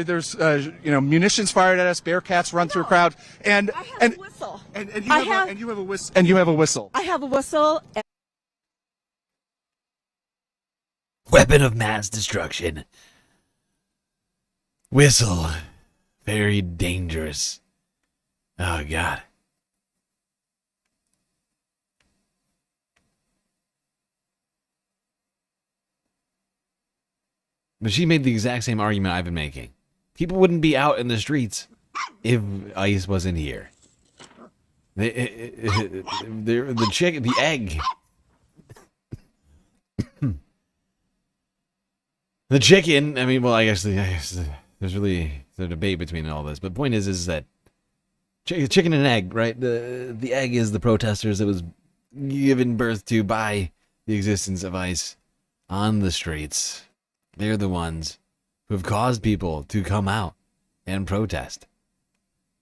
there's munitions fired at us, Bearcats run through a crowd, and I have a whistle. And you have a whistle. And you have a whistle. I have a whistle. Weapon of mass destruction. Whistle. Very dangerous. Oh, God. But she made the exact same argument I've been making. People wouldn't be out in the streets if ICE wasn't here. The egg. The chicken, I mean, well, I guess there's really a debate between all this. But the point is that chicken and egg, right? The egg is the protesters that was given birth to by the existence of ICE on the streets. They're the ones who have caused people to come out and protest.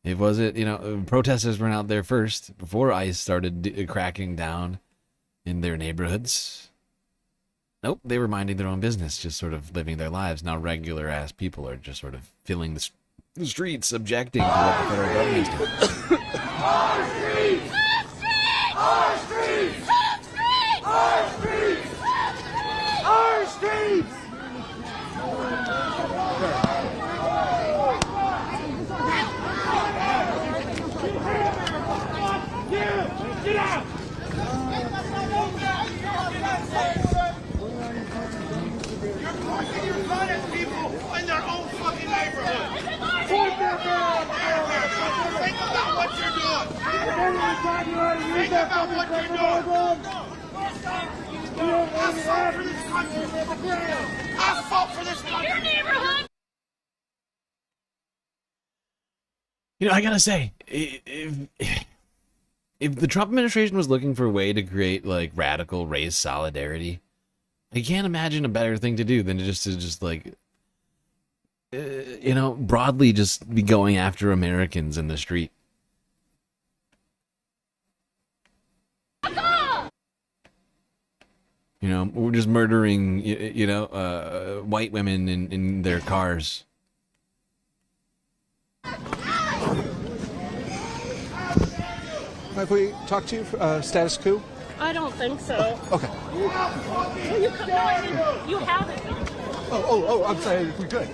It wasn't, protesters went out there first before ICE started cracking down in their neighborhoods. Nope, they were minding their own business, just sort of living their lives. Now regular ass people are just sort of filling the streets, objecting to what the federal government's doing. Our streets! Our streets! Our streets! Our streets! Get out! You're pointing your gun at people in their own fucking neighborhood. Point that gun! Think about what you're doing. Think about what you're doing. I fought for this country. I fought for this country. Your neighborhood. I gotta say, if the Trump administration was looking for a way to create like radical race solidarity, I can't imagine a better thing to do than to broadly just be going after Americans in the street. We're just murdering, white women in their cars. Have we talked to you, status quo? I don't think so. Okay. You haven't. Oh, I'm sorry. We're good.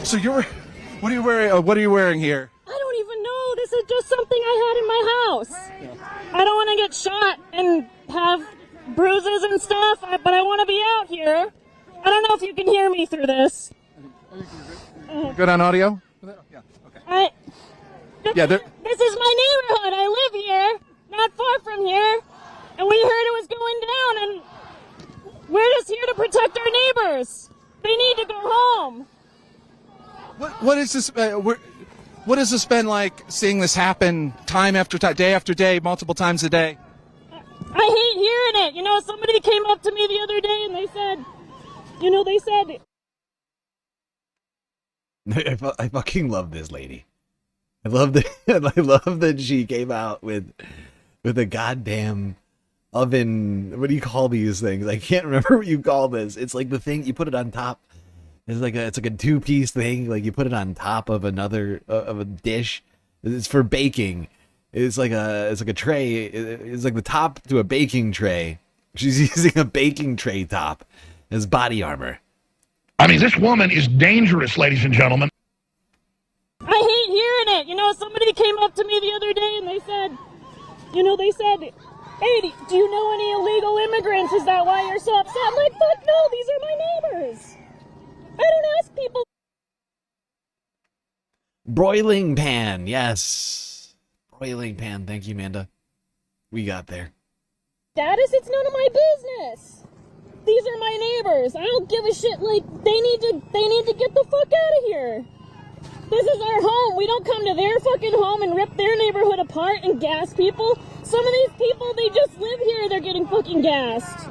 So what are you wearing? What are you wearing here? I don't even know. This is just something I had in my house. I don't want to get shot and have bruises and stuff, but I want to be out here. I don't know if you can hear me through this. Good on audio? Yeah, this is my neighborhood. I live here, not far from here, and we heard it was going down, and we're just here to protect our neighbors. They need to go home. What is this? What has this been like, seeing this happen time after time, day after day, multiple times a day? I hate hearing it. Somebody came up to me the other day and they said, I fucking love this lady. I love that. I love that she came out with a goddamn oven. What do you call these things? I can't remember what you call this. It's like the thing you put it on top. It's like a 2-piece thing. Like you put it on top of another of a dish. It's for baking. It's like a tray. It's like the top to a baking tray. She's using a baking tray top as body armor. I mean, this woman is dangerous, ladies and gentlemen. I hate hearing it. You know, somebody came up to me the other day and they said, hey, do you know any illegal immigrants? Is that why you're so upset? I'm like, fuck no, these are my neighbors. I don't ask people. Broiling pan, yes. Broiling pan, thank you, Amanda. We got there. Status, it's none of my business. These are my neighbors. I don't give a shit. Like, they need to get the fuck out of here. This is our home. We don't come to their fucking home and rip their neighborhood apart and gas people. Some of these people, they just live here. They're getting fucking gassed.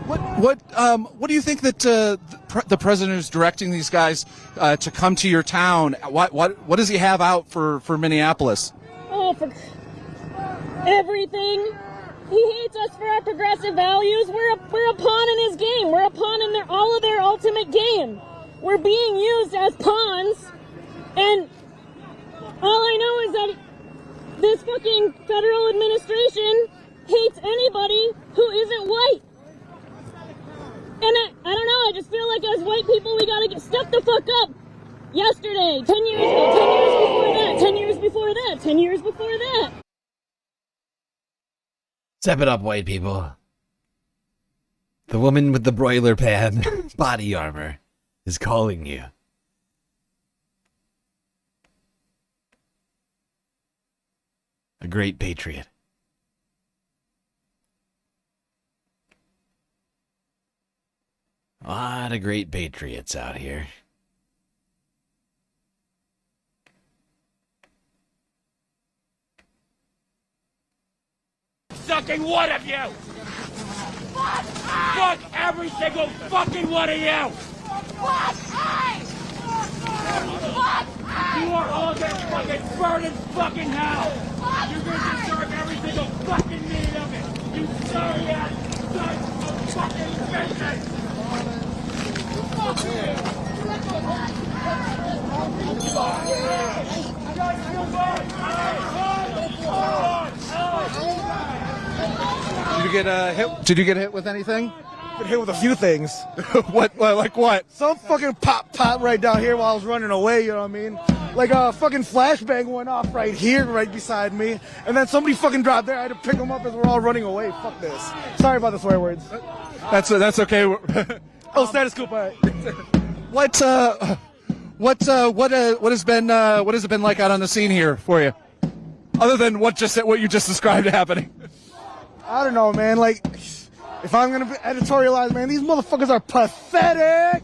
What do you think that the president is directing these guys to come to your town? What does he have out for Minneapolis? Oh, for everything. He hates us for our progressive values. We're a pawn in his game. We're a pawn in all of their ultimate game. We're being used as pawns, and all I know is that this fucking federal administration hates anybody who isn't white. And I don't know, I just feel like as white people we gotta get stuck the fuck up. Yesterday, 10 years ago, 10 years before that, 10 years before that, 10 years before that. Step it up, white people. The woman with the broiler pan body armor is calling you. A great patriot. A lot of great patriots out here. Sucking one of you! Fuck every single fucking one of you! You are all gonna fucking burn in fucking hell! You're gonna deserve every single fucking minute of it! You sorry ass son of fucking bitches! Fuck you! Did you get hit with anything? Been hit with a few things. Like what? Some fucking pop right down here while I was running away, you know what I mean? Like a fucking flashbang went off right here, right beside me, and then somebody fucking dropped there. I had to pick them up as we're all running away. Fuck this. Sorry about the swear words. That's okay. Oh, status scoop. All right. What has it been like out on the scene here for you? Other than what you just described happening. I don't know, man. Like, if I'm gonna be editorialized, man, these motherfuckers are pathetic.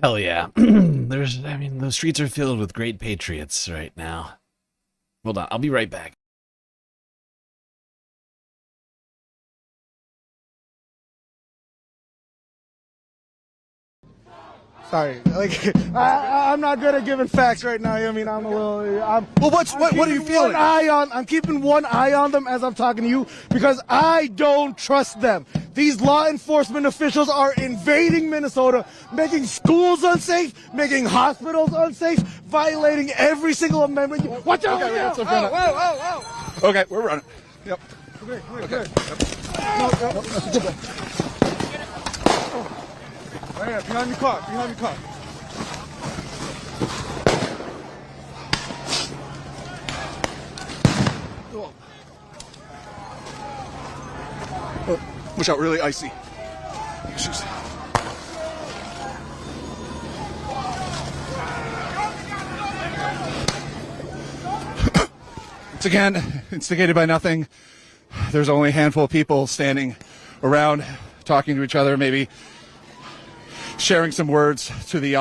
Hell yeah. The streets are filled with great patriots right now. Hold on, I'll be right back. Sorry, like I'm not good at giving facts right now. I mean, what are you feeling? I'm keeping one eye on them as I'm talking to you because I don't trust them. These law enforcement officials are invading Minnesota, making schools unsafe, making hospitals unsafe, violating every single amendment. Watch out! Okay, we're running. Yep. Okay. Right here, behind the car, Oh, watch out, really icy. It's again instigated by nothing. There's only a handful of people standing around talking to each other, maybe sharing some words to the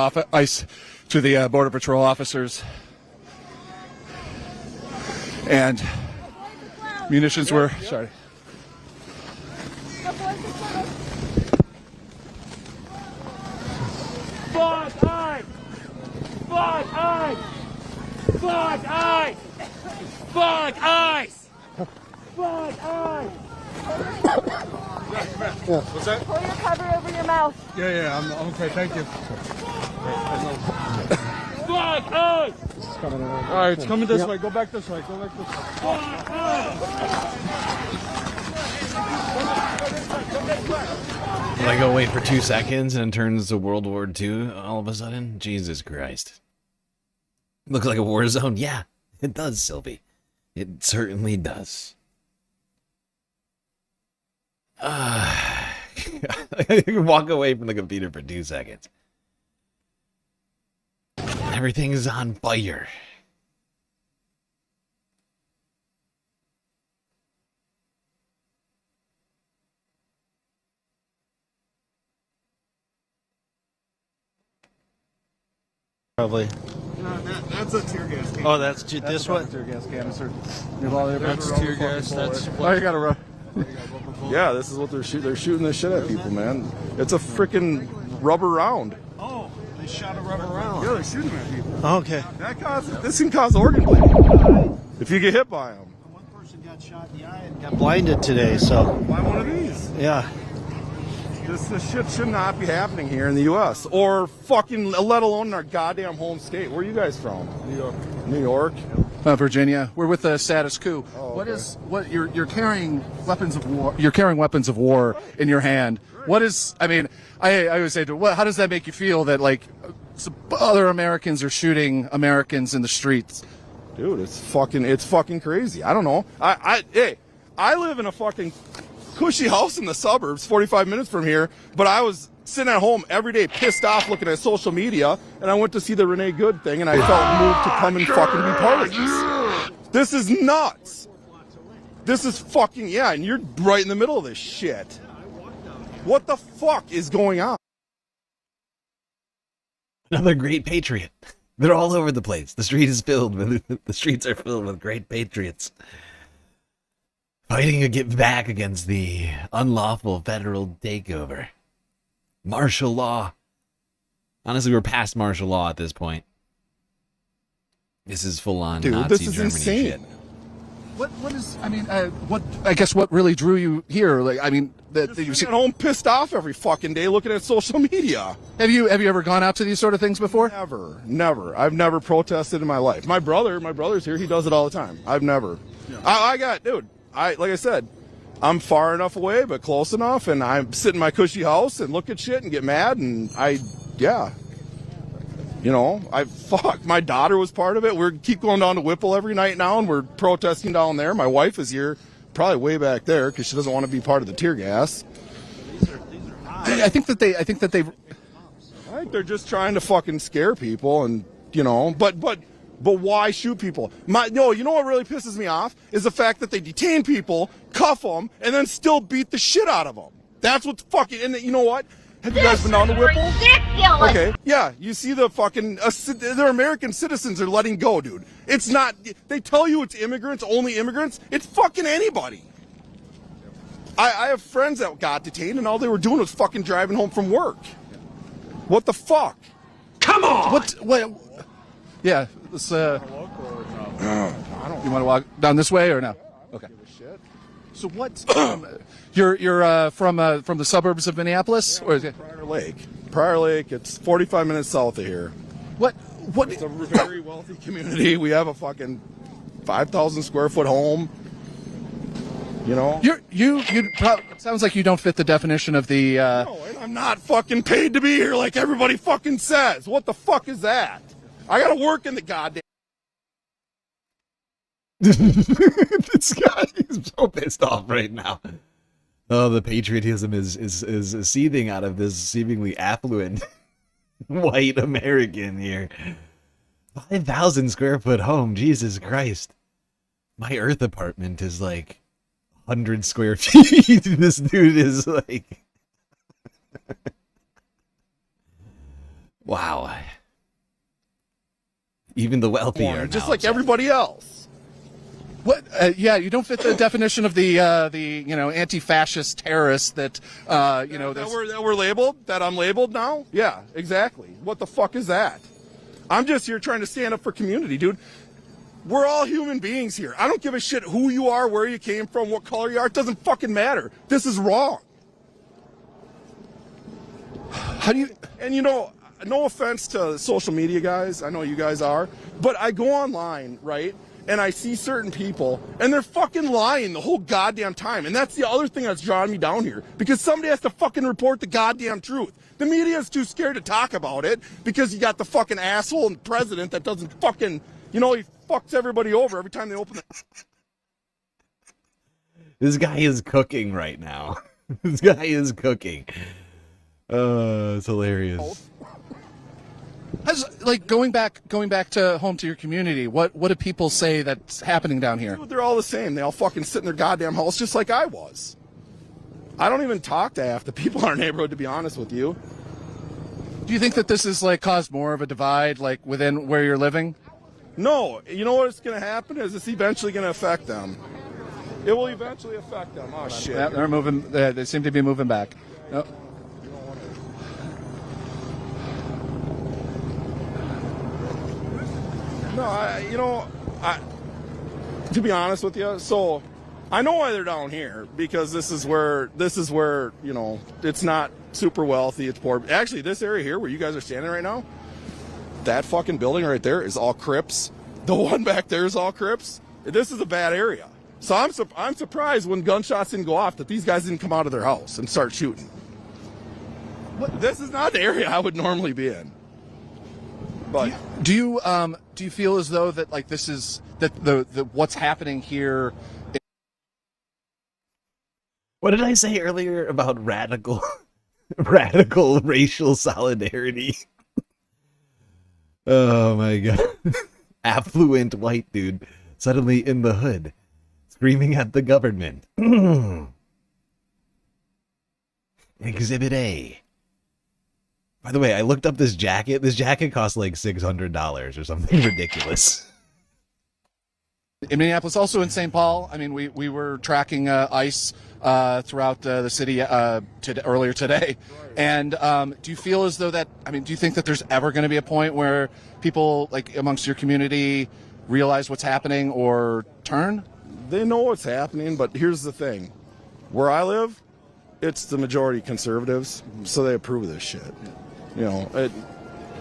Border Patrol officers. And munitions were, sorry. Fuck ice! Fuck ice! Fuck ice! Yeah. What's that? Pull your cover over your mouth. Yeah, I'm okay. Thank you. Fuck ice! All right, it's coming this way. Go back this way. Go back this way. Fuck ice! Did I go wait for 2 seconds and it turns to World War II all of a sudden? Jesus Christ. Looks like a war zone. Yeah, it does, Sylvie. It certainly does. I can walk away from the computer for 2 seconds. Everything's on fire. Probably. That's a tear gas canister. Oh, that's this one? Tear gas canister. That's tear gas. That's what you gotta run. Yeah, this is what they're shooting. They're shooting this shit at people, man. It's a freaking rubber round. Oh, they shot a rubber round. Yeah, they're shooting at people. Okay. This can cause organ bleeding if you get hit by them. One person got shot in the eye and got blinded today. So by one of these. Yeah. This shit should not be happening here in the U.S. or fucking, let alone in our goddamn home state. Where are you guys from? New York. New York. Virginia. We're with the status quo. Oh, okay. What you're carrying weapons of war? You're carrying weapons of war in your hand. What is? I mean, I always say, how does that make you feel that like other Americans are shooting Americans in the streets? Dude, it's fucking crazy. I don't know. I live in a fucking cushy house in the suburbs, 45 minutes from here, but I was sitting at home every day pissed off looking at social media, and I went to see the Renee Good thing, and I felt moved to come and fucking be part of this. This is nuts. This is fucking, yeah, and you're right in the middle of this shit. What the fuck is going on? Another great patriot. They're all over the place. The streets are filled with great patriots. Fighting to get back against the unlawful federal takeover. Martial law. Honestly, we're past martial law at this point. This is full on Nazi this is Germany insane. shit. What is? I mean, what really drew you here? Like, I mean, that you sit at home pissed off every fucking day looking at social media. Have you ever gone out to these sort of things before? Never. I've never protested in my life. My brother's here. He does it all the time. I've never. Yeah. Like I said, I'm far enough away, but close enough, and I sit in my cushy house and look at shit and get mad, and my daughter was part of it. We keep going down to Whipple every night now, and we're protesting down there. My wife is here, probably way back there, because she doesn't want to be part of the tear gas. I think they're just trying to fucking scare people, and but why shoot people? You know what really pisses me off is the fact that they detain people, cuff them, and then still beat the shit out of them. That's what's fucking. And you know what? Have you guys been down to Whipple? Ridiculous. Okay, yeah. You see the fucking their American citizens are letting go, dude. It's not. They tell you it's immigrants, only immigrants. It's fucking anybody. I have friends that got detained, and all they were doing was fucking driving home from work. What the fuck? Come on. What? Yeah. This, I don't. You want to walk down this way or no? Okay. So what? You're from the suburbs of Minneapolis, or is it Prior Lake? Prior Lake. It's 45 minutes south of here. What? It's a very wealthy community. We have a fucking 5,000 square foot home. You know. It sounds like you don't fit the definition of the. No, and I'm not fucking paid to be here like everybody fucking says. What the fuck is that? I gotta work in the goddamn. This guy is so pissed off right now. Oh, the patriotism is seething out of this seemingly affluent white American here. 5,000 square foot home, Jesus Christ. My Earth apartment is like 100 square feet. This dude is like, wow. Even the wealthy are just now like everybody else. What? Yeah, you don't fit the definition of the anti-fascist terrorist that that we're labeled. That I'm labeled now. Yeah, exactly. What the fuck is that? I'm just here trying to stand up for community, dude. We're all human beings here. I don't give a shit who you are, where you came from, what color you are. It doesn't fucking matter. This is wrong. How do you, and you know, no offense to social media guys, I know you guys are, but I go online, right, and I see certain people, and they're fucking lying the whole goddamn time. And that's the other thing that's drawing me down here, because somebody has to fucking report the goddamn truth. The media is too scared to talk about it, because you got the fucking asshole and president that doesn't fucking, you know, he fucks everybody over every time they open it. This guy is cooking right now. This guy is cooking. It's hilarious. Like going back to home to your community, what do people say that's happening down here? Dude, they're all the same. They all fucking sit in their goddamn house just like I was. I don't even talk to half the people in our neighborhood, to be honest with you. Do you think that this has like caused more of a divide, like within where you're living? No, you know what's going to happen is it's eventually going to affect them. It will eventually affect them. Oh shit! Yeah, they're moving. They seem to be moving back. Oh. No, to be honest with you, so I know why they're down here, because this is where, you know, it's not super wealthy, it's poor. Actually, this area here where you guys are standing right now, that fucking building right there is all Crips. The one back there is all Crips. This is a bad area. So I'm surprised when gunshots didn't go off that these guys didn't come out of their house and start shooting. This is not the area I would normally be in. But do you feel as though that like this is that the what's happening here? What did I say earlier about radical racial solidarity? Oh my god. Affluent white dude suddenly in the hood screaming at the government. Exhibit A. By the way, I looked up this jacket. This jacket costs like $600 or something ridiculous. In Minneapolis, also in St. Paul, I mean, we were tracking ICE throughout the city earlier today. And do you feel as though that, I mean, do you think that there's ever going to be a point where people like amongst your community realize what's happening or turn? They know what's happening, but here's the thing. Where I live, it's the majority conservatives, so they approve of this shit. You know,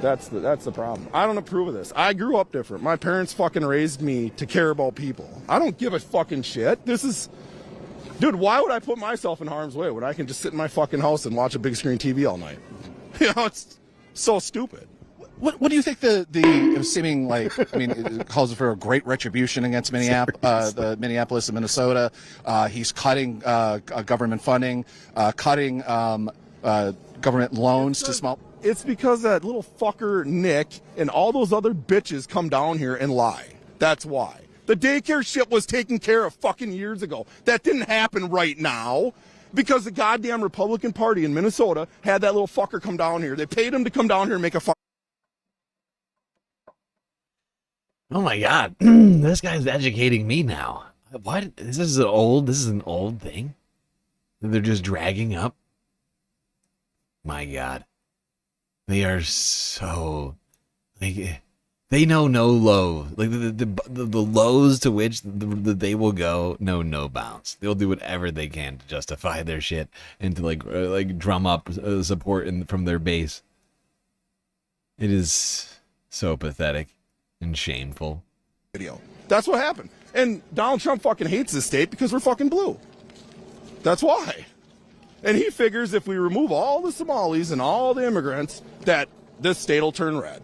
that's the problem. I don't approve of this. I grew up different. My parents fucking raised me to care about people. I don't give a fucking shit. Dude, why would I put myself in harm's way when I can just sit in my fucking house and watch a big screen TV all night? You know, it's so stupid. What do you think the seeming, like, I mean, it calls for a great retribution against the Minneapolis and Minnesota. He's cutting government funding, cutting government loans to small. It's because that little fucker Nick and all those other bitches come down here and lie. That's why. The daycare shit was taken care of fucking years ago. That didn't happen right now because the goddamn Republican Party in Minnesota had that little fucker come down here. They paid him to come down here and make a fuck. Oh my god, this guy's educating me now. What? This is an old thing that they're just dragging up. My god. They are so, like, they know no low. Like, the lows to which they will go know no bounds. They'll do whatever they can to justify their shit and to, like drum up support from their base. It is so pathetic and shameful. That's what happened. And Donald Trump fucking hates this state because we're fucking blue. That's why. And he figures if we remove all the Somalis and all the immigrants, that this state will turn red.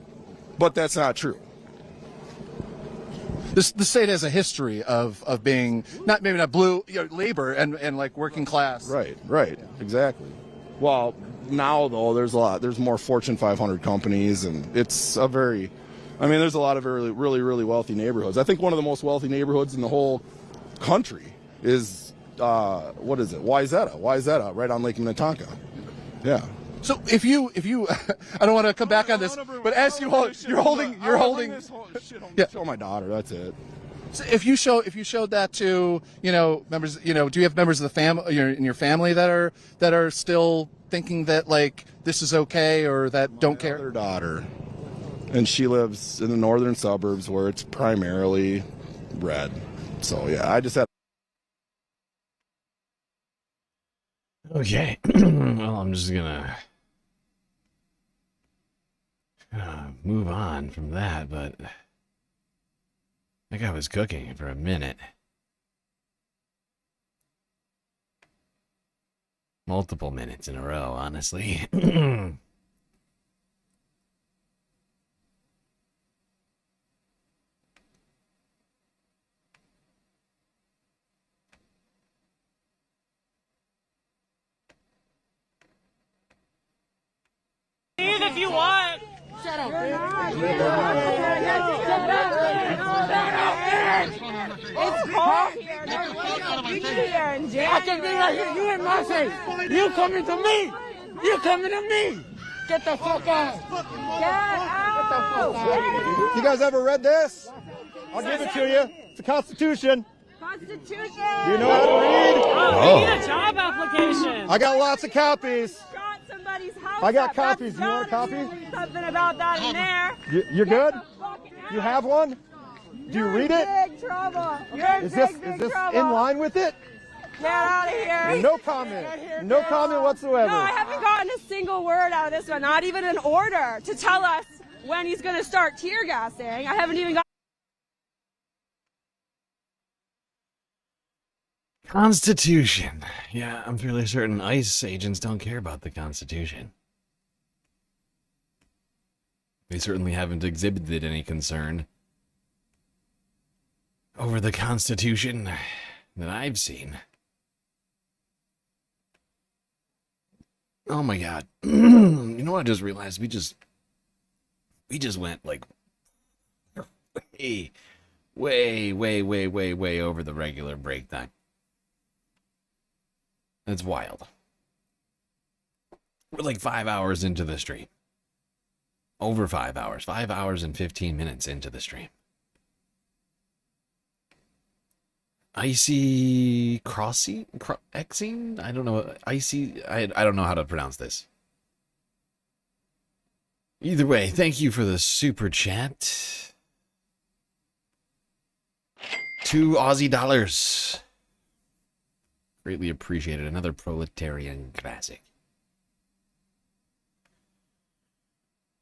But that's not true. The state has a history of being maybe not blue, you know, labor and like working class. Right, exactly. Well, now though, there's more Fortune 500 companies, and it's there's a lot of really, really, really wealthy neighborhoods. I think one of the most wealthy neighborhoods in the whole country is what is it? Wyzetta, right on Lake Minnetonka. Yeah. So if you, I don't want to come back on this, but as you're holding. Yeah. Show my daughter. That's it. So if you showed that to members, do you have members of the family in your family that are still thinking that like this is okay or that don't care? Other daughter. and she lives in the northern suburbs where it's primarily red. So yeah, I just had. Okay, well, I'm just gonna move on from that, but that guy was cooking for a minute. Multiple minutes in a row, honestly. Leave if you want. Shut up, It's cold here. Be here in jail. I can be right here. You in my face. You coming to me. You coming to me. Get the fuck out. Get out. You guys ever read this? I'll give it to you. It's the Constitution. Constitution. Do you know how to read? Oh, we need a job application. I got lots of copies. Got somebody's house. I got copies. You want a copy? Something about that in there. You're good? You have one? Do you read it? Big trouble. You're in Is this trouble. in line with it? Get out of here. No comment. No comment whatsoever. No, I haven't gotten a single word out of this one. Not even an order to tell us when he's going to start tear gassing. I haven't even got. Constitution. Yeah, I'm fairly certain ICE agents don't care about the Constitution. They certainly haven't exhibited any concern over the Constitution that I've seen. Oh my god. You know what I just realized? We just went like way over the regular break time. That's wild. We're like 5 hours into the stream. Over 5 hours. 5 hours and 15 minutes into the stream. Icy Crossy? Exing? I don't know. Icy? I don't know how to pronounce this. Either way, thank you for the super chat. 2 Aussie dollars. Greatly appreciated. Another proletarian classic.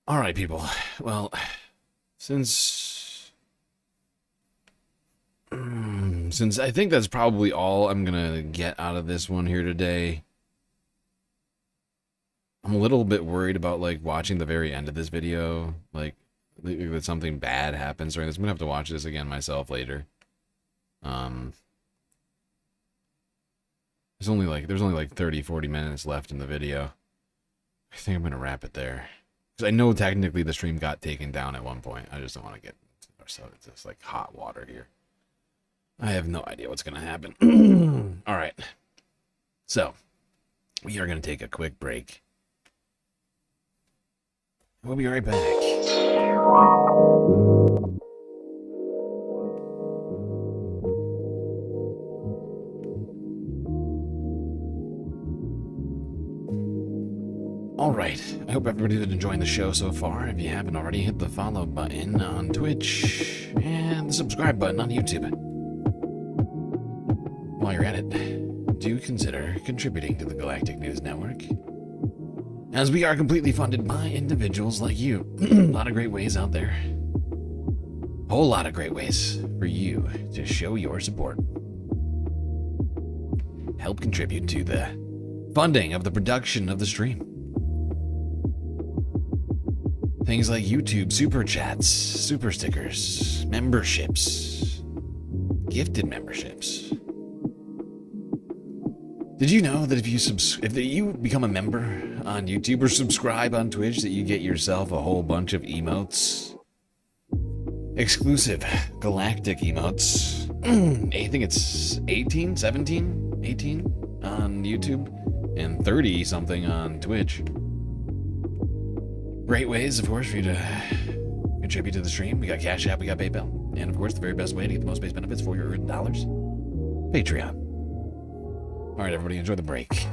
All right, people. Well, since I think that's probably all I'm gonna get out of this one here today, I'm a little bit worried about like watching the very end of this video, like that something bad happens during this. I'm gonna have to watch this again myself later. There's only like 30-40 minutes left in the video. I think I'm gonna wrap it there. Because I know technically the stream got taken down at one point. I just don't want to get ourselves into this like hot water here. I have no idea what's gonna happen. All right. So we are gonna take a quick break. We'll be right back. Alright, I hope everybody's enjoying the show so far. If you haven't already, hit the follow button on Twitch and the subscribe button on YouTube. While you're at it, do consider contributing to the Galactic News Network, as we are completely funded by individuals like you. A lot of great ways out there. A whole lot of great ways for you to show your support. Help contribute to the funding of the production of the stream. Things like YouTube super chats, super stickers, memberships, gifted memberships. Did you know that if you become a member on YouTube or subscribe on Twitch, that you get yourself a whole bunch of emotes? Exclusive galactic emotes. I think it's 18 on YouTube and 30 something on Twitch. Great ways, of course, for you to contribute to the stream. We got Cash App, we got PayPal, and of course, the very best way to get the most base benefits for your dollars, Patreon. All right, everybody, enjoy the break.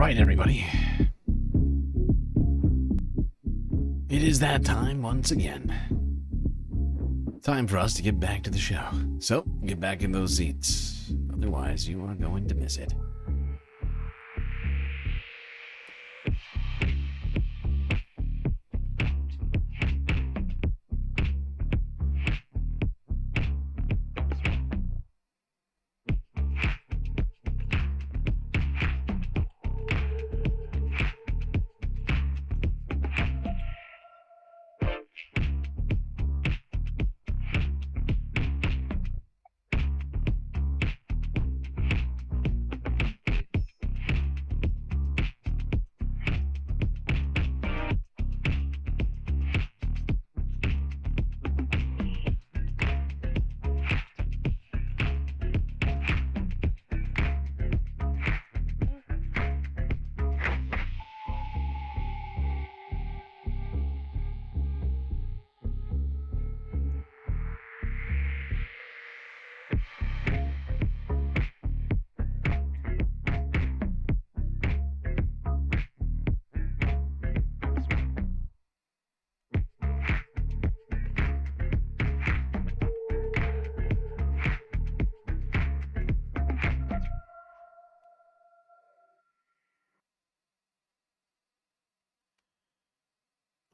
right, everybody. It is that time once again. Time for us to get back to the show. So, get back in those seats. Otherwise, you are going to miss it.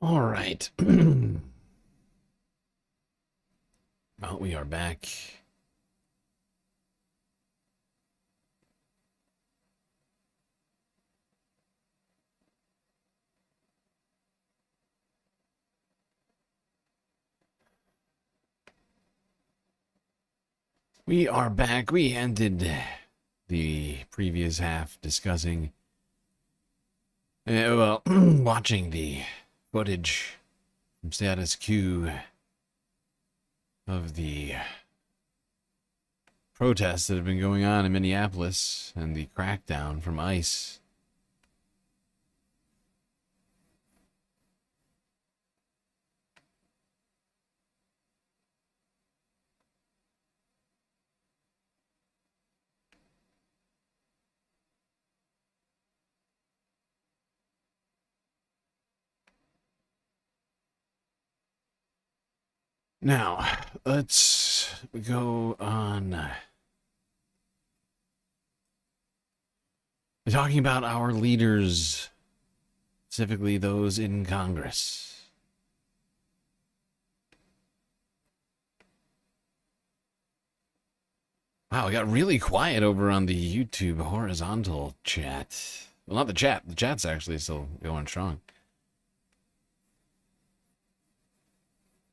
All right. Well, we are back. We are back. We ended the previous half discussing, watching the footage from status quo of the protests that have been going on in Minneapolis and the crackdown from ICE. Now, let's go on. We're talking about our leaders, specifically those in Congress. Wow, it got really quiet over on the YouTube horizontal chat. Well, not the chat. The chat's actually still going strong.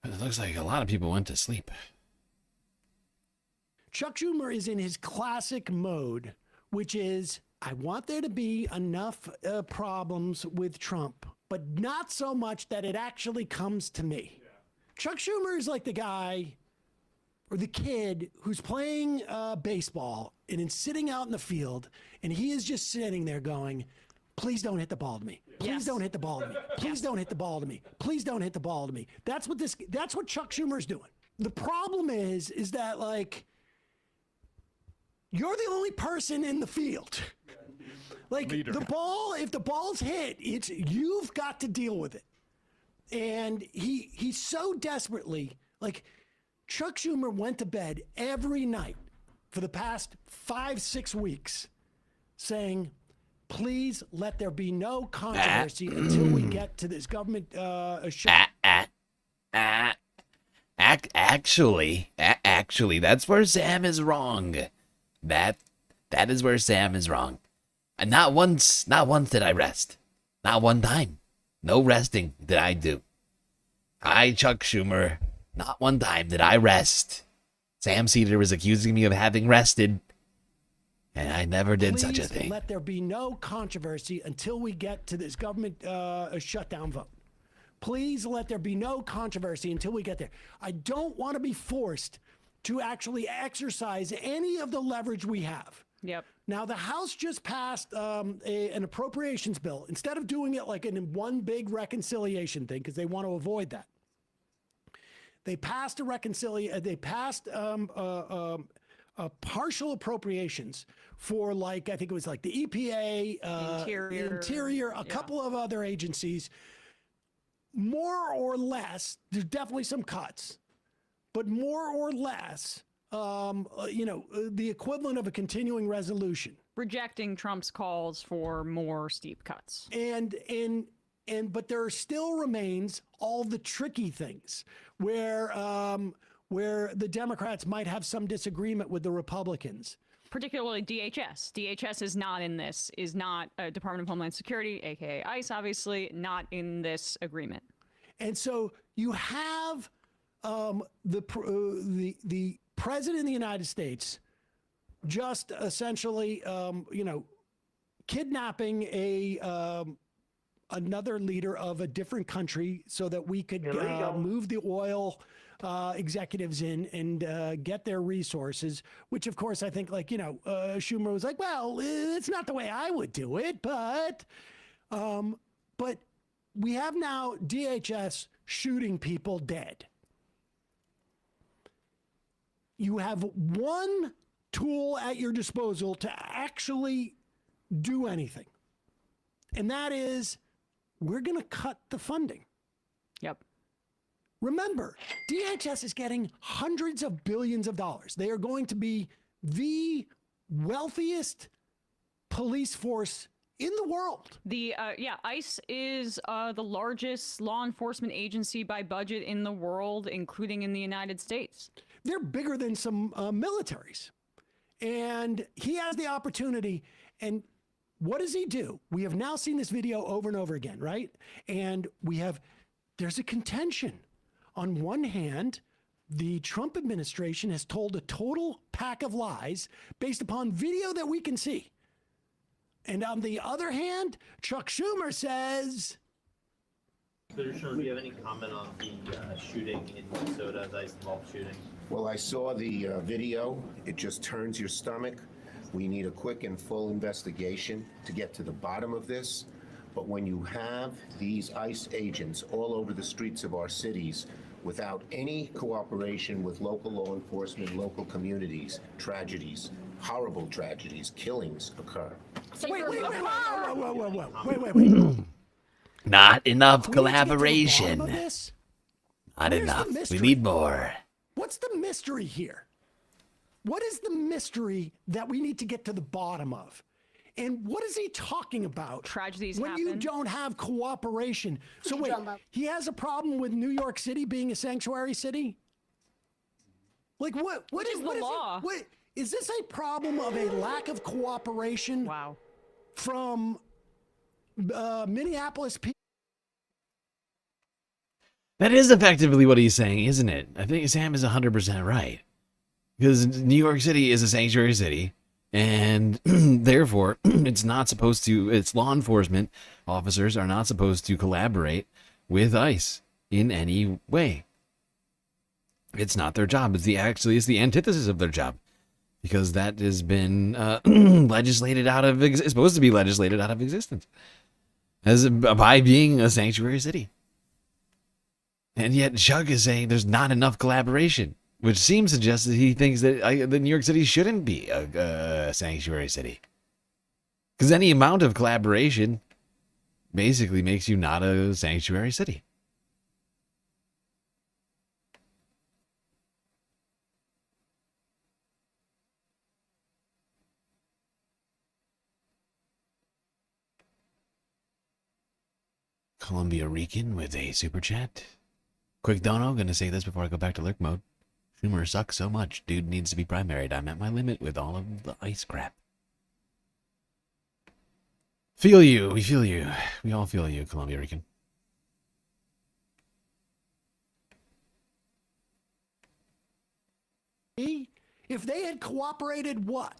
It looks like a lot of people went to sleep. Chuck Schumer is in his classic mode, which is, I want there to be enough problems with Trump, but not so much that it actually comes to me. Yeah. Chuck Schumer is like the guy or the kid who's playing baseball and is sitting out in the field, and he is just sitting there going, please don't hit the ball to me. Please don't hit the ball to me. Please don't hit the ball to me. Please don't hit the ball to me. That's what Chuck Schumer's doing. The problem is that, like, you're the only person in the field. Like, the ball, if the ball's hit, you've got to deal with it. And he's so desperately, like, Chuck Schumer went to bed every night for the past 5-6 weeks saying, please let there be no controversy until we get to this government Actually, that's where Sam is wrong. That is where Sam is wrong. And not once did I rest. Not one time. No resting did I do. Chuck Schumer, not one time did I rest. Sam Cedar was accusing me of having rested. And I never did such a thing. Let there be no controversy until we get to this government shutdown vote. Please let there be no controversy until we get there. I don't want to be forced to actually exercise any of the leverage we have. Yep. Now, the House just passed an appropriations bill. Instead of doing it like in one big reconciliation thing, because they want to avoid that, they passed a partial appropriations for, like, I think it was like the EPA, Interior, a couple of other agencies. More or less, there's definitely some cuts, but more or less, the equivalent of a continuing resolution. Rejecting Trump's calls for more steep cuts. But there still remains all the tricky things where the Democrats might have some disagreement with the Republicans. Particularly DHS. DHS is not in this, is not a Department of Homeland Security, aka ICE, obviously, not in this agreement. And so you have the president of the United States just essentially, kidnapping another leader of a different country so that we could move the oil executives in and get their resources, which of course I think Schumer was like, well, it's not the way I would do it, but we have now DHS shooting people dead. You have one tool at your disposal to actually do anything. And that is, we're going to cut the funding. Yep. Remember, DHS is getting hundreds of billions of dollars. They are going to be the wealthiest police force in the world. ICE is the largest law enforcement agency by budget in the world, including in the United States. They're bigger than some militaries. And he has the opportunity. And what does he do? We have now seen this video over and over again, right? And there's a contention. On one hand, the Trump administration has told a total pack of lies based upon video that we can see. And on the other hand, Chuck Schumer says... Senator Schumer, do you have any comment on the shooting in Minnesota, the ICE-involved shooting? Well, I saw the video. It just turns your stomach. We need a quick and full investigation to get to the bottom of this. But when you have these ICE agents all over the streets of our cities without any cooperation with local law enforcement, local communities, tragedies, horrible tragedies, killings occur. Wait. Not enough collaboration. Not Where's enough. the We mystery? need more. What's the mystery here? What is the mystery that we need to get to the bottom of? And what is he talking about? Tragedies when you don't have cooperation. So wait, he has a problem with New York City being a sanctuary city? Like what is the law? Is this a problem of a lack of cooperation? Wow. From Minneapolis people? That is effectively what he's saying, isn't it? I think Sam is 100% right. Because New York City is a sanctuary city, and therefore, its law enforcement officers are not supposed to collaborate with ICE in any way. It's not their job. It's the antithesis of their job. Because that has been legislated out of, it's supposed to be legislated out of existence. By being a sanctuary city. And yet Chuck is saying there's not enough collaboration, which seems to suggest that he thinks that New York City shouldn't be a sanctuary city. Because any amount of collaboration basically makes you not a sanctuary city. Columbia Rican with a super chat. Quick dono, gonna say this before I go back to lurk mode. Schumer sucks so much. Dude needs to be primaried. I'm at my limit with all of the ice crap. Feel you. We feel you. We all feel you, Columbia Rican. If they had cooperated, what?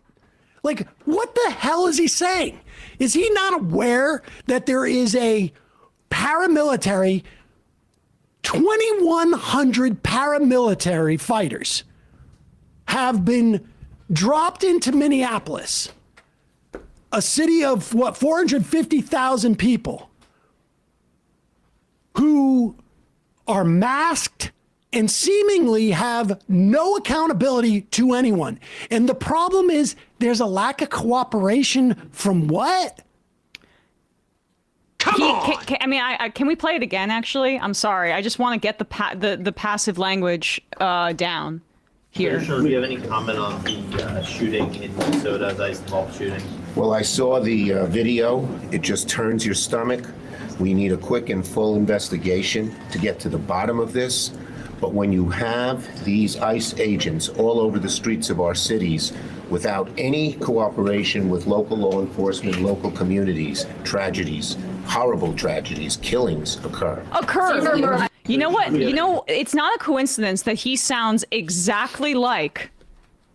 Like, what the hell is he saying? Is he not aware that there is a paramilitary, 2,100 paramilitary fighters have been dropped into Minneapolis, a city of 450,000 people who are masked, and seemingly have no accountability to anyone. And the problem is there's a lack of cooperation from what? Come on! Can we play it again, actually? I'm sorry. I just want to get the passive language down here. Do you have any comment on the shooting in Minnesota, the ICE-involved shooting? Well, I saw the video. It just turns your stomach. We need a quick and full investigation to get to the bottom of this. But when you have these ICE agents all over the streets of our cities without any cooperation with local law enforcement, local communities, tragedies, horrible tragedies, killings occur. You know what? You know, it's not a coincidence that he sounds exactly like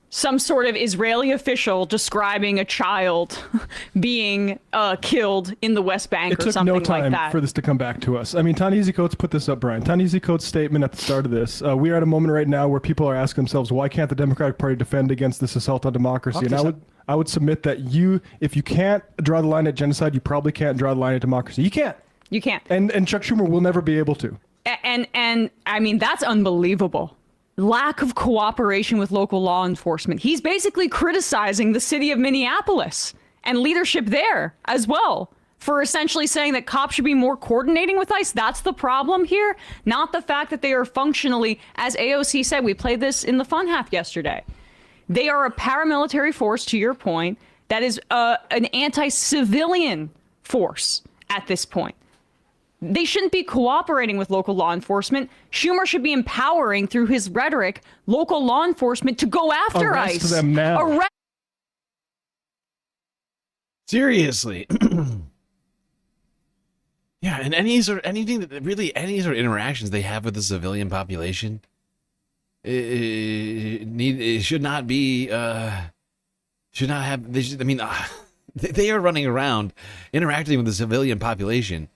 some sort of Israeli official describing a child being killed in the West Bank or something like that. It took no time for this to come back to us. I mean, Ta-Nehisi Coates put this up, Brian. Ta-Nehisi Coates' statement at the start of this, we are at a moment right now where people are asking themselves, why can't the Democratic Party defend against this assault on democracy? And I would submit that if you can't draw the line at genocide, you probably can't draw the line at democracy. You can't. You can't. And Chuck Schumer will never be able to. And I mean, that's unbelievable. Lack of cooperation with local law enforcement. He's basically criticizing the city of Minneapolis and leadership there as well for essentially saying that cops should be more coordinating with ICE. That's the problem here, not the fact that they are functionally, as AOC said, we played this in the fun half yesterday. They are a paramilitary force, to your point, that is an anti-civilian force at this point. They shouldn't be cooperating with local law enforcement. Schumer should be empowering, through his rhetoric, local law enforcement to go after ICE. Arrest them now. Seriously. Yeah, and any sort of interactions they have with the civilian population, it should not be, should not have. They are running around interacting with the civilian population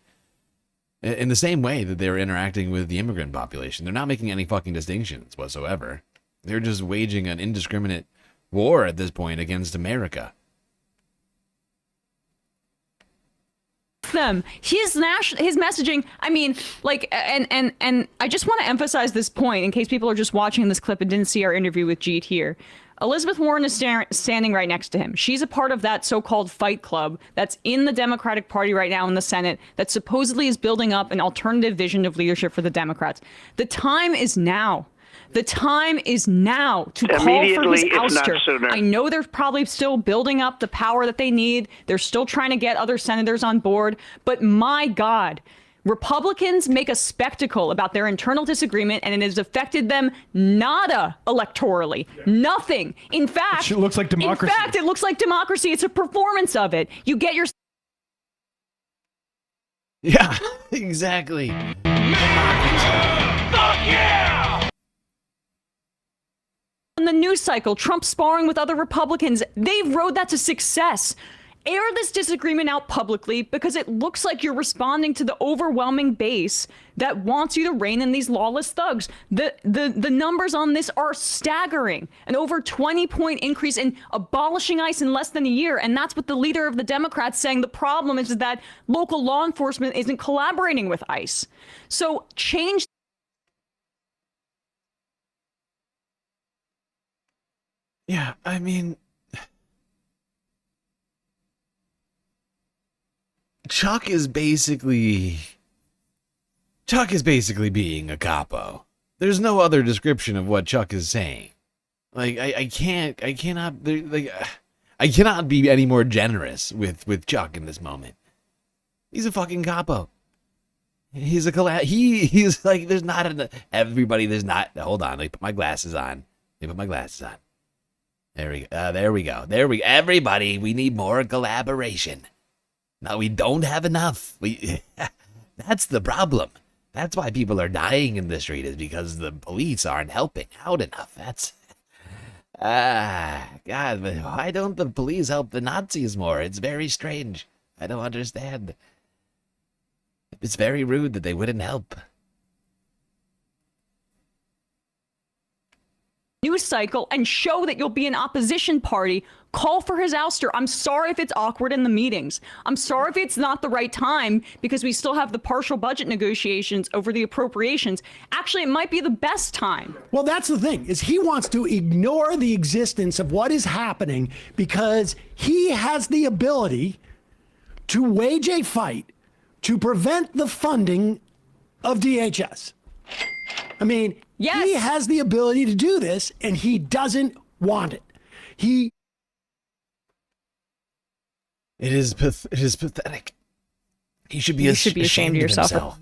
in the same way that they're interacting with the immigrant population. They're not making any fucking distinctions whatsoever. They're just waging an indiscriminate war at this point against America. Them his messaging, I mean, like, and I just want to emphasize this point in case people are just watching this clip and didn't see our interview with Jeet here. Elizabeth Warren is standing right next to him. She's a part of that so-called fight club that's in the Democratic Party right now in the Senate that supposedly is building up an alternative vision of leadership for the Democrats. The time is now. The time is now to call for his ouster. I know they're probably still building up the power that they need. They're still trying to get other senators on board. But my God, Republicans make a spectacle about their internal disagreement, and it has affected them nada electorally. Nothing. In fact, it looks like democracy. In fact, it looks like democracy. It's a performance of it. You get your... Yeah, exactly. Fuck yeah! In the news cycle, Trump sparring with other Republicans, they've rode that to success. Air this disagreement out publicly because it looks like you're responding to the overwhelming base that wants you to rein in these lawless thugs. The numbers on this are staggering. An over 20-point increase in abolishing ICE in less than a year. And that's what the leader of the Democrats saying. The problem is that local law enforcement isn't collaborating with ICE. So change. Yeah, I mean, Chuck is basically being a capo. There's no other description of what Chuck is saying. Like, I cannot be any more generous with Chuck in this moment. He's a fucking capo. He's like, there's not enough. Everybody, there's not. Hold on, let me put my glasses on. There we go. Everybody, we need more collaboration. No, we don't have enough. That's the problem. That's why people are dying in the street, is because the police aren't helping out enough. That's... God, but why don't the police help the Nazis more? It's very strange. I don't understand. It's very rude that they wouldn't help. news cycle and show that you'll be an opposition party. Call for his ouster. I'm sorry if it's awkward in the meetings. I'm sorry if it's not the right time because we still have the partial budget negotiations over the appropriations. Actually, it might be the best time. Well, that's the thing, is he wants to ignore the existence of what is happening because he has the ability to wage a fight to prevent the funding of DHS. I mean, yes. He has the ability to do this, and he doesn't want it. It is pathetic. He should be, ashamed of yourself.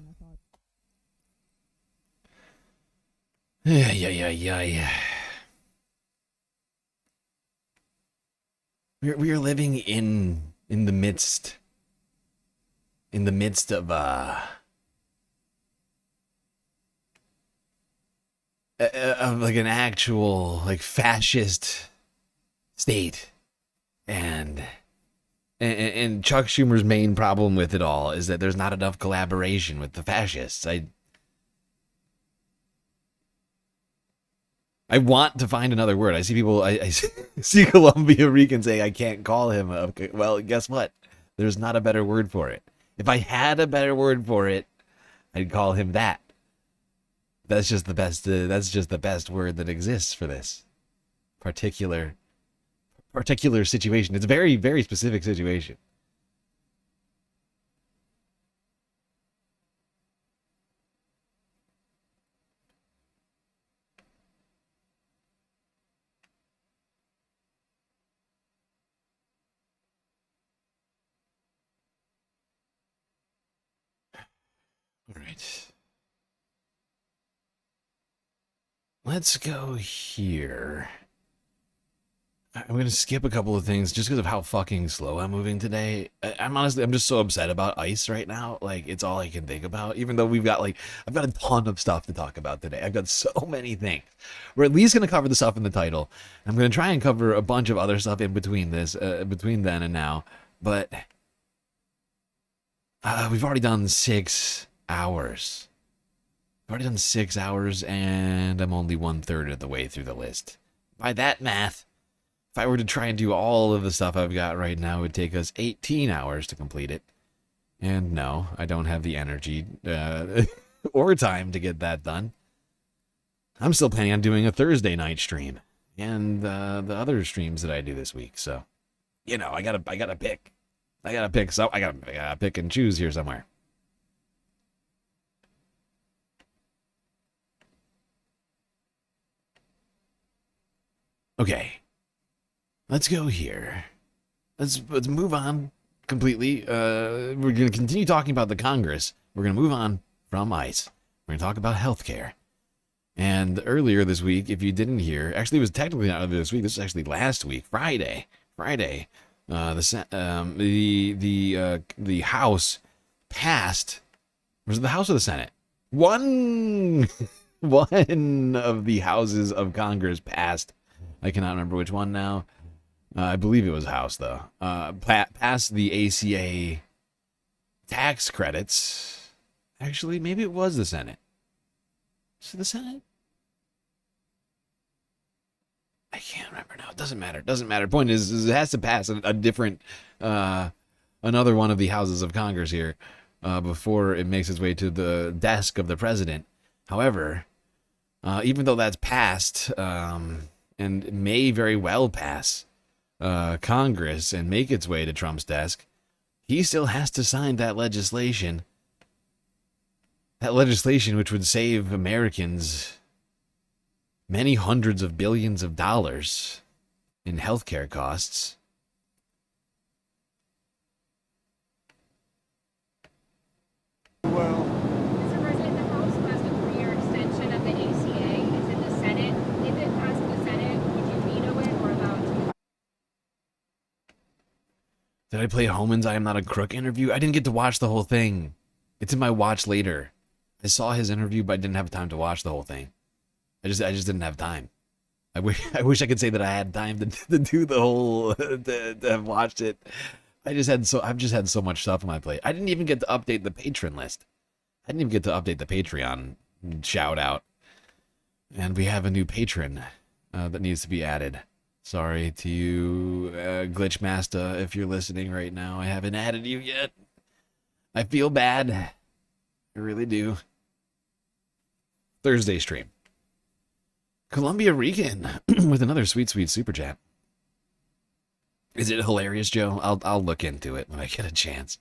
Yeah. We are living in the midst of like an actual like fascist state, and Chuck Schumer's main problem with it all is that there's not enough collaboration with the fascists. I want to find another word. I see people, I see Columbia Rican say I can't call him. Okay, well, guess what? There's not a better word for it. If I had a better word for it, I'd call him that. That's just the best. That's just the best word that exists for this particular situation. It's a very, very specific situation. All right. Let's go here. I'm going to skip a couple of things just because of how fucking slow I'm moving today. I'm just so upset about ICE right now. Like, it's all I can think about, even though I've got a ton of stuff to talk about today. I've got so many things. We're at least going to cover the stuff in the title. I'm going to try and cover a bunch of other stuff in between between then and now. But we've already done 6 hours. I've already done 6 hours, and I'm only 1/3 of the way through the list. By that math, if I were to try and do all of the stuff I've got right now, it would take us 18 hours to complete it. And no, I don't have the energy or time to get that done. I'm still planning on doing a Thursday night stream and the other streams that I do this week. So, you know, I gotta pick. I gotta pick and choose here somewhere. Okay, let's go here. Let's move on completely. We're going to continue talking about the Congress. We're going to move on from ICE. We're going to talk about healthcare. And earlier this week, if you didn't hear, actually it was technically not earlier this week. This was actually last week, Friday. The House passed. Was it the House or the Senate? One of the houses of Congress passed. I cannot remember which one now. I believe it was House, though. Passed the ACA tax credits. Actually, maybe it was the Senate. Is it the Senate? I can't remember now. It doesn't matter. Point is it has to pass a different, another one of the houses of Congress here before it makes its way to the desk of the president. However, even though that's passed, and may very well pass Congress and make its way to Trump's desk, he still has to sign that legislation. That legislation which would save Americans many hundreds of billions of dollars in healthcare costs. Well, Mr. President, the House passed a 3-year extension of the ACA. It's in the Senate. If it passed the Senate, would you veto it or allow it to? Did I play Homan's I Am Not a Crook interview? I didn't get to watch the whole thing. It's in my watch later. I saw his interview, but I didn't have time to watch the whole thing. I just didn't have time. I wish I could say that I had time to do the whole to have watched it. I've just had so much stuff on my plate. I didn't even get to update the patron list. I didn't even get to update the Patreon shout out. And we have a new patron. that needs to be added. Sorry to you, Glitchmaster, if you're listening right now. I haven't added you yet. I feel bad. I really do. Thursday stream. Columbia Rican with another sweet super chat. Is it hilarious, Joe? I'll look into it when I get a chance.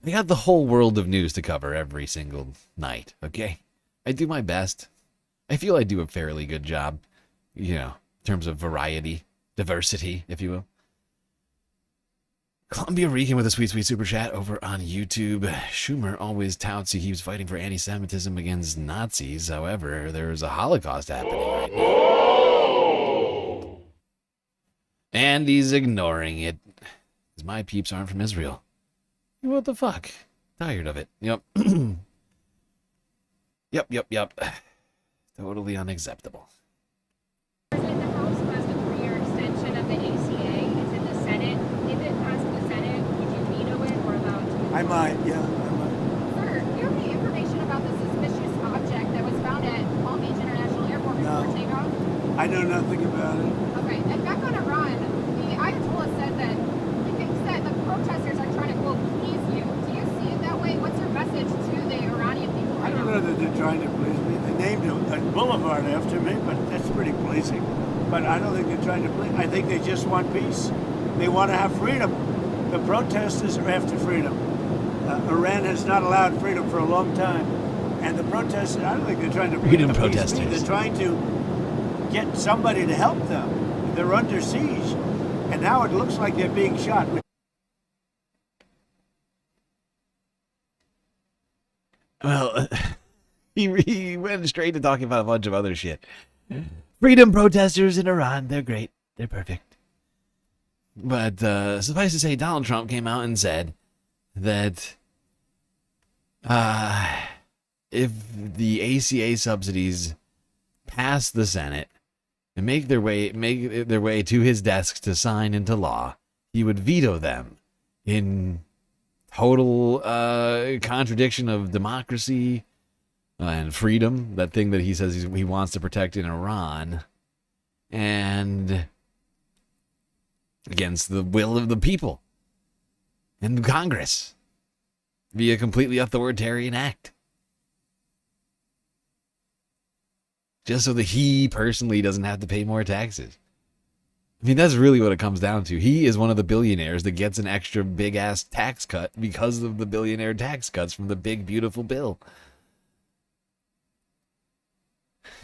I got the whole world of news to cover every single night, okay? I do my best. I feel I do a fairly good job, you know, in terms of variety, diversity, if you will. Columbia Rican with a sweet super chat over on YouTube. Schumer always touts he keeps fighting for anti-Semitism against Nazis. However, there's a Holocaust happening right now. And he's ignoring it. Because my peeps aren't from Israel. What the fuck? Tired of it. Yep. Yep. Totally unacceptable. The House passed a 3-year extension of the ACA. It's in the Senate. If it passed the Senate, would you veto it or allow it to? I might, yeah. Sir, do you have any information about the suspicious object that was found at Palm Beach International Airport before takeoff? I know nothing about it. Okay, and back on Iran, the Ayatollah said that he thinks that the protesters are trying to, quote, please you. Do you see it that way? What's your message to the Iranian people? I don't know that they're trying to please me. They named a boulevard after me, but that's pretty pleasing. But I don't think they're trying to please. I think they just want peace. They want to have freedom. The protesters are after freedom. Iran has not allowed freedom for a long time. And the protesters, I don't think they're trying to freedom please protesters. me. They're trying to get somebody to help them. They're under siege. And now it looks like they're being shot. Well, he went straight to talking about a bunch of other shit. Freedom protesters in Iran, they're great. They're perfect. But suffice to say, Donald Trump came out and said that if the ACA subsidies pass the Senate and make their way to his desk to sign into law, he would veto them in total contradiction of democracy and freedom, that thing that he says he wants to protect in Iran, and against the will of the people and Congress via completely authoritarian act. Just so that he personally doesn't have to pay more taxes. I mean, that's really what it comes down to. He is one of the billionaires that gets an extra big-ass tax cut because of the billionaire tax cuts from the big, beautiful bill.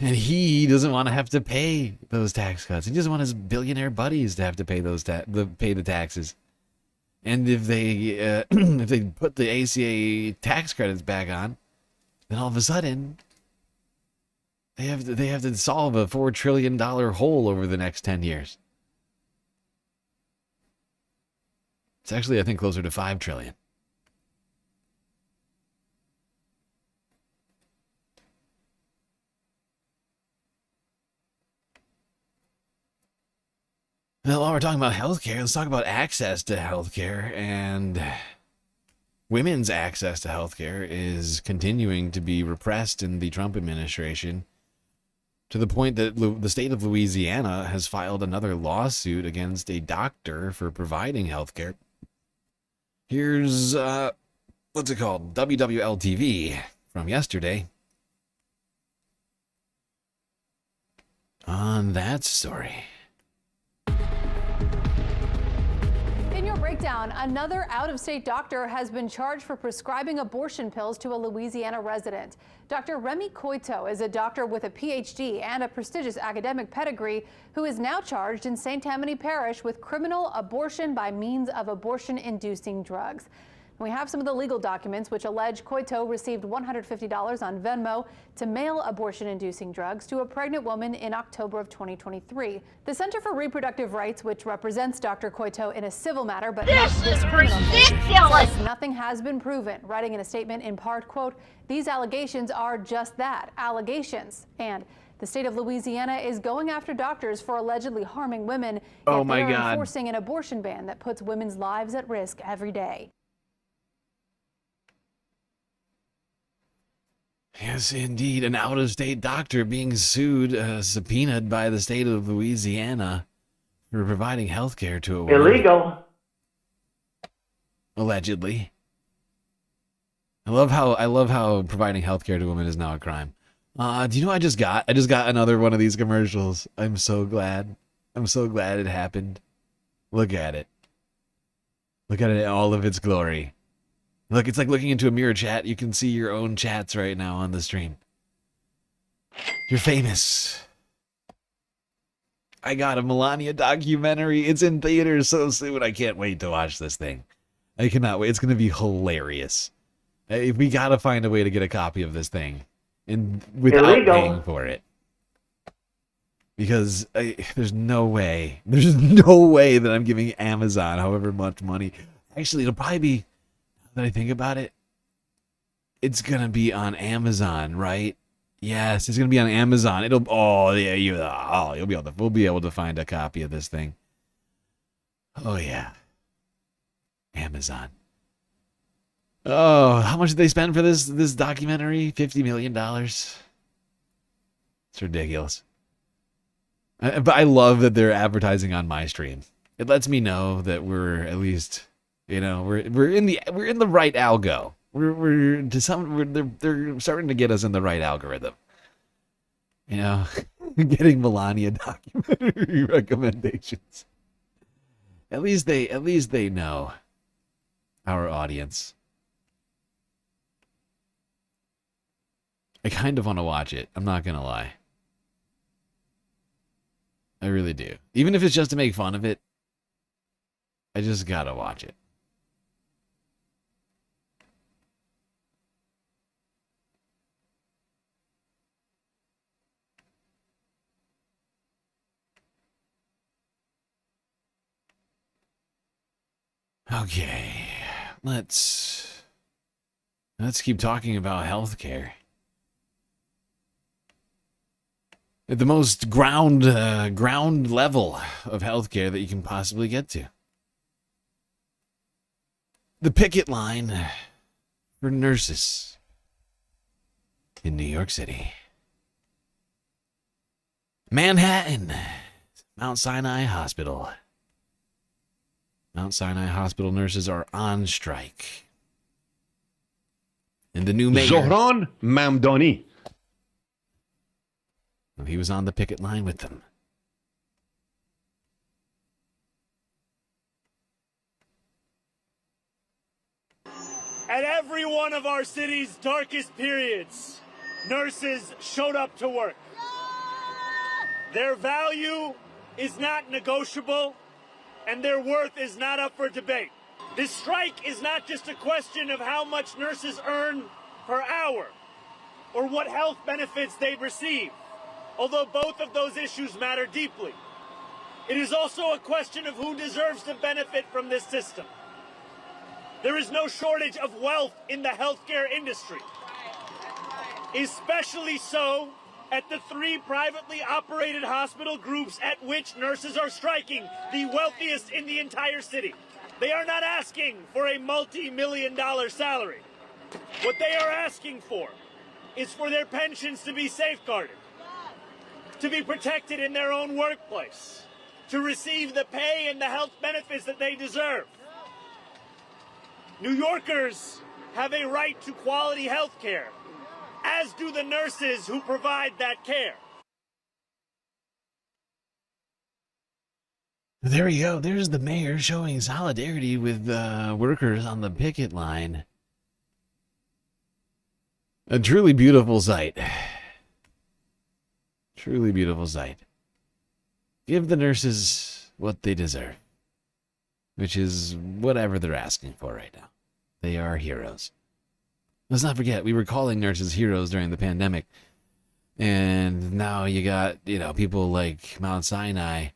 And he doesn't want to have to pay those tax cuts. He doesn't want his billionaire buddies to have to pay pay the taxes. And if they put the ACA tax credits back on, then all of a sudden they have to solve a $4 trillion hole over the next 10 years. It's actually, I think, closer to $5 trillion. Well, while we're talking about healthcare, let's talk about access to healthcare. And women's access to healthcare is continuing to be repressed in the Trump administration, to the point that the state of Louisiana has filed another lawsuit against a doctor for providing healthcare. Here's, what's it called? WWL-TV from yesterday on that story. In your breakdown, another out-of-state doctor has been charged for prescribing abortion pills to a Louisiana resident. Dr. Remy Coito is a doctor with a PhD and a prestigious academic pedigree who is now charged in St. Tammany Parish with criminal abortion by means of abortion-inducing drugs. We have some of the legal documents which allege Coito received $150 on Venmo to mail abortion-inducing drugs to a pregnant woman in October of 2023. The Center for Reproductive Rights, which represents Dr. Coito in a civil matter but not this criminal case, says nothing has been proven, writing in a statement in part, quote, "These allegations are just that, allegations." And the state of Louisiana is going after doctors for allegedly harming women. Oh my they're God. enforcing an abortion ban that puts women's lives at risk every day. Yes, indeed. An out-of-state doctor being sued, subpoenaed by the state of Louisiana for providing health care to a woman. Illegal. Allegedly. I love how providing health care to women is now a crime. Do you know what I just got? I just got another one of these commercials. I'm so glad. I'm so glad it happened. Look at it. Look at it in all of its glory. Look, it's like looking into a mirror chat. You can see your own chats right now on the stream. You're famous. I got a Melania documentary. It's in theaters so soon. I can't wait to watch this thing. I cannot wait. It's going to be hilarious. We got to find a way to get a copy of this thing and without paying for it. Because there's no way. There's no way that I'm giving Amazon however much money. Actually, it'll probably be, now that I think about it, it's going to be on Amazon, right? Yes, it's going to be on Amazon. It'll, oh, yeah, we'll be able to find a copy of this thing. Oh, yeah. Amazon. Oh, how much did they spend for this documentary? $50 million. It's ridiculous. But I love that they're advertising on my stream. It lets me know that we're at least, you know, we're in the right algo. They're starting to get us in the right algorithm. You know, getting Melania documentary recommendations. At least they know our audience. I kind of want to watch it. I'm not gonna lie. I really do. Even if it's just to make fun of it, I just gotta watch it. Okay, let's keep talking about healthcare. At the most ground level of healthcare that you can possibly get to. The picket line for nurses in New York City. Manhattan, Mount Sinai Hospital. Mount Sinai Hospital nurses are on strike. And the new mayor... Zohran Mamdani. He was on the picket line with them. At every one of our city's darkest periods, nurses showed up to work. Their value is not negotiable, and their worth is not up for debate. This strike is not just a question of how much nurses earn per hour or what health benefits they receive, although both of those issues matter deeply. It is also a question of who deserves to benefit from this system. There is no shortage of wealth in the healthcare industry, especially so at the 3 privately operated hospital groups at which nurses are striking, the wealthiest in the entire city. They are not asking for a multi-million-dollar salary. What they are asking for is for their pensions to be safeguarded, to be protected in their own workplace, to receive the pay and the health benefits that they deserve. New Yorkers have a right to quality health care, as do the nurses who provide that care. There you go. There's the mayor showing solidarity with workers on the picket line. A truly beautiful sight. Truly beautiful sight. Give the nurses what they deserve, which is whatever they're asking for right now. They are heroes. Let's not forget, we were calling nurses heroes during the pandemic. And now you got, people like Mount Sinai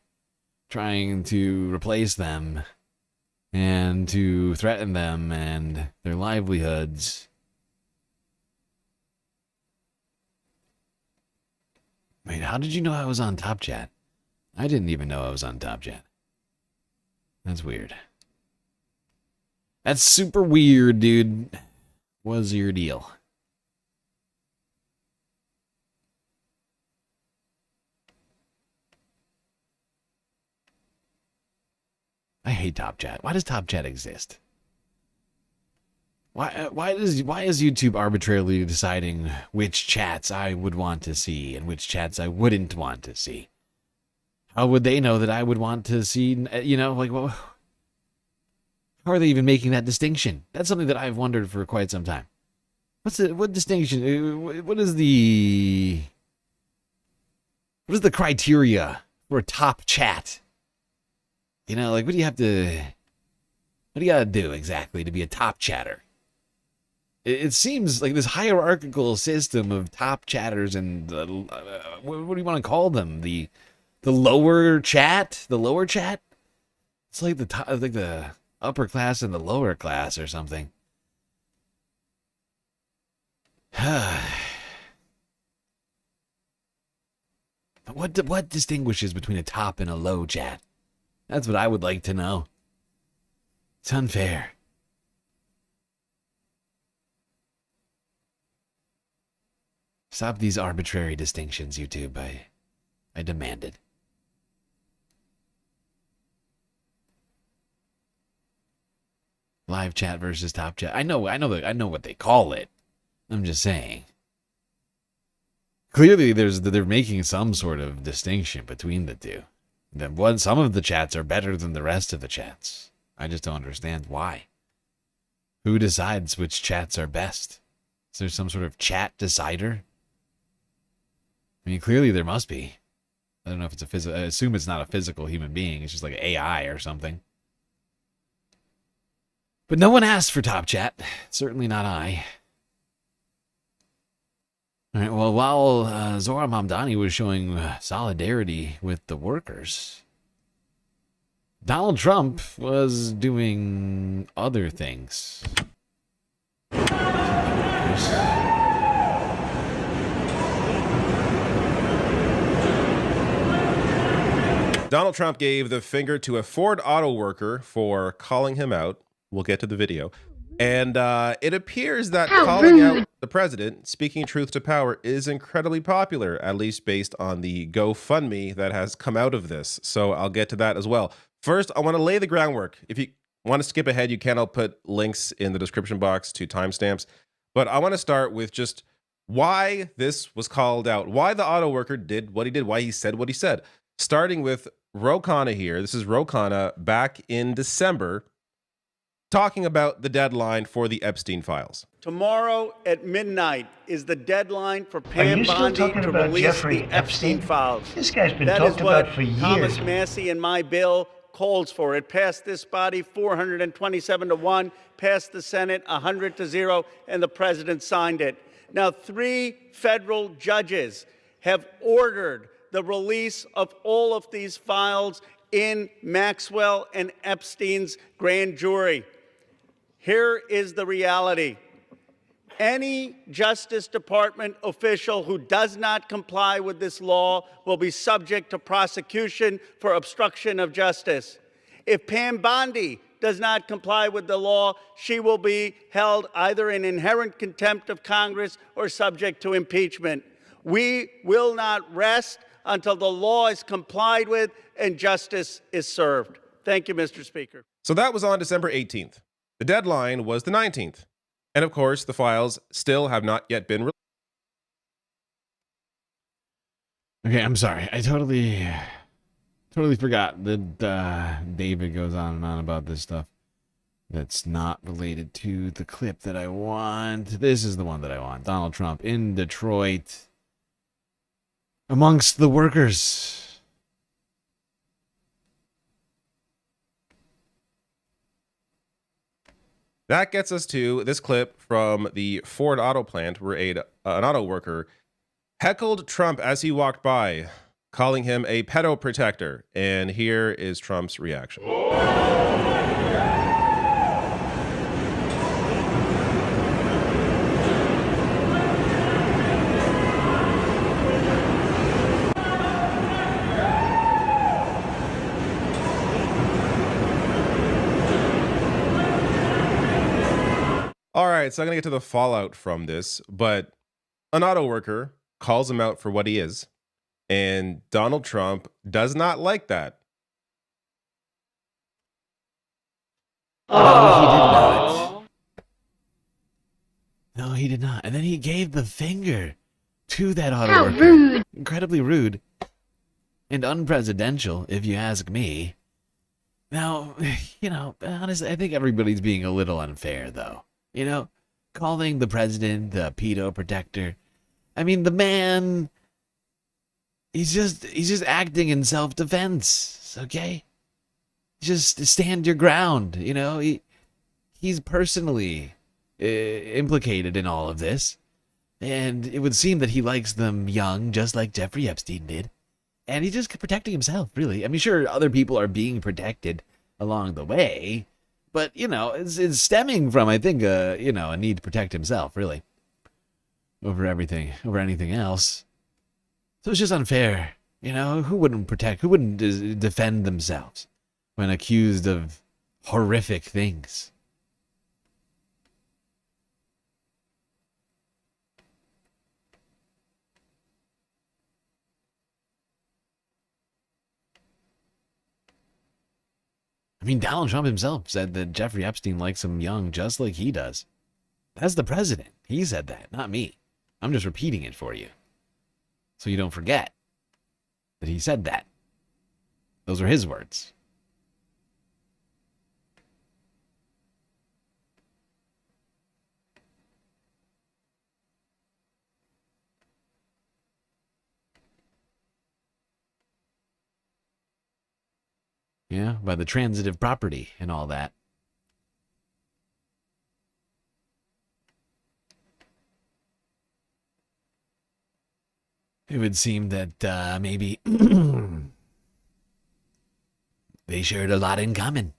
trying to replace them and to threaten them and their livelihoods. Wait, how did you know I was on Top Chat? I didn't even know I was on Top Chat. That's weird. That's super weird, dude. What's your deal? I hate Top Chat. Why does Top Chat exist? Why is YouTube arbitrarily deciding which chats I would want to see and which chats I wouldn't want to see? How would they know that I would want to see, you know, like, well, how are they even making that distinction? That's something that I've wondered for quite some time. What distinction, what is the criteria for a top chat? You know, like, what do you gotta do exactly to be a top chatter? It seems like this hierarchical system of top chatters and what do you want to call them? The lower chat? The lower chat? It's like the upper class and the lower class or something. What distinguishes between a top and a low chat? That's what I would like to know. It's unfair. Stop these arbitrary distinctions, YouTube. I demand it. Live chat versus top chat. I know what they call it. I'm just saying. Clearly, they're making some sort of distinction between the two. Some of the chats are better than the rest of the chats. I just don't understand why. Who decides which chats are best? Is there some sort of chat decider? I mean, clearly there must be. I don't know if it's a physical. I assume it's not a physical human being. It's just like AI or something. But no one asked for top chat. Certainly not I. All right, well, while Zohran Mamdani was showing solidarity with the workers, Donald Trump was doing other things. Donald Trump gave the finger to a Ford auto worker for calling him out. We'll get to the video. And it appears that calling out the president, speaking truth to power, is incredibly popular, at least based on the GoFundMe that has come out of this. So I'll get to that as well. First, I want to lay the groundwork. If you want to skip ahead, you can. I'll put links in the description box to timestamps. But I want to start with just why this was called out, why the auto worker did what he did, why he said what he said. Starting with Ro Khanna here. This is Ro Khanna back in December, talking about the deadline for the Epstein files. Tomorrow at midnight is the deadline for Pam Bondi to release the Epstein files. This guy's been talked about for years. Thomas Massey and my bill calls for. It passed this body 427-1, passed the Senate 100-0, and the president signed it. Now, 3 federal judges have ordered the release of all of these files in Maxwell and Epstein's grand jury. Here is the reality. Any Justice Department official who does not comply with this law will be subject to prosecution for obstruction of justice. If Pam Bondi does not comply with the law, she will be held either in inherent contempt of Congress or subject to impeachment. We will not rest until the law is complied with and justice is served. Thank you, Mr. Speaker. So that was on December 18th. The deadline was the 19th. And of course, the files still have not yet been released. Okay, I'm sorry. I totally forgot that David goes on and on about this stuff that's not related to the clip that I want. This is the one that I want. Donald Trump in Detroit amongst the workers. That gets us to this clip from the Ford auto plant where an auto worker heckled Trump as he walked by, calling him a pedo protector. And here is Trump's reaction. All right, so I'm going to get to the fallout from this, but an auto worker calls him out for what he is, and Donald Trump does not like that. No, he did not. No, he did not. And then he gave the finger to that auto worker. Rude. Incredibly rude. And unpresidential, if you ask me. Now, you know, honestly, I think everybody's being a little unfair, though. You know, calling the president the pedo protector. I mean, the man, he's just acting in self-defense, okay? Just stand your ground, you know? He's personally implicated in all of this. And it would seem that he likes them young, just like Jeffrey Epstein did. And he's just protecting himself, really. I mean, sure, other people are being protected along the way, but, you know, it's stemming from, I think, you know, a need to protect himself, really, over anything else. So it's just unfair, you know? Who wouldn't defend themselves when accused of horrific things? I mean, Donald Trump himself said that Jeffrey Epstein likes him young just like he does. That's the president. He said that, not me. I'm just repeating it for you, so you don't forget that he said that. Those are his words. Yeah, by the transitive property and all that. It would seem that maybe they shared a lot in common.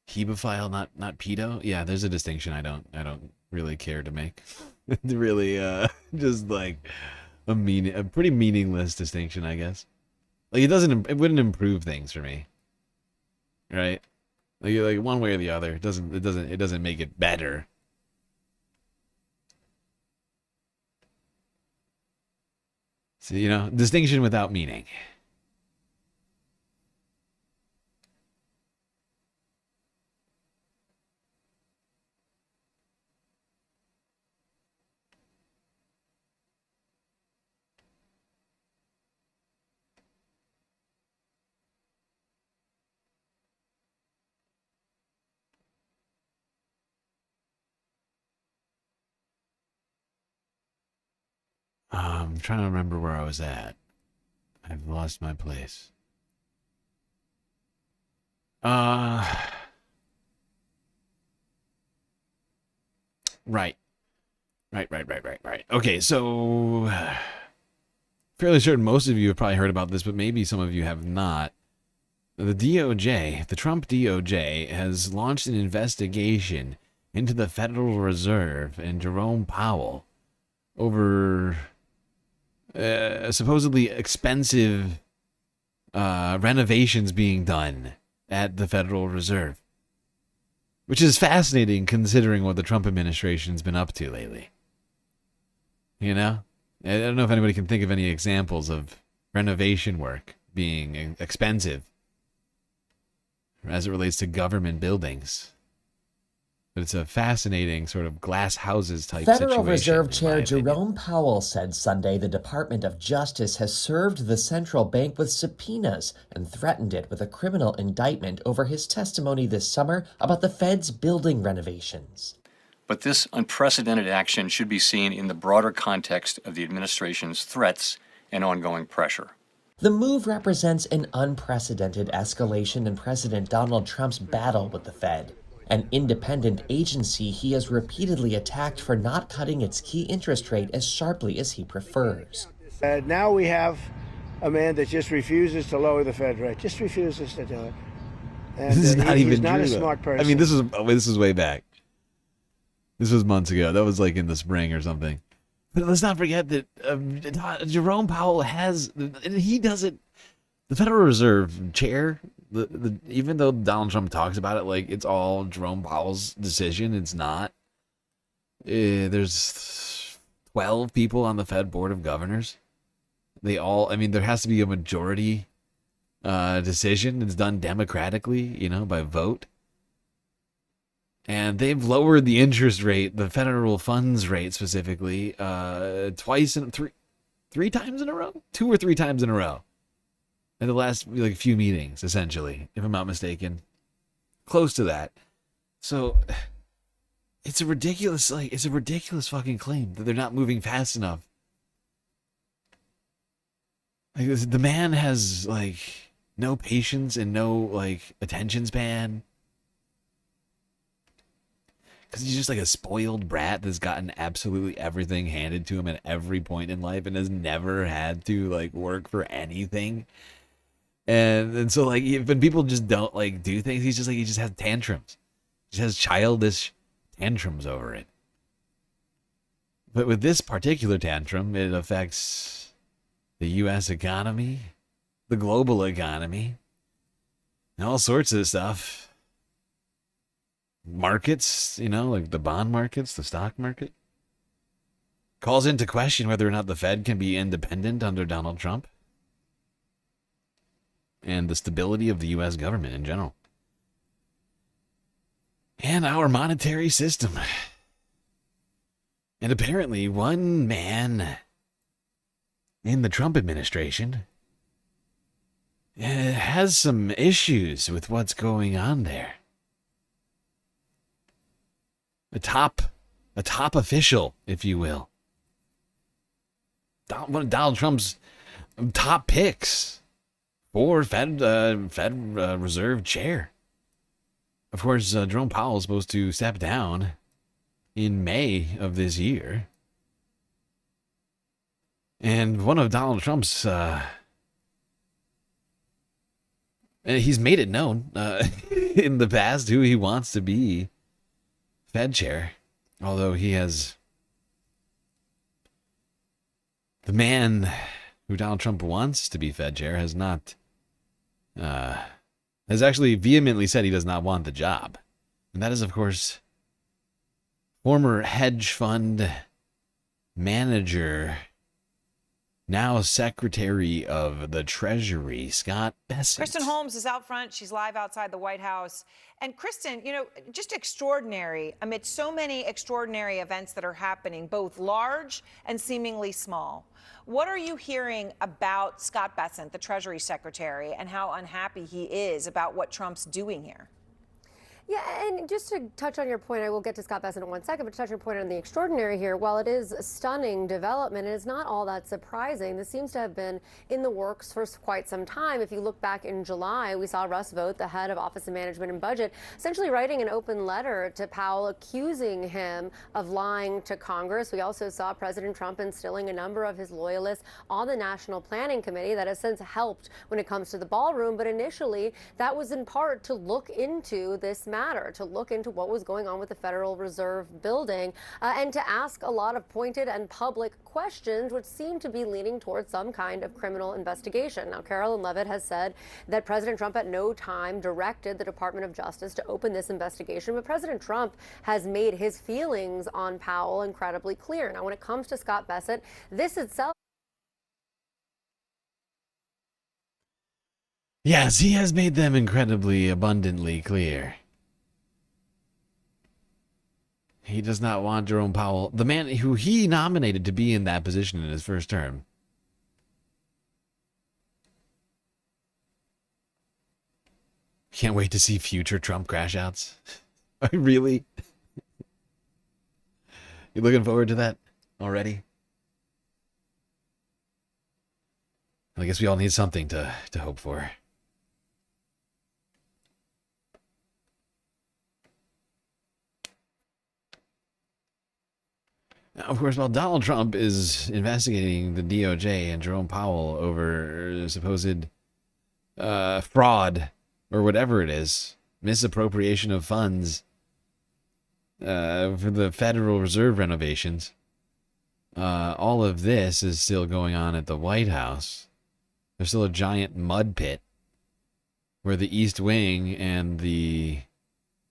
Hebephile, not pedo? Yeah, there's a distinction I don't really care to make. Really, just like a pretty meaningless distinction, I guess. Like it wouldn't improve things for me, right? Like one way or the other, it doesn't make it better. So, you know, distinction without meaning. I'm trying to remember where I was at. I've lost my place. Right. Okay, so fairly certain most of you have probably heard about this, but maybe some of you have not. The DOJ, the Trump DOJ, has launched an investigation into the Federal Reserve and Jerome Powell over supposedly expensive renovations being done at the Federal Reserve. Which is fascinating considering what the Trump administration's been up to lately. You know? I don't know if anybody can think of any examples of renovation work being expensive as it relates to government buildings. But it's a fascinating sort of glass houses type situation. Federal Reserve Chair Jerome Powell said Sunday the Department of Justice has served the central bank with subpoenas and threatened it with a criminal indictment over his testimony this summer about the Fed's building renovations. But this unprecedented action should be seen in the broader context of the administration's threats and ongoing pressure. The move represents an unprecedented escalation in President Donald Trump's battle with the Fed, an independent agency he has repeatedly attacked for not cutting its key interest rate as sharply as he prefers. Now we have a man that just refuses to lower the Fed rate, just refuses to do it. And, this is not even he's true. not a smart person. I mean, this was way back. This was months ago. That was like in the spring or something. But let's not forget that Jerome Powell he doesn't. The Federal Reserve chair. Even though Donald Trump talks about it like it's all Jerome Powell's decision, it's not. There's 12 people on the Fed Board of Governors. they all, I mean, there has to be a majority decision. It's done democratically, you know, by vote. And they've lowered the interest rate, the federal funds rate specifically, three times in a row? 2 or 3 times in a row. In the last like few meetings, essentially, if I'm not mistaken. Close to that. So it's a ridiculous fucking claim that they're not moving fast enough. Like, the man has like no patience and no like attention span. Because he's just like a spoiled brat that's gotten absolutely everything handed to him at every point in life and has never had to like work for anything. And so like when people just don't like do things, he just has tantrums. He just has childish tantrums over it. But with this particular tantrum, it affects the US economy, the global economy, and all sorts of stuff. Markets, you know, like the bond markets, the stock market. Calls into question whether or not the Fed can be independent under Donald Trump. And the stability of the U.S. government in general. And our monetary system. And apparently one man in the Trump administration has some issues with what's going on there. A top official, if you will. One of Donald Trump's top picks for Fed Reserve chair. Of course, Jerome Powell is supposed to step down in May of this year. And one of Donald Trump's, he's made it known in the past who he wants to be Fed chair. Although he has, the man who Donald Trump wants to be Fed chair has not, has actually vehemently said he does not want the job. And that is, of course, former hedge fund manager, now Secretary of the Treasury, Scott Bessent. Kristen Holmes is out front. She's live outside the White House. And Kristen, you know, just extraordinary amid so many extraordinary events that are happening, both large and seemingly small. What are you hearing about Scott Bessent, the Treasury Secretary, and how unhappy he is about what Trump's doing here? Yeah, and just to touch on your point, I will get to Scott Bessent in 1 second, but to touch on your point on the extraordinary here, while it is a stunning development, it is not all that surprising. This seems to have been in the works for quite some time. If you look back in July, we saw Russ Vought, the head of Office of Management and Budget, essentially writing an open letter to Powell accusing him of lying to Congress. We also saw President Trump instilling a number of his loyalists on the National Planning Committee that has since helped when it comes to the ballroom, but initially that was in part to look into this matter, to look into what was going on with the Federal Reserve building, and to ask a lot of pointed and public questions, which seem to be leaning towards some kind of criminal investigation. Now, Carolyn Levitt has said that President Trump at no time directed the Department of Justice to open this investigation, but President Trump has made his feelings on Powell incredibly clear. Now, when it comes to Scott Bessent, this itself. Yes, he has made them incredibly abundantly clear. He does not want Jerome Powell, the man who he nominated to be in that position in his first term. Can't wait to see future Trump crash outs. Really? You looking forward to that already? I guess we all need something to hope for. Now, of course, while Donald Trump is investigating the DOJ and Jerome Powell over supposed fraud or whatever it is, misappropriation of funds for the Federal Reserve renovations, all of this is still going on at the White House. There's still a giant mud pit where the East Wing and the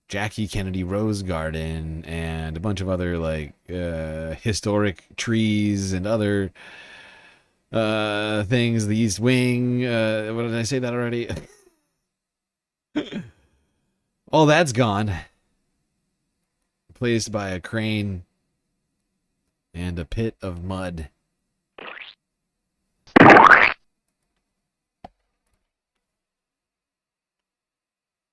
Jackie Kennedy Rose Garden and a bunch of other like historic trees and other things, the East Wing. What did I say that already? All that's gone. Replaced by a crane and a pit of mud.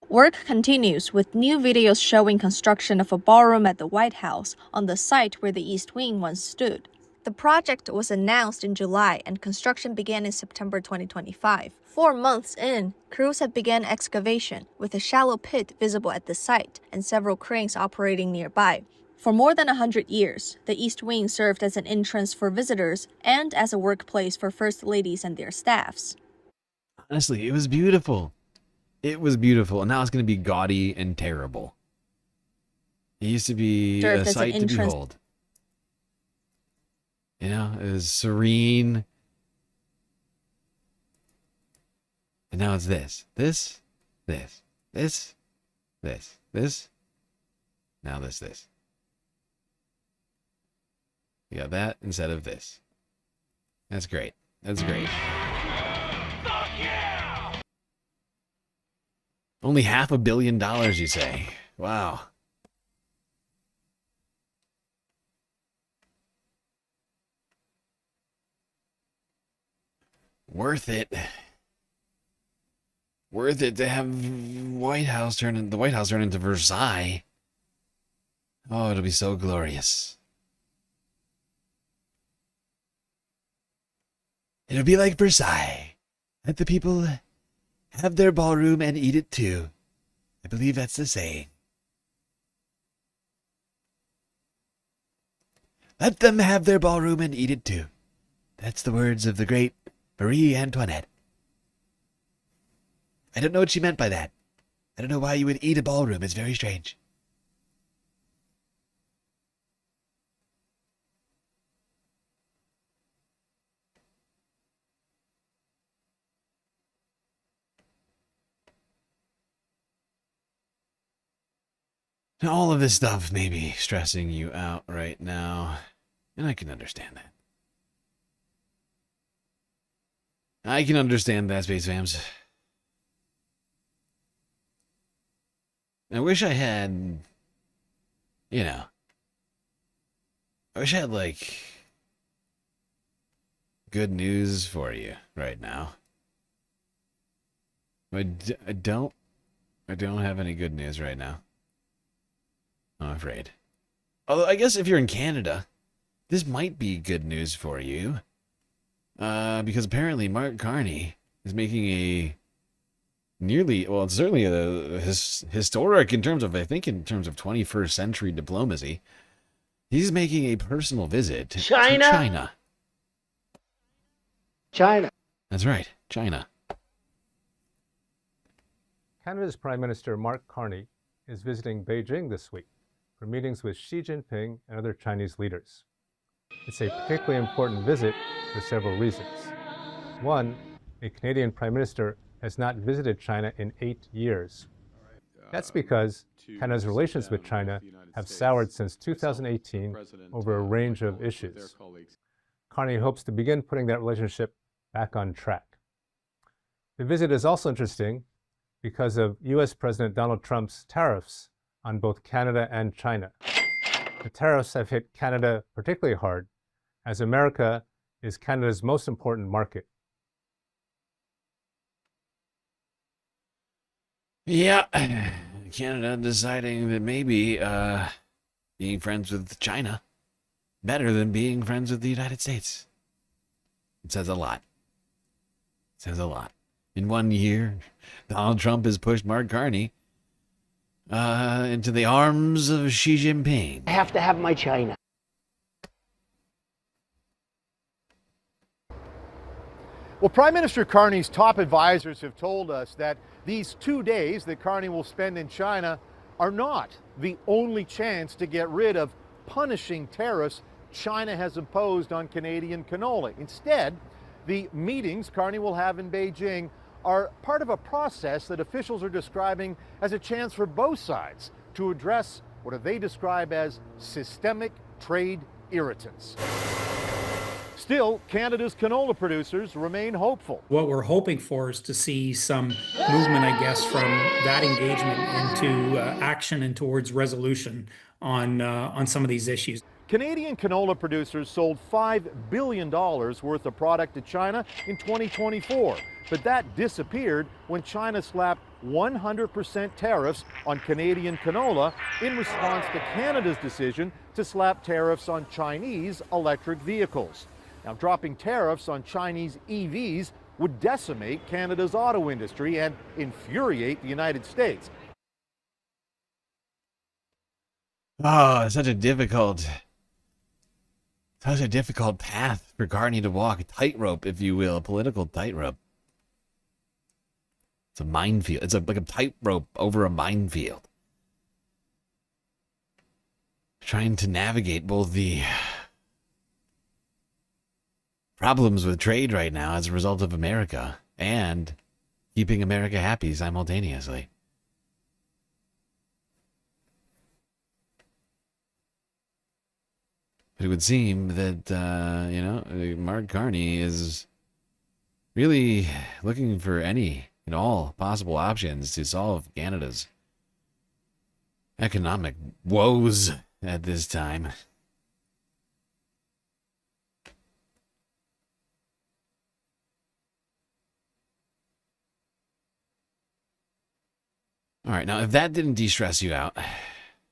Work continues with new videos showing construction of a ballroom at the White House on the site where the East Wing once stood. The project was announced in July and construction began in September 2025. 4 months in, crews have begun excavation, with a shallow pit visible at the site and several cranes operating nearby. For more than 100 years, the East Wing served as an entrance for visitors and as a workplace for first ladies and their staffs. Honestly, it was beautiful. It was beautiful, and now it's going to be gaudy and terrible. It used to be a sight to behold. You know, it was serene. And now it's this. This. Now this. You got that instead of this. That's great. That's great. Only $500 million, you say? Wow. Worth it. Worth it to have the White House turn into Versailles. Oh, it'll be so glorious. It'll be like Versailles. Let the people have their ballroom and eat it too. I believe that's the saying. Let them have their ballroom and eat it too. That's the words of the great Marie Antoinette. I don't know what she meant by that. I don't know why you would eat a ballroom. It's very strange. Now, all of this stuff may be stressing you out right now, and I can understand that. I can understand that, Space Fams. I wish I had, you know, I wish I had, like, good news for you right now. I don't have any good news right now. I'm afraid. Although, I guess if you're in Canada, this might be good news for you. Because apparently Mark Carney is making a it's certainly a historic in terms of, I think, in terms of 21st century diplomacy. He's making a personal visit to China. China. That's right, China. Canada's Prime Minister Mark Carney is visiting Beijing this week for meetings with Xi Jinping and other Chinese leaders. It's a particularly important visit for several reasons. One, a Canadian Prime Minister has not visited China in 8 years. That's because Canada's relations with China have soured since 2018 over a range of issues. Carney hopes to begin putting that relationship back on track. The visit is also interesting because of US President Donald Trump's tariffs on both Canada and China. The tariffs have hit Canada particularly hard, as America is Canada's most important market. Yeah, Canada deciding that maybe being friends with China better than being friends with the United States. It says a lot. It says a lot. In 1 year, Donald Trump has pushed Mark Carney into the arms of Xi Jinping. I have to have my China. Well, Prime Minister Carney's top advisors have told us that these 2 days that Carney will spend in China are not the only chance to get rid of punishing tariffs China has imposed on Canadian canola. Instead, the meetings Carney will have in Beijing are part of a process that officials are describing as a chance for both sides to address what they describe as systemic trade irritants. Still, Canada's canola producers remain hopeful. What we're hoping for is to see some movement, I guess, from that engagement into action and towards resolution on some of these issues. Canadian canola producers sold $5 billion worth of product to China in 2024, but that disappeared when China slapped 100% tariffs on Canadian canola in response to Canada's decision to slap tariffs on Chinese electric vehicles. Now, dropping tariffs on Chinese EVs would decimate Canada's auto industry and infuriate the United States. Oh, such a difficult path for Carney to walk. A tightrope, if you will. A political tightrope. It's a minefield. It's like a tightrope over a minefield. Trying to navigate both the problems with trade right now as a result of America and keeping America happy simultaneously. But it would seem that, Mark Carney is really looking for any and all possible options to solve Canada's economic woes at this time. All right, now if that didn't de-stress you out,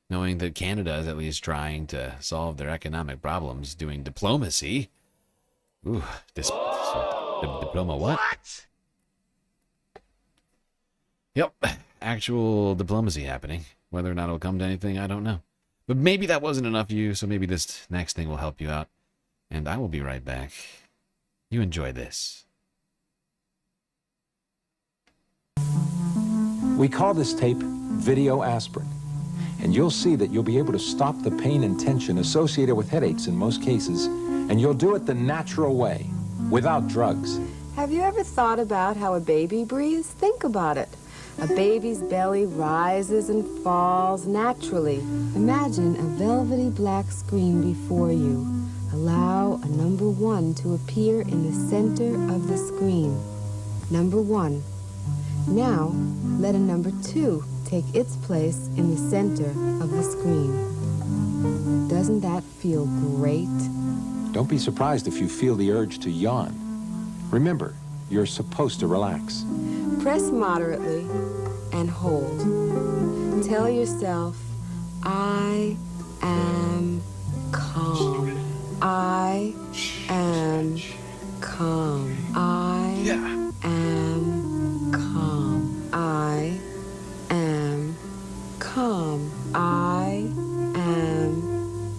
knowing that Canada is at least trying to solve their economic problems, doing diplomacy. Ooh, diploma what? Yep, actual diplomacy happening. Whether or not it'll come to anything, I don't know. But maybe that wasn't enough for you, so maybe this next thing will help you out. And I will be right back. You enjoy this. We call this tape video aspirin. And you'll see that you'll be able to stop the pain and tension associated with headaches in most cases, and you'll do it the natural way, without drugs. Have you ever thought about how a baby breathes? Think about it. A baby's belly rises and falls naturally. Imagine a velvety black screen before you. Allow a number 1 to appear in the center of the screen. Number 1. Now, let a number 2 take its place in the center of the screen. Doesn't that feel great? Don't be surprised if you feel the urge to yawn. Remember, you're supposed to relax. Press moderately and hold. Tell yourself, I am calm. I am calm. I am calm. I am calm. I am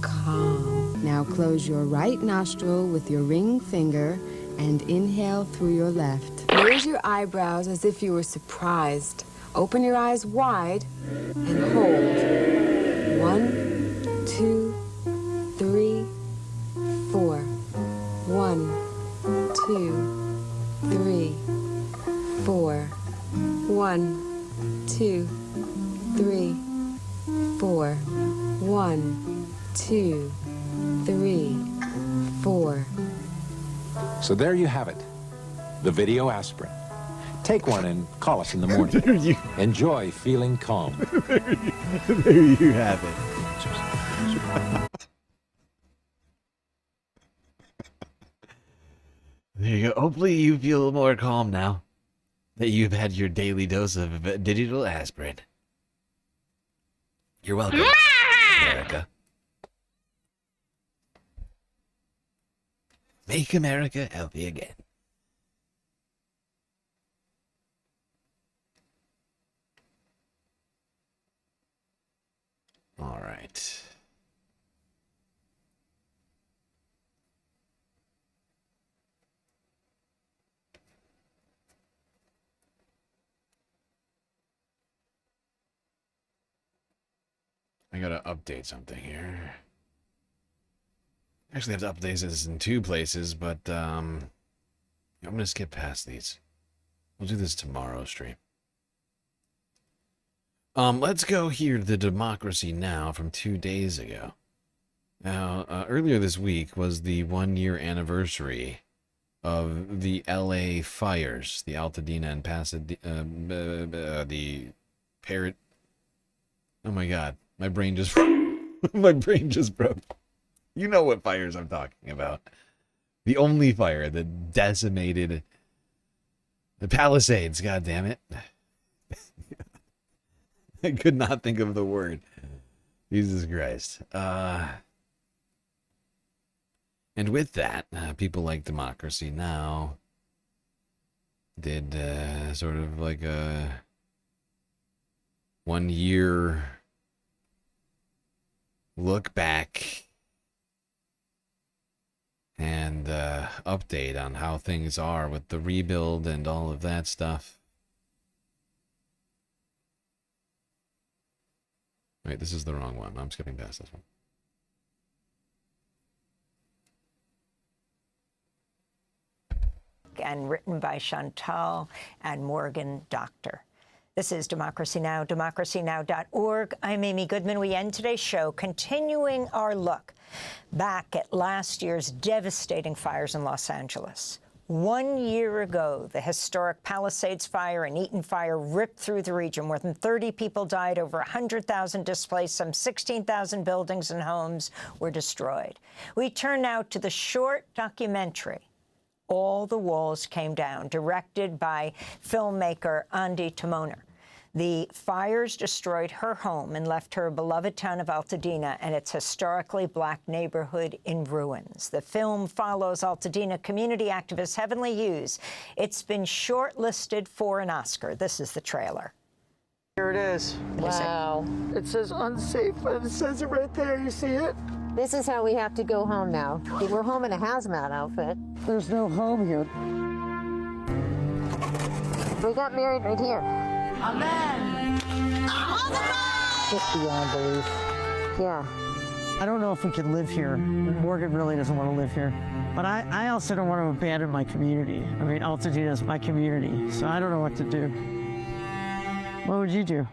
calm. Now close your right nostril with your ring finger and inhale through your left. Raise your eyebrows as if you were surprised. Open your eyes wide and hold. 1, 2, 3, 4. 1, 2, 3, 4. 1, 2, 3, 4. 1, 2, 3, 4. So there you have it, the video aspirin. Take one and call us in the morning. Enjoy feeling calm. There you have it. There you go. Hopefully you feel more calm now that you've had your daily dose of digital aspirin. You're welcome, America. Make America healthy again. All right. I gotta update something here. Actually, I have to update this in 2 places, but I'm gonna skip past these. We'll do this tomorrow's stream. Let's go here to the Democracy Now! From 2 days ago. Now, earlier this week was the 1-year anniversary of the LA fires, the Altadena and Pasadena, the Parrot. Oh my God, my brain just, my brain just broke. You know what fires I'm talking about. The only fire that decimated the Palisades, God damn it. I could not think of the word. Jesus Christ. And with that, people like Democracy Now! Did sort of like a 1-year look back and update on how things are with the rebuild and all of that stuff. Wait, this is the wrong one. I'm skipping past this one. And written by Chantal and Morgan Doctor. This is Democracy Now!, democracynow.org. I'm Amy Goodman. We end today's show continuing our look back at last year's devastating fires in Los Angeles. 1 year ago, the historic Palisades Fire and Eaton Fire ripped through the region. More than 30 people died, over 100,000 displaced, some 16,000 buildings and homes were destroyed. We turn now to the short documentary, All the Walls Came Down, directed by filmmaker Andi Timoner. The fires destroyed her home and left her beloved town of Altadena and its historically black neighborhood in ruins. The film follows Altadena community activist Heavenly Hughes. It's been shortlisted for an Oscar. This is the trailer. Here it is. Wow. It says unsafe, but it says it right there. You see it? This is how we have to go home now. We're home in a hazmat outfit. There's no home here. We got married right here. Amen. Just beyond belief. Yeah. I don't know if we can live here. Morgan really doesn't want to live here. But I also don't want to abandon my community. I mean, Altadena is my community, so I don't know what to do. What would you do?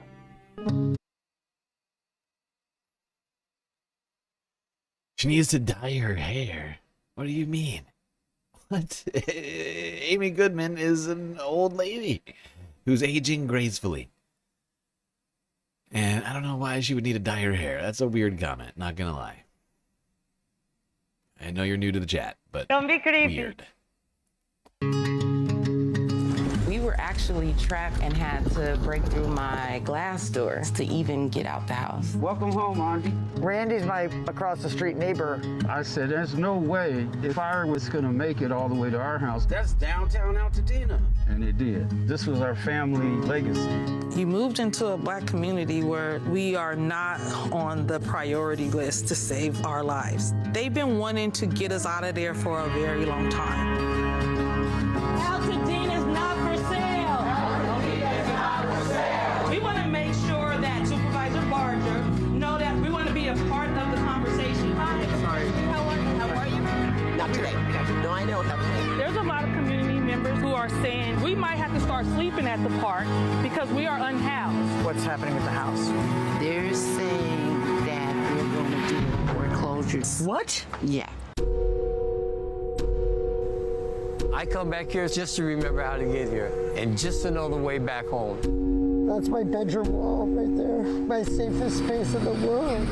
She needs to dye her hair. What do you mean? What? Amy Goodman is an old lady who's aging gracefully. And I don't know why she would need to dye her hair. That's a weird comment, not gonna lie. I know you're new to the chat, but don't be creepy. Weird. We were actually trapped and had to break through my glass doors to even get out the house. Welcome home, Andy. Randy's my across the street neighbor. I said, there's no way the fire was going to make it all the way to our house. That's downtown Altadena. And it did. This was our family legacy. You moved into a black community where we are not on the priority list to save our lives. They've been wanting to get us out of there for a very long time. Altadena is not for sale. Altadena is not for sale. We want to make sure that Supervisor Barger know that we want to be a part of the conversation. Hi. Sorry. How are you? Not today. No, I know. There's a lot of community members who are saying we might have to start sleeping at the park because we are unhoused. What's happening with the house? They're saying that we're going to do foreclosures. What? Yeah. I come back here just to remember how to get here and just to know the way back home. That's my bedroom wall right there. My safest space in the world.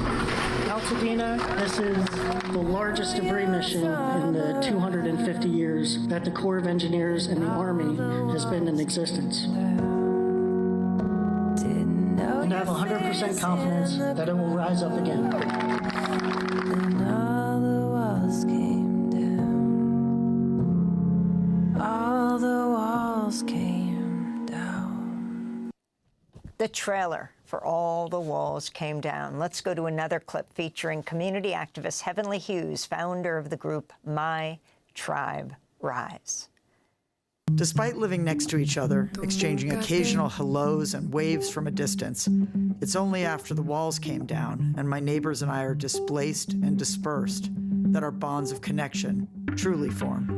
Altadena, this is the largest debris mission in the 250 years that the Corps of Engineers and the Army has been in existence. And I have 100% confidence that it will rise up again. All the walls came down. The trailer for All the Walls Came Down. Let's go to another clip featuring community activist Heavenly Hughes, founder of the group My Tribe Rise. Despite living next to each other, exchanging occasional hellos and waves from a distance, it's only after the walls came down and my neighbors and I are displaced and dispersed that our bonds of connection truly form.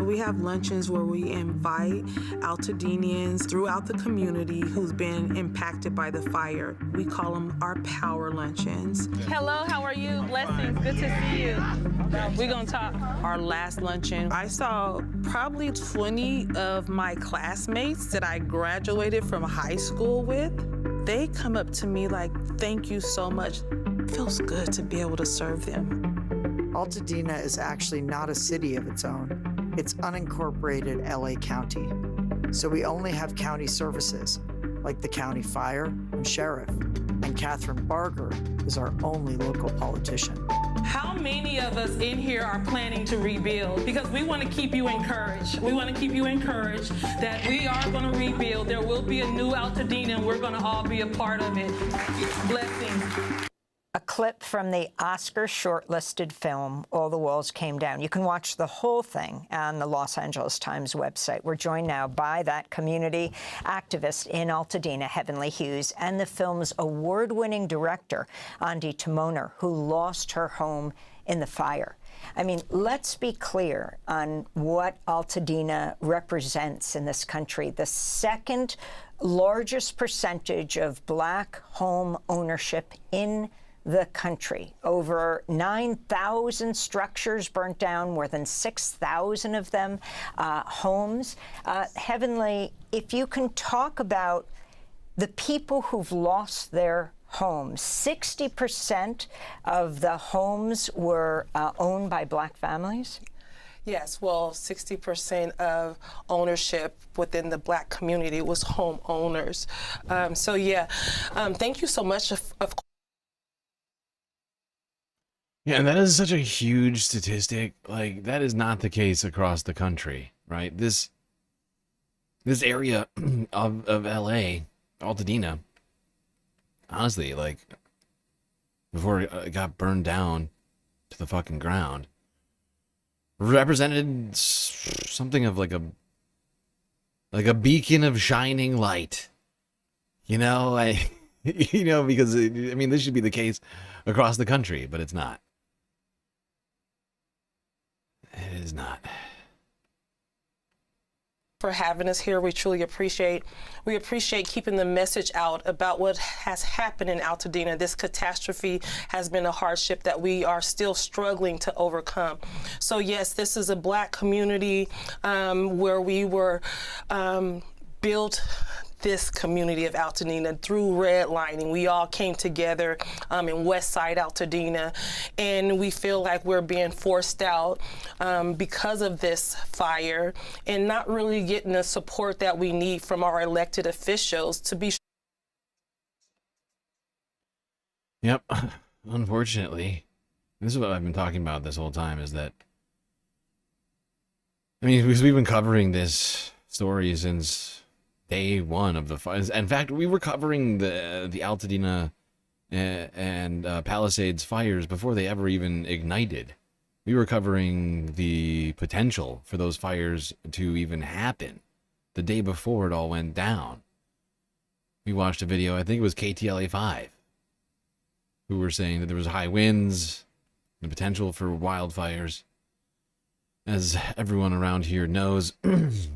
We have luncheons where we invite Altadenians throughout the community who's been impacted by the fire. We call them our power luncheons. Hello, how are you? Blessings, good to see you. We're gonna talk. Our last luncheon, I saw probably 20 of my classmates that I graduated from high school with. They come up to me like, thank you so much. It feels good to be able to serve them. Altadena is actually not a city of its own. It's unincorporated LA County. So we only have county services, like the county fire and sheriff. And Catherine Barger is our only local politician. How many of us in here are planning to rebuild? Because we want to keep you encouraged. We want to keep you encouraged that we are going to rebuild. There will be a new Altadena, and we're going to all be a part of it. Blessings. A clip from the Oscar shortlisted film, All the Walls Came Down. You can watch the whole thing on the Los Angeles Times website. We're joined now by that community activist in Altadena, Heavenly Hughes, and the film's award-winning director, Andi Timoner, who lost her home in the fire. I mean, let's be clear on what Altadena represents in this country. The second largest percentage of Black home ownership in the country. Over 9,000 structures burnt down, more than 6,000 of them homes. Heavenly, if you can talk about the people who've lost their homes. 60% of the homes were owned by Black families? Yes, well, 60% of ownership within the Black community was homeowners. So yeah, thank you so much. Yeah, and that is such a huge statistic. Like, that is not the case across the country, right? This area of LA, Altadena, honestly, like, before it got burned down to the fucking ground, represented something of like a beacon of shining light. You know, because I mean, this should be the case across the country, but it's not. It is not. For having us here, we truly appreciate. We appreciate keeping the message out about what has happened in Altadena. This catastrophe has been a hardship that we are still struggling to overcome. So yes, this is a Black community where we were built this community of Altadena through redlining. We all came together in West Side Altadena, and we feel like we're being forced out because of this fire and not really getting the support that we need from our elected officials to be. Yep. Unfortunately, this is what I've been talking about this whole time, is that, I mean, because we've been covering this story since day one of the fires. In fact, we were covering the Altadena and Palisades fires before they ever even ignited. We were covering the potential for those fires to even happen the day before it all went down. We watched a video, I think it was KTLA 5, who were saying that there was high winds, the potential for wildfires. As everyone around here knows,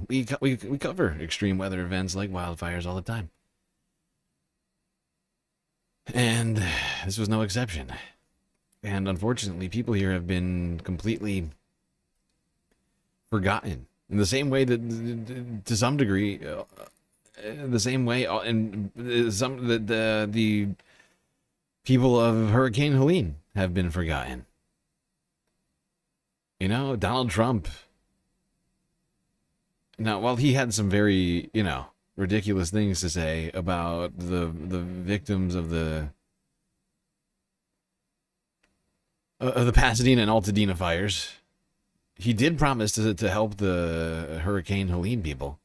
we cover extreme weather events like wildfires all the time. And this was no exception. And unfortunately, people here have been completely forgotten. In the same way that, to some degree, the same way, and the people of Hurricane Helene have been forgotten. You know, Donald Trump, now, while he had some very, ridiculous things to say about the victims of the Pasadena and Altadena fires, he did promise to help the Hurricane Helene people.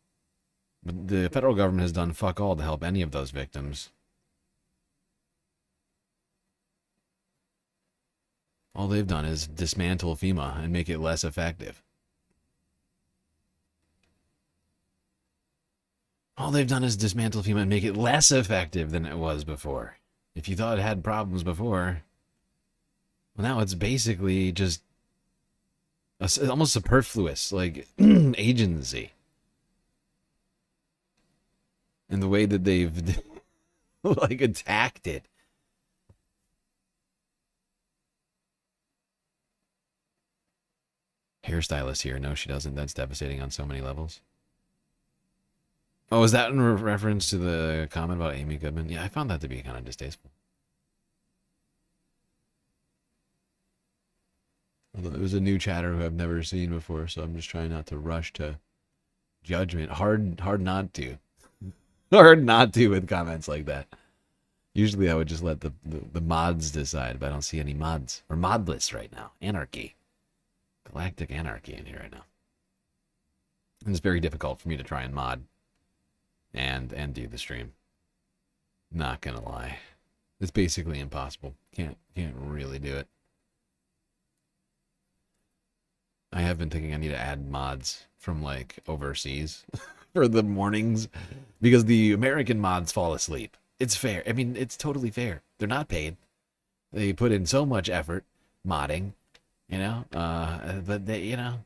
But the federal government has done fuck all to help any of those victims. All they've done is dismantle FEMA and make it less effective. All they've done is dismantle FEMA and make it less effective than it was before. If you thought it had problems before, well, now it's basically just almost superfluous, like, agency. And the way that they've, like, attacked it. Hairstylist here. No, she doesn't. That's devastating on so many levels. Oh, is that in reference to the comment about Amy Goodman? Yeah, I found that to be kind of distasteful. Although it was a new chatter who I've never seen before, so I'm just trying not to rush to judgment. Hard not to. Hard not to with comments like that. Usually I would just let the mods decide, but I don't see any mods. Or modless right now. Anarchy. Galactic anarchy in here right now. And it's very difficult for me to try and mod and do the stream. Not gonna lie. It's basically impossible. Can't really do it. I have been thinking I need to add mods from like overseas for the mornings because the American mods fall asleep. It's fair. I mean, it's totally fair. They're not paid. They put in so much effort modding, you know, but they, you know,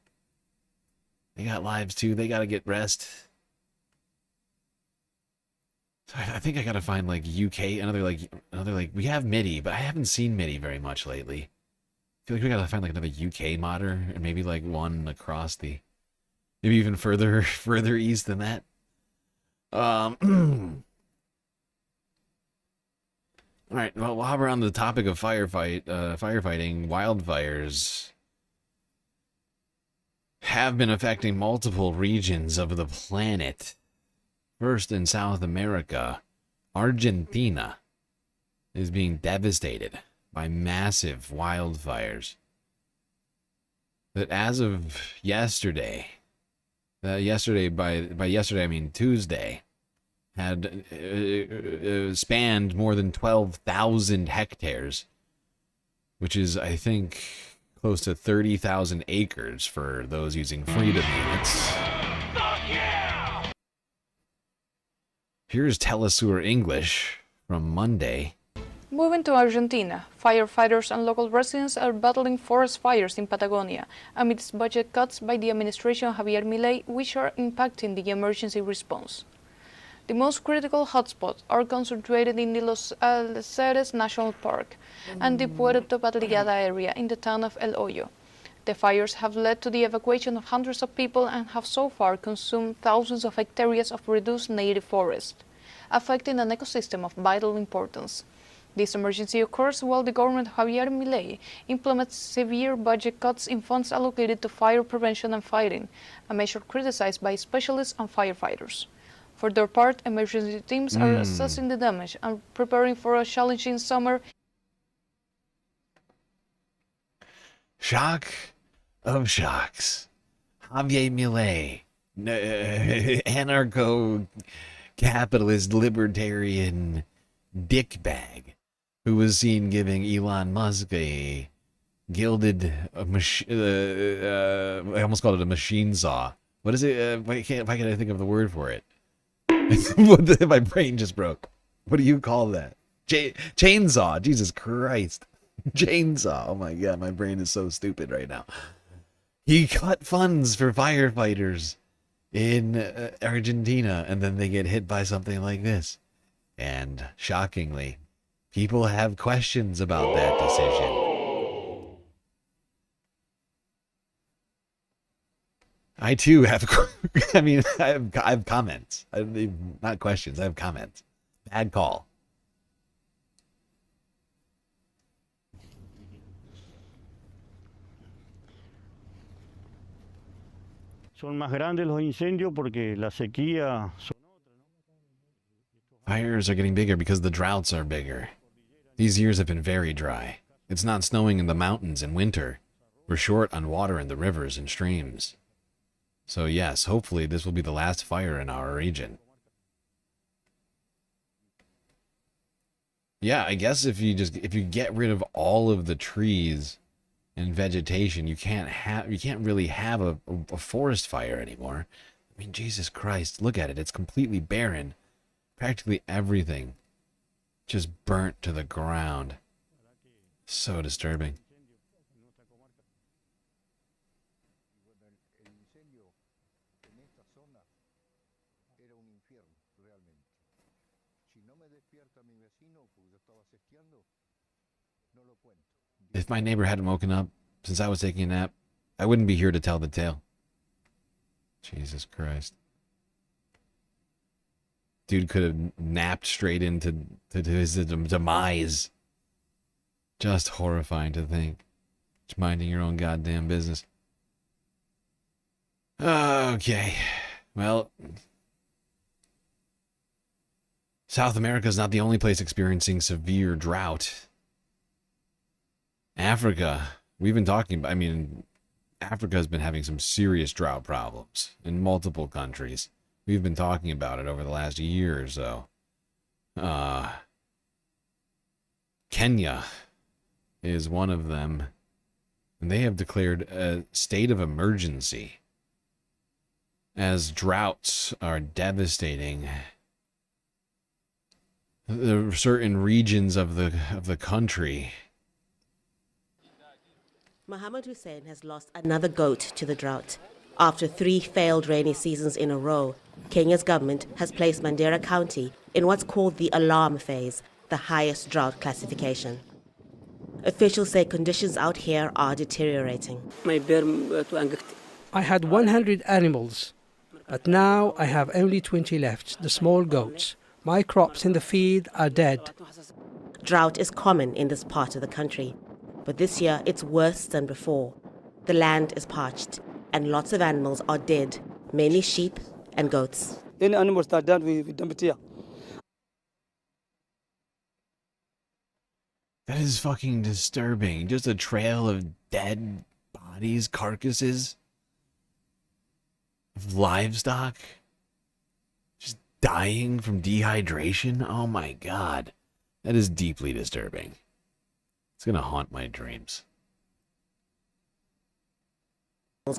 they got lives too. They got to get rest. So I think I got to find like UK, another like, we have MIDI, but I haven't seen MIDI very much lately. I feel like we got to find like another UK modder and maybe like one across the, maybe even further east than that. All right, well, while we're on the topic of firefighting, wildfires have been affecting multiple regions of the planet. First, in South America, Argentina is being devastated by massive wildfires. That as of yesterday, by yesterday I mean Tuesday, had spanned more than 12,000 hectares, which is, I think, close to 30,000 acres for those using freedom units. Here's Telesur English from Monday. Moving to Argentina, firefighters and local residents are battling forest fires in Patagonia amidst budget cuts by the administration of Javier Milei, which are impacting the emergency response. The most critical hotspots are concentrated in the Los Alceres National Park and the Puerto Patrillada area in the town of El Hoyo. The fires have led to the evacuation of hundreds of people and have so far consumed thousands of hectares of reduced native forest, affecting an ecosystem of vital importance. This emergency occurs while the government of Javier Milei implements severe budget cuts in funds allocated to fire prevention and fighting, a measure criticized by specialists and firefighters. For their part, emergency teams are assessing the damage and preparing for a challenging summer. Shock of shocks. Javier Milei, anarcho-capitalist libertarian dickbag, who was seen giving Elon Musk a gilded, I almost called it a machine saw. What is it? Why can't I think of the word for it? My brain just broke. What do you call that? Chainsaw. Jesus Christ. Chainsaw. Oh my God, my brain is so stupid right now. He cut funds for firefighters in Argentina, and then they get hit by something like this. And shockingly, people have questions about that decision. I too have, I mean, I have comments. Not questions, I have comments. Bad call. Son más grandes los incendios porque la sequía. Fires are getting bigger because the droughts are bigger. These years have been very dry. It's not snowing in the mountains in winter. We're short on water in the rivers and streams. So yes, hopefully this will be the last fire in our region. Yeah, I guess if you get rid of all of the trees and vegetation, you can't really have a forest fire anymore. I mean, Jesus Christ, look at it. It's completely barren. Practically everything just burnt to the ground. So disturbing. If my neighbor hadn't woken up since I was taking a nap, I wouldn't be here to tell the tale. Jesus Christ. Dude could have napped straight into his demise. Just horrifying to think. Just minding your own goddamn business. Okay. Well, South America is not the only place experiencing severe drought. Africa, we've been talking about, Africa has been having some serious drought problems in multiple countries. We've been talking about it over the last year or so. Kenya is one of them, and they have declared a state of emergency as droughts are devastating the certain regions of the country. Mohammed Hussein has lost another goat to the drought. After 3 failed rainy seasons in a row, Kenya's government has placed Mandera County in what's called the alarm phase, the highest drought classification. Officials say conditions out here are deteriorating. I had 100 animals, but now I have only 20 left, the small goats. My crops in the field are dead. Drought is common in this part of the country, but this year it's worse than before. The land is parched, and lots of animals are dead, mainly sheep and goats. Any animals that are dead, we dump it here. That is fucking disturbing. Just a trail of dead bodies, carcasses of livestock just dying from dehydration. Oh my god. That is deeply disturbing. It's gonna haunt my dreams.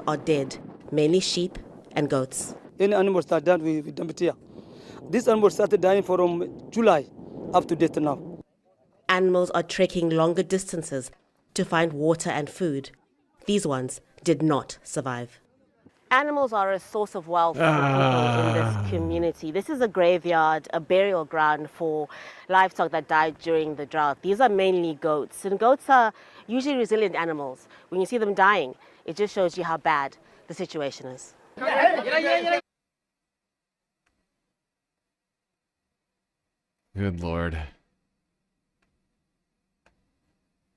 Are dead, mainly sheep and goats. Any animals that are dead, we dump it here. These animals started dying from July up to date now. Animals are trekking longer distances to find water and food. These ones did not survive. Animals are a source of wealth for people in this community. This is a graveyard, a burial ground for livestock that died during the drought. These are mainly goats, and goats are usually resilient animals. When you see them dying, it just shows you how bad the situation is. Good Lord.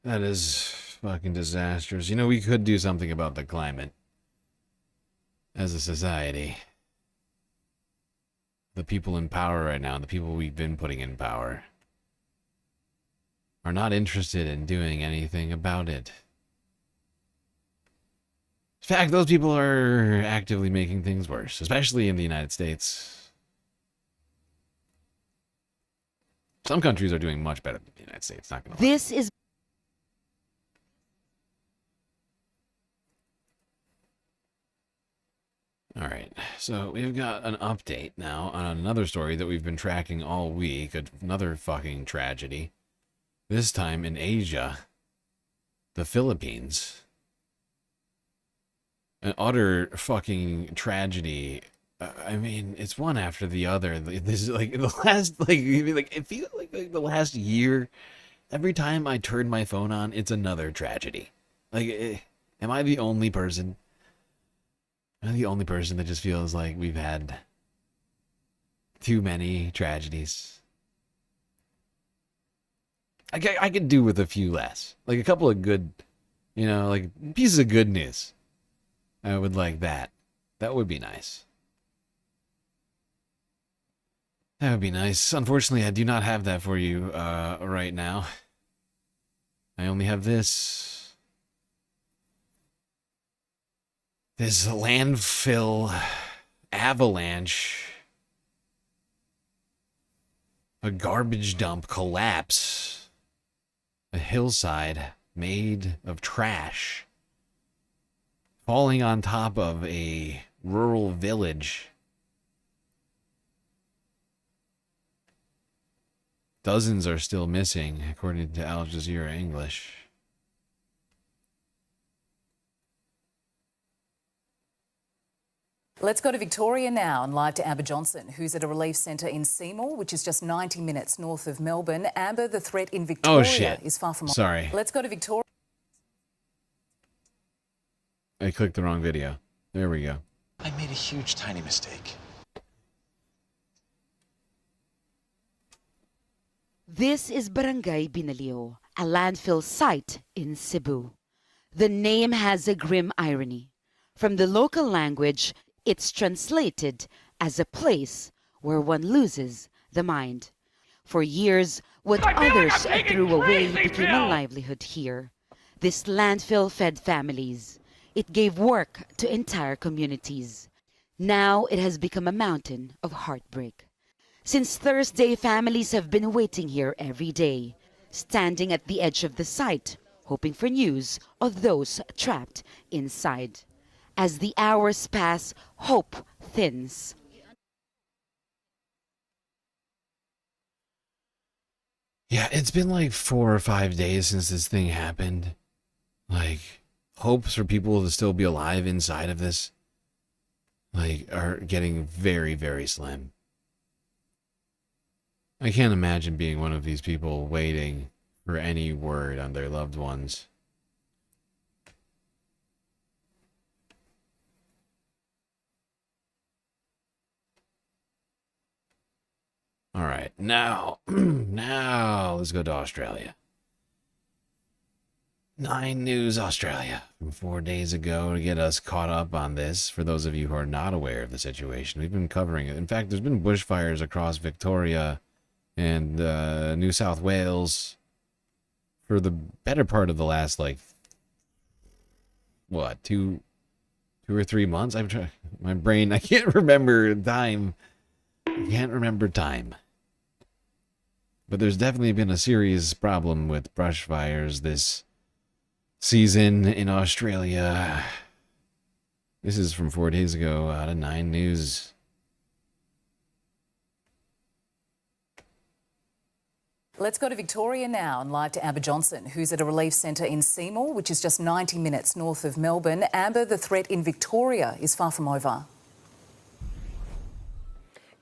That is fucking disastrous. You know, we could do something about the climate as a society. The people in power right now, the people we've been putting in power, are not interested in doing anything about it. In fact, those people are actively making things worse, especially in the United States. Some countries are doing much better than the United States, not gonna lie. This is Alright, so we've got an update now on another story that we've been tracking all week, another fucking tragedy. This time in Asia, the Philippines. An utter fucking tragedy. I mean, it's one after the other. This is like the last, it feels like the last year. Every time I turn my phone on, it's another tragedy. Am I the only person? Am I the only person that just feels like we've had too many tragedies? I could do with a few less. Like a couple of good, like pieces of good news. I would like that. That would be nice. That would be nice. Unfortunately, I do not have that for you right now. I only have this. This landfill avalanche. A garbage dump collapse. A hillside made of trash. Falling on top of a rural village. Dozens are still missing, according to Al Jazeera English. Let's go to Victoria now and live to Amber Johnson, who's at a relief centre in Seymour, which is just 90 minutes north of Melbourne. Amber, the threat in Victoria is far from... Sorry. Let's go to Victoria. I clicked the wrong video. There we go. I made a huge, tiny mistake. This is Barangay Binalio, a landfill site in Cebu. The name has a grim irony. From the local language, it's translated as a place where one loses the mind. For years, what others threw away became a livelihood here. This landfill fed families. It gave work to entire communities. Now it has become a mountain of heartbreak. Since Thursday, families have been waiting here every day, standing at the edge of the site, hoping for news of those trapped inside. As the hours pass, hope thins. Yeah, it's been like 4 or 5 days since this thing happened. Like, hopes for people to still be alive inside of this, like, are getting very, very slim. I can't imagine being one of these people waiting for any word on their loved ones. All right, now let's go to Australia. 9 News Australia from 4 days ago to get us caught up on this. For those of you who are not aware of the situation, we've been covering it. In fact, there's been bushfires across Victoria and New South Wales for the better part of the last, like, what, 2 or 3 months? I'm trying. My brain, I can't remember time. I can't remember time. But there's definitely been a serious problem with brush fires this season in Australia. This is from 4 days ago out of 9 News. Let's go to Victoria now and live to Amber Johnson, who's at a relief centre in Seymour, which is just 90 minutes north of Melbourne. Amber, the threat in Victoria is far from over.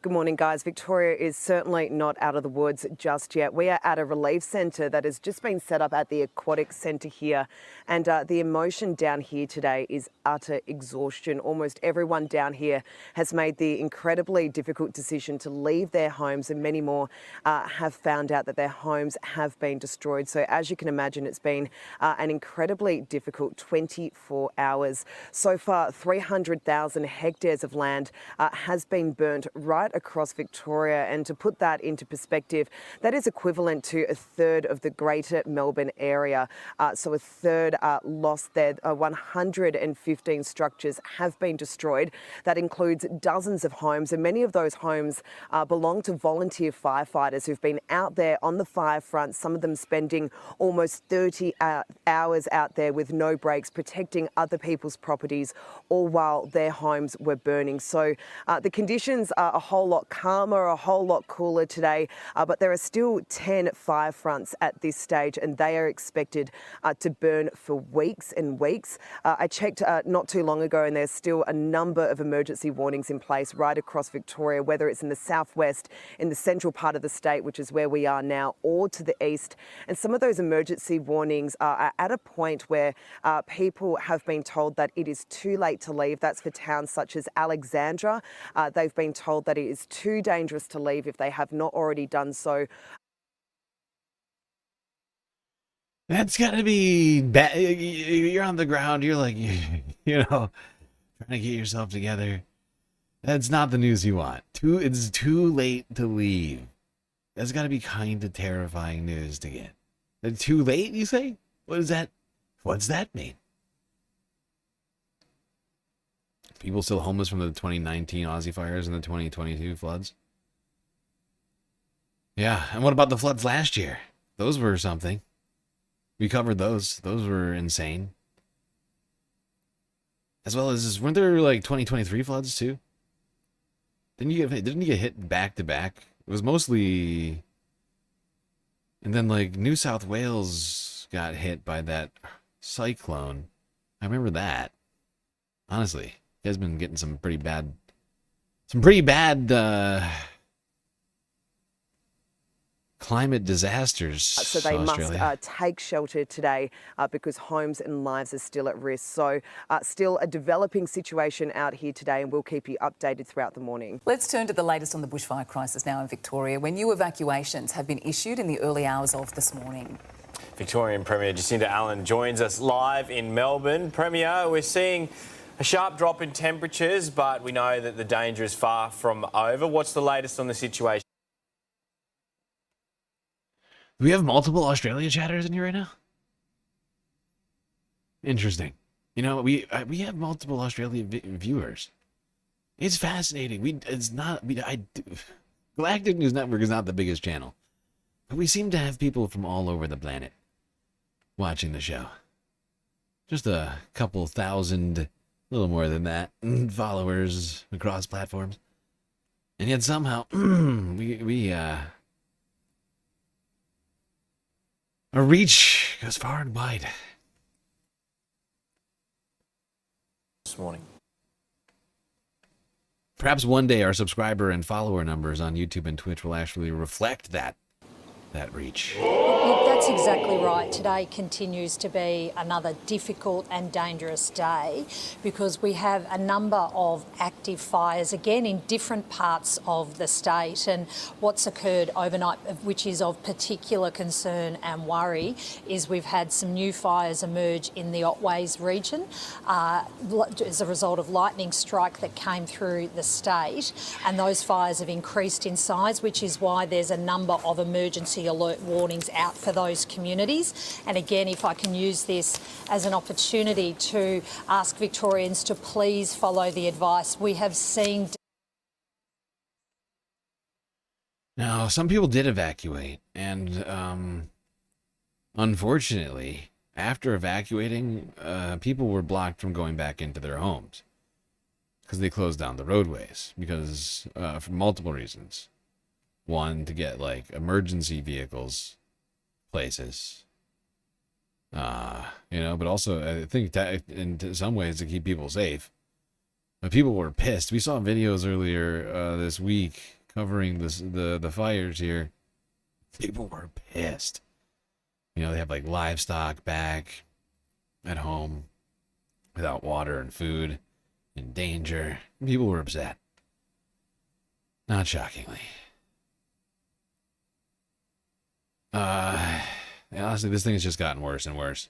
Good morning, guys. Victoria is certainly not out of the woods just yet. We are at a relief centre that has just been set up at the Aquatic Centre here. And the emotion down here today is utter exhaustion. Almost everyone down here has made the incredibly difficult decision to leave their homes, and many more have found out that their homes have been destroyed. So as you can imagine, it's been an incredibly difficult 24 hours. So far, 300,000 hectares of land has been burnt right across Victoria, and to put that into perspective, that is equivalent to a third of the greater Melbourne area. So a third lost there. 115 structures have been destroyed. That includes dozens of homes, and many of those homes belong to volunteer firefighters who've been out there on the fire front, some of them spending almost 30 hours out there with no breaks, protecting other people's properties, all while their homes were burning. So the conditions are a whole lot calmer, a whole lot cooler today, but there are still 10 fire fronts at this stage, and they are expected to burn for weeks and weeks. I checked not too long ago, and there's still a number of emergency warnings in place right across Victoria, whether it's in the southwest, in the central part of the state, which is where we are now, or to the east. And some of those emergency warnings are at a point where people have been told that it is too late to leave. That's for towns such as Alexandra. They've been told that it is too dangerous to leave if they have not already done so. That's gotta be bad. You're on the ground. You're like, you know, trying to get yourself together. That's not the news you want. It's too late to leave. That's gotta be kind of terrifying news to get. Too late, you say? What is that? What's that mean? People still homeless from the 2019 Aussie fires and the 2022 floods? Yeah, and what about the floods last year? Those were something. We covered those. Those were insane. As well as, weren't there like 2023 floods too? Didn't you get hit back to back? It was mostly... And then like New South Wales got hit by that cyclone. I remember that. Honestly. You guys been getting some pretty bad climate disasters. So they Australia. must take shelter today because homes and lives are still at risk. So still a developing situation out here today, and we'll keep you updated throughout the morning. Let's turn to the latest on the bushfire crisis now in Victoria, where new evacuations have been issued in the early hours of this morning. Victorian Premier Jacinta Allen joins us live in Melbourne. Premier, we're seeing a sharp drop in temperatures, but we know that the danger is far from over. What's the latest on the situation? Do we have multiple Australia chatters in here right now? Interesting. You know, we have multiple Australia viewers. It's fascinating. Galactic News Network is not the biggest channel, but we seem to have people from all over the planet watching the show. Just a couple thousand, a little more than that, followers across platforms, and yet somehow our reach goes far and wide. This morning. Perhaps one day our subscriber and follower numbers on YouTube and Twitch will actually reflect that reach. Look, that's exactly right. Today continues to be another difficult and dangerous day because we have a number of active fires, again, in different parts of the state. And what's occurred overnight, which is of particular concern and worry, is we've had some new fires emerge in the Otways region as a result of lightning strike that came through the state. And those fires have increased in size, which is why there's a number of emergency alert warnings out for those communities. And again, if I can use this as an opportunity to ask Victorians to please follow the advice. We have seen... Now, some people did evacuate, and unfortunately, after evacuating, people were blocked from going back into their homes because they closed down the roadways for multiple reasons. One, to get like emergency vehicles places, but also I think that in some ways to keep people safe. But people were pissed. We saw videos earlier this week covering the fires here. People were pissed. They have like livestock back at home without water and food, in danger. People were upset. Not shockingly. Honestly, this thing has just gotten worse and worse.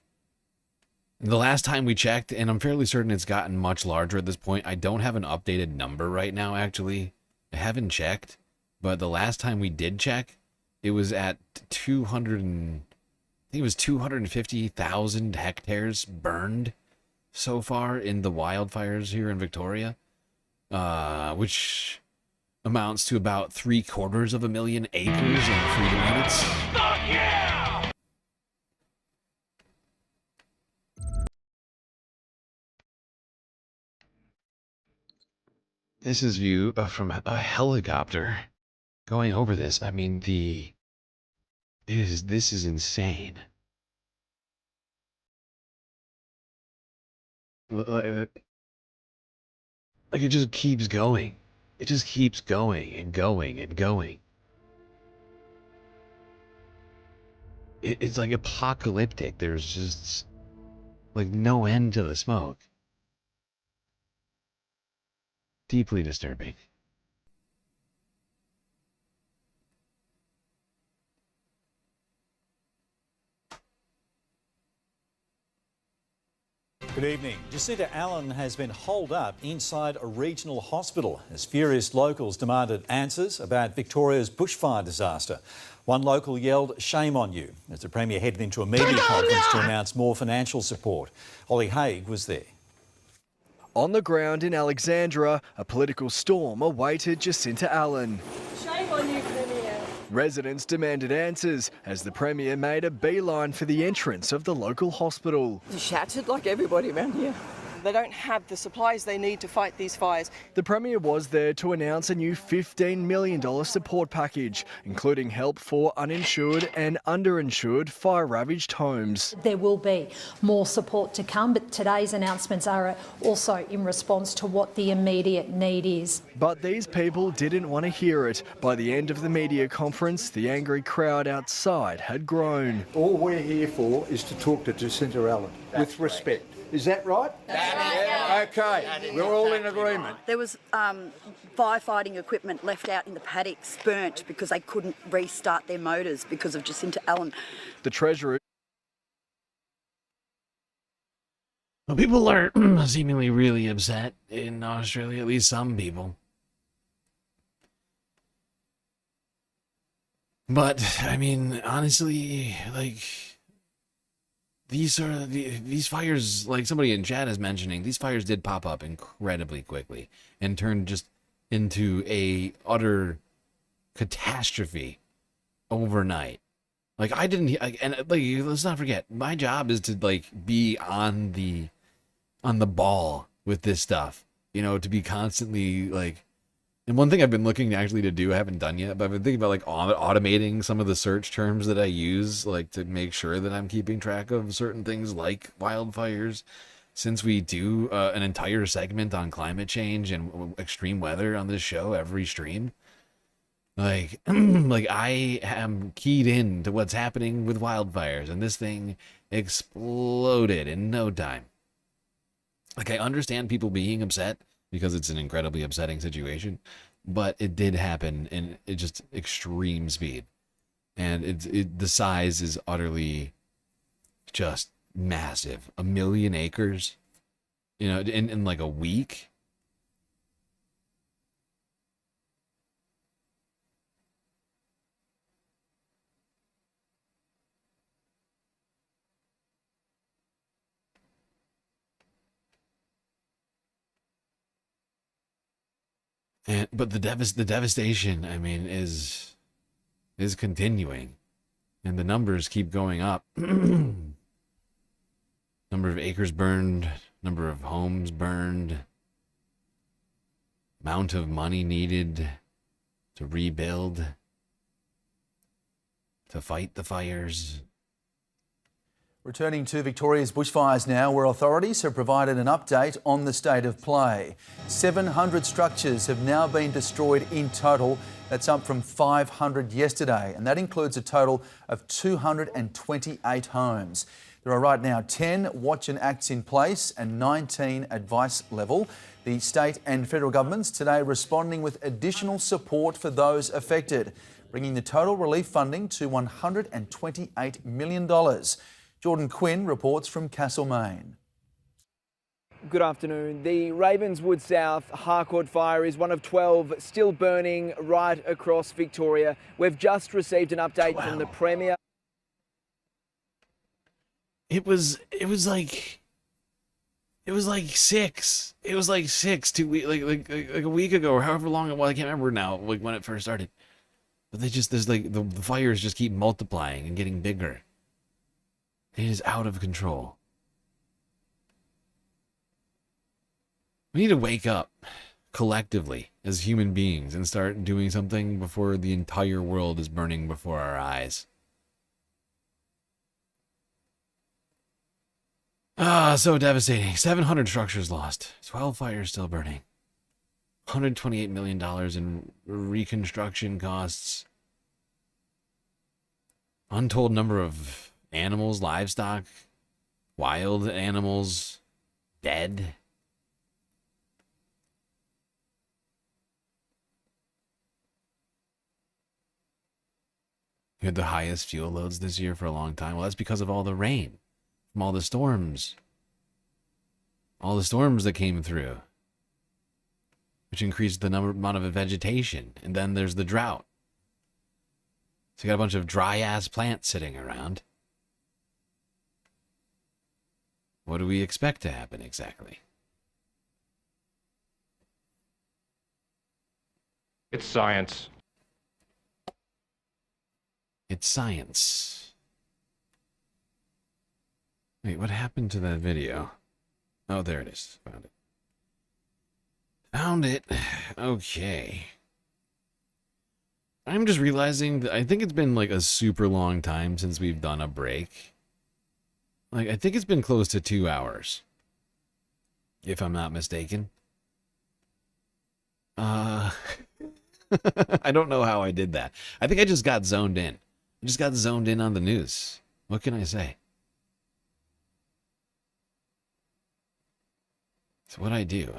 The last time we checked, and I'm fairly certain it's gotten much larger at this point. I don't have an updated number right now, actually. I haven't checked, but the last time we did check, it was at 250,000 hectares burned so far in the wildfires here in Victoria, which amounts to about 750,000 acres in Freedom Units. Fuck yeah! This is view from a helicopter going over this. I mean, this is insane. Like it just keeps going. It just keeps going and going and going. It's like apocalyptic. There's just like no end to the smoke. Deeply disturbing. Good evening. Jacinta Allen has been holed up inside a regional hospital as furious locals demanded answers about Victoria's bushfire disaster. One local yelled, "Shame on you," as the Premier headed into a media conference to announce more financial support. Ollie Haig was there. On the ground in Alexandra, a political storm awaited Jacinta Allen. Shame on you, Premier. Residents demanded answers as the Premier made a beeline for the entrance of the local hospital. Shattered like everybody around here. They don't have the supplies they need to fight these fires. The Premier was there to announce a new $15 million support package, including help for uninsured and underinsured fire-ravaged homes. There will be more support to come, but today's announcements are also in response to what the immediate need is. But these people didn't want to hear it. By the end of the media conference, the angry crowd outside had grown. All we're here for is to talk to Jacinta Allen with respect. Is that right? That's right. Yeah. Okay, we're all in agreement. There was firefighting equipment left out in the paddocks, burnt because they couldn't restart their motors because of Jacinta Allen. The Treasurer. Well, people are seemingly really upset in Australia, at least some people. But, I mean, honestly, like, these fires, like somebody in chat is mentioning, these fires did pop up incredibly quickly and turned just into a utter catastrophe overnight. Like, I didn't, and like, let's not forget, my job is to, like, be on the ball with this stuff, you know, to be constantly, like, and one thing I've been looking actually to do, I haven't done yet, but I've been thinking about like automating some of the search terms that I use, like to make sure that I'm keeping track of certain things like wildfires, since we do an entire segment on climate change and extreme weather on this show every stream. Like, like I am keyed in to what's happening with wildfires, and this thing exploded in no time. Like, I understand people being upset, because it's an incredibly upsetting situation, but it did happen in just extreme speed, and the size is utterly just massive. 1 million acres, you know, in like a week. But the devastation, I mean, is continuing, and the numbers keep going up. Number of acres burned, number of homes burned, amount of money needed to rebuild, to fight the fires. Returning to Victoria's bushfires now, where authorities have provided an update on the state of play. 700 structures have now been destroyed in total. That's up from 500 yesterday, and that includes a total of 228 homes. There are right now 10 watch and acts in place and 19 advice level. The state and federal governments today responding with additional support for those affected, bringing the total relief funding to $128 million. Jordan Quinn reports from Castlemaine. Good afternoon. The Ravenswood South Harcourt fire is one of 12 still burning right across Victoria. We've just received an update from the Premier. It was like 6. It was like 6 like a week ago, or however long it was. I can't remember now, like when it first started. But there's like the fires just keep multiplying and getting bigger. It is out of control. We need to wake up collectively as human beings and start doing something before the entire world is burning before our eyes. So devastating. 700 structures lost. 12 fires still burning. $128 million in reconstruction costs. Untold number of animals, livestock, wild animals, dead. We had the highest fuel loads this year for a long time. Well, that's because of all the rain, from all the storms. All the storms that came through, which increased the amount of vegetation. And then there's the drought. So you got a bunch of dry-ass plants sitting around. What do we expect to happen exactly? It's science. It's science. Wait, what happened to that video? Oh, there it is. Found it. Found it. Okay. I'm just realizing that I think it's been like a super long time since we've done a break. Like, I think it's been close to 2 hours. If I'm not mistaken. I don't know how I did that. I think I just got zoned in. I just got zoned in on the news. What can I say? It's what I do.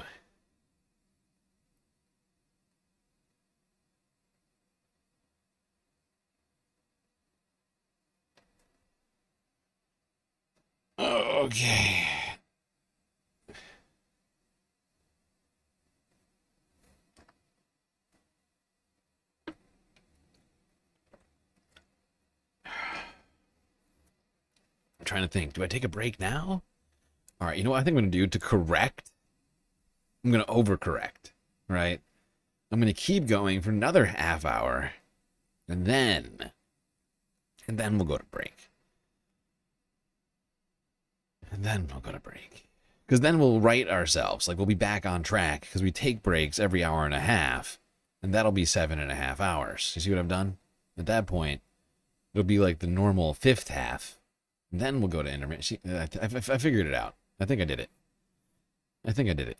Okay. I'm trying to think. Do I take a break now? All right, you know what I think I'm going to do to correct? I'm going to overcorrect, right? I'm going to keep going for another half hour, and then we'll go to break. And then we'll go to break. Because then we'll right ourselves. Like, we'll be back on track, because we take breaks every hour and a half, and that'll be 7.5 hours. You see what I've done? At that point, it'll be like the normal fifth half. And then we'll go to intermission. I figured it out. I think I did it. I think I did it.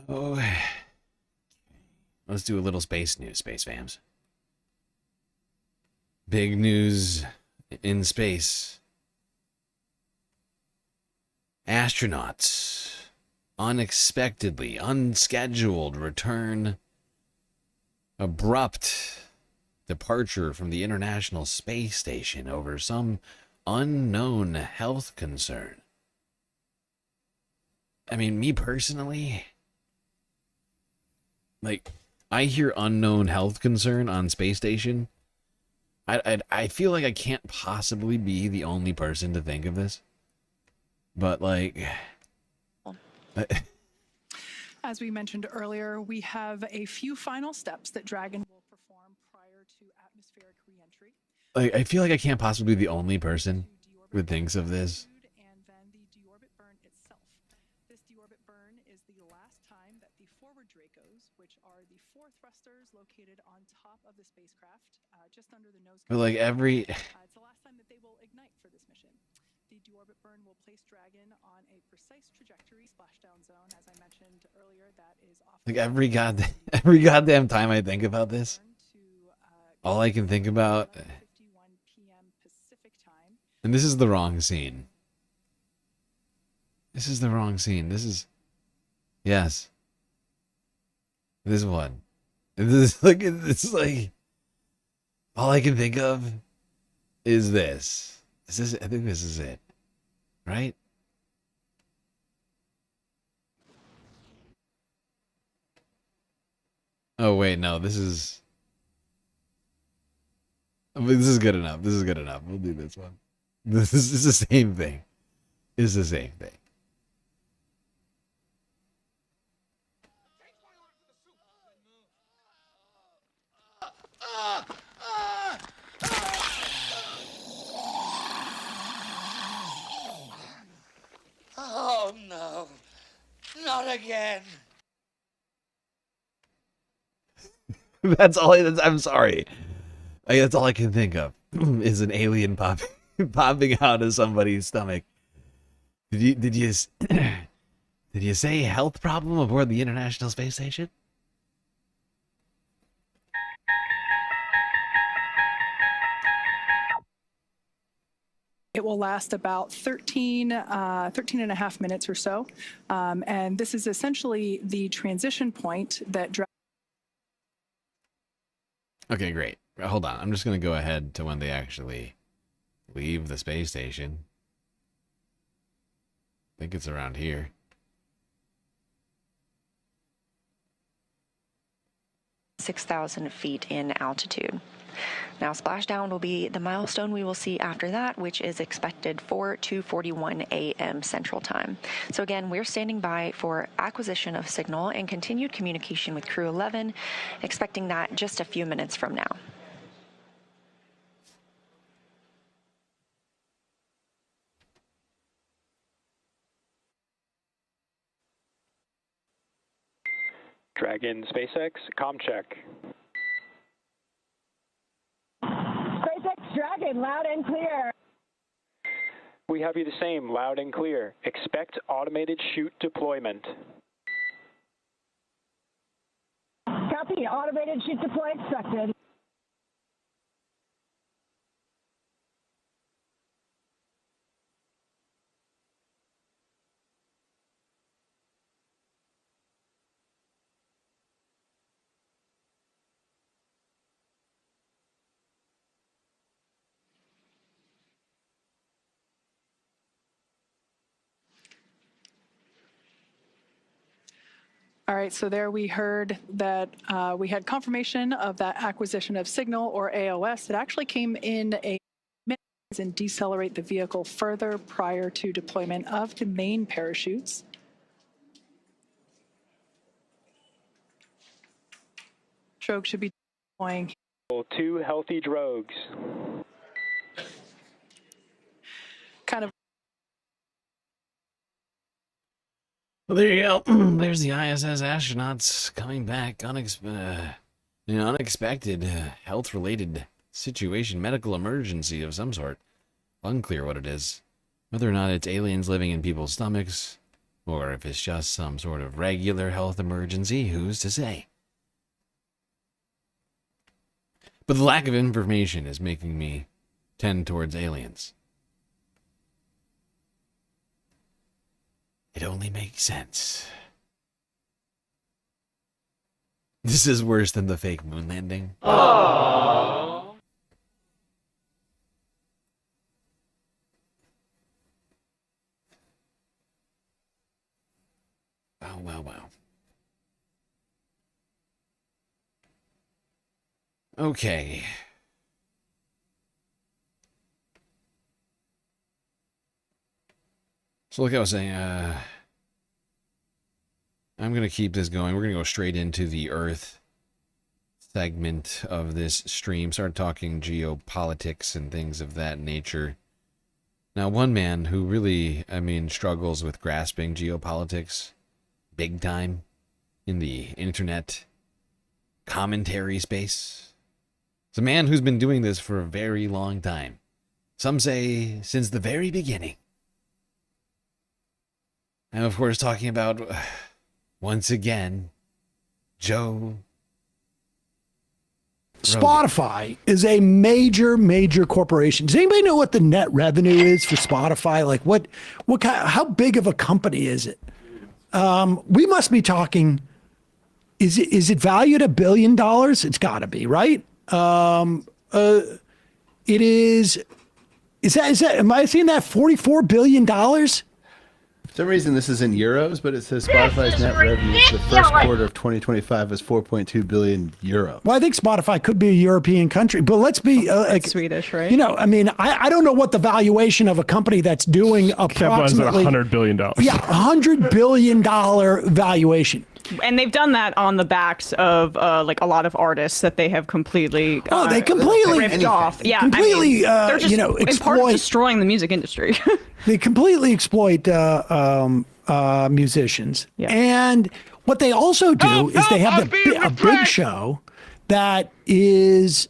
Oh, let's do a little space news, space fams. Big news in space. Astronauts unexpectedly, unscheduled return. Abrupt departure from the International Space Station over some unknown health concern. I mean, me personally, like, I hear unknown health concern on space station. I feel like I can't possibly be the only person to think of this. But, like... As we mentioned earlier, we have a few final steps that Dragon will perform prior to atmospheric re-entry. Like, I feel like I can't possibly be the only person who thinks of this. And then the deorbit burn itself. This deorbit burn is the last time that the forward Dracos, which are the 4 thrusters located on top of the spacecraft, just under the nose. But, like, every... It's the last time that they will ignite for this mission. The deorbit burn will place Dragon on a precise trajectory splashdown zone, as I mentioned earlier. That is off. Like, every goddamn time I think about this, all I can think about... And this is the wrong scene. This is the wrong scene. This is... Yes. This one. This is like... It's like... All I can think of is this. I think this is it. Right? Oh, wait, no. This is good enough. This is good enough. We'll do this one. This is the same thing. It's the same thing. Oh, no. Not again. That's all. I'm sorry. That's all I can think of is an alien popping out of somebody's stomach. Did you say health problem aboard the International Space Station? It will last about 13 and a half minutes or so. And this is essentially the transition point that... Okay, great. Hold on. I'm just going to go ahead to when they actually leave the space station. I think it's around here. .6,000 feet in altitude. Now, splashdown will be the milestone we will see after that, which is expected for 2:41 a.m. Central Time. So again, we're standing by for acquisition of signal and continued communication with Crew 11, expecting that just a few minutes from now. Dragon SpaceX, comm check. SpaceX Dragon, loud and clear. We have you the same, loud and clear. Expect automated chute deployment. Copy, automated chute deploy expected. All right, so there we heard that we had confirmation of that acquisition of signal, or AOS. It actually came in a minute and decelerate the vehicle further prior to deployment of the main parachutes. Drogue should be deploying. 2 healthy drogues. Kind of. Well, there you go. There's the ISS astronauts coming back. Unexpected health-related situation, medical emergency of some sort. Unclear what it is. Whether or not it's aliens living in people's stomachs, or if it's just some sort of regular health emergency, who's to say? But the lack of information is making me tend towards aliens. It only makes sense. This is worse than the fake moon landing. Aww. Wow. Okay. So like I was saying, I'm going to keep this going. We're going to go straight into the Earth segment of this stream. Start talking geopolitics and things of that nature. Now, one man who really, struggles with grasping geopolitics big time in the internet commentary space. It's a man who's been doing this for a very long time. Some say since the very beginning. I'm, of course, talking about, once again, Joe Spotify is a major corporation. Does anybody know what the net revenue is for Spotify? Like what kind, how big of a company is it? We must be talking, is it valued $1 billion? It's gotta be, right? It is that, am I seeing that $44 billion? For some reason, this is in euros, but it says Spotify's net revenue for the first quarter of 2025 is 4.2 billion euro. Well, I think Spotify could be a European country, but let's be like Swedish, right? You know, I don't know what the valuation of a company that's doing approximately $100 billion. Yeah, $100 billion valuation. And they've done that on the backs of like a lot of artists that they have completely they completely ripped off. Yeah, completely. They're just exploit, in part of destroying the music industry. They completely exploit musicians, and what they also do is they have a big show that is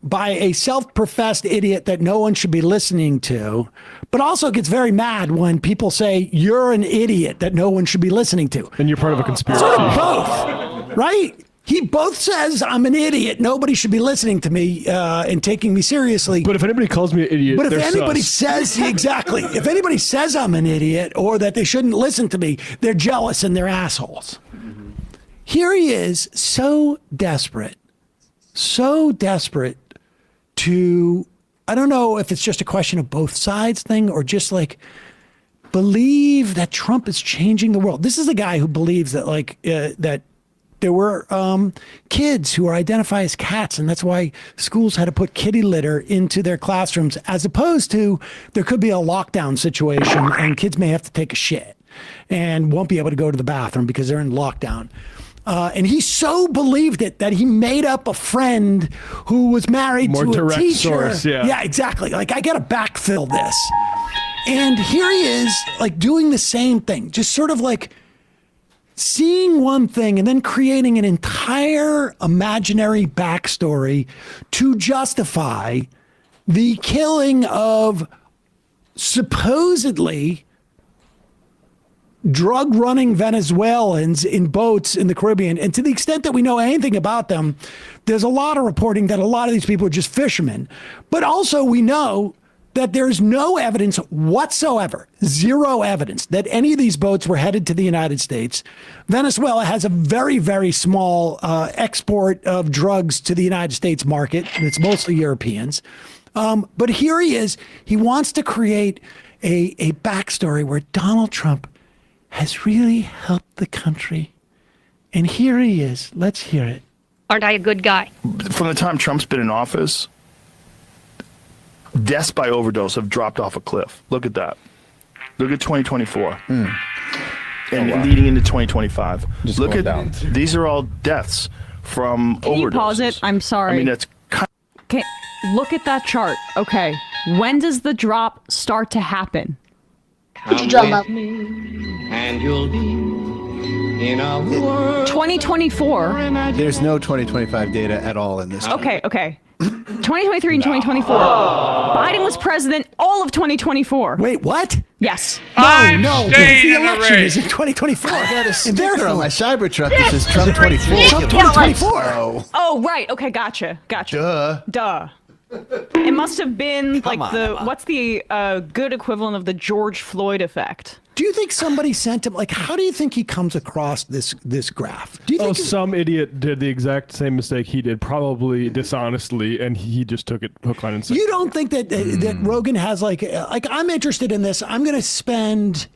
by a self-professed idiot that no one should be listening to, but also gets very mad when people say you're an idiot that no one should be listening to. And you're part of a conspiracy. Sort of both, right? He both says I'm an idiot, nobody should be listening to me and taking me seriously. But if anybody calls me an idiot, but if anybody says exactly, if anybody says I'm an idiot or that they shouldn't listen to me, they're jealous and they're assholes. Mm-hmm. Here he is, so desperate to, I don't know if it's just a question of both sides thing or just like believe that Trump is changing the world. This is a guy who believes that there were kids who were identified as cats, and that's why schools had to put kitty litter into their classrooms, as opposed to there could be a lockdown situation and kids may have to take a shit and won't be able to go to the bathroom because they're in lockdown. And he so believed it that he made up a friend who was married More to a direct teacher. source, yeah. Exactly. Like, I got to backfill this. And here he is, like, doing the same thing, just sort of like seeing one thing and then creating an entire imaginary backstory to justify the killing of supposedly drug-running Venezuelans in boats in the Caribbean. And to the extent that we know anything about them, there's a lot of reporting that a lot of these people are just fishermen. But also we know that there's no evidence whatsoever, zero evidence, that any of these boats were headed to the United States. Venezuela has a very, very small export of drugs to the United States market, and it's mostly Europeans. But here he is. He wants to create a backstory where Donald Trump has really helped the country. And here he is. Let's hear it. Aren't I a good guy? From the time Trump's been in office, deaths by overdose have dropped off a cliff. Look at that. Look at 2024. And leading into 2025. Look at these are all deaths from overdoses. Can you pause it? I'm sorry. I mean, that's Okay, look at that chart. Okay, when does the drop start to happen? Put your drum up. And you'll be in a world. 2024. There's no 2025 data at all in this. Okay. 2023 and 2024. Biden was president all of 2024. Wait, what? Yes. No. The election is in 2024. I got a And sticker therefore, on my Cybertruck that says Trump 24. Trump 2024. Oh, right. Okay, gotcha. Duh. It must have been what's the good equivalent of the George Floyd effect? Do you think somebody sent him, like, how do you think he comes across this graph? Do you think some idiot did the exact same mistake he did, probably dishonestly, and he just took it hook, line, and sinker. You don't think that that Rogan has like I'm interested in this. I'm going to spend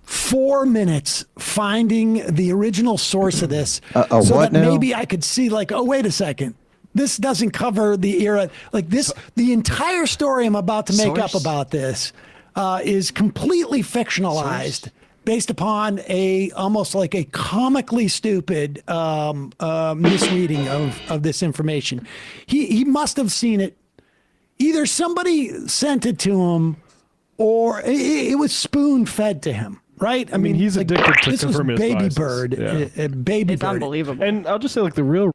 4 minutes finding the original source of this so that maybe I could see like, oh, wait a second. This doesn't cover the era. Like this, the entire story I'm about to make up about this is completely fictionalized based upon almost like a comically stupid misreading of this information. He must have seen it. Either somebody sent it to him or it was spoon-fed to him. Right? I mean, he's addicted to this was confirming Baby his Bird. biases. Baby It's Bird. unbelievable. And I'll just say, like, the real...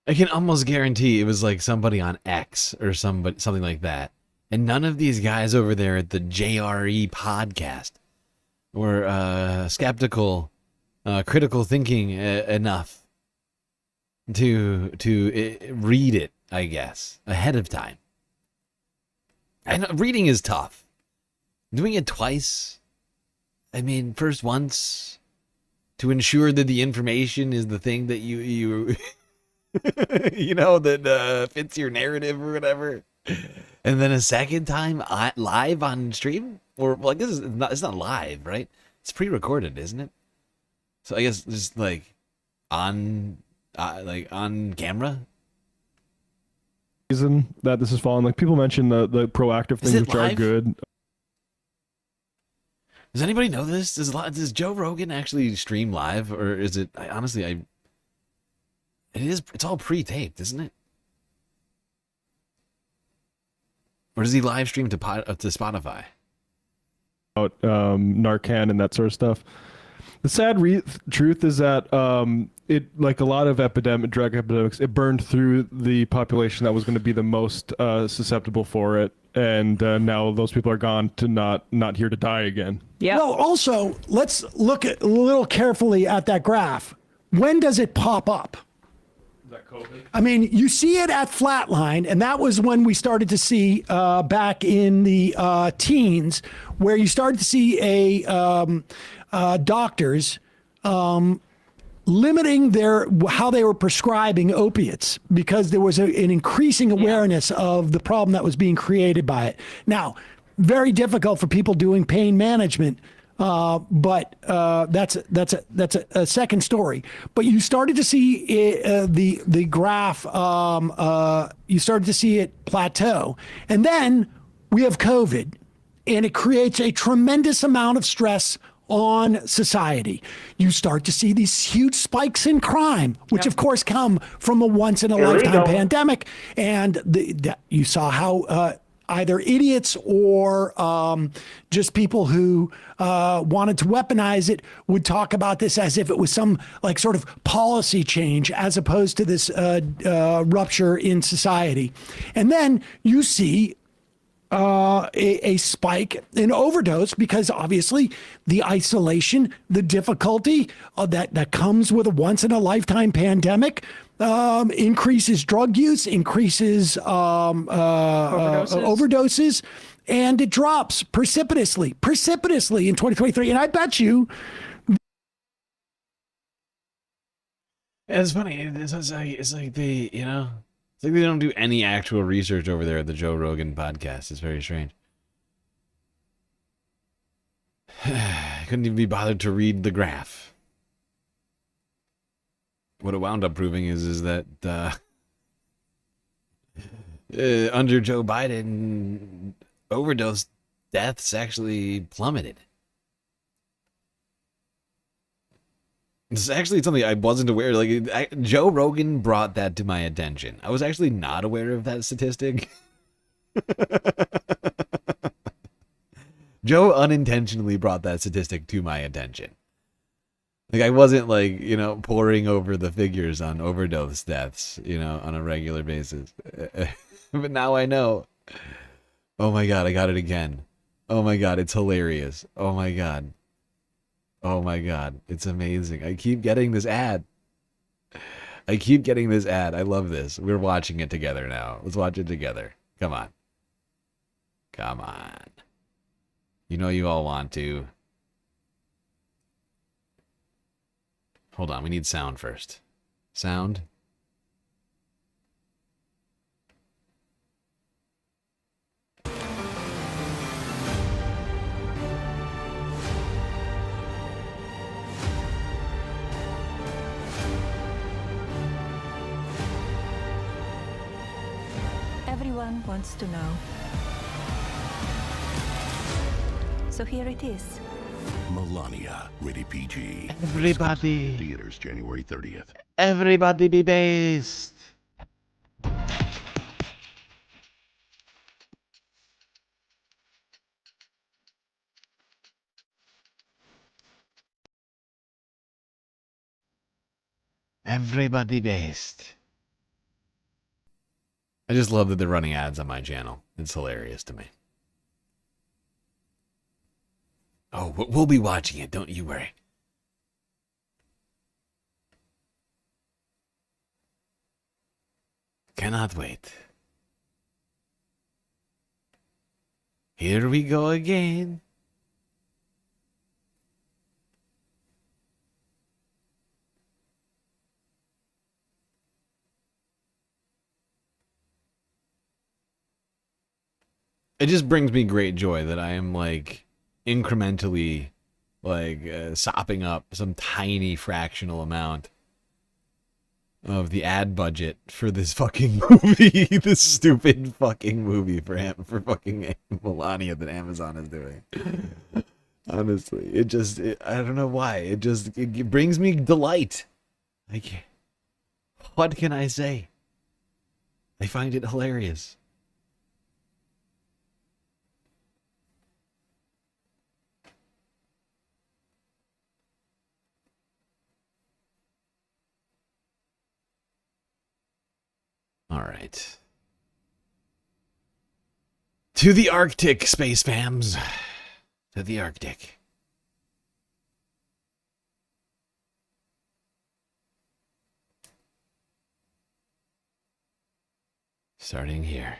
I can almost guarantee it was like somebody on X or something like that. And none of these guys over there at the JRE podcast were skeptical, critical thinking enough to read it, I guess, ahead of time. I know reading is tough. Doing it twice, I mean, first once to ensure that the information is the thing that you you know, that fits your narrative or whatever. And then a second time live on stream, or like this is not, it's not live, right? It's pre-recorded, isn't it? So I guess just like on camera. Reason that this is falling, like people mention the proactive things which are good. Does anybody know this? Does Joe Rogan actually stream live, or is it? It's all pre-taped, isn't it? Or does he live stream to Spotify? About Narcan and that sort of stuff. The sad truth is that it, like a lot of drug epidemics, it burned through the population that was going to be the most susceptible for it, and now those people are gone to not here to die again. Yeah. Well, also let's look a little carefully at that graph. When does it pop up? Is that COVID? I mean, you see it at flatline, and that was when we started to see back in the teens, where you started to see doctors limiting how they were prescribing opiates because there was an increasing awareness of the problem that was being created by it. Now, very difficult for people doing pain management But that's a second story. But you started to see the graph. You started to see it plateau, and then we have COVID, and it creates a tremendous amount of stress on society. You start to see these huge spikes in crime, which of course come from a once in a lifetime pandemic. And you saw how either idiots or just people who wanted to weaponize it would talk about this as if it was some like sort of policy change as opposed to this rupture in society. And then you see a spike in overdose because obviously the isolation, the difficulty that comes with a once in a lifetime pandemic increases drug use, increases overdoses, and it drops precipitously in 2023. And I bet you. It's funny. It's like they, it's like they don't do any actual research over there at the Joe Rogan podcast. It's very strange. I couldn't even be bothered to read the graph. What it wound up proving is that under Joe Biden, overdose deaths actually plummeted. It's actually something I wasn't aware. Like Joe Rogan brought that to my attention. I was actually not aware of that statistic. Joe unintentionally brought that statistic to my attention. Like I wasn't like, poring over the figures on overdose deaths, on a regular basis. But now I know. Oh my God, I got it again. Oh my God, it's hilarious. Oh my God. Oh my God, it's amazing. I keep getting this ad. I love this. We're watching it together now. Let's watch it together. Come on. Come on. You know you all want to. Hold on, we need sound first. Sound. Everyone wants to know. So here it is. Melania, rated PG. Everybody. Theaters January 30th. Everybody be based. Everybody based. I just love that they're running ads on my channel. It's hilarious to me. Oh, we'll be watching it. Don't you worry. Cannot wait. Here we go again. It just brings me great joy that I am like incrementally sopping up some tiny fractional amount of the ad budget for this fucking movie, this stupid fucking movie for fucking Melania that Amazon is doing. Honestly, I don't know why. It brings me delight. Like, what can I say? I find it hilarious. All right. To the Arctic, space fams. To the Arctic. Starting here.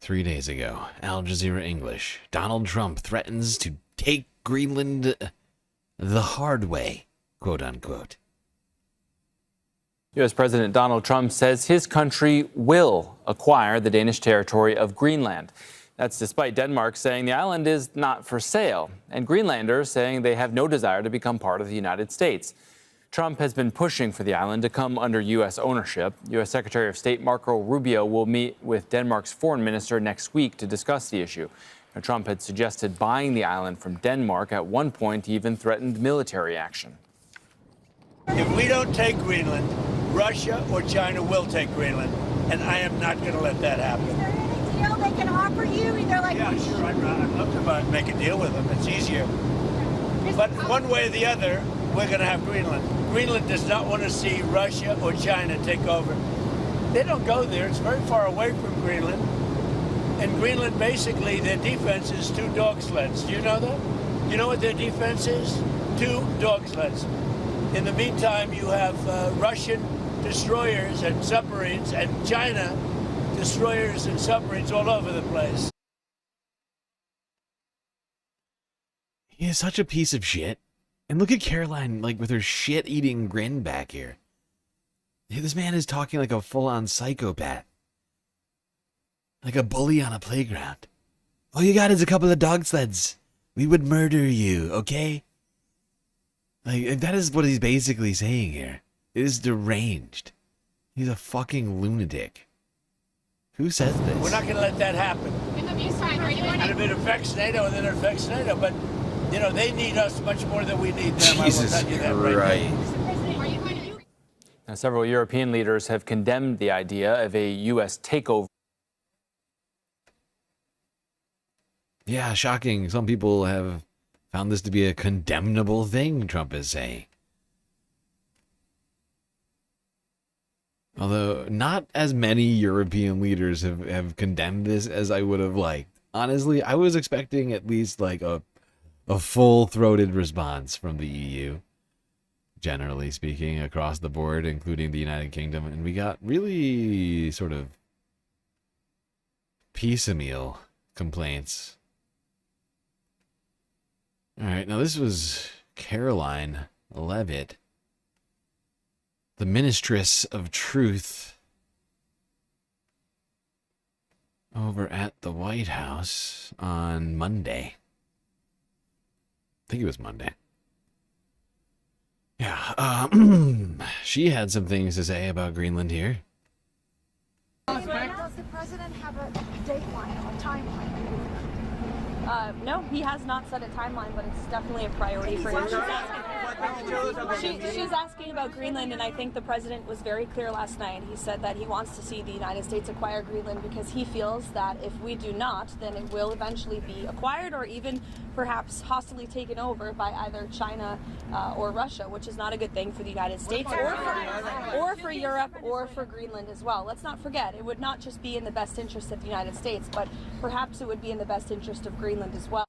3 days ago, Al Jazeera English. Donald Trump threatens to take Greenland the hard way, quote unquote. U.S. President Donald Trump says his country will acquire the Danish territory of Greenland. That's despite Denmark saying the island is not for sale, and Greenlanders saying they have no desire to become part of the United States. Trump has been pushing for the island to come under U.S. ownership. U.S. Secretary of State Marco Rubio will meet with Denmark's foreign minister next week to discuss the issue. Now, Trump had suggested buying the island from Denmark. At one point, he even threatened military action. If we don't take Greenland, Russia or China will take Greenland, and I am not going to let that happen. Is there any deal they can offer you? Either like Yeah, sure, I'd love to make a deal with them. It's easier. But one way or the other, we're going to have Greenland. Greenland does not want to see Russia or China take over. They don't go there. It's very far away from Greenland. And Greenland, basically, their defense is 2 dog sleds. Do you know that? You know what their defense is? 2 dog sleds. In the meantime, you have Russian destroyers and submarines and China destroyers and submarines all over the place. He is such a piece of shit. And look at Caroline, like, with her shit-eating grin back here. This man is talking like a full-on psychopath. Like a bully on a playground. All you got is a couple of dog sleds. We would murder you, okay? Like, that is what he's basically saying here. It is deranged. He's a fucking lunatic. Who says this? We're not going to let that happen. And if it affects NATO, then it affects NATO. But, you know, they need us much more than we need them. Jesus I will tell you that right now. Now, several European leaders have condemned the idea of a U.S. takeover. Yeah, shocking. Some people have found this to be a condemnable thing, Trump is saying. Although, not as many European leaders have condemned this as I would have liked. Honestly, I was expecting at least like a full-throated response from the EU. Generally speaking, across the board, including the United Kingdom. And we got really sort of piecemeal complaints. Alright, now this was Caroline Levitt, the Ministress of Truth, over at the White House on Monday. I think it was Monday. Yeah, she had some things to say about Greenland here. Does the president have a dateline or a timeline? No, he has not set a timeline, but it's definitely a priority for him. She's asking about Greenland, and I think the president was very clear last night. He said that he wants to see the United States acquire Greenland because he feels that if we do not, then it will eventually be acquired or even perhaps hostily taken over by either China or Russia, which is not a good thing for the United States or for Europe or for Greenland as well. Let's not forget, it would not just be in the best interest of the United States, but perhaps it would be in the best interest of Greenland as well.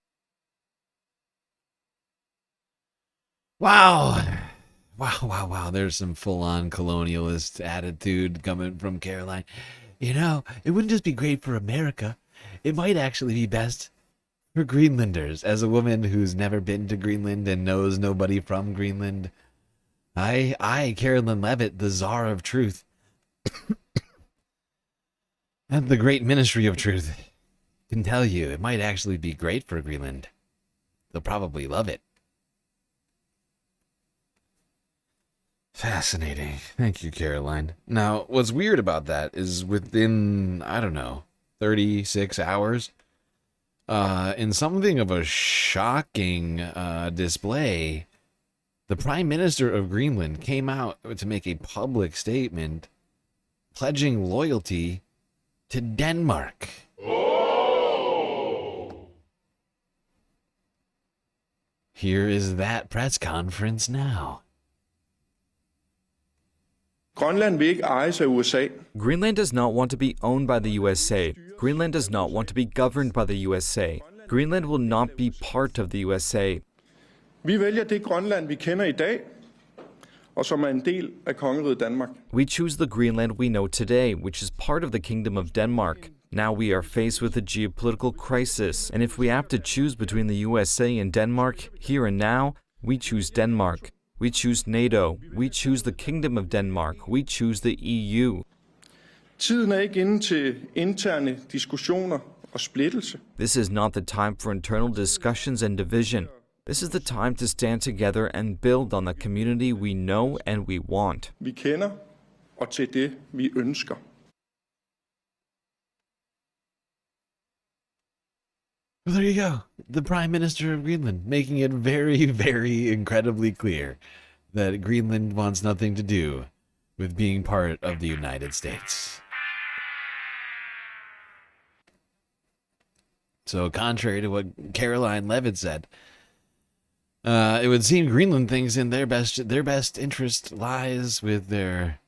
Wow. Wow. There's some full-on colonialist attitude coming from Caroline. You know, it wouldn't just be great for America. It might actually be best for Greenlanders. As a woman who's never been to Greenland and knows nobody from Greenland, I, Caroline Levitt, the Czar of Truth, and the Great Ministry of Truth, can tell you it might actually be great for Greenland. They'll probably love it. Fascinating. Thank you, Caroline. Now, what's weird about that is within, I don't know, 36 hours, in something of a shocking display, the Prime Minister of Greenland came out to make a public statement pledging loyalty to Denmark. Oh! Here is that press conference now. Greenland does not want to be owned by the USA. Greenland does not want to be governed by the USA. Greenland will not be part of the USA. Vi vælger det Grønland, vi kender I dag, og som en del af kongeriget Danmark. We choose the Greenland we know today, which is part of the Kingdom of Denmark. Now we are faced with a geopolitical crisis, and if we have to choose between the USA and Denmark, here and now, we choose Denmark. We choose NATO. We choose the Kingdom of Denmark. We choose the EU. Tiden ikke inde til interne diskussioner og splittelse. This is not the time for internal discussions and division. This is the time to stand together and build on the community we know and we want. Vi kender, og til det, vi ønsker. Well, there you go. The Prime Minister of Greenland making it very, very incredibly clear that Greenland wants nothing to do with being part of the United States. So, contrary to what Caroline Levitt said, it would seem Greenland thinks in their best interest lies with their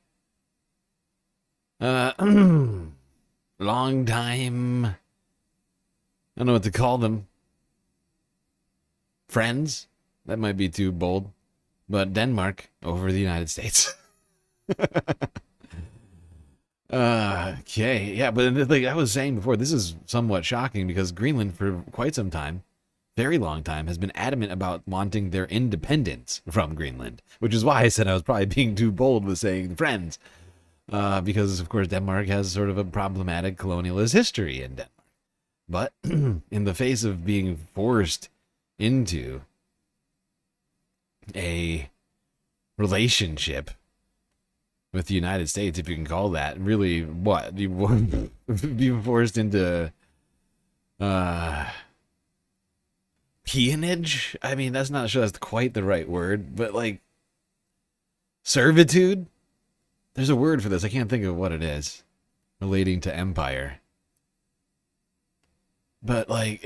long time, I don't know what to call them, friends. That might be too bold, but Denmark over the United States. Okay, yeah, but like I was saying before, this is somewhat shocking because Greenland for quite some time, very long time, has been adamant about wanting their independence from Greenland, which is why I said I was probably being too bold with saying friends, because of course Denmark has sort of a problematic colonialist history in Denmark. But in the face of being forced into a relationship with the United States, if you can call that, really, what? You be forced into peonage? I mean, that's not sure that's quite the right word, but like servitude? There's a word for this. I can't think of what it is relating to empire. But like,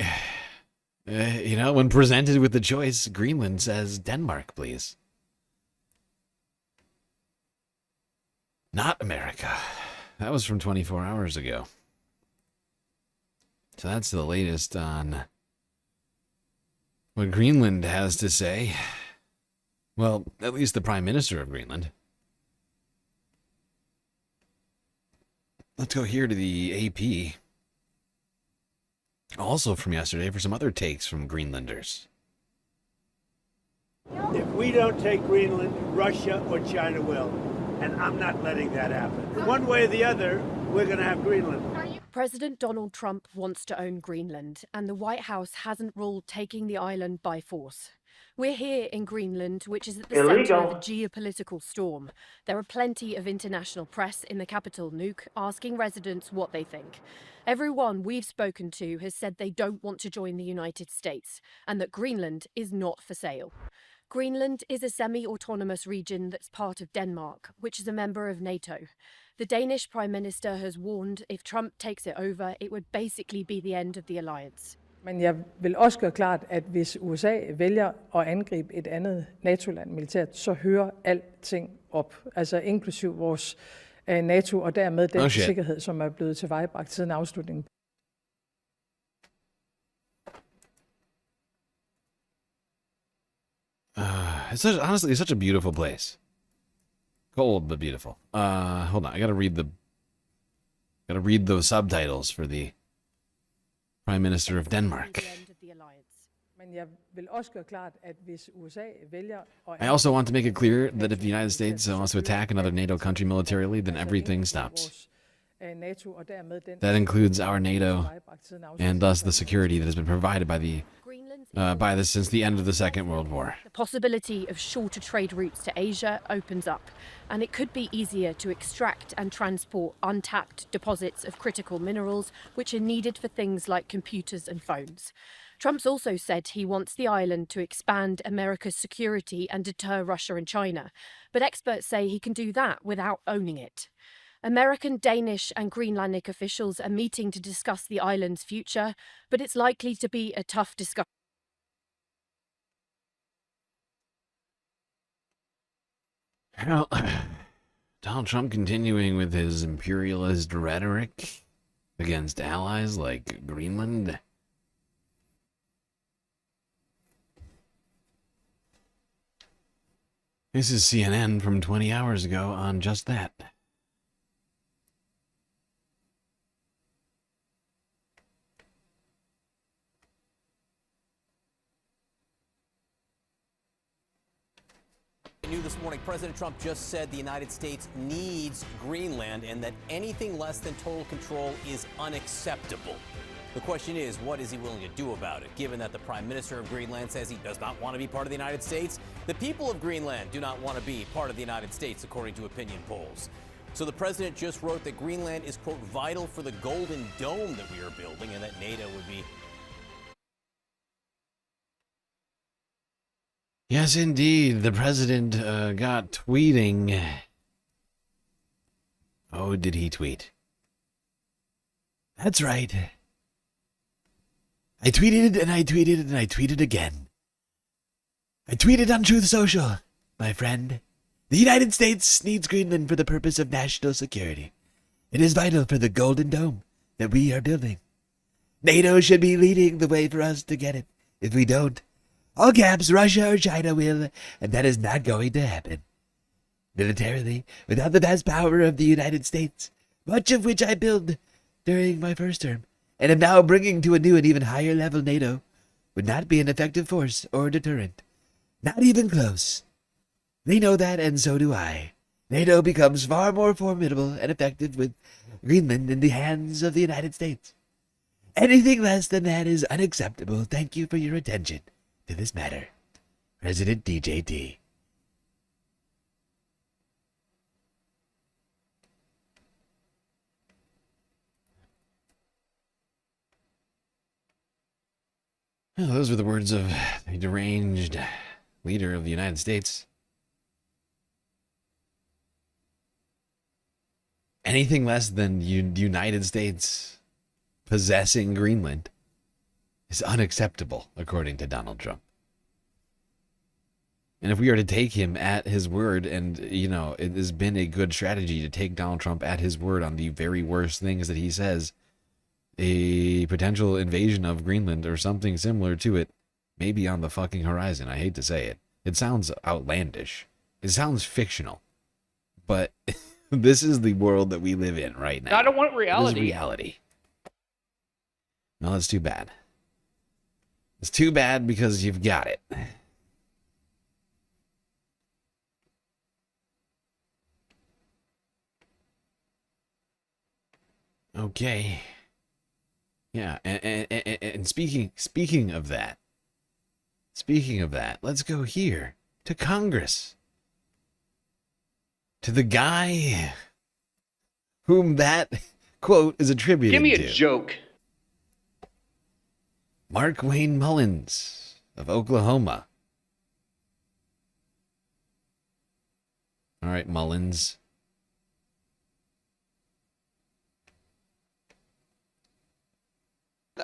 you know, when presented with the choice, Greenland says Denmark, please. Not America. That was from 24 hours ago. So that's the latest on what Greenland has to say. Well, at least the Prime Minister of Greenland. Let's go here to the AP. Also from yesterday for some other takes from Greenlanders. If we don't take Greenland, Russia or China will. And I'm not letting that happen. One way or the other, we're going to have Greenland. President Donald Trump wants to own Greenland, and the White House hasn't ruled taking the island by force. We're here in Greenland, which is at the centre of a geopolitical storm. There are plenty of international press in the capital, Nuuk, asking residents what they think. Everyone we've spoken to has said they don't want to join the United States, and that Greenland is not for sale. Greenland is a semi-autonomous region that's part of Denmark, which is a member of NATO. The Danish Prime Minister has warned if Trump takes it over, it would basically be the end of the alliance. Men jeg vil også gøre klart, at hvis USA vælger at angribe et andet NATO-land militært, så hører alting op. Altså inklusiv vores NATO og dermed den sikkerhed, som er blevet tilvejebragt siden afslutningen. Honestly, it's such a beautiful place. Cold but beautiful. Hold on, I gotta read those subtitles for the Prime Minister of Denmark. I also want to make it clear that if the United States wants to attack another NATO country militarily, then everything stops. That includes our NATO, and thus the security that has been provided by this since the end of the Second World War. The possibility of shorter trade routes to Asia opens up, and it could be easier to extract and transport untapped deposits of critical minerals, which are needed for things like computers and phones. Trump's also said he wants the island to expand America's security and deter Russia and China, but experts say he can do that without owning it. American, Danish and Greenlandic officials are meeting to discuss the island's future, but it's likely to be a tough discussion. Well, Donald Trump continuing with his imperialist rhetoric against allies like Greenland. This is CNN from 20 hours ago on just that. New this morning, President Trump just said the United States needs Greenland and that anything less than total control is unacceptable. The question is, what is he willing to do about it? Given that the Prime Minister of Greenland says he does not want to be part of the United States, the people of Greenland do not want to be part of the United States, according to opinion polls. So the president just wrote that Greenland is, quote, vital for the Golden Dome that we are building, and that NATO would be... Yes, indeed. The president got tweeting. Oh, did he tweet? That's right. I tweeted and I tweeted and I tweeted again. I tweeted on Truth Social, my friend. The United States needs Greenland for the purpose of national security. It is vital for the Golden Dome that we are building. NATO should be leading the way for us to get it. If we don't, all caps, Russia or China will, and that is not going to happen. Militarily, without the vast power of the United States, much of which I built during my first term, and am now bringing to a new and even higher level, NATO would not be an effective force or deterrent. Not even close. They know that, and so do I. NATO becomes far more formidable and effective with Greenland in the hands of the United States. Anything less than that is unacceptable. Thank you for your attention to this matter. President DJT. Well, those were the words of a deranged leader of the United States. Anything less than United States possessing Greenland is unacceptable, according to Donald Trump. And if we are to take him at his word, and, you know, it has been a good strategy to take Donald Trump at his word on the very worst things that he says, a potential invasion of Greenland or something similar to it may be on the fucking horizon. I hate to say it. It sounds outlandish. It sounds fictional. But this is the world that we live in right now. I don't want reality. This is reality. No, that's too bad. It's too bad because you've got it. Okay. Yeah, and speaking of that, let's go here to Congress, to the guy whom that quote is attributed to. Give me a joke. Mark Wayne Mullins of Oklahoma. All right, Mullins.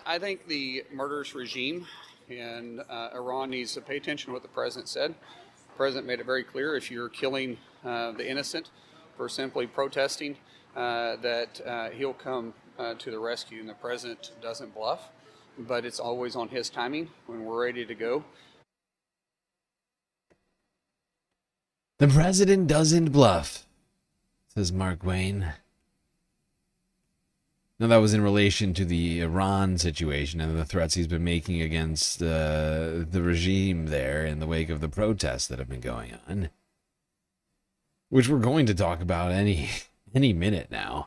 I think the murderous regime in Iran needs to pay attention to what the president said. The president made it very clear, if you're killing the innocent for simply protesting, that he'll come to the rescue. And the president doesn't bluff, but it's always on his timing when we're ready to go. The president doesn't bluff, says Mark Wayne. Now, that was in relation to the Iran situation and the threats he's been making against the regime there in the wake of the protests that have been going on, which we're going to talk about any minute now.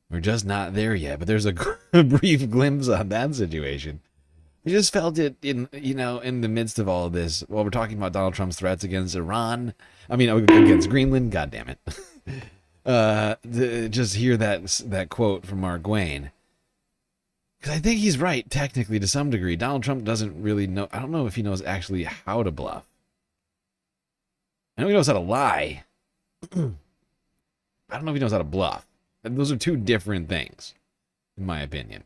We're just not there yet, but there's a brief glimpse on that situation. I just felt it in the midst of all of this, while we're talking about Donald Trump's threats against Iran, against Greenland, God damn it. Just hear that quote from Mark Wayne, because I think he's right technically to some degree. Donald Trump doesn't really know. I don't know if he knows actually how to bluff. I know he knows how to lie. I don't know if he knows how to bluff. And those are two different things, in my opinion.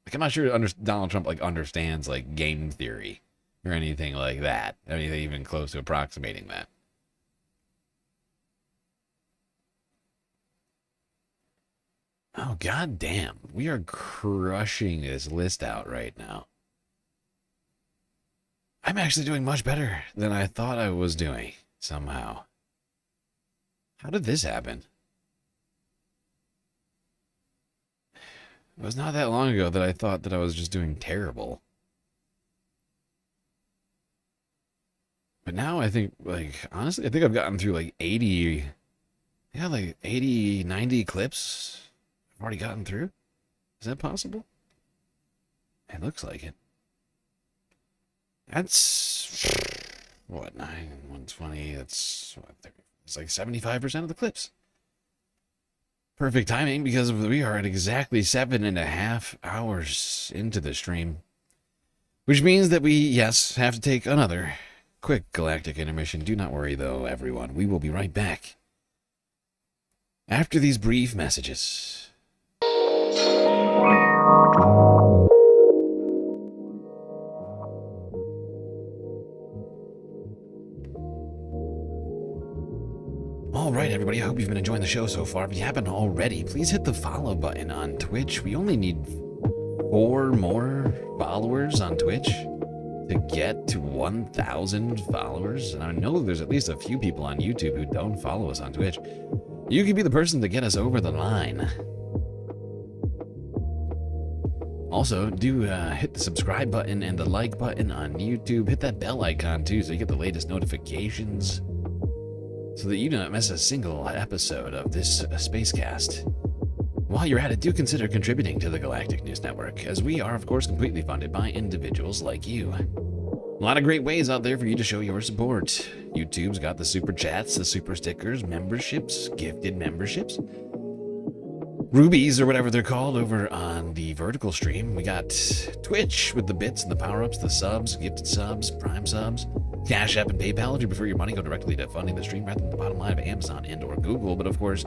Like, I'm not sure Donald Trump understands game theory or anything like that. Anything even close to approximating that. Oh, god damn. We are crushing this list out right now. I'm actually doing much better than I thought I was doing, somehow. How did this happen? It was not that long ago that I thought that I was just doing terrible. But now I think, honestly, I think I've gotten through 80, 90 clips. I've already gotten through. Is that possible? It looks like it. That's what, 120? That's what, it's like 75% of the clips. Perfect timing because we are at exactly 7.5 hours into the stream. Which means that we, yes, have to take another quick galactic intermission. Do not worry, though, everyone. We will be right back after these brief messages. Alright, everybody, I hope you've been enjoying the show so far. If you haven't already, please hit the follow button on Twitch. We only need 4 more followers on Twitch to get to 1,000 followers. And I know there's at least a few people on YouTube who don't follow us on Twitch. You could be the person to get us over the line. Also, do hit the subscribe button and the like button on YouTube. Hit that bell icon, too, so you get the latest notifications, so that you don't miss a single episode of this spacecast. While you're at it, do consider contributing to the Galactic News Network, as we are, of course, completely funded by individuals like you. A lot of great ways out there for you to show your support. YouTube's got the super chats, the super stickers, memberships, gifted memberships, rubies or whatever they're called over on the vertical stream. We got Twitch with the bits and the power-ups, the subs, gifted subs, prime subs, Cash App and PayPal. If you prefer your money, go directly to funding the stream rather than the bottom line of Amazon and or Google. But of course,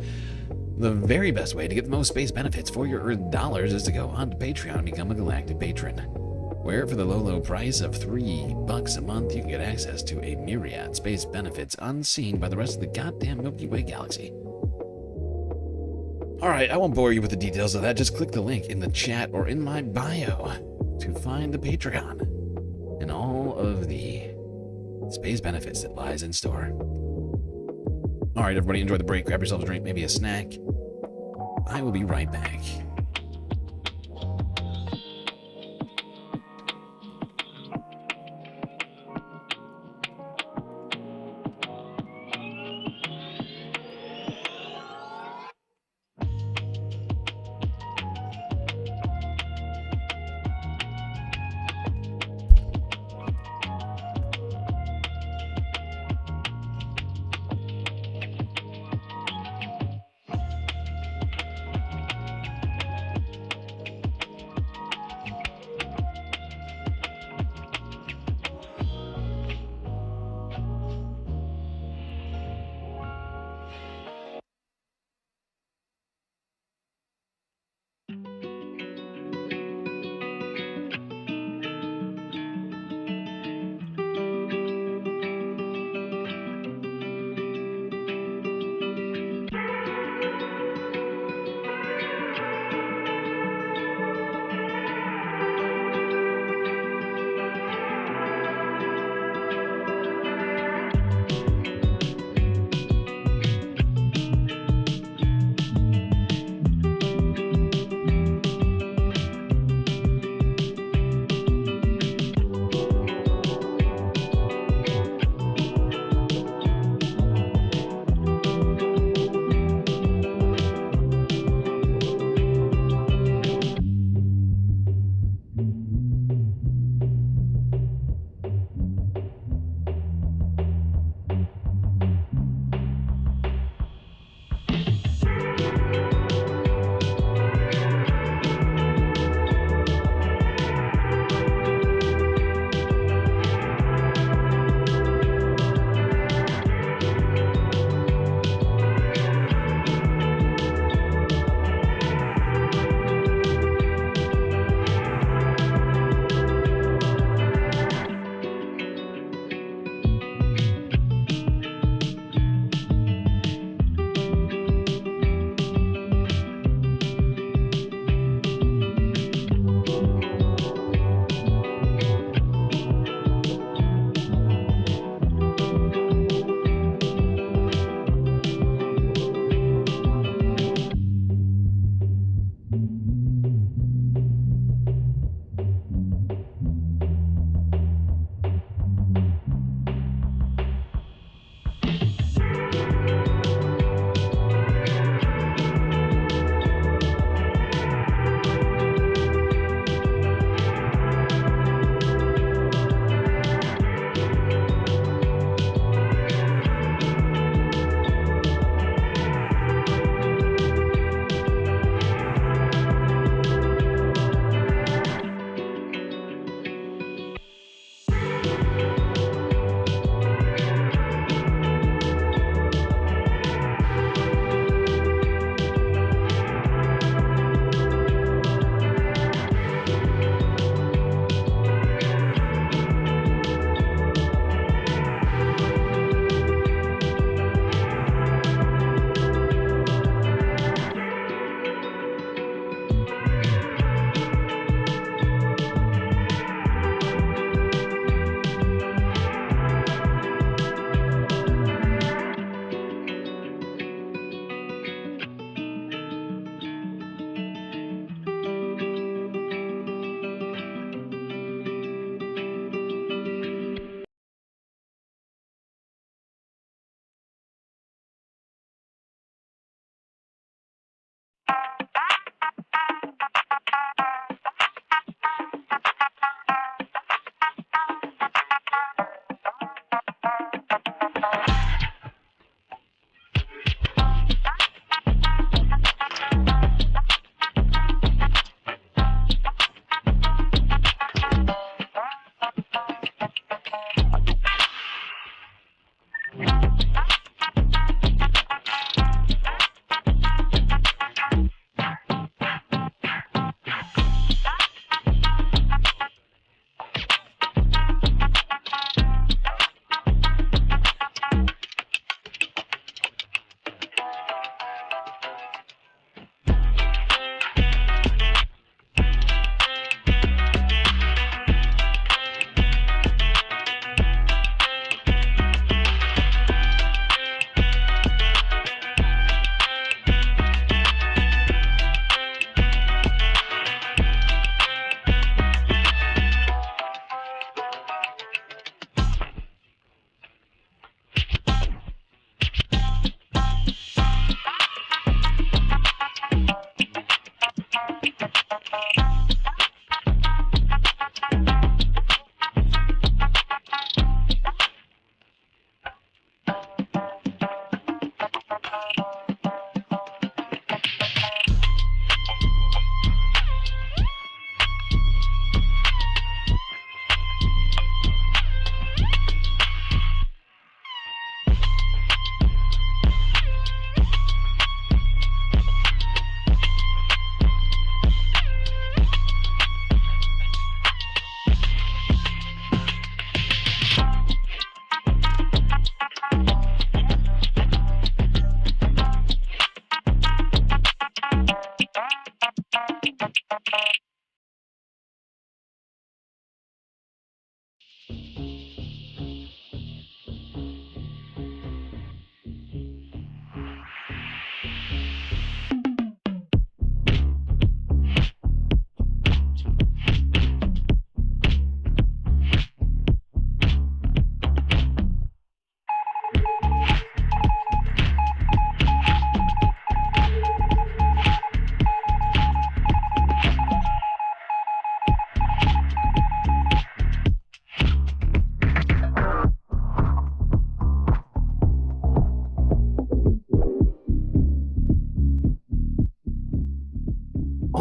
the very best way to get the most space benefits for your earned dollars is to go on to Patreon and become a Galactic patron, where for the low price of $3 a month, you can get access to a myriad space benefits unseen by the rest of the goddamn Milky Way galaxy. Alright, I won't bore you with the details of that. Just click the link in the chat or in my bio to find the Patreon and all of the space benefits that lies in store. Alright, everybody, enjoy the break. Grab yourself a drink, maybe a snack. I will be right back.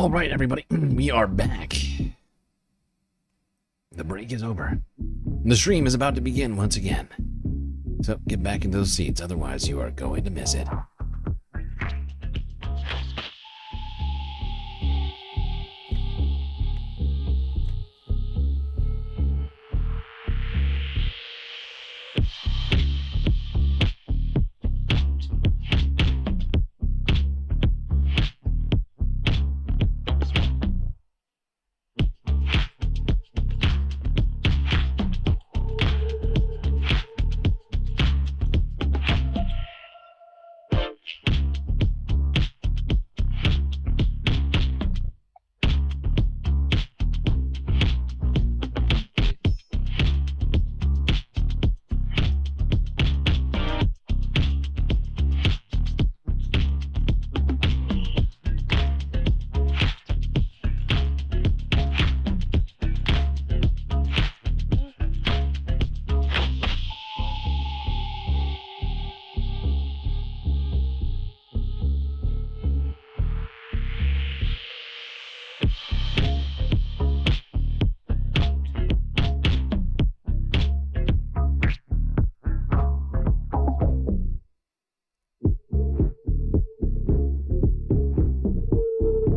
All right, everybody, we are back. The break is over. The stream is about to begin once again. So get back in those seats, otherwise you are going to miss it.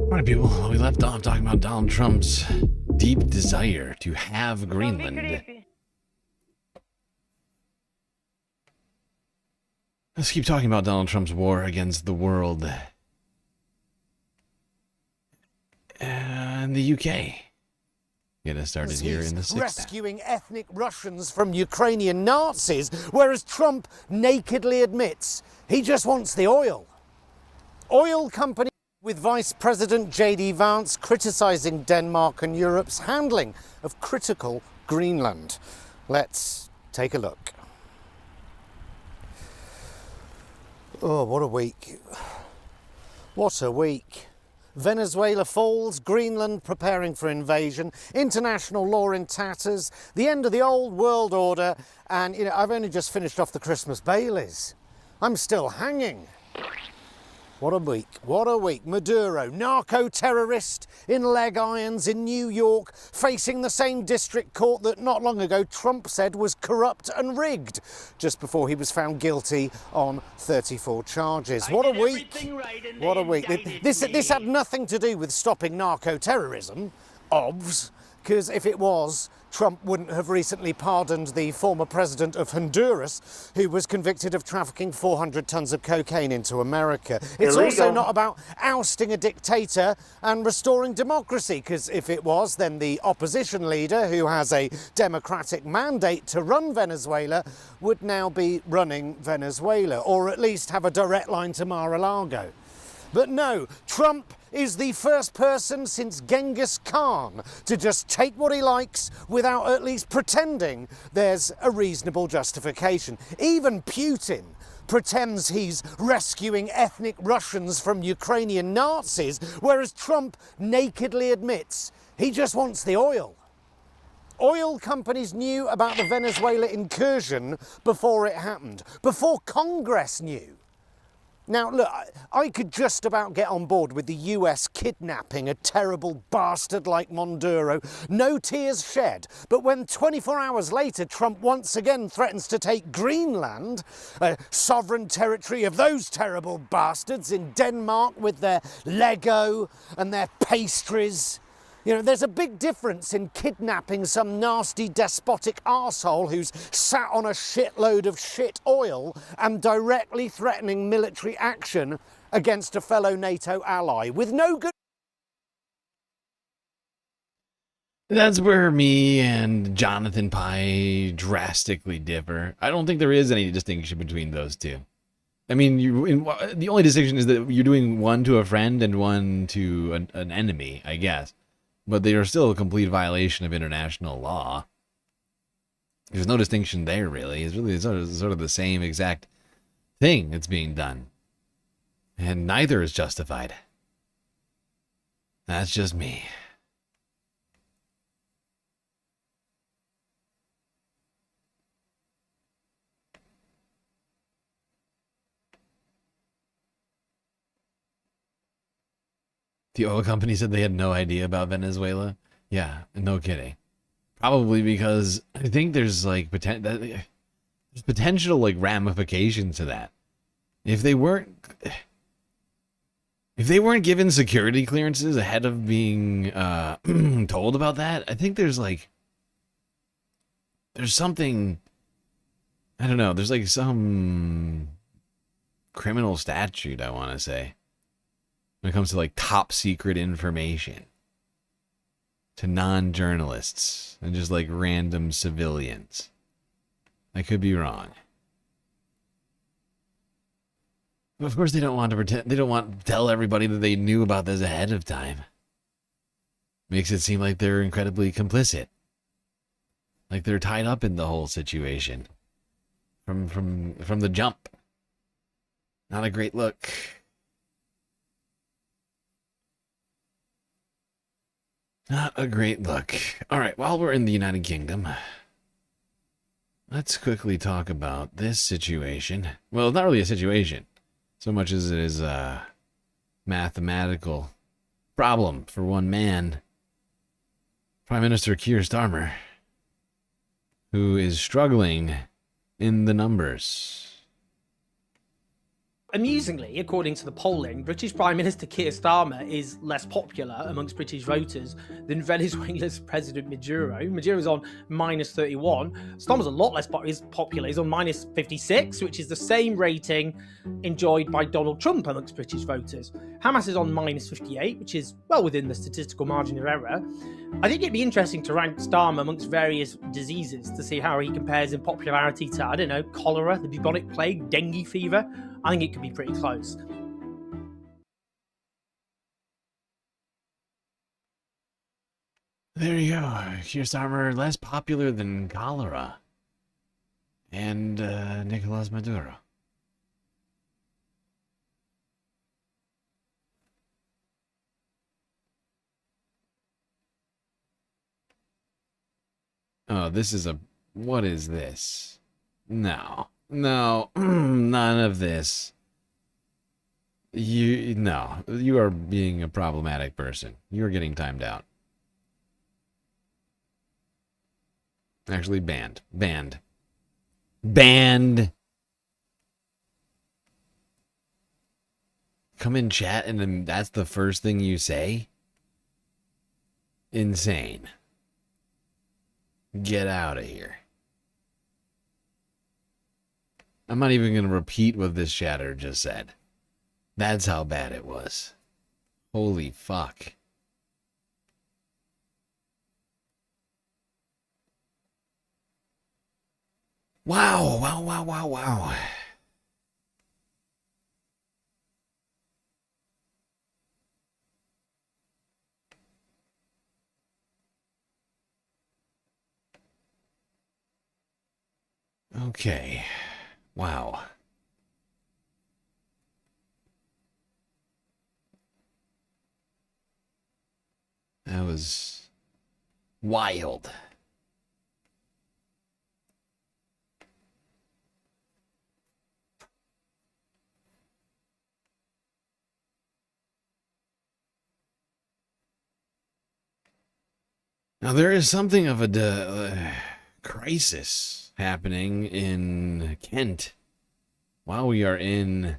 Alright, people, we left off talking about Donald Trump's deep desire to have Greenland. Let's keep talking about Donald Trump's war against the world. And the UK. Get us started here in the 6th. Rescuing ethnic Russians from Ukrainian Nazis, whereas Trump nakedly admits he just wants the oil. Oil company with Vice President J.D. Vance criticising Denmark and Europe's handling of critical Greenland. Let's take a look. Oh, what a week. What a week. Venezuela falls, Greenland preparing for invasion, international law in tatters, the end of the old world order, and, you know, I've only just finished off the Christmas Baileys. I'm still hanging. What a week, what a week. Maduro, narco-terrorist in leg irons in New York, facing the same district court that not long ago Trump said was corrupt and rigged, just before he was found guilty on 34 charges. What a week, what a week. This had nothing to do with stopping narco-terrorism, obvs, because if it was, Trump wouldn't have recently pardoned the former president of Honduras, who was convicted of trafficking 400 tons of cocaine into America. It's also not about ousting a dictator and restoring democracy, because if it was, then the opposition leader, who has a democratic mandate to run Venezuela, would now be running Venezuela, or at least have a direct line to Mar-a-Lago. But no, Trump is the first person since Genghis Khan to just take what he likes without at least pretending there's a reasonable justification. Even Putin pretends he's rescuing ethnic Russians from Ukrainian Nazis, whereas Trump nakedly admits he just wants the oil. Oil companies knew about the Venezuela incursion before it happened, before Congress knew. Now, look, I could just about get on board with the US kidnapping a terrible bastard like Maduro. No tears shed. But when 24 hours later Trump once again threatens to take Greenland, a sovereign territory of those terrible bastards in Denmark with their Lego and their pastries, you know, there's a big difference in kidnapping some nasty despotic arsehole who's sat on a shitload of shit oil and directly threatening military action against a fellow NATO ally with no good... That's where me and Jonathan Pye drastically differ. I don't think there is any distinction between those two. I mean, the only distinction is that you're doing one to a friend and one to an enemy, I guess. But they are still a complete violation of international law. There's no distinction there, really. It's really sort of the same exact thing that's being done. And neither is justified. That's just me. The oil company said they had no idea about Venezuela. Yeah, no kidding. Probably because I think there's like there's potential like ramifications to that. If they weren't given security clearances ahead of being told about that, I think there's something, I don't know, there's like some criminal statute, I want to say, when it comes to like top secret information to non-journalists and just like random civilians. I could be wrong. But of course they don't want to pretend, they don't want to tell everybody that they knew about this ahead of time. Makes it seem like they're incredibly complicit. Like they're tied up in the whole situation. From the jump. Not a great look. Not a great look. Alright, while we're in the United Kingdom, let's quickly talk about this situation. Well, it's not really a situation, so much as it is a mathematical problem for one man, Prime Minister Keir Starmer, who is struggling in the numbers. Amusingly, according to the polling, British Prime Minister Keir Starmer is less popular amongst British voters than Venezuela's President Maduro. Maduro's on -31. Starmer's a lot less popular. He's on -56, which is the same rating enjoyed by Donald Trump amongst British voters. Hamas is on -58, which is well within the statistical margin of error. I think it'd be interesting to rank Starmer amongst various diseases to see how he compares in popularity to, I don't know, cholera, the bubonic plague, dengue fever. I think it could be pretty close. There you go. Keir Starmer less popular than cholera. And Nicolas Maduro. Oh, this is a... What is this? No. No. None of this. No. You are being a problematic person. You're getting timed out. Actually, banned. Banned. Banned! Come in chat and then that's the first thing you say? Insane. Get out of here. I'm not even going to repeat what this chatter just said. That's how bad it was. Holy fuck. Wow, wow, wow, wow, wow. Okay. Wow. That was wild. Now there is something of a crisis happening in Kent while we are in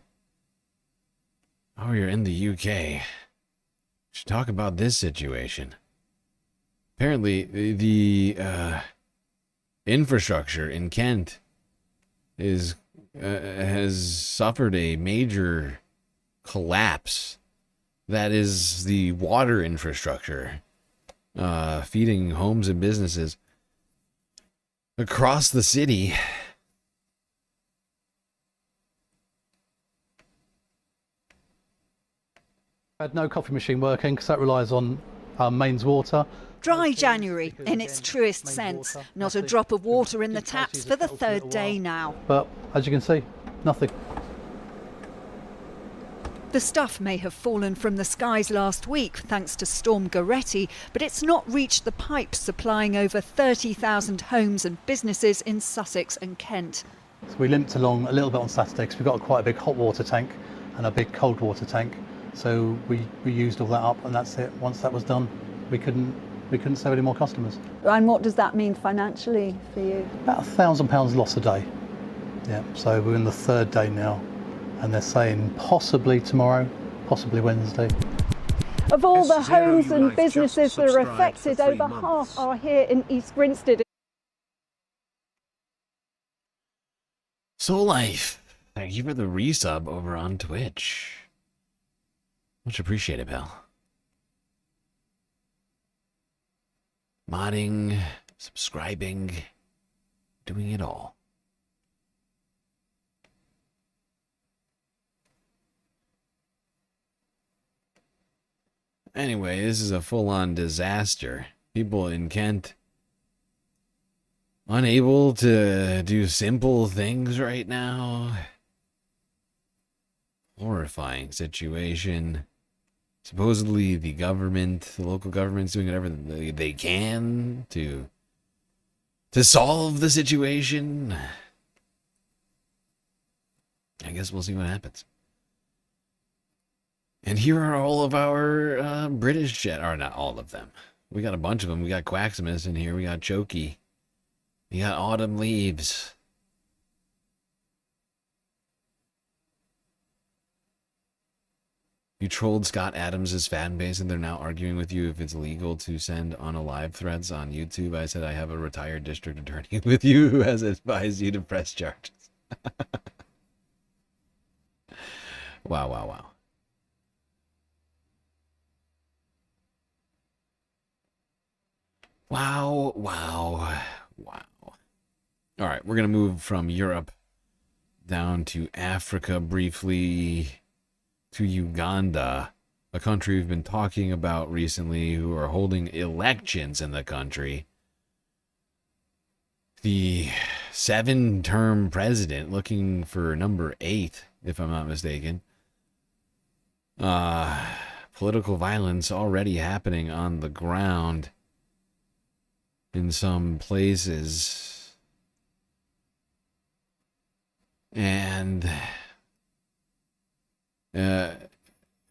the UK. We should talk about this situation. Apparently the infrastructure in Kent has suffered a major collapse. That is the water infrastructure feeding homes and businesses across the city. I had no coffee machine working because that relies on mains water. Dry January in its truest sense. Not a drop of water in the taps for the third day now. But as you can see, nothing. The stuff may have fallen from the skies last week thanks to Storm Goretti, but it's not reached the pipes supplying over 30,000 homes and businesses in Sussex and Kent. So we limped along a little bit on Saturday because we've got quite a big hot water tank and a big cold water tank. So we used all that up, and that's it. Once that was done, we couldn't serve any more customers. And what does that mean financially for you? About £1,000 loss a day. Yeah. So we're in the third day now, and they're saying possibly tomorrow, possibly Wednesday. Of all the homes and businesses that are affected, over half are here in East Grinstead. Soul Life, thank you for the resub over on Twitch. Much appreciated, pal. Modding, subscribing, doing it all. Anyway, this is a full-on disaster. People in Kent unable to do simple things right now. Horrifying situation. Supposedly the government, the local government's doing whatever they can to solve the situation. I guess we'll see what happens. And here are all of our British jet, or not all of them. We got a bunch of them. We got Quaximus in here. We got Chokey. We got Autumn Leaves. You trolled Scott Adams' fan base, and they're now arguing with you if it's legal to send unalive threats on YouTube. I said I have a retired district attorney with you who has advised you to press charges. Wow, wow, wow. Wow, wow, wow. All right, we're going to move from Europe down to Africa briefly, to Uganda, a country we've been talking about recently, who are holding elections in the country. The 7-term president, looking for number 8, if I'm not mistaken. Political violence already happening on the ground in some places. And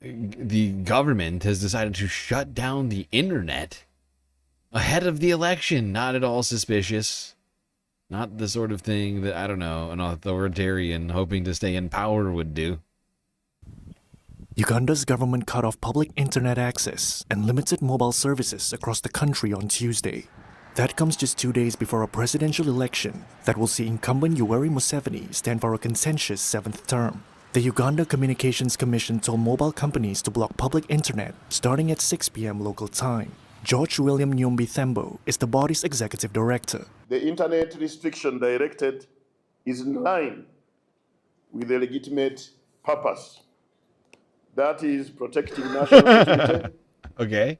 the government has decided to shut down the internet ahead of the election. Not at all suspicious. Not the sort of thing that, I don't know, an authoritarian hoping to stay in power would do. Uganda's government cut off public internet access and limited mobile services across the country on Tuesday. That comes just 2 days before a presidential election that will see incumbent Yoweri Museveni stand for a contentious 7th term. The Uganda Communications Commission told mobile companies to block public internet starting at 6 p.m. local time. George William Nyumbi Thembo is the body's executive director. The internet restriction directed is in line with the legitimate purpose. That is protecting national security, okay,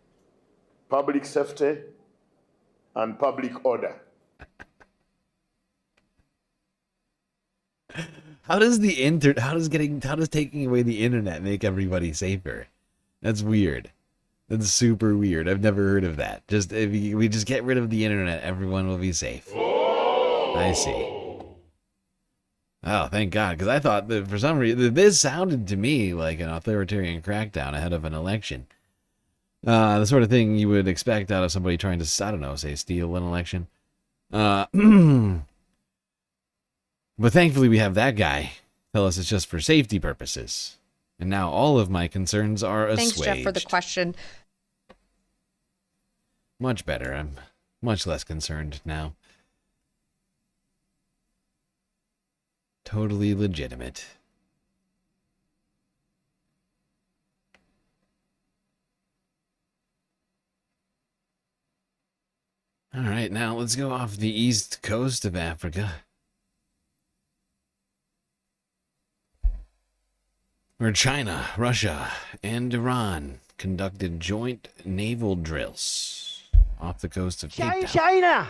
public safety, and public order. How does taking away the internet make everybody safer? That's weird. That's super weird. I've never heard of that. Just if we just get rid of the internet, everyone will be safe. I see. Oh, thank God, because I thought that for some reason this sounded to me like an authoritarian crackdown ahead of an election. The sort of thing you would expect out of somebody trying to, I don't know, say steal an election. But thankfully we have that guy tell us it's just for safety purposes. And now all of my concerns are assuaged. Thanks, Jeff, for the question. Much better. I'm much less concerned now. Totally legitimate. All right, now let's go off the east coast of Africa, where China, Russia, and Iran conducted joint naval drills off the coast of Cape Town. China!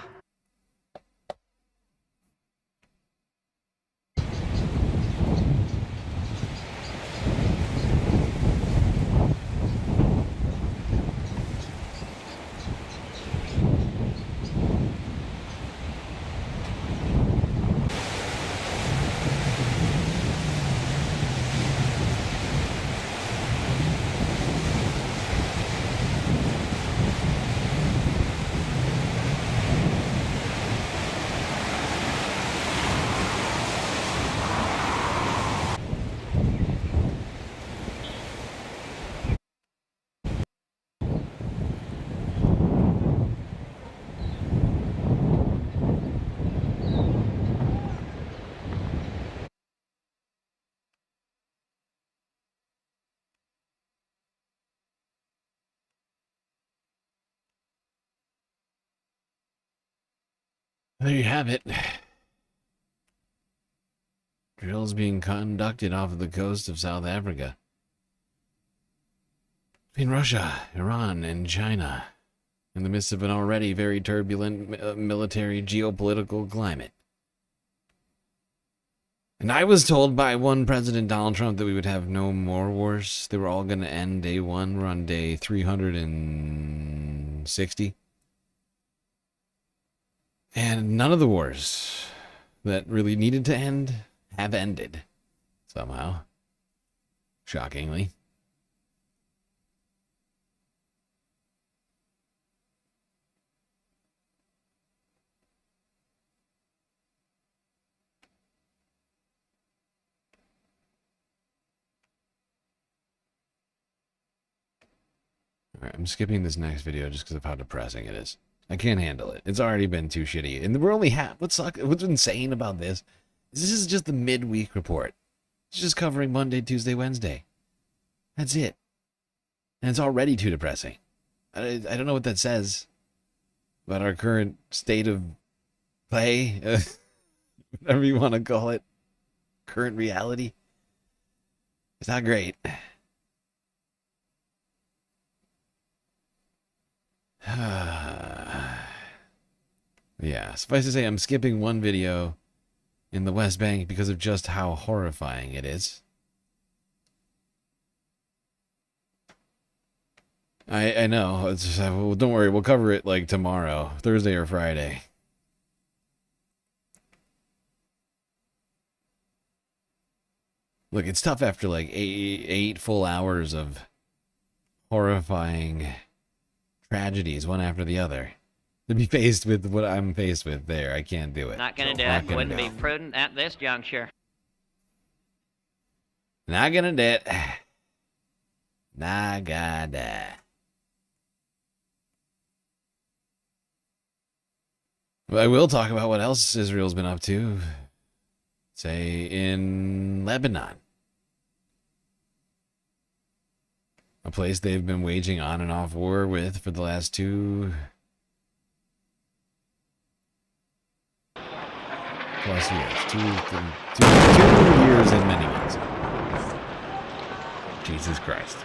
There you have it. Drills being conducted off of the coast of South Africa. Between Russia, Iran, and China, in the midst of an already very turbulent military geopolitical climate. And I was told by one President Donald Trump that we would have no more wars. They were all going to end day one. We're on day 360. And none of the wars that really needed to end have ended. Somehow. Shockingly. Alright, I'm skipping this next video just because of how depressing it is. I can't handle it. It's already been too shitty. And we're only what's insane about this is this is just the midweek report. It's just covering Monday, Tuesday, Wednesday. That's it. And it's already too depressing. I don't know what that says about our current state of play. Whatever you want to call it. Current reality. It's not great. Yeah, suffice to say, I'm skipping one video in the West Bank because of just how horrifying it is. I know. Well, don't worry, we'll cover it like tomorrow, Thursday or Friday. Look, it's tough after like eight full hours of horrifying tragedies, one after the other, to be faced with what I'm faced with there. I can't do it. Not gonna do it. Wouldn't be prudent at this juncture. Not gonna do it. Not gonna. But I will talk about what else Israel's been up to. Say in Lebanon. A place they've been waging on and off war with for the last 2+ years. Two years and many months. Jesus Christ.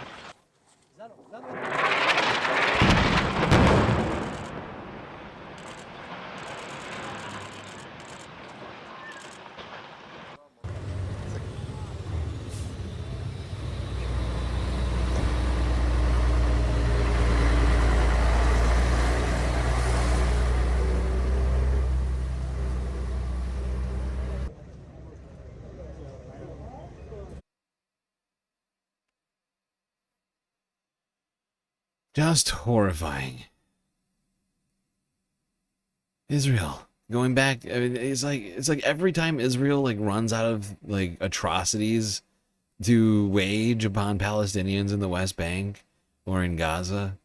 Just horrifying. Israel going back. I mean, it's like every time Israel like runs out of like atrocities to wage upon Palestinians in the West Bank or in Gaza,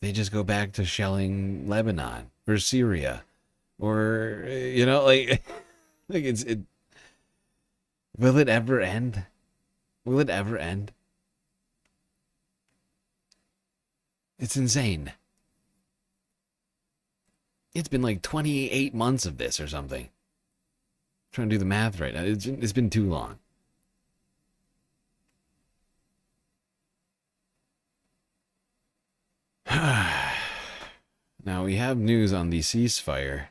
they just go back to shelling Lebanon or Syria, or like it. Will it ever end? Will it ever end? It's insane. It's been like 28 months of this or something. I'm trying to do the math right now. It's been too long. Now we have news on the ceasefire.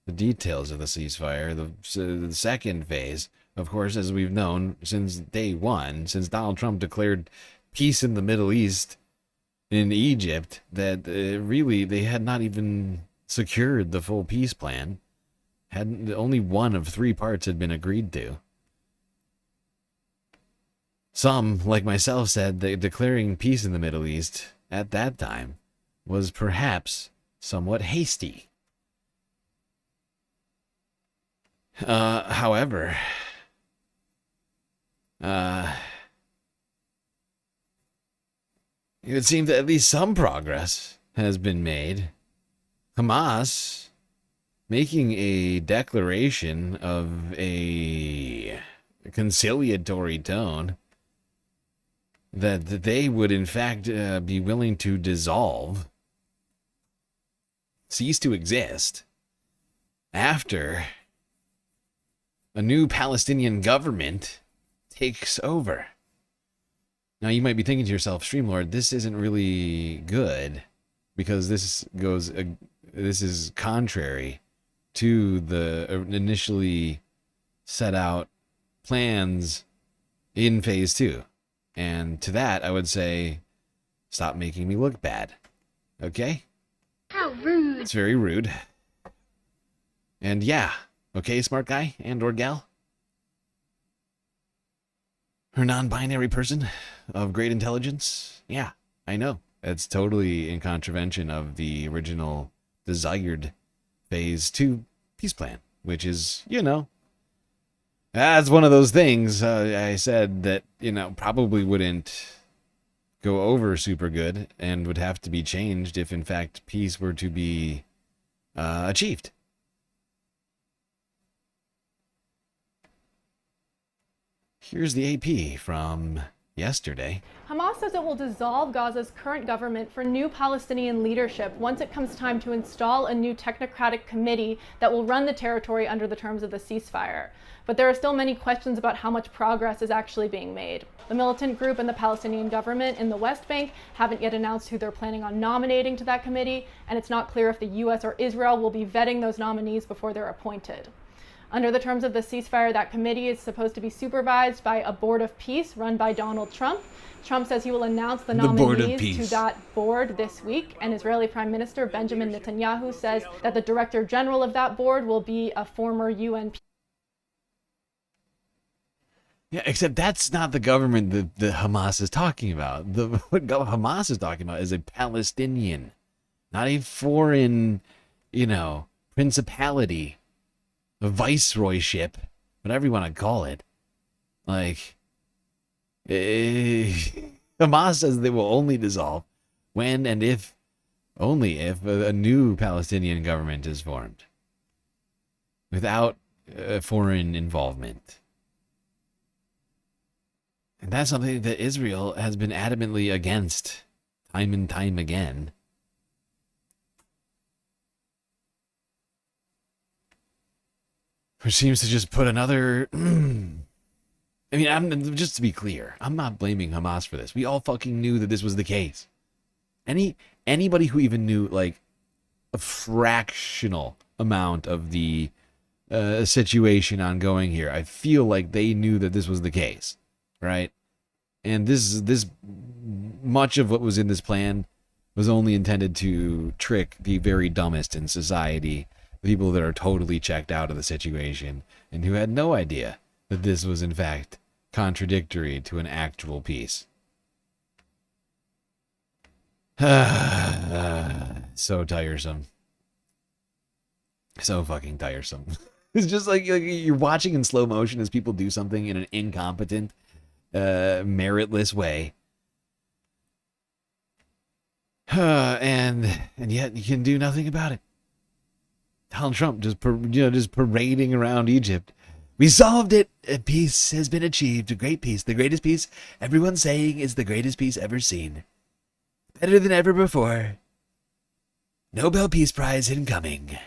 The details of the ceasefire. The second phase, of course, as we've known since day one, since Donald Trump declared peace in the Middle East, in Egypt, that really they had not even secured the full peace plan. Only one of 3 parts had been agreed to. Some, like myself, said that declaring peace in the Middle East at that time was perhaps somewhat hasty. However, it would seem that at least some progress has been made. Hamas making a declaration of a conciliatory tone that they would in fact be willing to cease to exist, after a new Palestinian government takes over. Now, you might be thinking to yourself, Streamlord, this isn't really good because this is contrary to the initially set out plans in phase 2. And to that, I would say, stop making me look bad. Okay? How rude. It's very rude. And yeah, okay, smart guy and or gal? Or non-binary person of great intelligence? Yeah, I know. It's totally in contravention of the original desired phase 2 peace plan, which is, you know, that's one of those things I said that, you know, probably wouldn't go over super good and would have to be changed if, in fact, peace were to be achieved. Here's the AP from yesterday. Hamas says it will dissolve Gaza's current government for new Palestinian leadership once it comes time to install a new technocratic committee that will run the territory under the terms of the ceasefire. But there are still many questions about how much progress is actually being made. The militant group and the Palestinian government in the West Bank haven't yet announced who they're planning on nominating to that committee, and it's not clear if the US or Israel will be vetting those nominees before they're appointed. Under the terms of the ceasefire, that committee is supposed to be supervised by a board of peace run by Donald Trump. Trump says he will announce the nominees to that board this week, and Israeli Prime Minister Benjamin Netanyahu says that the director general of that board will be a former UN. Yeah, except that's not the government that Hamas is talking about. What Hamas is talking about is a Palestinian, not a foreign, you know, principality, a viceroyship, whatever you want to call it. Like, Hamas says they will only dissolve when and if, only if a new Palestinian government is formed without foreign involvement. And that's something that Israel has been adamantly against time and time again. Which seems to just put another... I mean, just to be clear, I'm not blaming Hamas for this. We all fucking knew that this was the case. Anybody who even knew, like, a fractional amount of the situation ongoing here, I feel like they knew that this was the case. Right? And this much of what was in this plan was only intended to trick the very dumbest in society, the people that are totally checked out of the situation, and who had no idea that this was in fact contradictory to an actual peace. So tiresome. So fucking tiresome. It's just like you're watching in slow motion as people do something in an incompetent, meritless way, and yet you can do nothing about it. Donald Trump just parading around Egypt. We solved it. A peace has been achieved. A great peace, the greatest peace. Everyone's saying is the greatest peace ever seen. Better than ever before. Nobel Peace Prize incoming.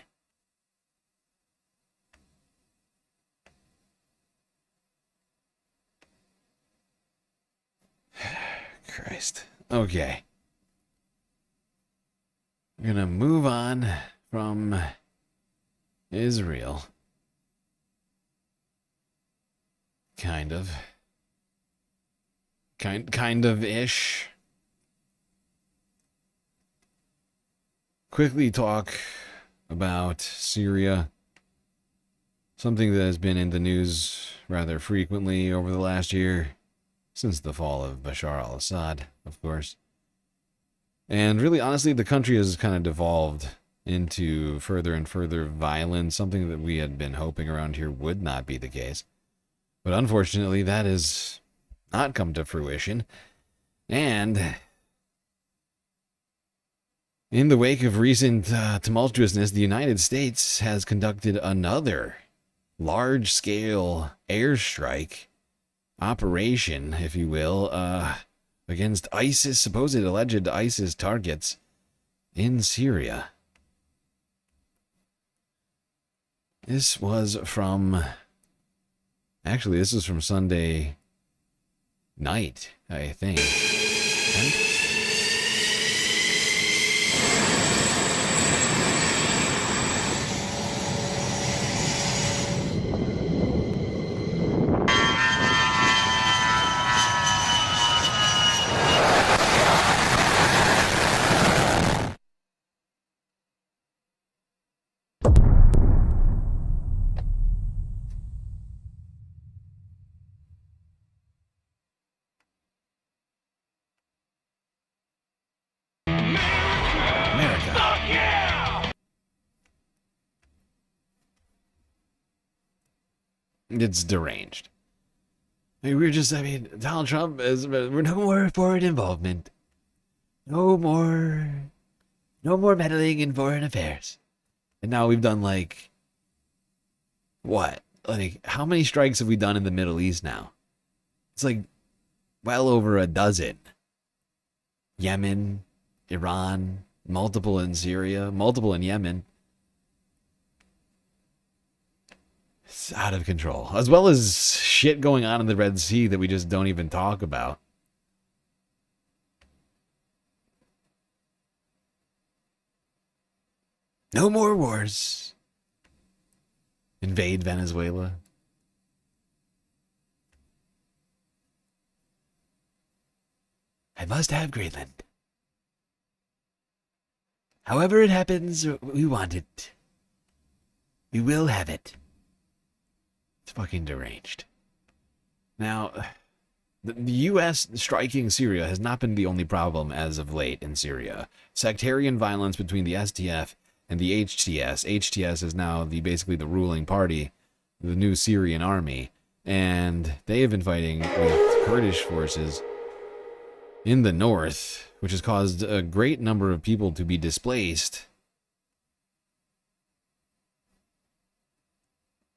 Christ. Okay. We're gonna move on from Israel. Kind of. Kind of-ish. Quickly talk about Syria. Something that has been in the news rather frequently over the last year. Since the fall of Bashar al-Assad, of course. And really, honestly, the country has kind of devolved into further and further violence, something that we had been hoping around here would not be the case. But unfortunately, that has not come to fruition. And in the wake of recent tumultuousness, the United States has conducted another large-scale airstrike operation, if you will, against ISIS, supposed alleged ISIS targets in Syria. This was from... Actually, this is from Sunday night, I think. It's deranged. I mean, Donald Trump is, we're no more foreign involvement. No more meddling in foreign affairs. And now we've done like, what? Like, how many strikes have we done in the Middle East now? It's like well over a dozen. Yemen, Iran, multiple in Syria, multiple in Yemen. It's out of control. As well as shit going on in the Red Sea that we just don't even talk about. No more wars. Invade Venezuela. I must have Greenland. However it happens, we want it. We will have it. It's fucking deranged. Now, the U.S. striking Syria has not been the only problem as of late in Syria. Sectarian violence between the SDF and the HTS. HTS is now basically the ruling party, the new Syrian army, and they have been fighting with Kurdish forces in the north, which has caused a great number of people to be displaced.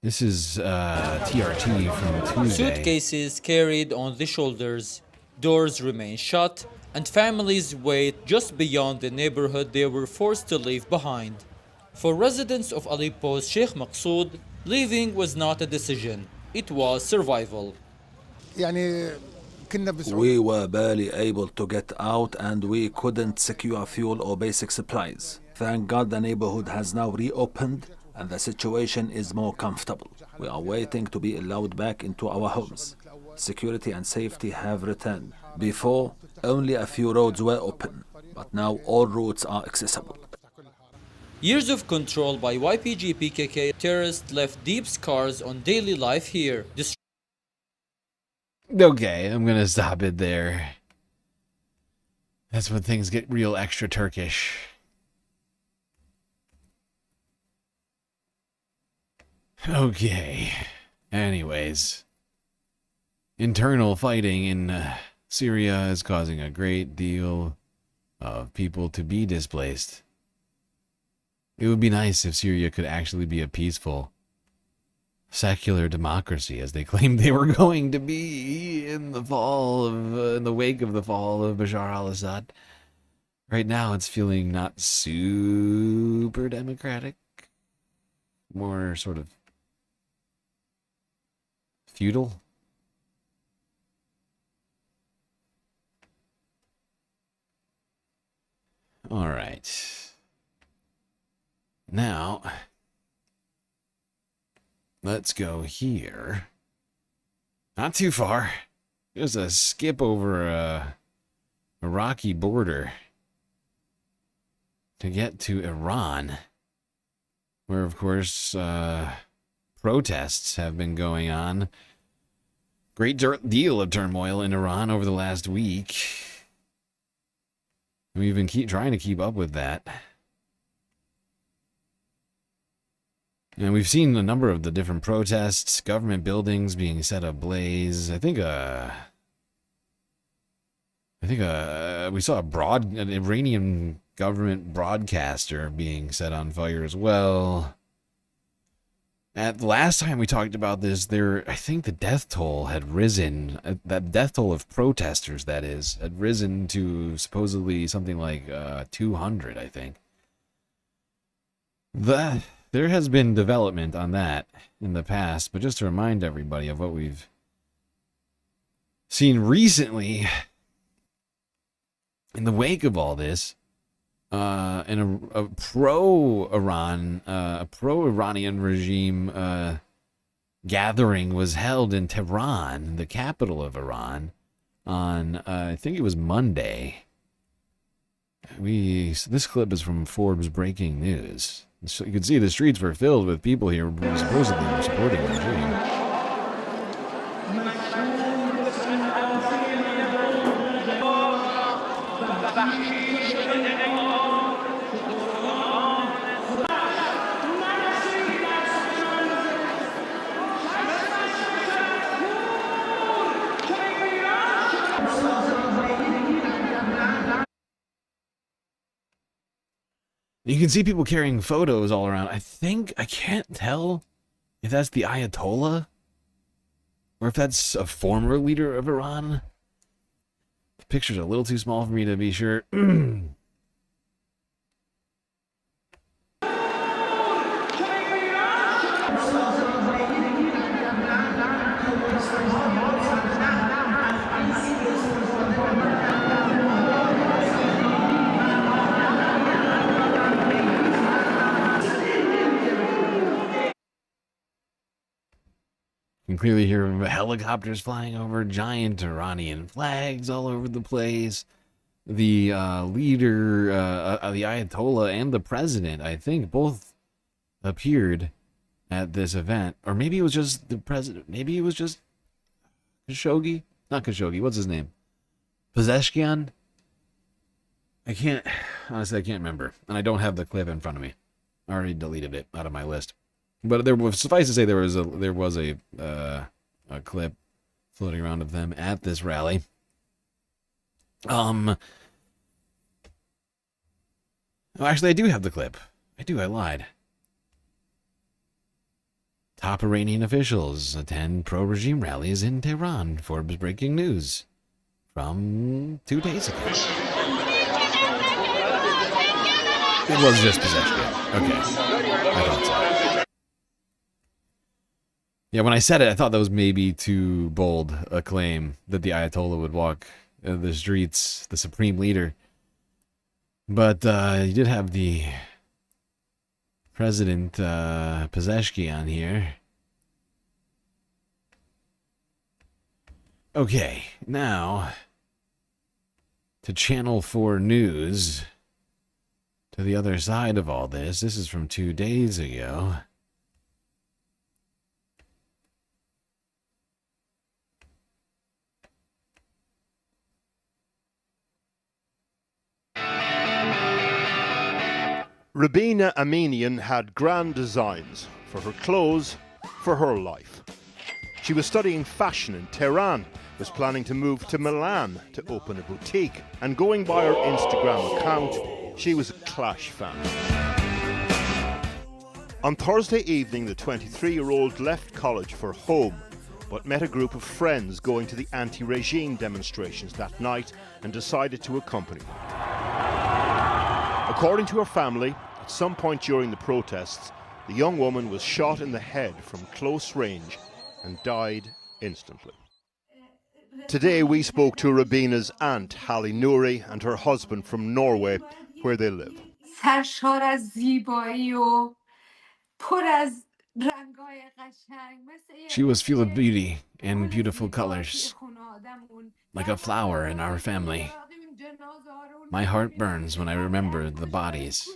This is TRT from Tuesday. Suitcases carried on the shoulders, doors remain shut, and families wait just beyond the neighborhood they were forced to leave behind. For residents of Aleppo's Sheikh Maqsoud, leaving was not a decision, it was survival. We were barely able to get out and we couldn't secure fuel or basic supplies. Thank God the neighborhood has now reopened and the situation is more comfortable. We are waiting to be allowed back into our homes. Security and safety have returned. Before, only a few roads were open, but now all routes are accessible. Years of control by YPG-PKK terrorists left deep scars on daily life here. Okay, I'm gonna stop it there. That's when things get real extra Turkish. Okay. Anyways. Internal fighting in Syria is causing a great deal of people to be displaced. It would be nice if Syria could actually be a peaceful, secular democracy, as they claimed they were going to be in the wake of the fall of Bashar al-Assad. Right now, it's feeling not super democratic, more sort of feudal. All right. Now, let's go here. Not too far. Just a skip over a rocky border to get to Iran, where, of course, protests have been going on. Great deal of turmoil in Iran over the last week. We've been trying to keep up with that. And we've seen a number of the different protests, government buildings being set ablaze. I think we saw an Iranian government broadcaster being set on fire as well. At the last time we talked about this, I think the death toll had risen. That death toll of protesters, that is, had risen to supposedly something like 200, I think. there has been development on that in the past, but just to remind everybody of what we've seen recently in the wake of all this, in a pro-Iranian regime gathering was held in Tehran, the capital of Iran, on I think it was Monday. This clip is from Forbes Breaking News. So you can see the streets were filled with people here who supposedly were supporting the regime. You can see people carrying photos all around. I can't tell if that's the Ayatollah or if that's a former leader of Iran. The picture's a little too small for me to be sure. You can clearly hear helicopters flying over, giant Iranian flags all over the place. The leader, the Ayatollah, and the president, I think, both appeared at this event. Or maybe it was just the president. Maybe it was just Khashoggi. Not Khashoggi. What's his name? Pezeshkian? Honestly, I can't remember. And I don't have the clip in front of me. I already deleted it out of my list. But there was, suffice to say, there was a clip floating around of them at this rally. Actually, I do have the clip. I lied. Top Iranian officials attend pro-regime rallies in Tehran. Forbes Breaking News from 2 days ago. It was just Pezeshkian. Okay. I thought so. Yeah, when I said it, I thought that was maybe too bold a claim that the Ayatollah would walk the streets, the supreme leader. But you did have the President Pezeshkian here. Okay, now to Channel 4 News, to the other side of all this. This is from 2 days ago. Rabina Aminian had grand designs for her clothes, for her life. She was studying fashion in Tehran, was planning to move to Milan to open a boutique, and going by her Instagram account, she was a Clash fan. On Thursday evening, the 23-year-old left college for home, but met a group of friends going to the anti-regime demonstrations that night and decided to accompany them. According to her family, at some point during the protests, the young woman was shot in the head from close range and died instantly. Today we spoke to Rabina's aunt, Hallie Nouri, and her husband from Norway, where they live. She was full of beauty and beautiful colors, like a flower in our family. My heart burns when I remember the bodies,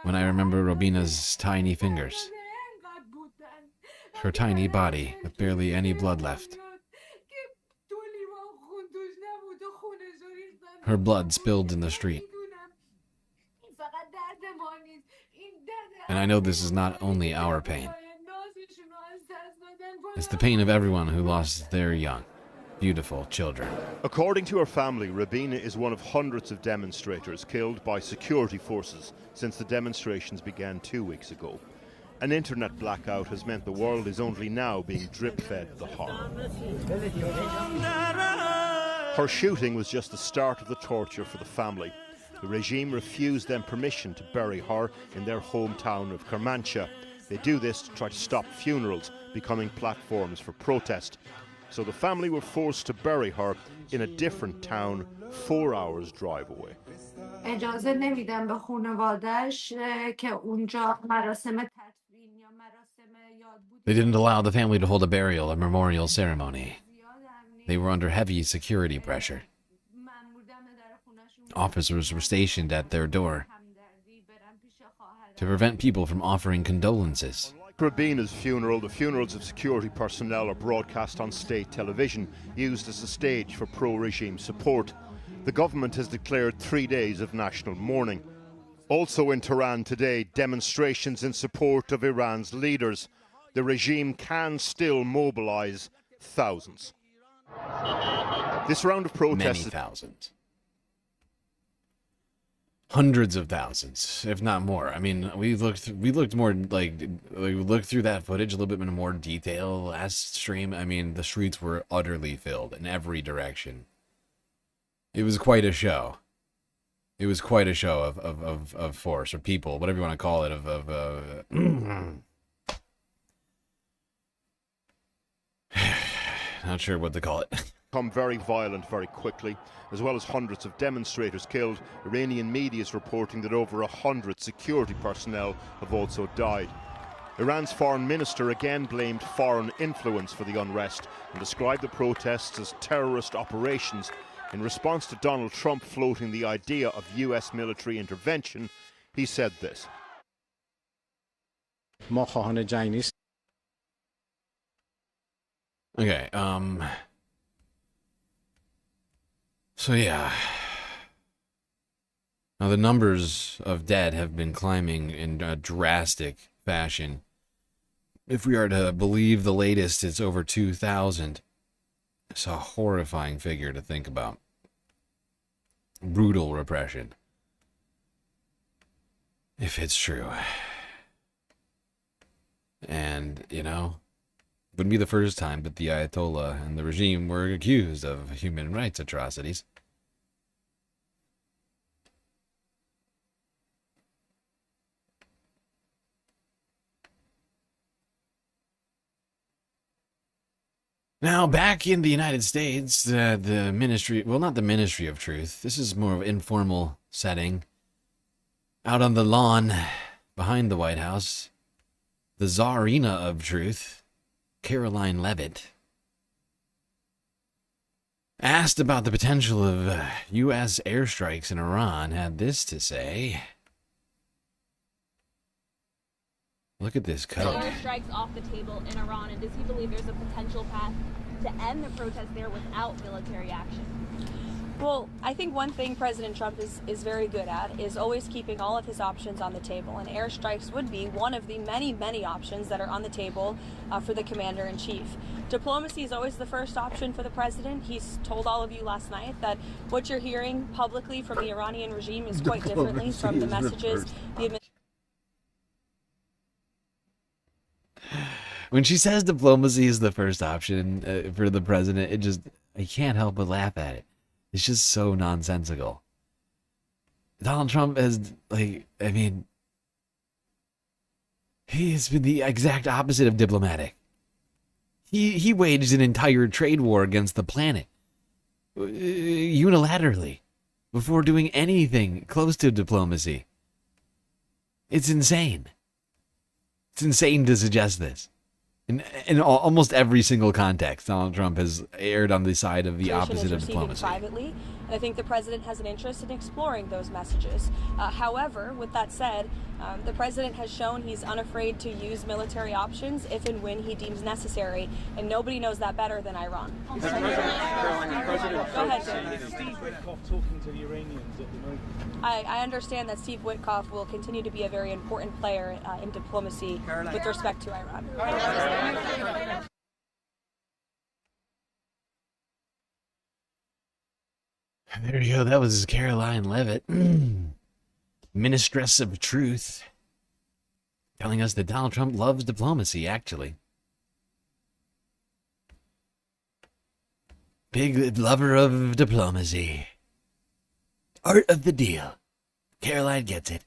when I remember Rabina's tiny fingers, her tiny body with barely any blood left. Her blood spilled in the street. And I know this is not only our pain. It's the pain of everyone who lost their young, beautiful children. According to her family, Rabina is one of hundreds of demonstrators killed by security forces since the demonstrations began 2 weeks ago. An internet blackout has meant the world is only now being drip-fed the horror. Her shooting was just the start of the torture for the family. The regime refused them permission to bury her in their hometown of Kermanshah. They do this to try to stop funerals becoming platforms for protest. So the family were forced to bury her in a different town 4 hours drive away. اجازه نمیدن به خانواده‌اش که اونجا مراسم تدفین یا مراسم یادبود. They didn't allow the family to hold a burial or memorial ceremony. They were under heavy security pressure. Officers were stationed at their door to prevent people from offering condolences. Rabina's funeral, the funerals of security personnel are broadcast on state television, used as a stage for pro-regime support. The government has declared 3 days of national mourning. Also in Tehran today, demonstrations in support of Iran's leaders. The regime can still mobilize thousands. This round of protests... Many thousands. Hundreds of thousands, if not more. I mean, we looked more like we looked through that footage a little bit in more detail last stream. I mean, the streets were utterly filled in every direction. It was quite a show. It was quite a show of force or people, whatever you want to call it. Not sure what to call it. Become very violent very quickly, as well as hundreds of demonstrators killed. Iranian media is reporting that over 100 security personnel have also died. Iran's foreign minister again blamed foreign influence for the unrest and described the protests as terrorist operations. In response to Donald Trump floating the idea of US military intervention, he said this. Okay, so yeah. Now the numbers of dead have been climbing in a drastic fashion. If we are to believe the latest, it's over 2,000. It's a horrifying figure to think about. Brutal repression. If it's true. And, you know, wouldn't be the first time that the Ayatollah and the regime were accused of human rights atrocities. Now, back in the United States, the Ministry, well, not the Ministry of Truth. This is more of an informal setting. Out on the lawn behind the White House, the Tsarina of Truth, Caroline Levitt, asked about the potential of U.S. airstrikes in Iran, had this to say. Look at this code. Airstrikes off the table in Iran, and does he believe there's a potential path to end the protest there without military action? Well, I think one thing President Trump is very good at is always keeping all of his options on the table, and airstrikes would be one of the many, many options that are on the table for the commander-in-chief. Diplomacy is always the first option for the president. He's told all of you last night that what you're hearing publicly from the Iranian regime is quite differently from the messages the administration. When she says diplomacy is the first option for the president, I can't help but laugh at it. It's just so nonsensical. Donald Trump has, he has been the exact opposite of diplomatic. He waged an entire trade war against the planet, unilaterally, before doing anything close to diplomacy. It's insane. It's insane to suggest this. In almost every single context, Donald Trump has erred on the side of the opposite of diplomacy. Privately, and I think the president has an interest in exploring those messages. However, with that said, the president has shown he's unafraid to use military options if and when he deems necessary, and nobody knows that better than Iran. Go ahead, Jim. Is Steve Witkoff talking to the Iranians at the moment? I understand that Steve Witkoff will continue to be a very important player in diplomacy with respect to Iran. There you go. That was Caroline Levitt, Ministress of Truth, telling us that Donald Trump loves diplomacy, actually. Big lover of diplomacy. Art of the deal. Caroline gets it.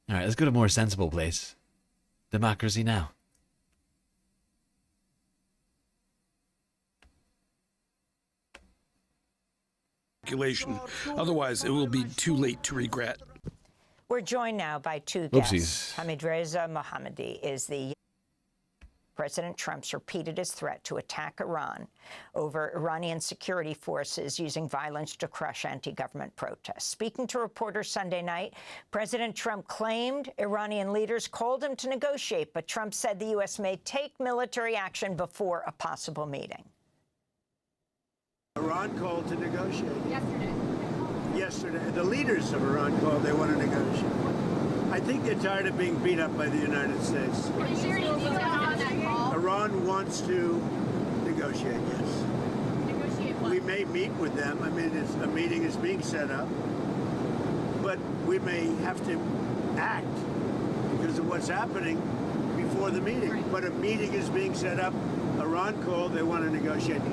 All right, let's go to a more sensible place. Democracy Now! Otherwise, it will be too late to regret. We're joined now by two Oopsies. guests. Hamidreza Mohammadi is the President Trump's repeated his threat to attack Iran over Iranian security forces using violence to crush anti-government protests. Speaking to reporters Sunday night, President Trump claimed Iranian leaders called him to negotiate, but Trump said the U.S. may take military action before a possible meeting. Iran called to negotiate. Yesterday. The leaders of Iran called they want to negotiate. I think they're tired of being beat up by the United States. Iran wants to negotiate, yes. We may meet with them. I mean, a meeting is being set up. But we may have to act because of what's happening before the meeting. But a meeting is being set up. Iran called, they want to negotiate.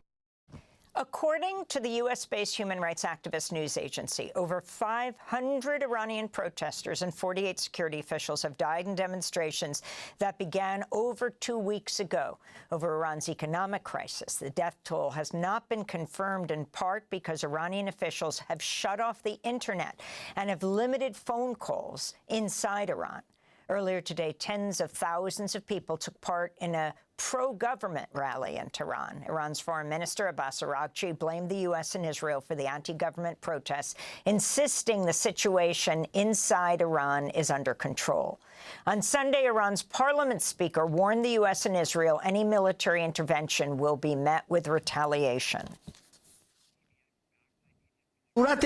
According to the U.S.-based human rights activist news agency, over 500 Iranian protesters and 48 security officials have died in demonstrations that began over 2 weeks ago over Iran's economic crisis. The death toll has not been confirmed, in part because Iranian officials have shut off the internet and have limited phone calls inside Iran. Earlier today, tens of thousands of people took part in a pro-government rally in Tehran. Iran's Foreign Minister Abbas Araghchi blamed the U.S. and Israel for the anti-government protests, insisting the situation inside Iran is under control. On Sunday, Iran's parliament speaker warned the U.S. and Israel any military intervention will be met with retaliation. Know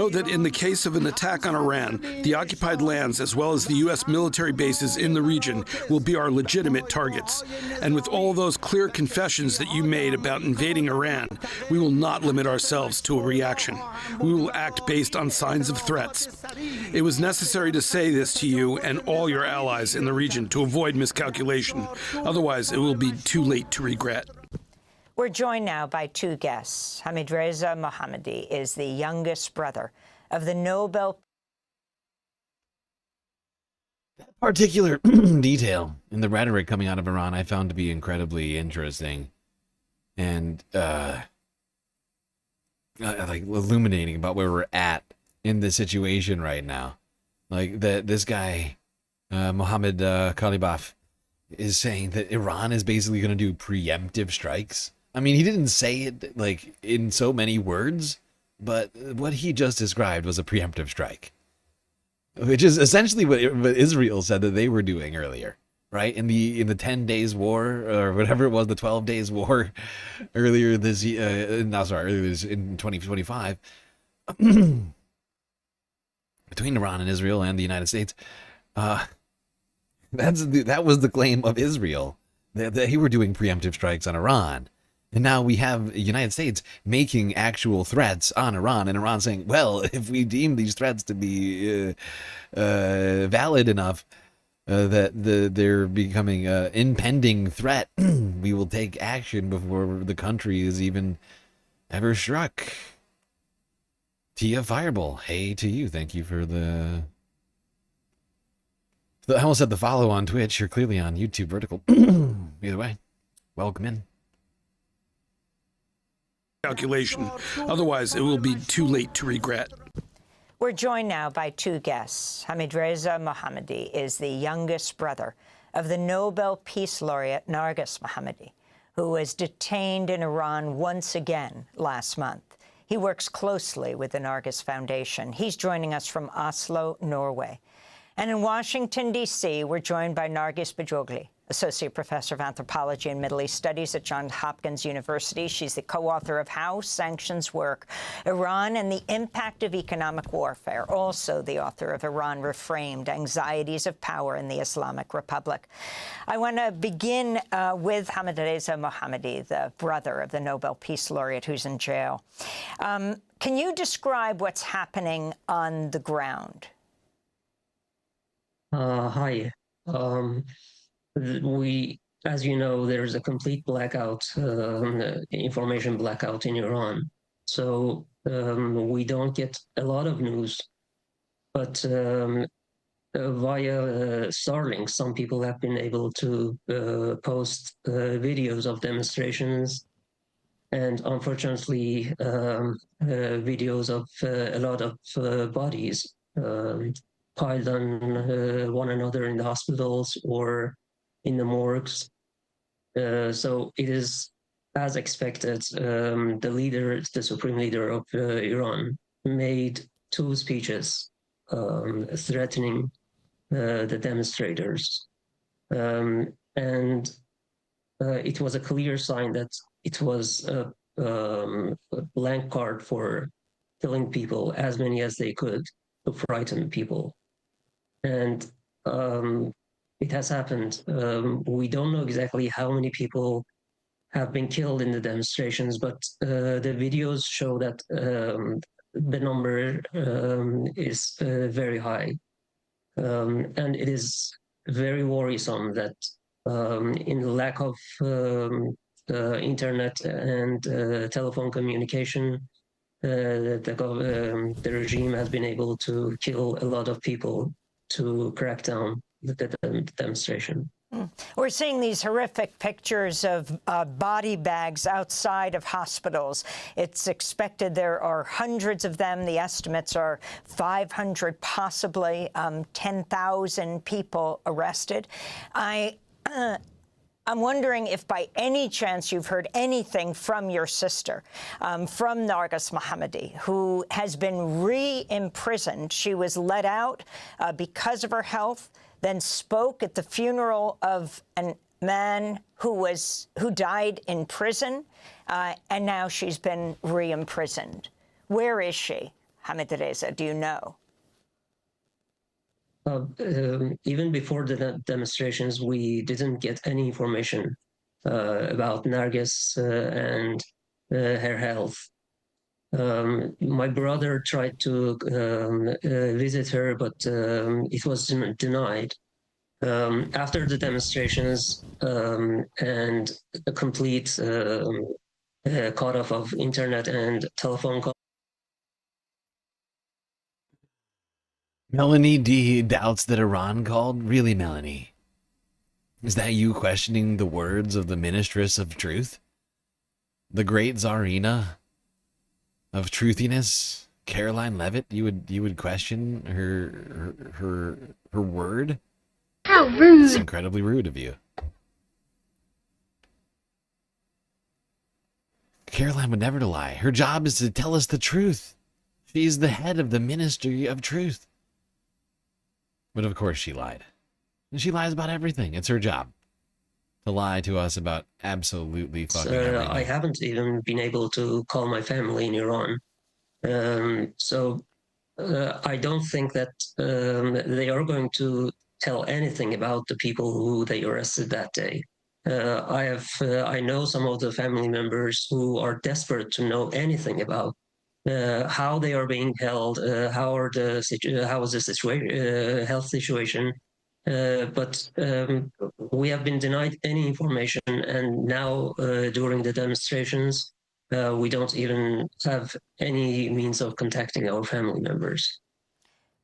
that in the case of an attack on Iran, the occupied lands as well as the U.S. military bases in the region will be our legitimate targets. And with all those clear confessions that you made about invading Iran, we will not limit ourselves to a reaction. We will act based on signs of threats. It was necessary to say this to you and all your allies in the region to avoid miscalculation. Otherwise, it will be too late to regret. We're joined now by two guests. Hamidreza Mohammadi is the youngest brother of the Nobel. Particular detail in the rhetoric coming out of Iran I found to be incredibly interesting and like illuminating about where we're at in the situation right now. Like this guy, Mohammad Khalibaf, is saying that Iran is basically going to do preemptive strikes. I mean, he didn't say it like in so many words, but what he just described was a preemptive strike, which is essentially what Israel said that they were doing earlier, right? In the 10 days war or whatever it was, the 12 days war earlier this year, earlier this in 2025, between Iran and Israel and the United States. That was the claim of Israel, that they were doing preemptive strikes on Iran. And now we have the United States making actual threats on Iran, and Iran saying, well, if we deem these threats to be valid enough that they're becoming an impending threat, we will take action before the country is even ever struck. Tia Fireball, hey to you. Thank you for the... I almost said the follow on Twitch. You're clearly on YouTube vertical. Either way, welcome in. Calculation. Otherwise, it will be too late to regret. We're joined now by two guests. Hamidreza Mohammadi is the youngest brother of the Nobel Peace Laureate Narges Mohammadi, who was detained in Iran once again last month. He works closely with the Narges Foundation. He's joining us from Oslo, Norway. And in Washington, D.C., we're joined by Narges Bajogli, Associate Professor of Anthropology and Middle East Studies at Johns Hopkins University. She's the co-author of How Sanctions Work, Iran and the Impact of Economic Warfare, also the author of Iran Reframed, Anxieties of Power in the Islamic Republic. I want to begin with Hamidreza Mohammadi, the brother of the Nobel Peace Laureate who's in jail. Can you describe what's happening on the ground? Hi. As you know, there's a complete blackout, information blackout in Iran. So we don't get a lot of news, but via Starlink, some people have been able to post videos of demonstrations, and unfortunately, videos of a lot of bodies piled on one another in the hospitals or in the morgues. So it is, as expected, the supreme leader of Iran made 2 speeches threatening the demonstrators. And it was a clear sign that it was a blank card for killing people, as many as they could, to frighten people. And it has happened. We don't know exactly how many people have been killed in the demonstrations, but the videos show that the number is very high. And it is very worrisome that in the lack of internet and telephone communication, the regime has been able to kill a lot of people to crack down the demonstration. We're seeing these horrific pictures of body bags outside of hospitals. It's expected there are hundreds of them. The estimates are 500, possibly 10,000 people arrested. I'm wondering if by any chance you've heard anything from your sister, from Narges Mohammadi, who has been re-imprisoned. She was let out because of her health, then spoke at the funeral of a man who died in prison, and now she's been re-imprisoned. Where is she, Hamidreza? Do you know? Even before the demonstrations, we didn't get any information about Narges and her health. My brother tried to visit her, but it was denied. After the demonstrations and a complete cut-off of internet and telephone calls. Melanie D doubts that Iran called? Really, Melanie? Is that you questioning the words of the Ministress of Truth? The great Tsarina of truthiness? Caroline Levitt? You would question her word? How rude! It's incredibly rude of you. Caroline would never lie. Her job is to tell us the truth. She's the head of the Ministry of Truth. But of course she lied. And she lies about everything. It's her job to lie to us about absolutely fucking everything. I haven't even been able to call my family in Iran. So I don't think that they are going to tell anything about the people who they arrested that day. I know some of the family members who are desperate to know anything about how they are being held, how is the health situation. But we have been denied any information, and now during the demonstrations, we don't even have any means of contacting our family members.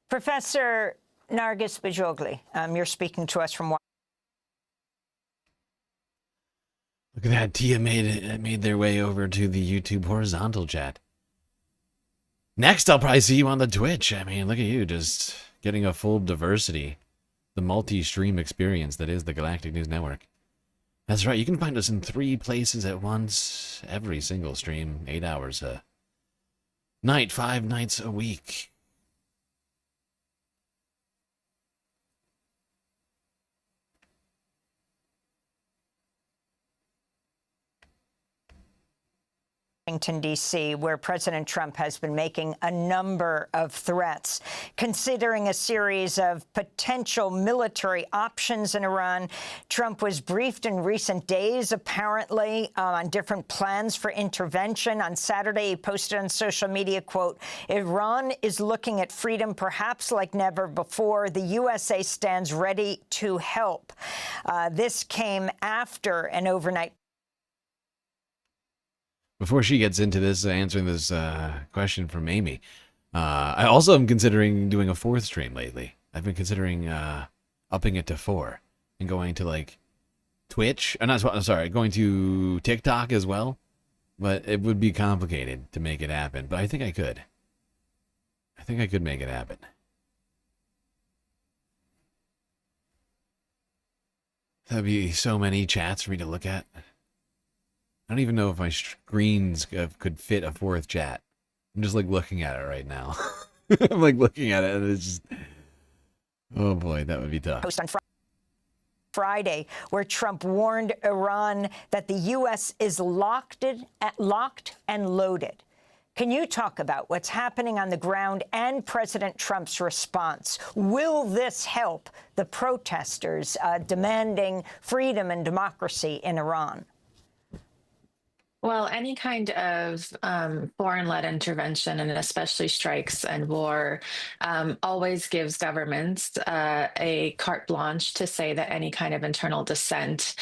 Professor Narges Bajogli, you're speaking to us from Washington. Look at that. Tia made their way over to the YouTube horizontal chat. Next, I'll probably see you on the Twitch. I mean, look at you, just getting a full diversity. The multi-stream experience that is the Galactic News Network. That's right, you can find us in 3 places at once, every single stream, 8 hours a night, 5 nights a week. Washington, D.C., where President Trump has been making a number of threats. Considering a series of potential military options in Iran, Trump was briefed in recent days, apparently, on different plans for intervention. On Saturday, he posted on social media, quote, "Iran is looking at freedom perhaps like never before. The USA stands ready to help." This came after an overnight before she gets into this, answering this question from Amy, I also am considering doing a 4th stream lately. I've been considering upping it to 4 and going to like Twitch. Going to TikTok as well. But it would be complicated to make it happen. But I think I could. I think I could make it happen. That'd be so many chats for me to look at. I don't even know if my screens could fit a 4th chat. I'm just like looking at it right now. I'm like looking at it and it's just... Oh boy, that would be tough. Post on Friday, where Trump warned Iran that the U.S. is locked and loaded. Can you talk about what's happening on the ground and President Trump's response? Will this help the protesters demanding freedom and democracy in Iran? Well, any kind of foreign-led intervention, and especially strikes and war, always gives governments a carte blanche to say that any kind of internal dissent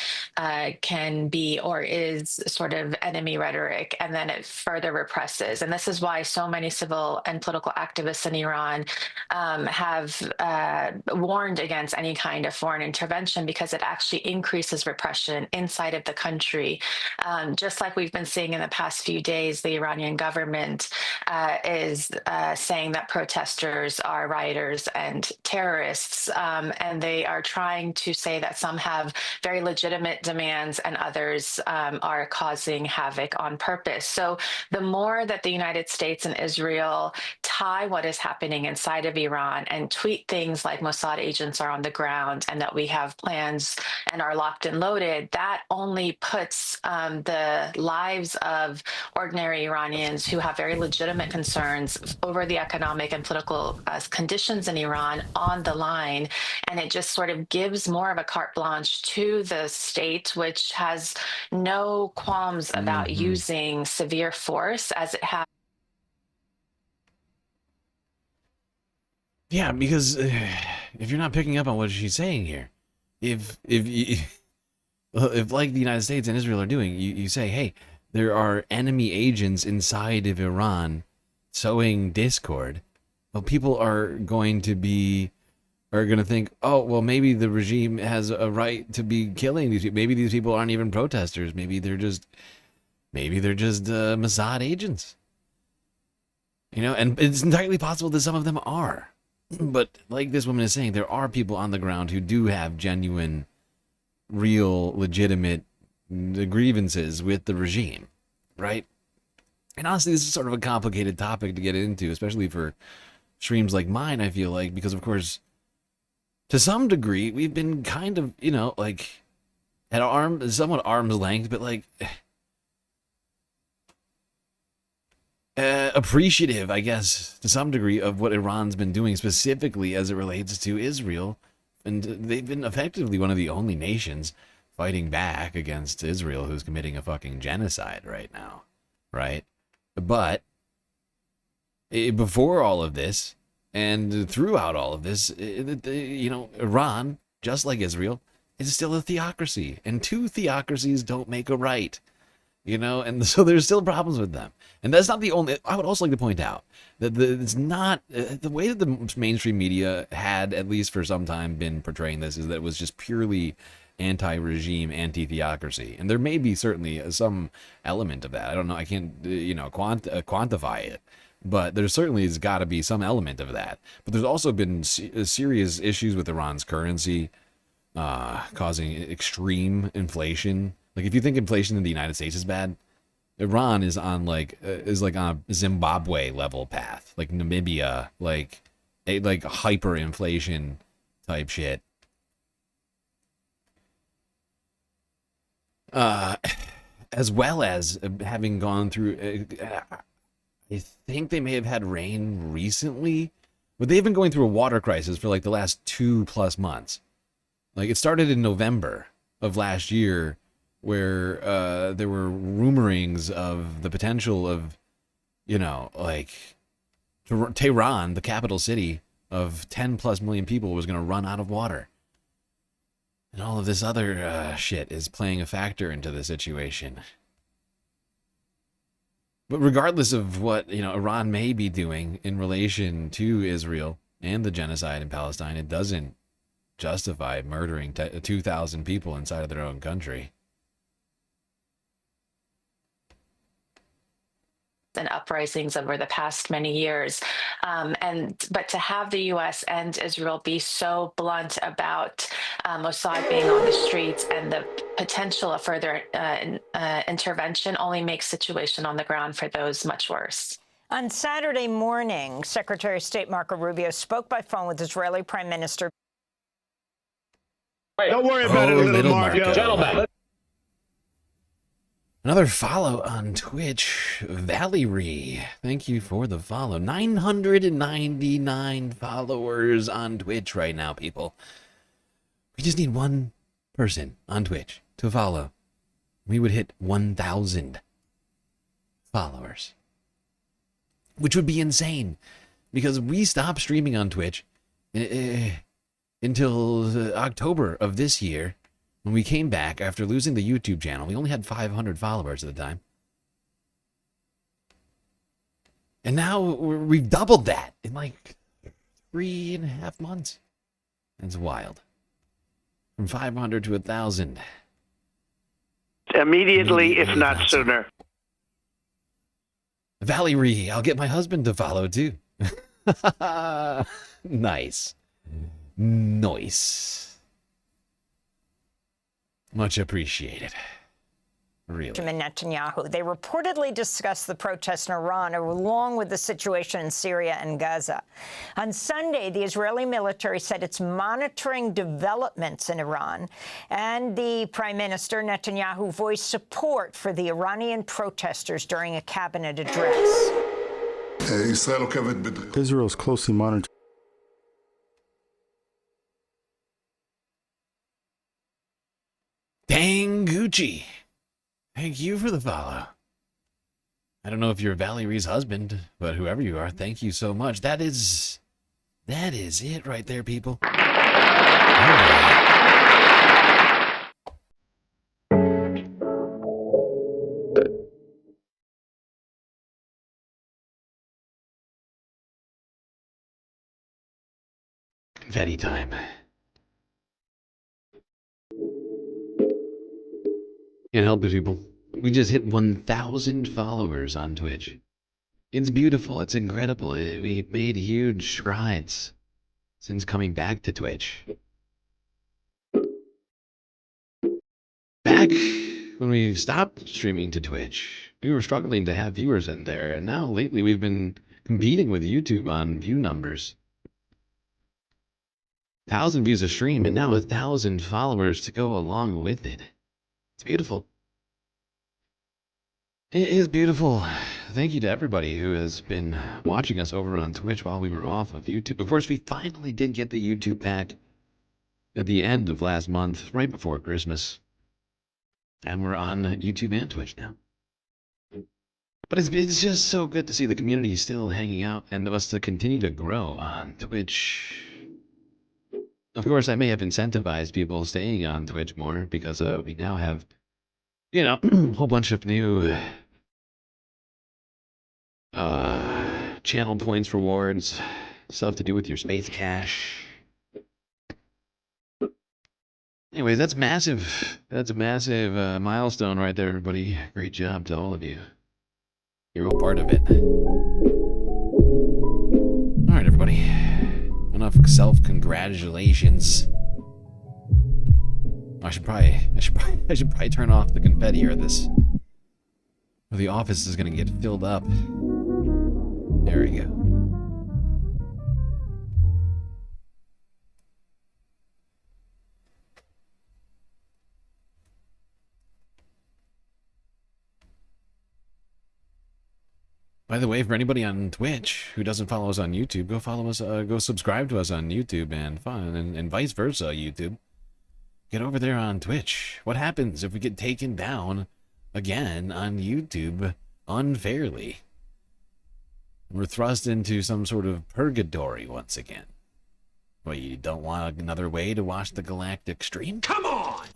can be or is sort of enemy rhetoric, and then it further represses. And this is why so many civil and political activists in Iran have warned against any kind of foreign intervention, because it actually increases repression inside of the country. Just like we've been seeing in the past few days, the Iranian government is saying that protesters are rioters and terrorists, and they are trying to say that some have very legitimate demands and others are causing havoc on purpose. So the more that the United States and Israel tie what is happening inside of Iran and tweet things like Mossad agents are on the ground and that we have plans and are locked and loaded, that only puts the lives of ordinary Iranians who have very legitimate concerns over the economic and political conditions in Iran on the line. And it just sort of gives more of a carte blanche to the state, which has no qualms about using severe force as it has. Yeah, because if you're not picking up on what she's saying here, if like the United States and Israel are doing, you say, hey, there are enemy agents inside of Iran sowing discord, well, people are going to think, oh, well, maybe the regime has a right to be killing these people. Maybe these people aren't even protesters. Maybe they're just Mossad agents. You know, and it's entirely possible that some of them are. But like this woman is saying, there are people on the ground who do have genuine, real, legitimate grievances with the regime, right? And honestly, this is sort of a complicated topic to get into, especially for streams like mine, I feel like, because of course, to some degree, we've been kind of, you know, like at somewhat arm's length, but like appreciative, I guess, to some degree of what Iran's been doing specifically as it relates to Israel. And they've been effectively one of the only nations fighting back against Israel who's committing a fucking genocide right now, right? But before all of this and throughout all of this, you know, Iran, just like Israel, is still a theocracy, and two theocracies don't make a right, you know, and so there's still problems with them. And that's not the only. I would also like to point out that it's not the way that the mainstream media had, at least for some time, been portraying this, is that it was just purely anti-regime, anti-theocracy, and there may be certainly some element of that. I don't know. I can't, you know, quantify it, but there certainly has got to be some element of that. But there's also been serious issues with Iran's currency, causing extreme inflation. Like, if you think inflation in the United States is bad, Iran is on like on a Zimbabwe level path, like Namibia, like hyperinflation type shit. As well as having gone through, I think they may have had rain recently, but they've been going through a water crisis for like the last 2+ months. Like, it started in November of last year, where there were rumorings of the potential of, you know, like Tehran, the capital city of 10+ million people, was going to run out of water. And all of this other shit is playing a factor into the situation. But regardless of what, Iran may be doing in relation to Israel and the genocide in Palestine, it doesn't justify murdering 2,000 people inside of their own country. And uprisings over the past many years, but to have the U.S. and Israel be so blunt about Mossad being on the streets and the potential of further intervention only makes situation on the ground for those much worse. On Saturday morning, Secretary of State Marco Rubio spoke by phone with Israeli Prime Minister. Don't worry about it, little Marco. Gentlemen. Another follow on Twitch, Valerie. Thank you for the follow. 999 followers on Twitch right now, people. We just need one person on Twitch to follow. We would hit 1,000 followers, which would be insane because we stopped streaming on Twitch until October of this year. When we came back after losing the YouTube channel, we only had 500 followers at the time. And now we've doubled that in like 3.5 months. It's wild. From 500 to 1,000. Immediately, if not sooner. Valerie, I'll get my husband to follow too. Nice. Nice. Much appreciated. Really. Netanyahu. They reportedly discussed the protests in Iran along with the situation in Syria and Gaza. On Sunday, the Israeli military said it's monitoring developments in Iran, and the Prime Minister Netanyahu voiced support for the Iranian protesters during a cabinet address. Israel is closely monitoring. Dang Gucci. Thank you for the follow. I don't know if you're Valerie's husband, but whoever you are, thank you so much. That is it right there, people. Confetti time. Can't help it, people. We just hit 1,000 followers on Twitch. It's beautiful. It's incredible. We made huge strides since coming back to Twitch. Back when we stopped streaming to Twitch, we were struggling to have viewers in there, and now lately we've been competing with YouTube on view numbers. 1,000 views a stream, and now 1,000 followers to go along with it. It's beautiful. It is beautiful. Thank you to everybody who has been watching us over on Twitch while we were off of YouTube. Of course, we finally did get the YouTube back at the end of last month, right before Christmas. And we're on YouTube and Twitch now. But it's just so good to see the community still hanging out and us to continue to grow on Twitch. Of course, I may have incentivized people staying on Twitch more because we now have, a whole bunch of new channel points, rewards, stuff to do with your space cash. Anyways, that's massive. That's a massive milestone right there, everybody. Great job to all of you. You're all part of it. All right, everybody. Enough self-congratulations. I should probably turn off the confetti or the office is gonna get filled up. There we go. By the way, for anybody on Twitch who doesn't follow us on YouTube, go follow us, go subscribe to us on YouTube and vice versa, YouTube. Get over there on Twitch. What happens if we get taken down again on YouTube unfairly? We're thrust into some sort of purgatory once again. Well, you don't want another way to watch the Galactic stream? Come on!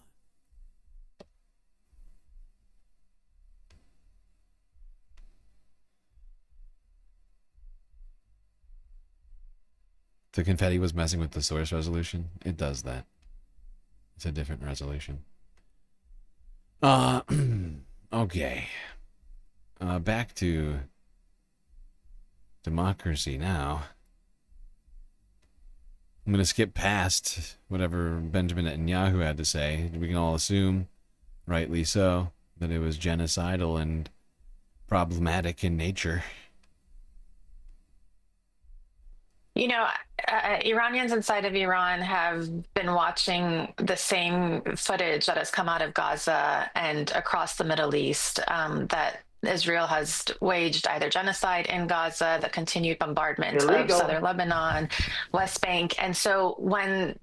the confetti was messing with the source resolution. It does that. It's a different resolution. Okay. Back to democracy now. I'm going to skip past whatever Benjamin Netanyahu had to say. We can all assume, rightly so, that it was genocidal and problematic in nature. You know, Iranians inside of Iran have been watching the same footage that has come out of Gaza and across the Middle East, that Israel has waged either genocide in Gaza, the continued bombardment of southern Lebanon, West Bank. And so when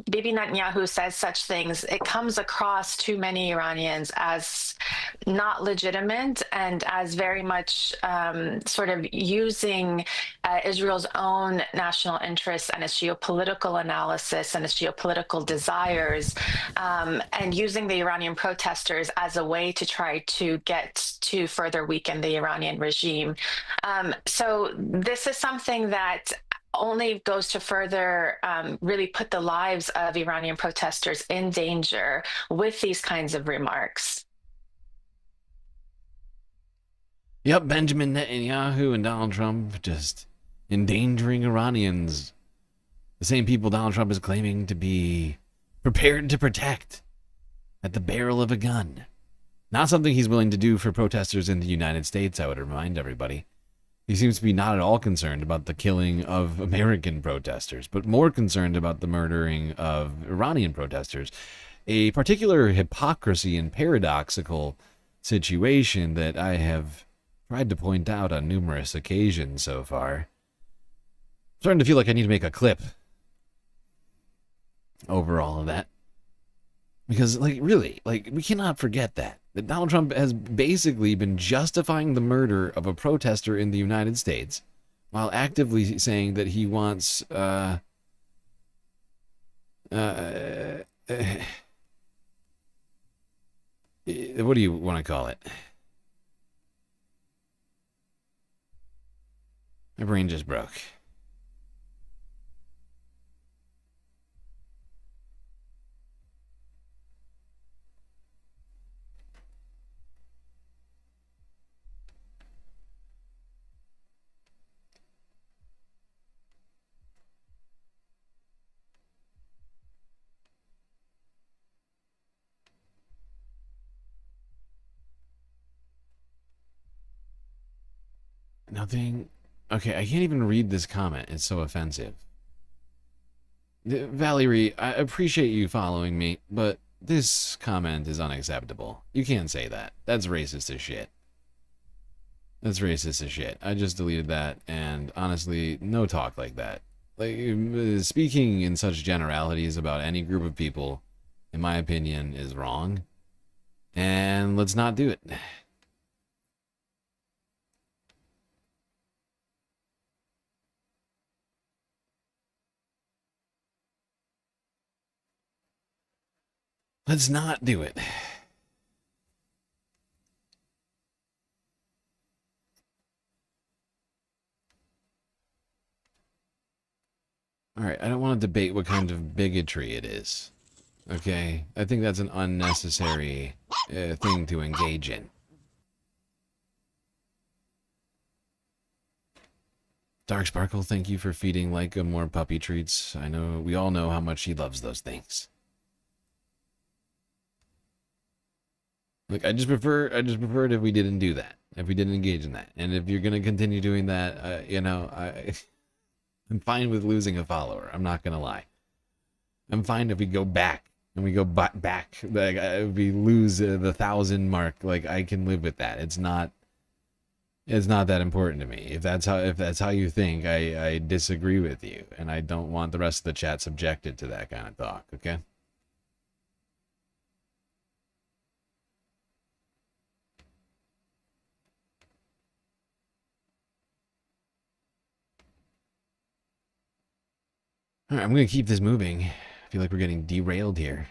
Bibi Netanyahu says such things, it comes across to many Iranians as not legitimate and as very much sort of using Israel's own national interests and its geopolitical analysis and its geopolitical desires, and using the Iranian protesters as a way to try to get to further weaken the Iranian regime. So this is something that only goes to further really put the lives of Iranian protesters in danger with these kinds of remarks. Yep, Benjamin Netanyahu and Donald Trump just endangering Iranians. The same people Donald Trump is claiming to be prepared to protect at the barrel of a gun. Not something he's willing to do for protesters in the United States, I would remind everybody. He seems to be not at all concerned about the killing of American protesters, but more concerned about the murdering of Iranian protesters. A particular hypocrisy and paradoxical situation that I have tried to point out on numerous occasions so far. I'm starting to feel like I need to make a clip over all of that. Because, like, really, like, we cannot forget that Donald Trump has basically been justifying the murder of a protester in the United States while actively saying that he wants, what do you want to call it? My brain just broke. Nothing. Okay, I can't even read this comment. It's so offensive. Valerie, I appreciate you following me, but this comment is unacceptable. You can't say that. That's racist as shit. That's racist as shit. I just deleted that, and honestly, no talk like that. Like, speaking in such generalities about any group of people, in my opinion, is wrong. And let's not do it. Let's not do it. Alright, I don't want to debate what kind of bigotry it is. Okay? I think that's an unnecessary thing to engage in. Dark Sparkle, thank you for feeding Leica more puppy treats. I know, we all know how much she loves those things. Look, I just preferred if we didn't do that, if we didn't engage in that, and if you're gonna continue doing that, you know, I'm fine with losing a follower. I'm not gonna lie. I'm fine if we go back and we go back, like we lose the 1,000 mark. Like I can live with that. It's not that important to me. If that's how you think, I disagree with you, and I don't want the rest of the chat subjected to that kind of talk. Okay. All right, I'm going to keep this moving. I feel like we're getting derailed here.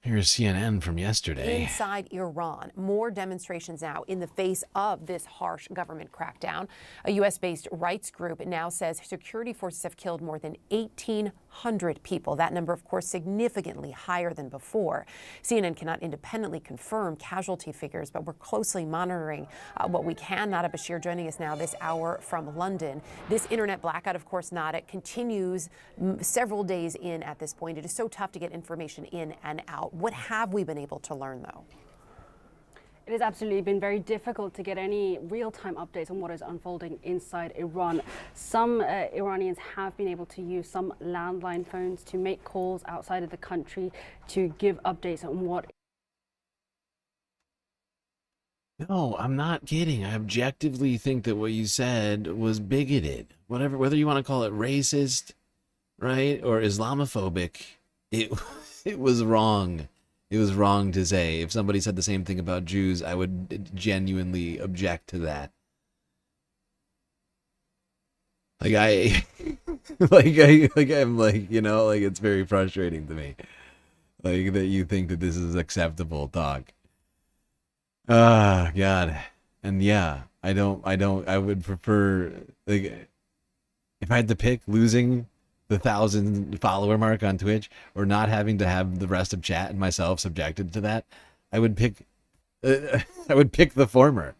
Here's CNN from yesterday. Inside Iran, more demonstrations now in the face of this harsh government crackdown. A U.S.-based rights group now says security forces have killed more than 1,800 people. That number, of course, significantly higher than before. CNN cannot independently confirm casualty figures, but we're closely monitoring what we can. Nada Bashir joining us now this hour from London. This internet blackout, of course, Nada, continues several days in at this point. It is so tough to get information in and out. What have we been able to learn, though? It has absolutely been very difficult to get any real-time updates on what is unfolding inside Iran. Some Iranians have been able to use some landline phones to make calls outside of the country to give updates on what. No, I'm not kidding. I objectively think that what you said was bigoted. Whether you want to call it racist, right, or Islamophobic, it was wrong. It was wrong to say. If somebody said the same thing about Jews, I would genuinely object to that. I'm like, you know, like, it's very frustrating to me. Like, that you think that this is acceptable talk. Ah, God. And yeah, I would prefer, like, if I had to pick losing the 1,000 follower mark on Twitch or not having to have the rest of chat and myself subjected to that, I would pick the former.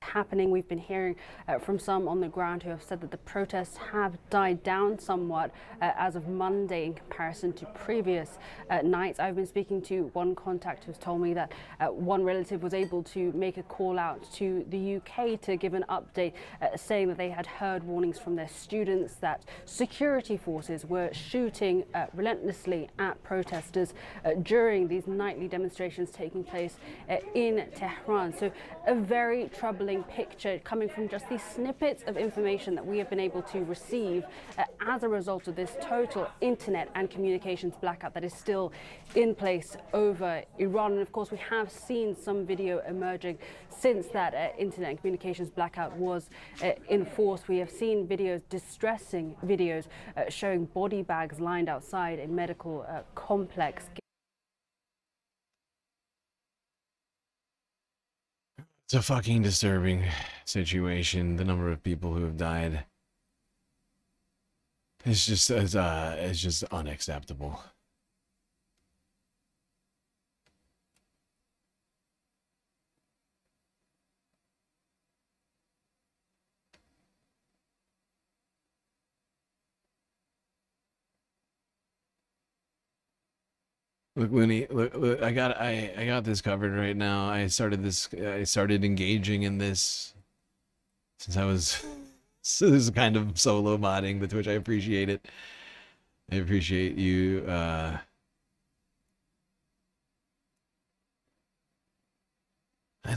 Happening. We've been hearing from some on the ground who have said that the protests have died down somewhat as of Monday in comparison to previous nights. I've been speaking to one contact who's told me that one relative was able to make a call out to the UK to give an update saying that they had heard warnings from their students that security forces were shooting relentlessly at protesters during these nightly demonstrations taking place in Tehran. So a very troubling picture coming from just these snippets of information that we have been able to receive as a result of this total internet and communications blackout that is still in place over Iran. And of course, we have seen some video emerging since that internet and communications blackout was in force. We have seen videos, distressing videos, showing body bags lined outside a medical complex. It's a fucking disturbing situation. The number of people who have died. It's just unacceptable. Look, Looney, look, I got this covered right now. I started engaging in this since I was so this is kind of solo modding the Twitch. I appreciate it. I appreciate you I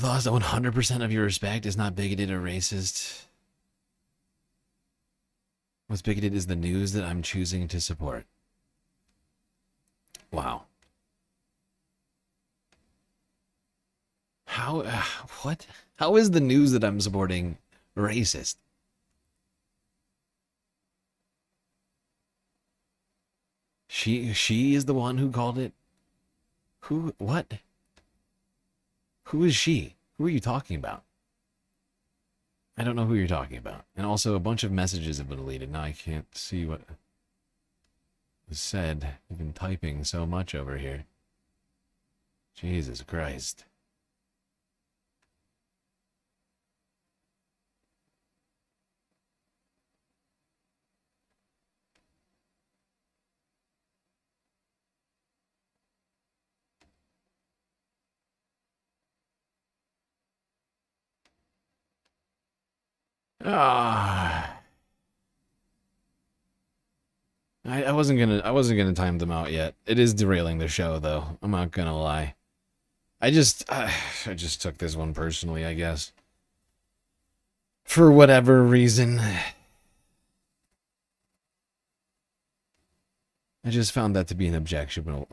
lost 100% of your respect is not bigoted or racist. What's bigoted is the news that I'm choosing to support. Wow. What? How is the news that I'm supporting racist? She is the one who called it. Who? What? Who is she? Who are you talking about? I don't know who you're talking about. And also, a bunch of messages have been deleted. Now I can't see what was said. I've been typing so much over here. Jesus Christ. I wasn't gonna time them out yet. It is derailing the show, though. I'm not gonna lie. I just took this one personally, I guess. For whatever reason. I just found that to be an objectionable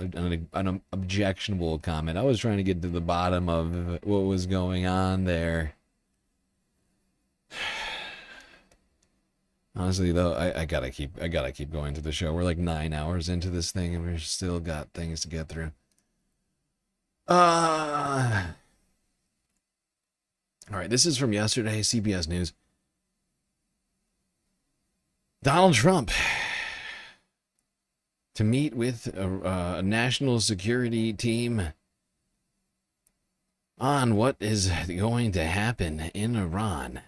comment. I was trying to get to the bottom of what was going on there. Honestly, though, I gotta keep going to the show. We're like 9 hours into this thing, and we've still got things to get through. All right, this is from yesterday, CBS News. Donald Trump to meet with a national security team on what is going to happen in Iran.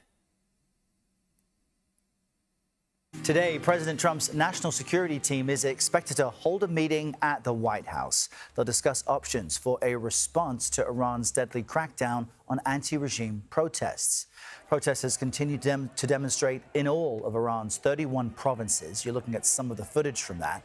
Today, President Trump's national security team is expected to hold a meeting at the White House. They'll discuss options for a response to Iran's deadly crackdown on anti-regime protests. Protesters continue to demonstrate in all of Iran's 31 provinces. You're looking at some of the footage from that.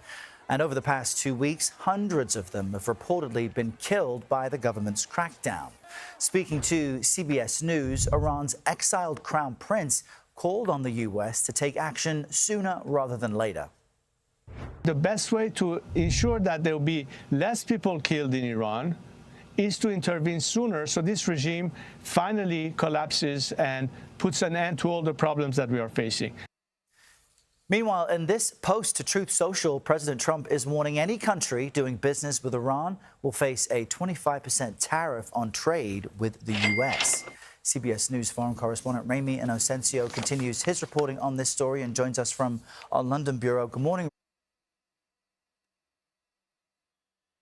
And over the past 2 weeks, hundreds of them have reportedly been killed by the government's crackdown. Speaking to CBS News, Iran's exiled crown prince called on the U.S. to take action sooner rather than later. The best way to ensure that there will be less people killed in Iran is to intervene sooner so this regime finally collapses and puts an end to all the problems that we are facing. Meanwhile, in this post to Truth Social, President Trump is warning any country doing business with Iran will face a 25% tariff on trade with the U.S. CBS News foreign correspondent Remy Inocencio continues his reporting on this story and joins us from our London bureau. Good morning.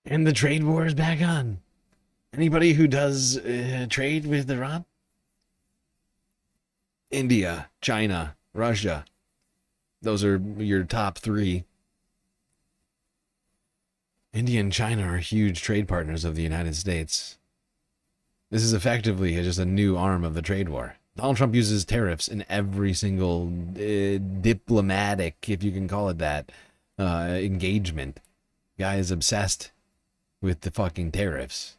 And the trade war is back on. Anybody who does trade with Iran? India, China, Russia. Those are your top three. India and China are huge trade partners of the United States. This is effectively just a new arm of the trade war. Donald Trump uses tariffs in every single diplomatic, if you can call it that, engagement. Guy is obsessed with the fucking tariffs.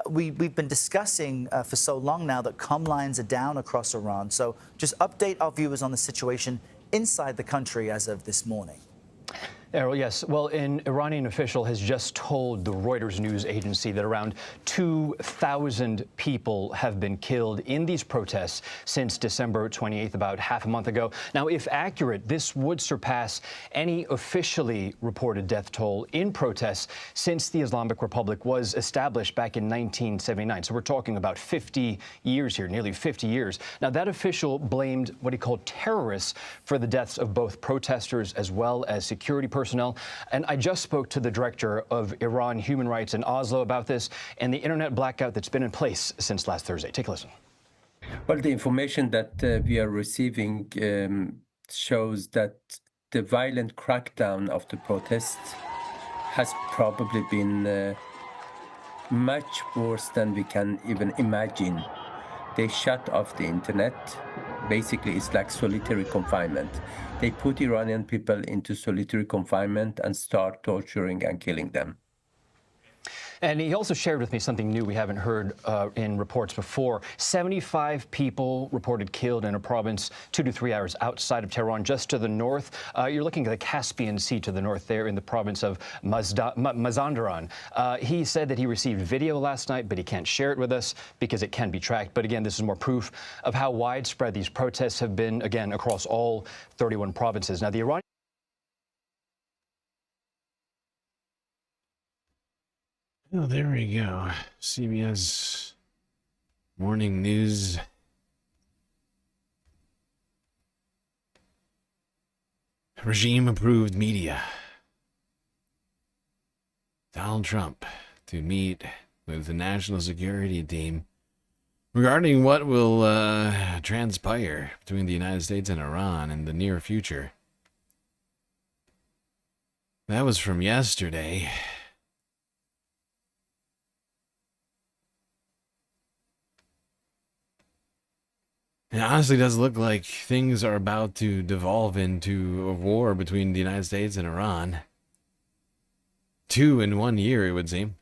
We've been discussing for so long now that comm lines are down across Iran. So just update our viewers on the situation inside the country as of this morning. Errol, yes. Well, an Iranian official has just told the Reuters news agency that around 2,000 people have been killed in these protests since December 28th, about half a month ago. Now, if accurate, this would surpass any officially reported death toll in protests since the Islamic Republic was established back in 1979. So we're talking about 50 years here, nearly 50 years. Now, that official blamed what he called terrorists for the deaths of both protesters as well as security personnel. And I just spoke to the director of Iran Human Rights in Oslo about this and the internet blackout that's been in place since last Thursday. Take a listen. Well, the information that we are receiving shows that the violent crackdown of the protests has probably been much worse than we can even imagine. They shut off the internet. Basically, it's like solitary confinement. They put Iranian people into solitary confinement and start torturing and killing them. And he also shared with me something new we haven't heard in reports before. 75 people reported killed in a province 2 to 3 hours outside of Tehran, just to the north. You're looking at the Caspian Sea to the north there in the province of Mazandaran. He said that he received video last night, but he can't share it with us because it can be tracked. But again, this is more proof of how widespread these protests have been, again, across all 31 provinces. Now, the Iranian Oh, there we go. CBS Morning News. Regime-approved media. Donald Trump to meet with the national security team regarding what will transpire between the United States and Iran in the near future. That was from yesterday. It honestly does look like things are about to devolve into a war between the United States and Iran. 2 in 1 year, it would seem.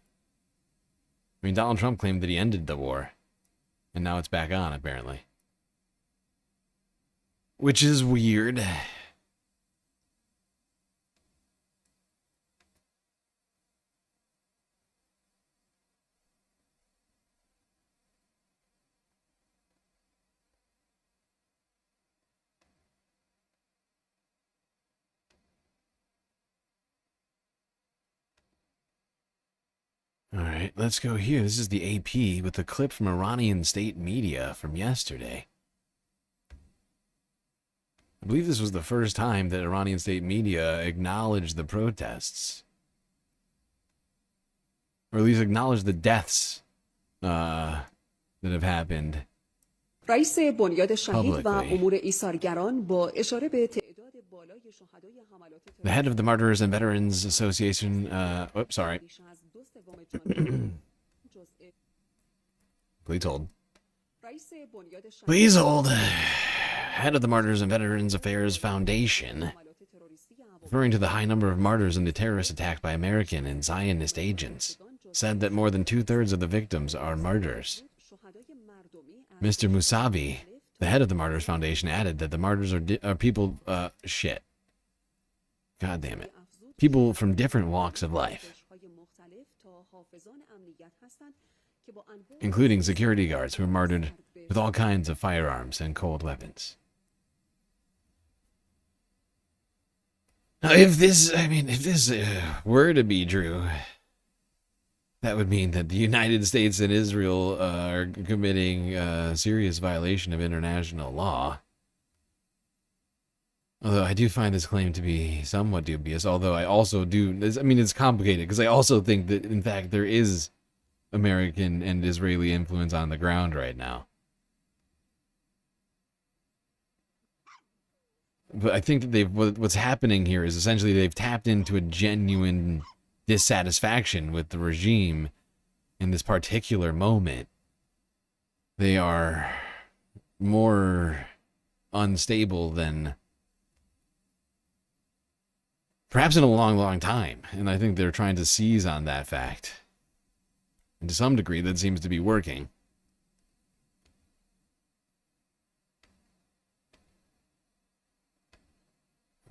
I mean, Donald Trump claimed that he ended the war, and now it's back on, apparently. Which is weird. All right, let's go here. This is the AP with a clip from Iranian state media from yesterday. I believe this was the first time that Iranian state media acknowledged the protests. Or at least acknowledged the deaths that have happened. رئیس بنیاد شهید و امور ایثارگران با اشاره به تعداد بالای شهدای حملات The head of the Martyrs and Veterans Association, oops, sorry. Please hold. Please hold. Head of the Martyrs and Veterans Affairs Foundation, referring to the high number of martyrs in the terrorist attack by American and Zionist agents, said that more than 2/3 of the victims are martyrs. Mr. Musavi, the head of the Martyrs Foundation, added that the martyrs are people, shit. God damn it. People from different walks of life, including security guards who were martyred with all kinds of firearms and cold weapons. Now, if this were to be true, that would mean that the United States and Israel are committing a serious violation of international law. Although I do find this claim to be somewhat dubious, although I also it's complicated, because I also think that, in fact, there is American and Israeli influence on the ground right now. But I think that what's happening here is essentially they've tapped into a genuine dissatisfaction with the regime in this particular moment. They are more unstable than perhaps in a long, long time. And I think they're trying to seize on that fact. And to some degree, that seems to be working.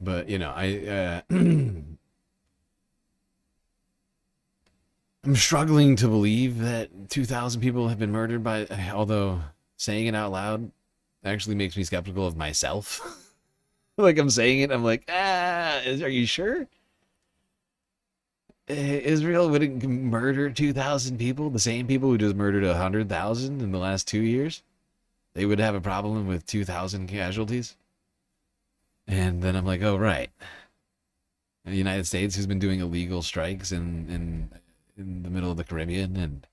But, I'm struggling to believe that 2,000 people have been murdered by, although saying it out loud actually makes me skeptical of myself. Like, I'm saying it, I'm like, are you sure? Israel wouldn't murder 2,000 people? The same people who just murdered 100,000 in the last 2 years? They would have a problem with 2,000 casualties? And then I'm like, oh, right. The United States, who's been doing illegal strikes in the middle of the Caribbean and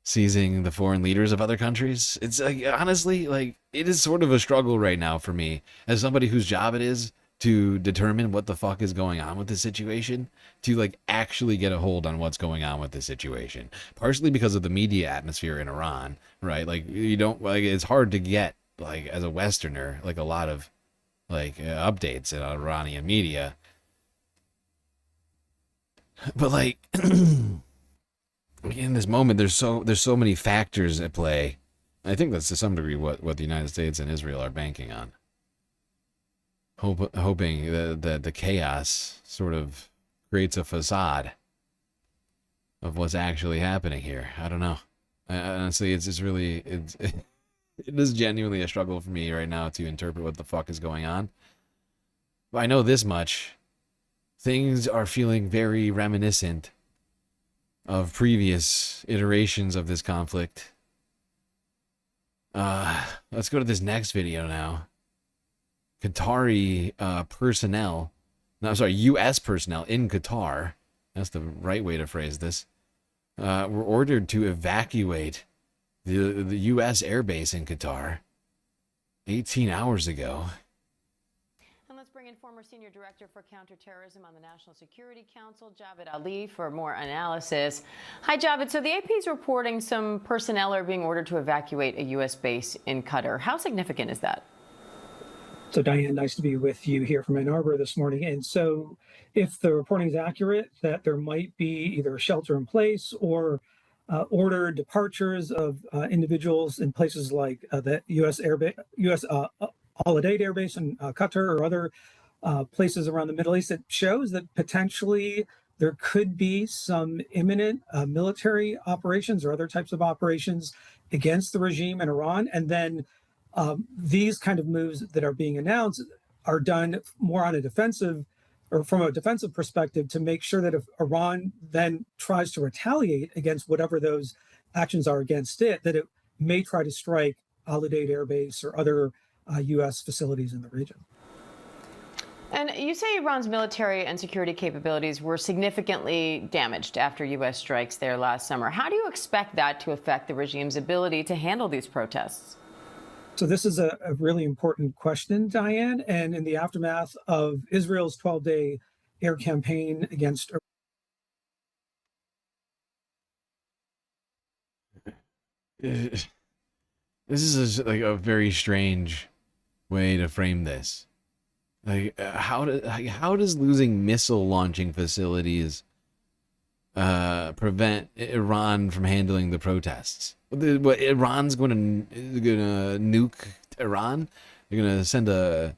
seizing the foreign leaders of other countries. It's like, honestly, like, it is sort of a struggle right now for me as somebody whose job it is to determine what the fuck is going on with this situation, to like actually get a hold on what's going on with this situation. Partially because of the media atmosphere in Iran, right? Like, you don't, like, it's hard to get, like, as a Westerner, like, a lot of like updates in Iranian media. But like in this moment, there's so many factors at play. I think that's to some degree what the United States and Israel are banking on, hoping that the chaos sort of creates a facade of what's actually happening here. I don't know. Honestly, it is genuinely a struggle for me right now to interpret what the fuck is going on. But I know this much. Things are feeling very reminiscent of previous iterations of this conflict. Let's go to this next video now. U.S. personnel in Qatar, that's the right way to phrase this, were ordered to evacuate the U.S. airbase in Qatar 18 hours ago. And let's bring in former Senior Director for Counterterrorism on the National Security Council, Javed Ali, for more analysis. Hi, Javed. So the AP is reporting some personnel are being ordered to evacuate a U.S. base in Qatar. How significant is that? So, Diane, nice to be with you here from Ann Arbor this morning. And so if the reporting is accurate, that there might be either a shelter in place or ordered departures of individuals in places like the U.S. Al-Udeid Air Base in Qatar or other places around the Middle East, it shows that potentially there could be some imminent military operations or other types of operations against the regime in Iran. And then these kind of moves that are being announced are done more on a defensive or from a defensive perspective, to make sure that if Iran then tries to retaliate against whatever those actions are against it, that it may try to strike Al Udeid Air Base or other U.S. facilities in the region. And you say Iran's military and security capabilities were significantly damaged after U.S. strikes there last summer. How do you expect that to affect the regime's ability to handle these protests? So this is a really important question, Diane. And in the aftermath of Israel's 12-day air campaign against This is like a very strange way to frame this. Like, how does losing missile launching facilities prevent Iran from handling the protests? What, Iran's going to nuke Iran? They're going to send a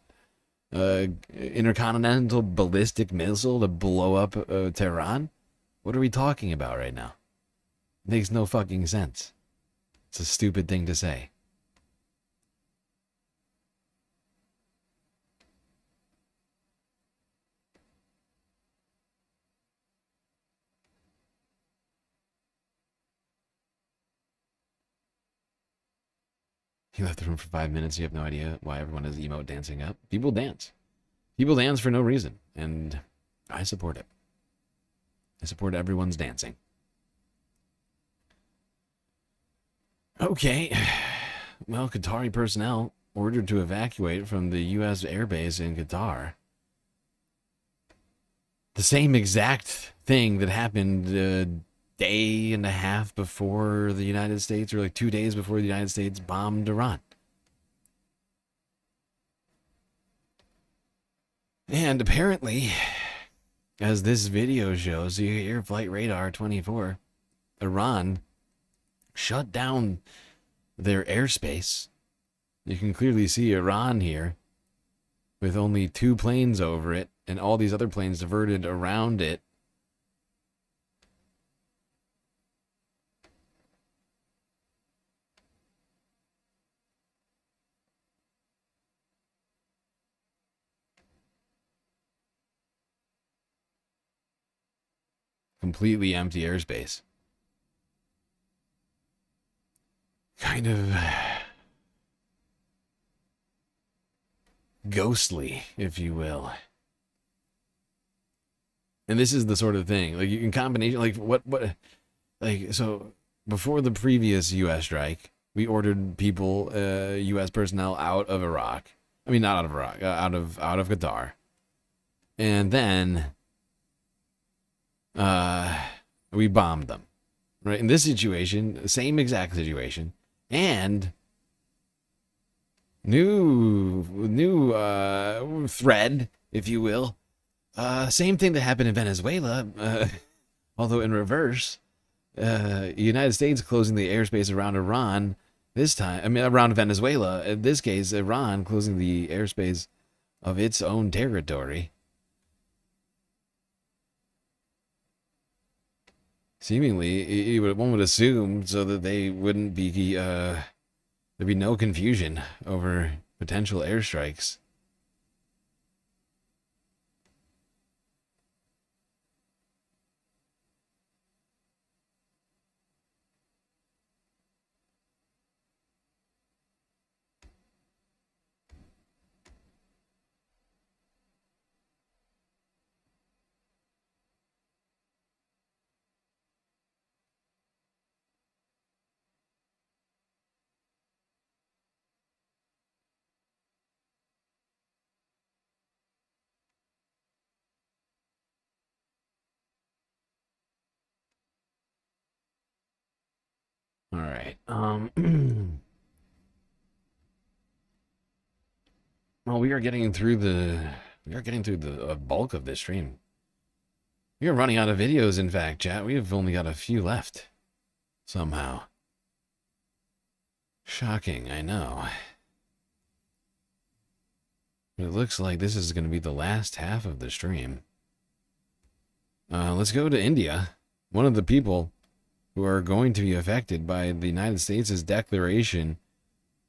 intercontinental ballistic missile to blow up Tehran? What are we talking about right now? It makes no fucking sense. It's a stupid thing to say. You left the room for 5 minutes. You have no idea why everyone is emote dancing up. People dance. People dance for no reason. And I support it. I support everyone's dancing. Okay. Well, Qatari personnel ordered to evacuate from the U.S. airbase in Qatar. The same exact thing that happened a day and a half before the United States, or like 2 days before the United States bombed Iran. And apparently, as this video shows, you hear Flight Radar 24, Iran shut down their airspace. You can clearly see Iran here with only 2 planes over it and all these other planes diverted around it. Completely empty airspace. Kind of ghostly, if you will. And this is the sort of thing, like, you can combination, like, like, so before the previous U.S. strike, we ordered people, U.S. personnel out of Iraq. I mean, not out of Iraq, out of Qatar. And then we bombed them, right? In this situation, same exact situation, and new thread, if you will. Same thing that happened in Venezuela, although in reverse. United States closing the airspace around Iran this time. I mean, around Venezuela. In this case, Iran closing the airspace of its own territory. Seemingly, one would assume so that they wouldn't be, there'd be no confusion over potential airstrikes. All right. Well, we are getting through the bulk of this stream. We are running out of videos, in fact, chat. We have only got a few left. Somehow. Shocking, I know. But it looks like this is going to be the last half of the stream. Let's go to India. One of the people who are going to be affected by the United States' declaration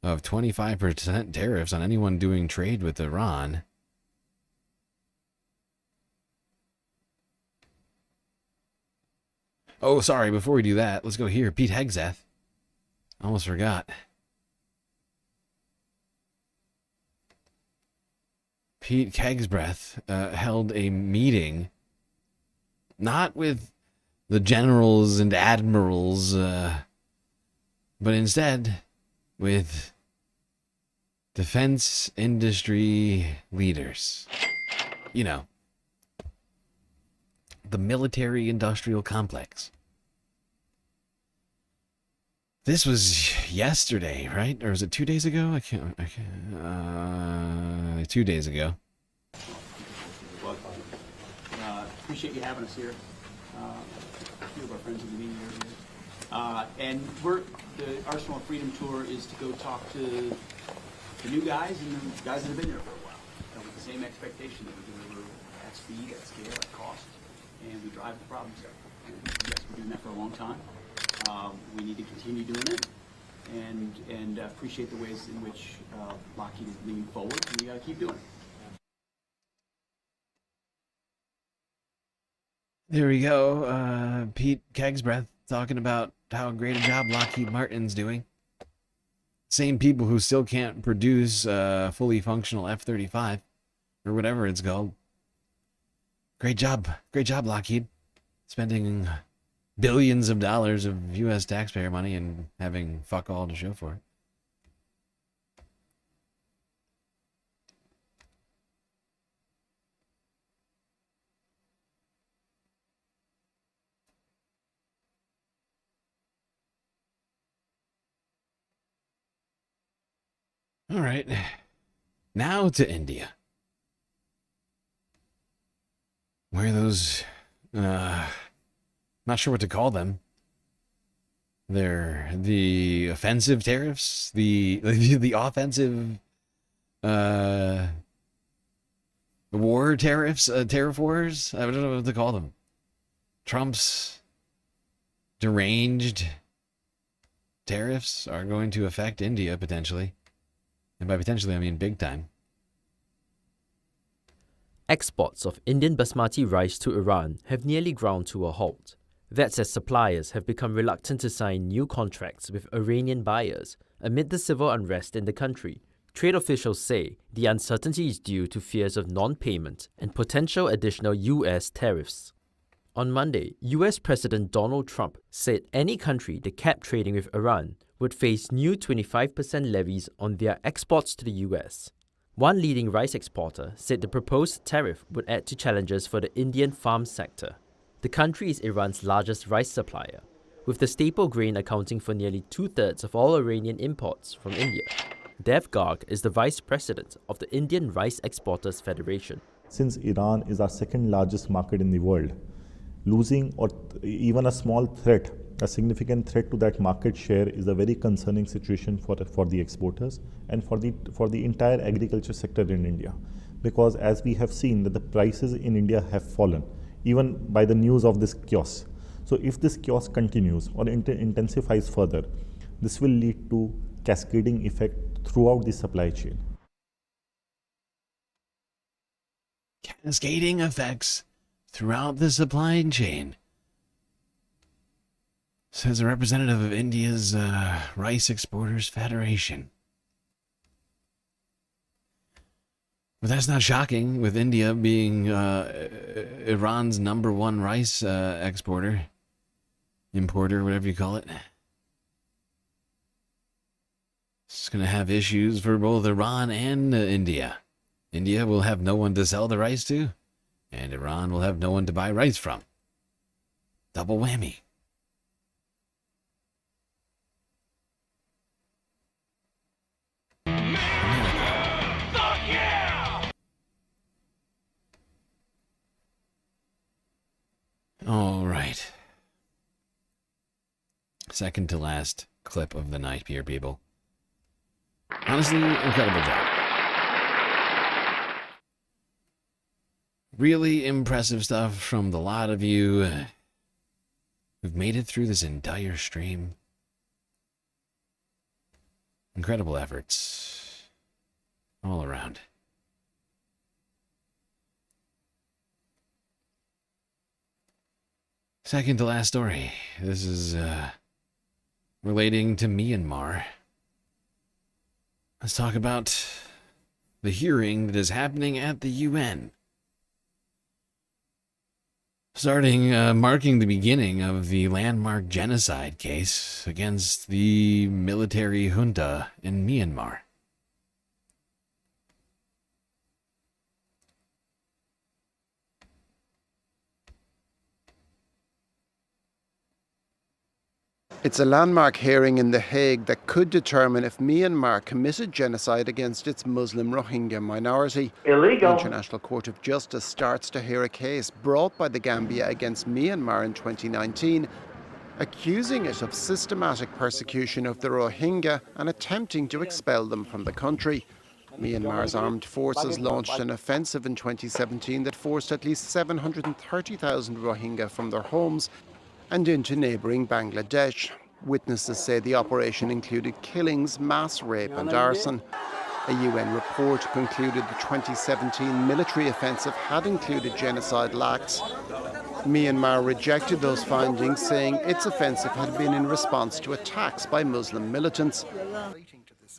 of 25% tariffs on anyone doing trade with Iran. Oh, sorry, before we do that, let's go here. Pete Hegseth. Almost forgot. Pete Kegsbreath held a meeting, not with the generals and admirals, but instead with defense industry leaders. You know, the military-industrial complex. This was yesterday, right? Or was it 2 days ago? I can't 2 days ago. Appreciate you having us here. A few of our friends in the media are here. And the Arsenal of Freedom tour is to go talk to the new guys and the guys that have been there for a while. And with the same expectation that we deliver at speed, at scale, at cost, and we drive the problems out. And yes, we're doing that for a long time. We need to continue doing it, and appreciate the ways in which Lockheed is leaning forward, and we got to keep doing it. There we go. Pete Kegsbreath talking about how great a job Lockheed Martin's doing. Same people who still can't produce fully functional F-35 or whatever it's called. Great job, Lockheed. Spending billions of dollars of U.S. taxpayer money and having fuck all to show for it. All right, now to India, where those, not sure what to call them. They're the offensive tariffs, the offensive, war tariffs, tariff wars. I don't know what to call them. Trump's deranged tariffs are going to affect India potentially. And by potentially, I mean big time. Exports of Indian basmati rice to Iran have nearly ground to a halt. That's as suppliers have become reluctant to sign new contracts with Iranian buyers amid the civil unrest in the country. Trade officials say the uncertainty is due to fears of non-payment and potential additional U.S. tariffs. On Monday, U.S. President Donald Trump said any country that kept trading with Iran would face new 25% levies on their exports to the U.S. One leading rice exporter said the proposed tariff would add to challenges for the Indian farm sector. The country is Iran's largest rice supplier, with the staple grain accounting for nearly 2/3 of all Iranian imports from India. Dev Garg is the vice president of the Indian Rice Exporters Federation. Since Iran is our second largest market in the world, losing or even a small threat, a significant threat to that market share is a very concerning situation for the exporters and for the entire agriculture sector in India. Because as we have seen that the prices in India have fallen, even by the news of this chaos. So if this chaos continues or intensifies further, this will lead to cascading effect throughout the supply chain. Cascading effects throughout the supply chain, says a representative of India's Rice Exporters Federation. But that's not shocking, with India being Iran's #1 rice importer, whatever you call it. It's going to have issues for both Iran and India. India will have no one to sell the rice to, and Iran will have no one to buy rice from. Double whammy. All right. Second to last clip of the night here, people. Honestly, incredible job. Really impressive stuff from the lot of you who've made it through this entire stream. Incredible efforts all around. Second to last story. This is relating to Myanmar. Let's talk about the hearing that is happening at the UN. Marking the beginning of the landmark genocide case against the military junta in Myanmar. It's a landmark hearing in The Hague that could determine if Myanmar committed genocide against its Muslim Rohingya minority. Illegal. The International Court of Justice starts to hear a case brought by the Gambia against Myanmar in 2019, accusing it of systematic persecution of the Rohingya and attempting to expel them from the country. Myanmar's armed forces launched an offensive in 2017 that forced at least 730,000 Rohingya from their homes and into neighbouring Bangladesh. Witnesses say the operation included killings, mass rape and arson. A UN report concluded the 2017 military offensive had included genocidal acts. Myanmar rejected those findings, saying its offensive had been in response to attacks by Muslim militants.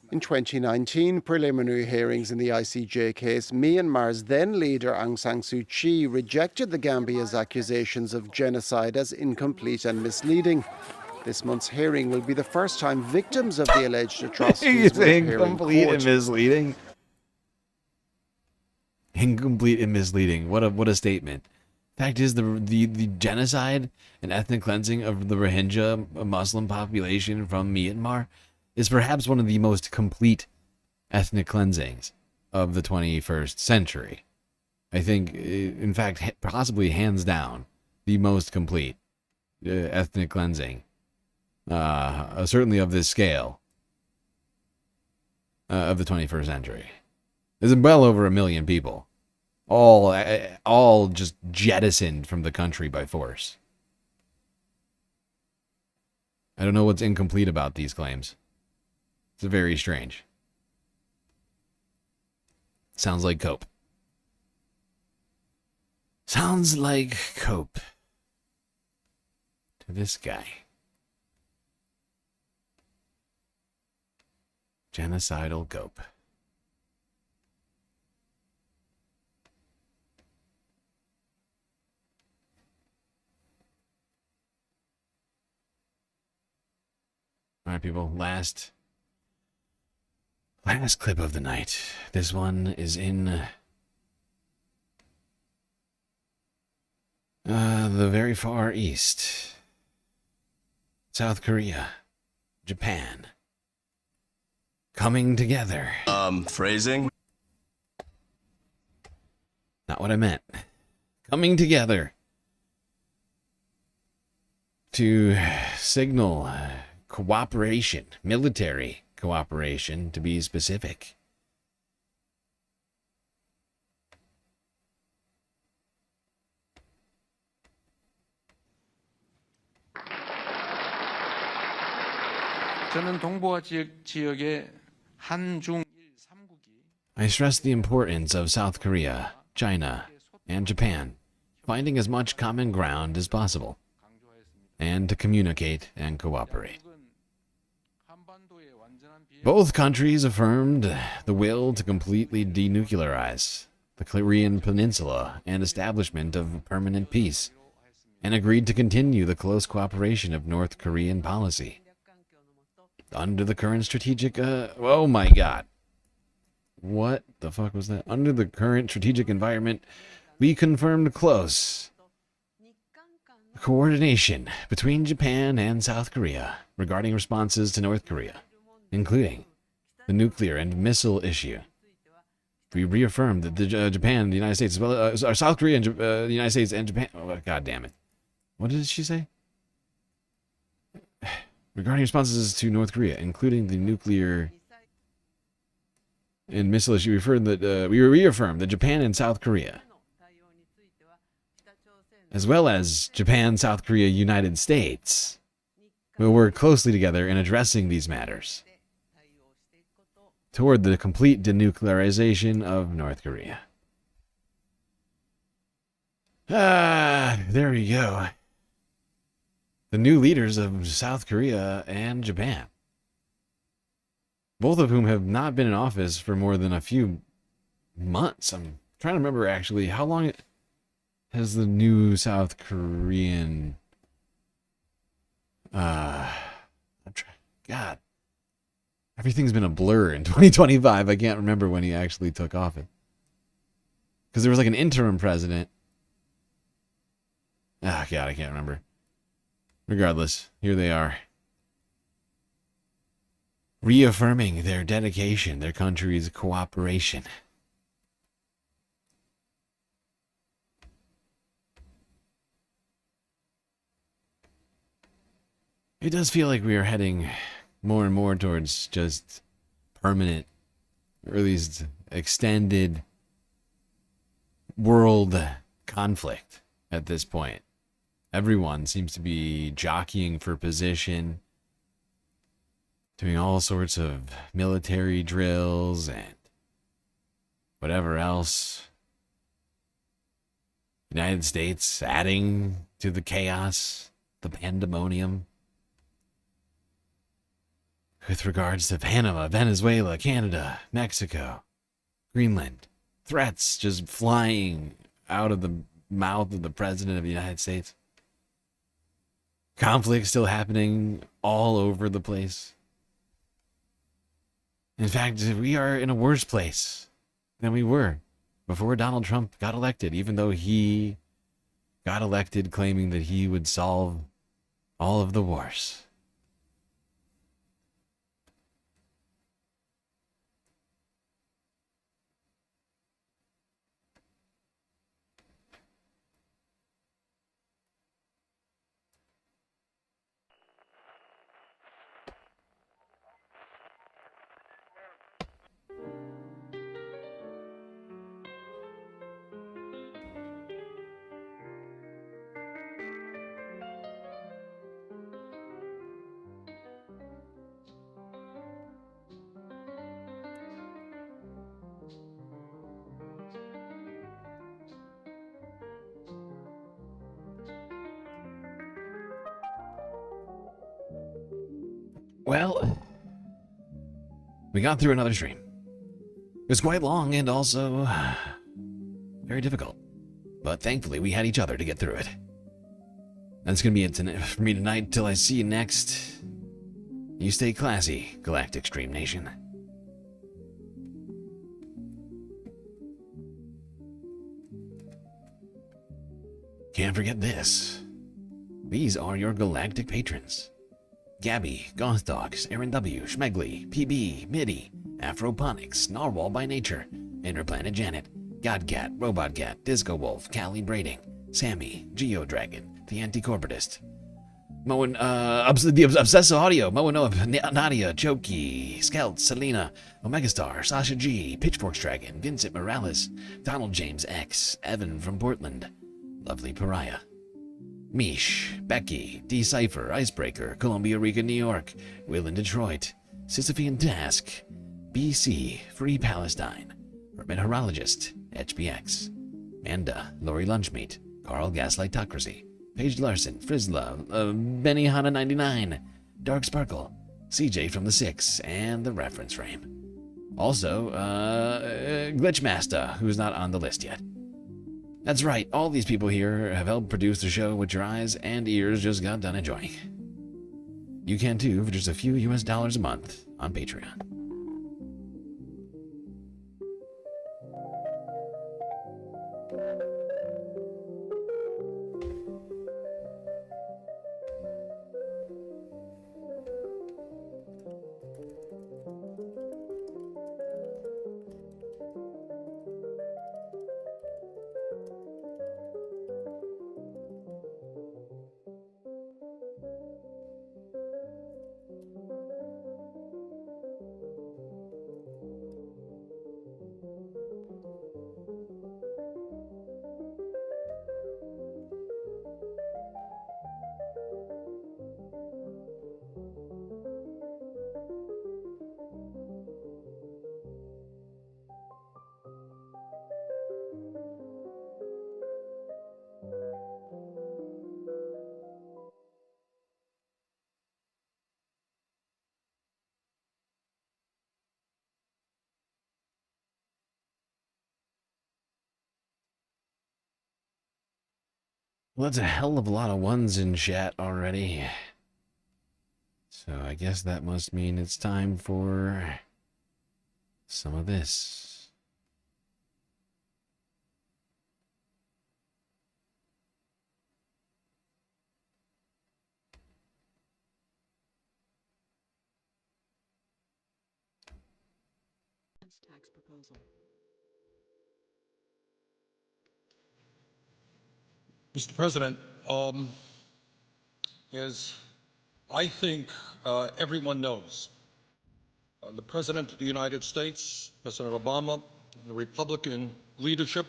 In 2019, preliminary hearings in the ICJ case, Myanmar's then leader Aung San Suu Kyi rejected the Gambia's accusations of genocide as incomplete and misleading. This month's hearing will be the first time victims of the alleged atrocities will appear in Incomplete court. and misleading. Incomplete and misleading. What a statement. Fact is, the genocide and ethnic cleansing of the Rohingya Muslim population from Myanmar is perhaps one of the most complete ethnic cleansings of the 21st century. I think, in fact, possibly hands down, the most complete ethnic cleansing, certainly of this scale, of the 21st century. There's well over 1 million people, all just jettisoned from the country by force. I don't know what's incomplete about these claims. It's very strange. Sounds like cope. Sounds like cope. To this guy. Genocidal cope. All right, people. Last clip of the night. This one is in the very far east. South Korea. Japan. Coming together. Phrasing? Not what I meant. Coming together to signal cooperation, military cooperation, to be specific. I stress the importance of South Korea, China, and Japan finding as much common ground as possible, and to communicate and cooperate. Both countries affirmed the will to completely denuclearize the Korean Peninsula and establishment of permanent peace, and agreed to continue the close cooperation of North Korean policy. Under the current strategic, oh my god. What the fuck was that? Under the current strategic environment, we confirmed close coordination between Japan and South Korea regarding responses to North Korea, including the nuclear and missile issue. We reaffirmed that Japan, the United States, as well as South Korea and the United States and Japan. Oh, god damn it! What did she say? Regarding responses to North Korea, including the nuclear and missile issue, we reaffirmed that Japan and South Korea, as well as Japan, South Korea, United States, will work closely together in addressing these matters toward the complete denuclearization of North Korea. There we go. the new leaders of South Korea and Japan, both of whom have not been in office for more than a few months. I'm trying to remember actually how long has the new South Korean God, everything's been a blur in 2025. I can't remember when he actually took office, because there was like an interim president. God, I can't remember. Regardless, here they are, reaffirming their dedication, their country's cooperation. It does feel like we are heading more and more towards just permanent, or at least extended world conflict at this point. Everyone seems to be jockeying for position, doing all sorts of military drills and whatever else. United States adding to the chaos, the pandemonium, with regards to Panama, Venezuela, Canada, Mexico, Greenland. Threats just flying out of the mouth of the President of the United States. Conflict still happening all over the place. In fact, we are in a worse place than we were before Donald Trump got elected, even though he got elected claiming that he would solve all of the wars. Well, we got through another stream. It was quite long and also very difficult, but thankfully we had each other to get through it. That's gonna be it for me tonight. Till I see you next, you stay classy, Galactic Stream Nation. Can't forget this. These are your galactic patrons: Gabby, Goth Dogs, Aaron W, Schmegley, PB, Midi, Afroponics, Narwhal by Nature, Interplanet Janet, Godcat, Robot Cat, Disco Wolf, Callie Braiding, Sammy, Geo Dragon, The Anti-Corporatist, Moen, the Obsessive Audio, Moenoa, Nadia, Jokey, Skelt, Selena, Omegastar, Sasha G, Pitchforks Dragon, Vincent Morales, Donald James X, Evan from Portland, Lovely Pariah, Mish, Becky, Decipher, Icebreaker, Columbia Rica, New York, Will in Detroit, Sisyphean Task, BC, Free Palestine, Urban Horologist, HBX, Manda, Lori Lunchmeat, Carl Gaslightocracy, Paige Larson, Frizzla, Benny Hanna 99, Dark Sparkle, CJ from the Six, and the Reference Frame. Also, Glitchmaster, who's not on the list yet. That's right, all these people here have helped produce the show which your eyes and ears just got done enjoying. You can too for just a few US dollars a month on Patreon. Well, that's a hell of a lot of ones in chat already. So I guess that must mean it's time for some of this. Tax proposal. Mr. President, as I think everyone knows, the President of the United States, President Obama, and the Republican leadership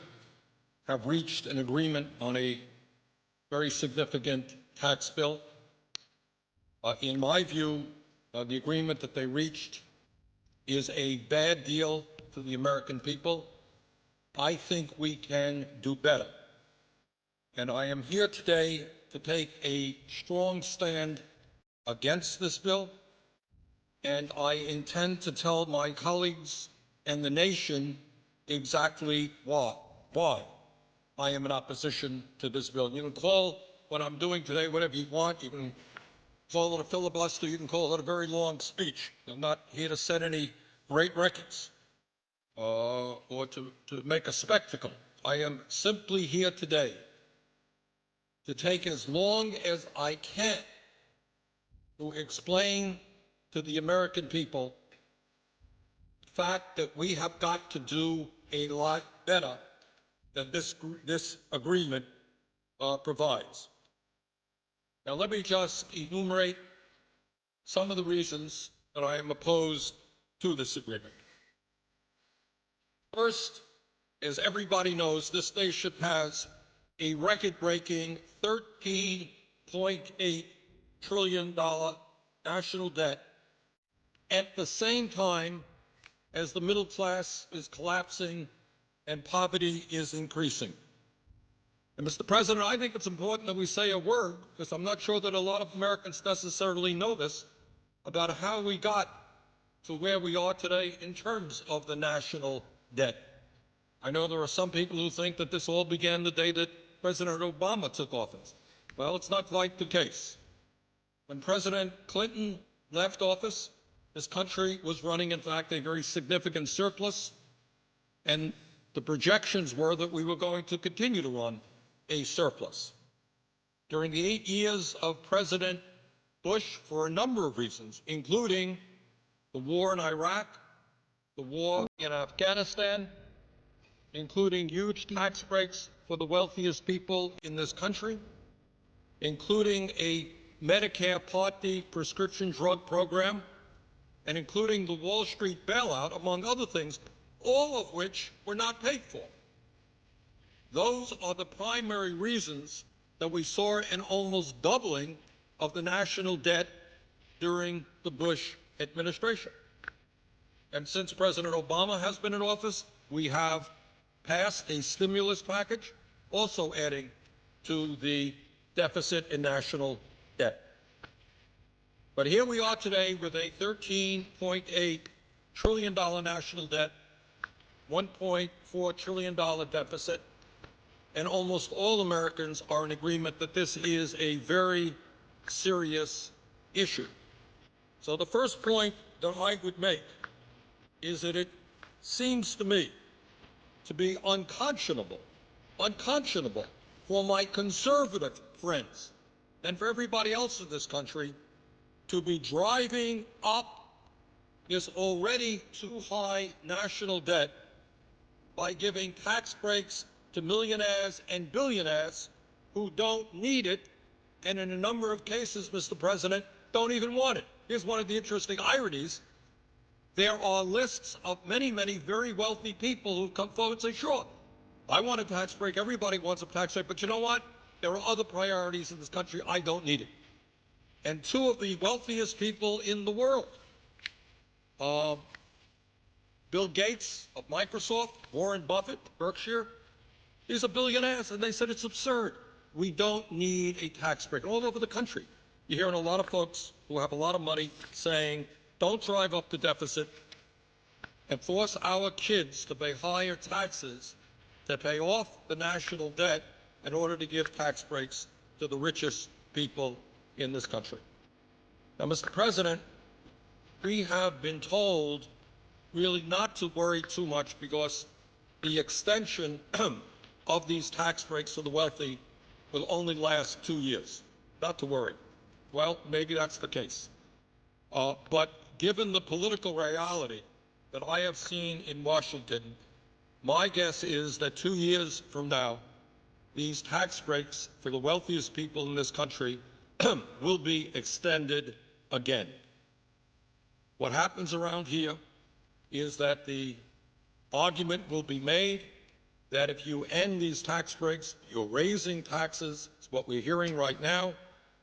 have reached an agreement on a very significant tax bill. In my view, the agreement that they reached is a bad deal for the American people. I think we can do better. And I am here today to take a strong stand against this bill, and I intend to tell my colleagues and the nation exactly why I am in opposition to this bill. You can call what I'm doing today whatever you want. You can call it a filibuster. You can call it a very long speech. I'm not here to set any great records or to make a spectacle. I am simply here today to take as long as I can to explain to the American people the fact that we have got to do a lot better than this agreement provides. Now, let me just enumerate some of the reasons that I am opposed to this agreement. First, as everybody knows, this nation has a record-breaking $13.8 trillion national debt at the same time as the middle class is collapsing and poverty is increasing. And Mr. President, I think it's important that we say a word, because I'm not sure that a lot of Americans necessarily know this, about how we got to where we are today in terms of the national debt. I know there are some people who think that this all began the day that President Obama took office. Well, it's not quite the case. When President Clinton left office, this country was running, in fact, a very significant surplus, and the projections were that we were going to continue to run a surplus. During the 8 years of President Bush, for a number of reasons, including the war in Iraq, the war in Afghanistan, including huge tax breaks for the wealthiest people in this country, including a Medicare Part D prescription drug program, and including the Wall Street bailout, among other things, all of which were not paid for. Those are the primary reasons that we saw an almost doubling of the national debt during the Bush administration. And since President Obama has been in office, we have passed a stimulus package, also adding to the deficit in national debt. But here we are today with a $13.8 trillion national debt, $1.4 trillion deficit, and almost all Americans are in agreement that this is a very serious issue. So the first point that I would make is that it seems to me to be unconscionable for my conservative friends and for everybody else in this country to be driving up this already too high national debt by giving tax breaks to millionaires and billionaires who don't need it, and in a number of cases, Mr. President, don't even want it. Here's one of the interesting ironies. There are lists of many, many very wealthy people who come forward and say, sure, I want a tax break. Everybody wants a tax break. But you know what? There are other priorities in this country. I don't need it. And two of the wealthiest people in the world, Bill Gates of Microsoft, Warren Buffett, Berkshire, these are billionaires. And they said it's absurd. We don't need a tax break. All over the country, you're hearing a lot of folks who have a lot of money saying, don't drive up the deficit and force our kids to pay higher taxes to pay off the national debt in order to give tax breaks to the richest people in this country. Now, Mr. President, we have been told really not to worry too much because the extension of these tax breaks for the wealthy will only last 2 years. Not to worry. Well, maybe that's the case. But given the political reality that I have seen in Washington, my guess is that 2 years from now, these tax breaks for the wealthiest people in this country will be extended again. What happens around here is that the argument will be made that if you end these tax breaks, you're raising taxes. It's what we're hearing right now.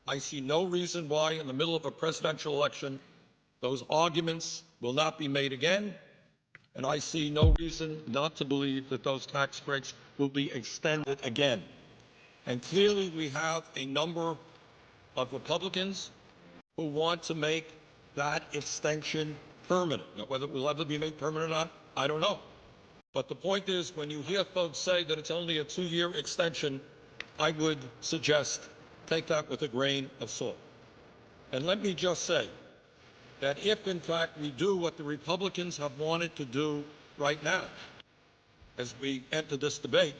I see no reason why in the middle of a presidential election, those arguments will not be made again. And I see no reason not to believe that those tax breaks will be extended again. And clearly we have a number of Republicans who want to make that extension permanent. Now, whether it will ever be made permanent or not, I don't know. But the point is, when you hear folks say that it's only a 2-year extension, I would suggest take that with a grain of salt. And let me just say that if, in fact, we do what the Republicans have wanted to do right now, as we enter this debate,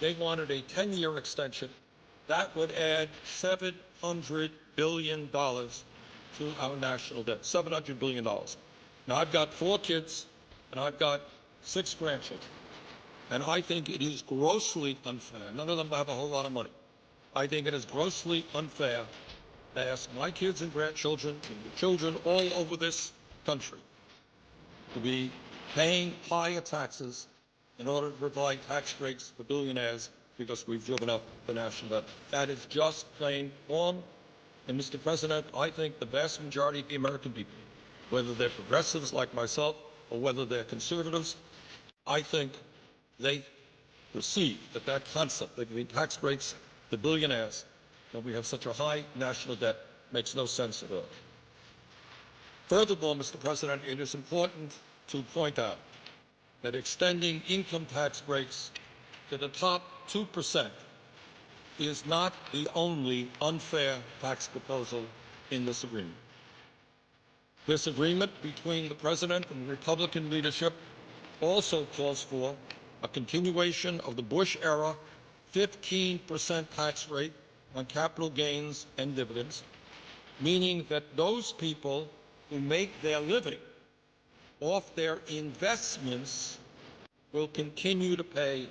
they wanted a 10-year extension. That would add $700 billion to our national debt, $700 billion. Now, I've got 4 kids, and I've got 6 grandchildren. And I think it is grossly unfair. None of them have a whole lot of money. I think it is grossly unfair to ask my kids and grandchildren and children all over this country to be paying higher taxes in order to provide tax breaks for billionaires because we've driven up the national debt. That is just plain wrong. And Mr. President, I think the vast majority of the American people, whether they're progressives like myself or whether they're conservatives, I think they perceive that that concept that giving tax breaks to billionaires when we have such a high national debt makes no sense at all. Furthermore, Mr. President, it is important to point out that extending income tax breaks to the top 2% is not the only unfair tax proposal in this agreement. This agreement between the President and the Republican leadership also calls for a continuation of the Bush-era 15% tax rate on capital gains and dividends, meaning that those people who make their living off their investments will continue to pay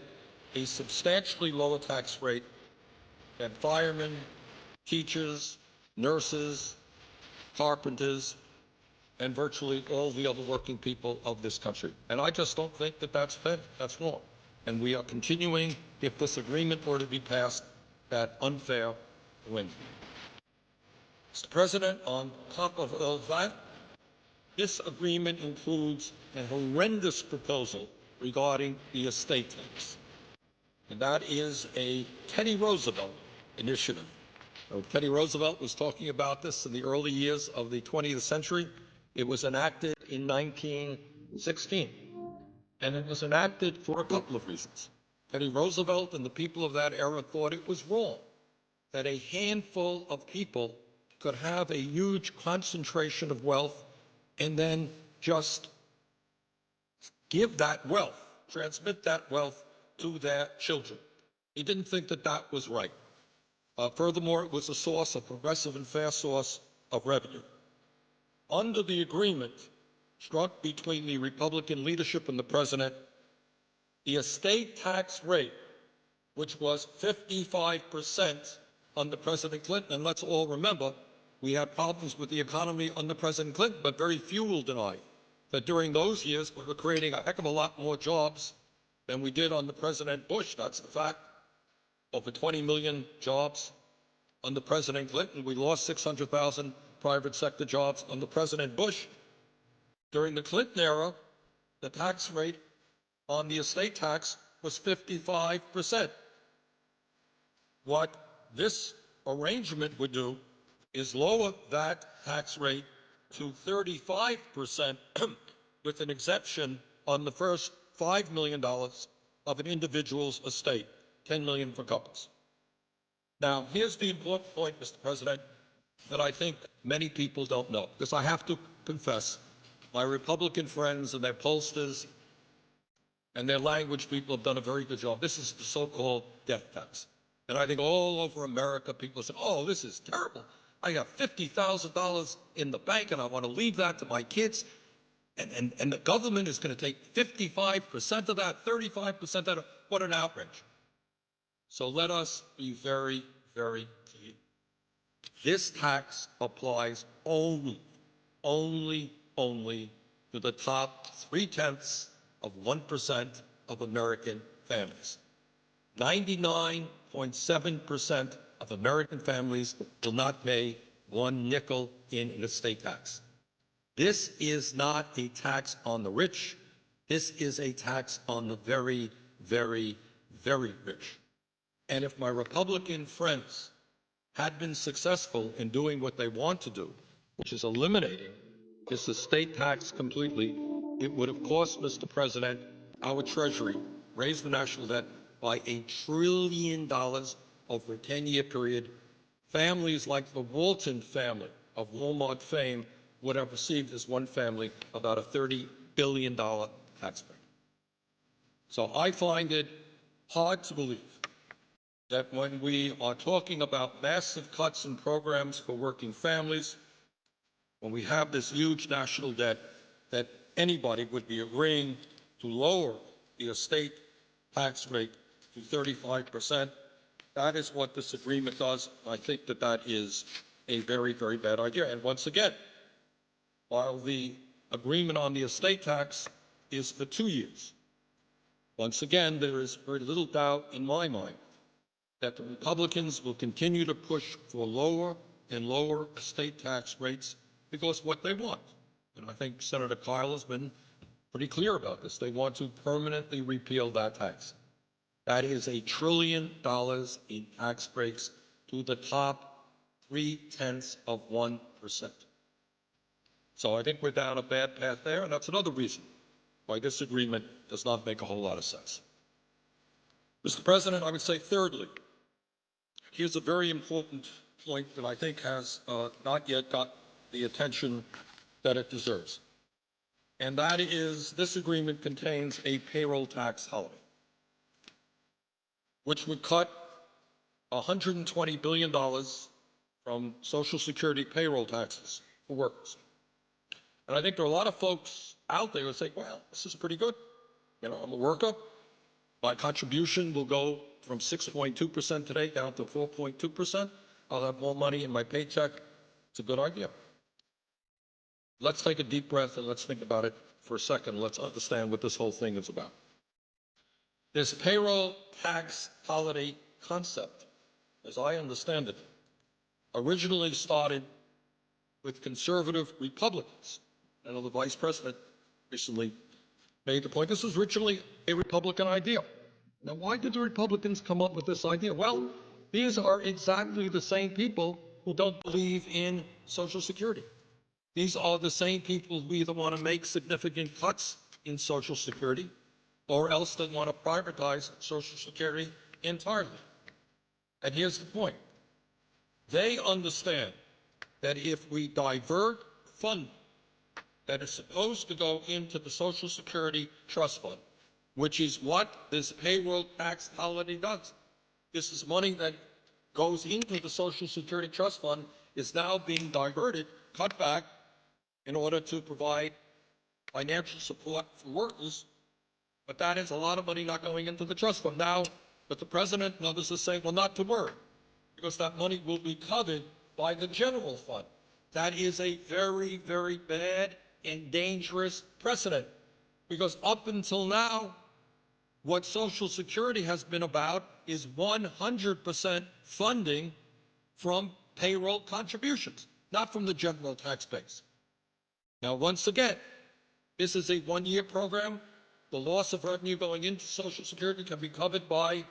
a substantially lower tax rate than firemen, teachers, nurses, carpenters, and virtually all the other working people of this country. And I just don't think that that's fair. That's wrong. And we are continuing, if this agreement were to be passed, that unfair win. Mr. President, on top of all that, this agreement includes a horrendous proposal regarding the estate tax. And that is a Teddy Roosevelt initiative. Teddy Roosevelt was talking about this in the early years of the 20th century. It was enacted in 1916. And it was enacted for a couple of reasons. Teddy Roosevelt and the people of that era thought it was wrong that a handful of people could have a huge concentration of wealth and then just give that wealth, transmit that wealth to their children. He didn't think that that was right. Furthermore, it was a source, a progressive and fair source of revenue. Under the agreement struck between the Republican leadership and the President, the estate tax rate, which was 55% under President Clinton, and let's all remember, we had problems with the economy under President Clinton, but very few will deny that during those years we were creating a heck of a lot more jobs than we did under President Bush. That's the fact. Over 20 million jobs under President Clinton. We lost 600,000 private sector jobs under President Bush. During the Clinton era, the tax rate on the estate tax was 55%. What this arrangement would do is lower that tax rate to 35% with an exemption on the first $5 million of an individual's estate. $10 million for couples. Now, here's the important point, Mr. President, that I think many people don't know, because I have to confess, my Republican friends and their pollsters and their language people have done a very good job. This is the so-called death tax. And I think all over America, people say, oh, this is terrible. I have $50,000 in the bank and I want to leave that to my kids. And the government is going to take 55% of that, 35% of that. What an outrage. So let us be very, very clear. This tax applies only to the top 0.3% of American families. 99.7% of American families will not pay one nickel in an estate tax. This is not a tax on the rich. This is a tax on the very, very, very rich. And if my Republican friends had been successful in doing what they want to do, which is eliminating this estate tax completely, it would have cost, Mr. President, our Treasury, raised the national debt by $1 trillion over a 10-year period. Families like the Walton family of Walmart fame would have received, as one family, about a $30 billion tax break. So I find it hard to believe that when we are talking about massive cuts in programs for working families, when we have this huge national debt, that anybody would be agreeing to lower the estate tax rate to 35%. That is what this agreement does. I think that that is a very, very bad idea. And once again, while the agreement on the estate tax is for 2 years, once again, there is very little doubt in my mind that the Republicans will continue to push for lower and lower estate tax rates because what they want, and I think Senator Kyle has been pretty clear about this, they want to permanently repeal that tax. That is $1 trillion in tax breaks to the top 0.3%. So I think we're down a bad path there, and that's another reason why this agreement does not make a whole lot of sense. Mr. President, I would say thirdly, here's a very important point that I think has not yet got the attention that it deserves. And that is, this agreement contains a payroll tax holiday, which would cut $120 billion from Social Security payroll taxes for workers. And I think there are a lot of folks out there who say, well, this is pretty good. You know, I'm a worker. My contribution will go from 6.2% today down to 4.2%. I'll have more money in my paycheck. It's a good idea. Let's take a deep breath and let's think about it for a second. Let's understand what this whole thing is about. This payroll tax holiday concept, as I understand it, originally started with conservative Republicans. I know the Vice President recently made the point this was originally a Republican idea. Now, why did the Republicans come up with this idea? Well, these are exactly the same people who don't believe in Social Security. These are the same people who either want to make significant cuts in Social Security or else they want to privatize Social Security entirely. And here's the point. They understand that if we divert funding that is supposed to go into the Social Security Trust Fund, which is what this payroll tax holiday does. This is money that goes into the Social Security Trust Fund is now being diverted, cut back, in order to provide financial support for workers. But that is a lot of money not going into the trust fund. Now, but the President and others are saying, well, not to worry, because that money will be covered by the general fund. That is a very, very bad and dangerous precedent, because up until now, what Social Security has been about is 100% funding from payroll contributions, not from the general tax base. Now, once again, this is a one-year program. The loss of revenue going into Social Security can be covered by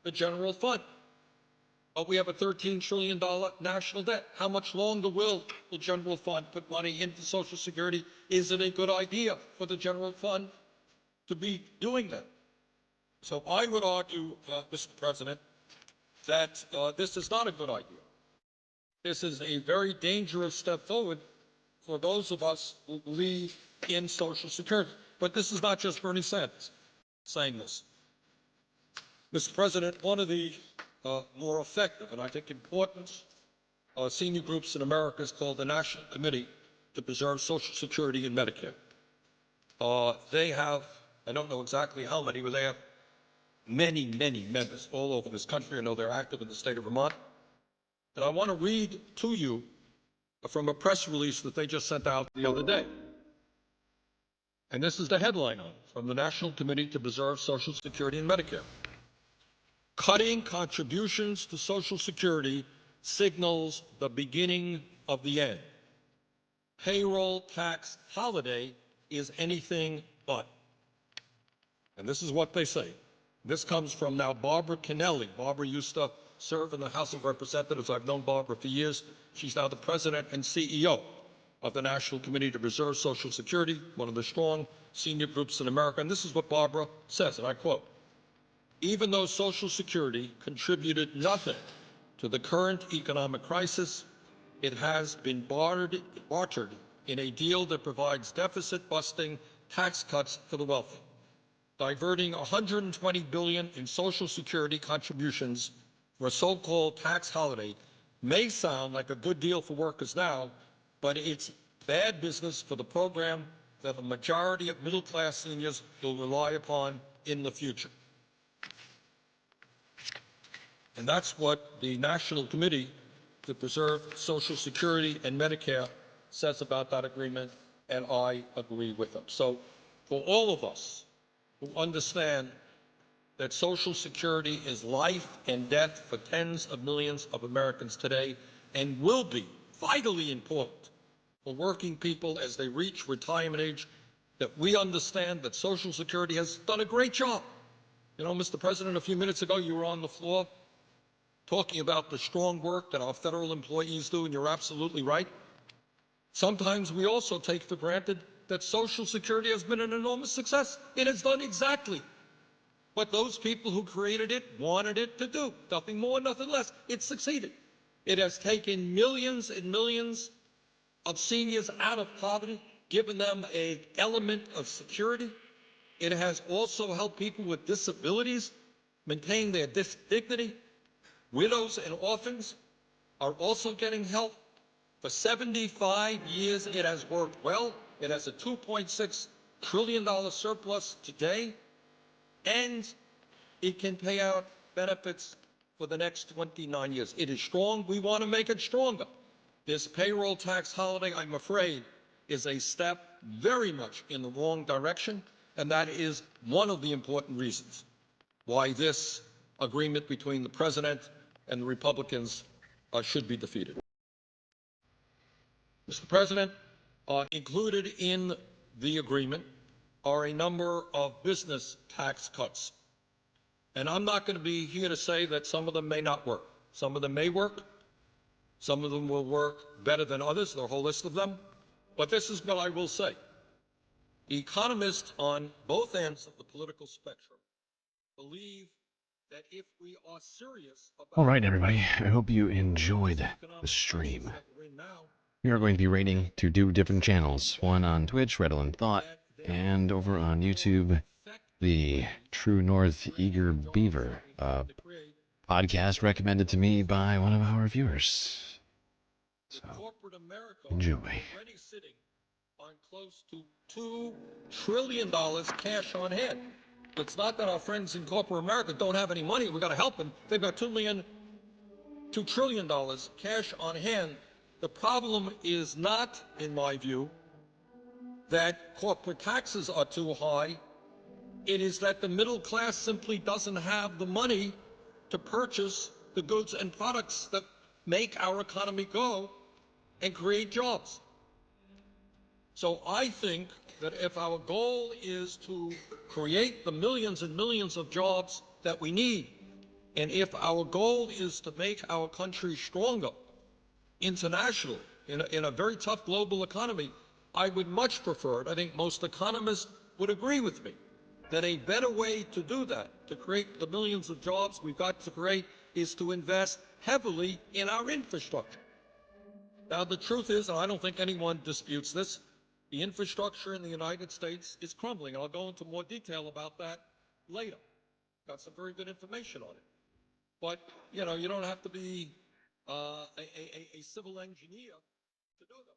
the general fund. But we have a $13 trillion national debt. How much longer will the general fund put money into Social Security? Is it a good idea for the general fund to be doing that? So I would argue, Mr. President, that this is not a good idea. This is a very dangerous step forward for those of us who believe in Social Security. But this is not just Bernie Sanders saying this. Mr. President, one of the more effective and I think important senior groups in America is called the National Committee to Preserve Social Security and Medicare. They have, I don't know exactly how many, but they have many, many members all over this country. I know they're active in the state of Vermont. And I want to read to you from a press release that they just sent out the other day. And this is the headline from the National Committee to Preserve Social Security and Medicare. Cutting contributions to Social Security signals the beginning of the end. Payroll tax holiday is anything but. And this is what they say. This comes from now Barbara Kennelly. Barbara used to serve in the House of Representatives. I've known Barbara for years. She's now the president and CEO of the National Committee to Preserve Social Security, one of the strong senior groups in America. And this is what Barbara says, and I quote, "Even though Social Security contributed nothing to the current economic crisis, it has been bartered in a deal that provides deficit-busting tax cuts for the wealthy. Diverting $120 billion in Social Security contributions for a so-called tax holiday may sound like a good deal for workers now, but it's bad business for the program that the majority of middle-class seniors will rely upon in the future." And that's what the National Committee to Preserve Social Security and Medicare says about that agreement, and I agree with them. So for all of us who understand that Social Security is life and death for tens of millions of Americans today and will be vitally important for working people as they reach retirement age, that we understand that Social Security has done a great job. You know, Mr. President, a few minutes ago you were on the floor talking about the strong work that our federal employees do, and you're absolutely right. Sometimes we also take for granted that Social Security has been an enormous success. It has done exactly what those people who created it wanted it to do. Nothing more, nothing less. It succeeded. It has taken millions and millions of seniors out of poverty, given them an element of security. It has also helped people with disabilities maintain their dignity. Widows and orphans are also getting help. For 75 years, it has worked well. It has a $2.6 trillion surplus today, and it can pay out benefits for the next 29 years. It is strong. We want to make it stronger. This payroll tax holiday, I'm afraid, is a step very much in the wrong direction, and that is one of the important reasons why this agreement between the president and the Republicans should be defeated. Mr. President, included in the agreement are a number of business tax cuts. And I'm not going to be here to say that some of them may not work. Some of them may work. Some of them will work better than others. There are a whole list of them. But this is what I will say. Economists on both ends of the political spectrum believe that if we are serious about... All right, everybody. I hope you enjoyed the stream. We are going to be rating to two different channels. One on Twitch, Redolent Thought, and over on YouTube, the True North Eager Beaver, podcast recommended to me by one of our viewers. So, enjoy. Already sitting on close to $2 trillion cash on hand. It's not that our friends in corporate America don't have any money. We've got to help them. They've got $2 trillion cash on hand. The problem is not, in my view, that corporate taxes are too high. It is that the middle class simply doesn't have the money to purchase the goods and products that make our economy go and create jobs. So I think that if our goal is to create the millions and millions of jobs that we need, and if our goal is to make our country stronger internationally in a very tough global economy, I would much prefer it. I think most economists would agree with me that a better way to do that, to create the millions of jobs we've got to create, is to invest heavily in our infrastructure. Now, the truth is, and I don't think anyone disputes this, the infrastructure in the United States is crumbling. I'll go into more detail about that later. Got some very good information on it. But, you know, you don't have to be a civil engineer to do that.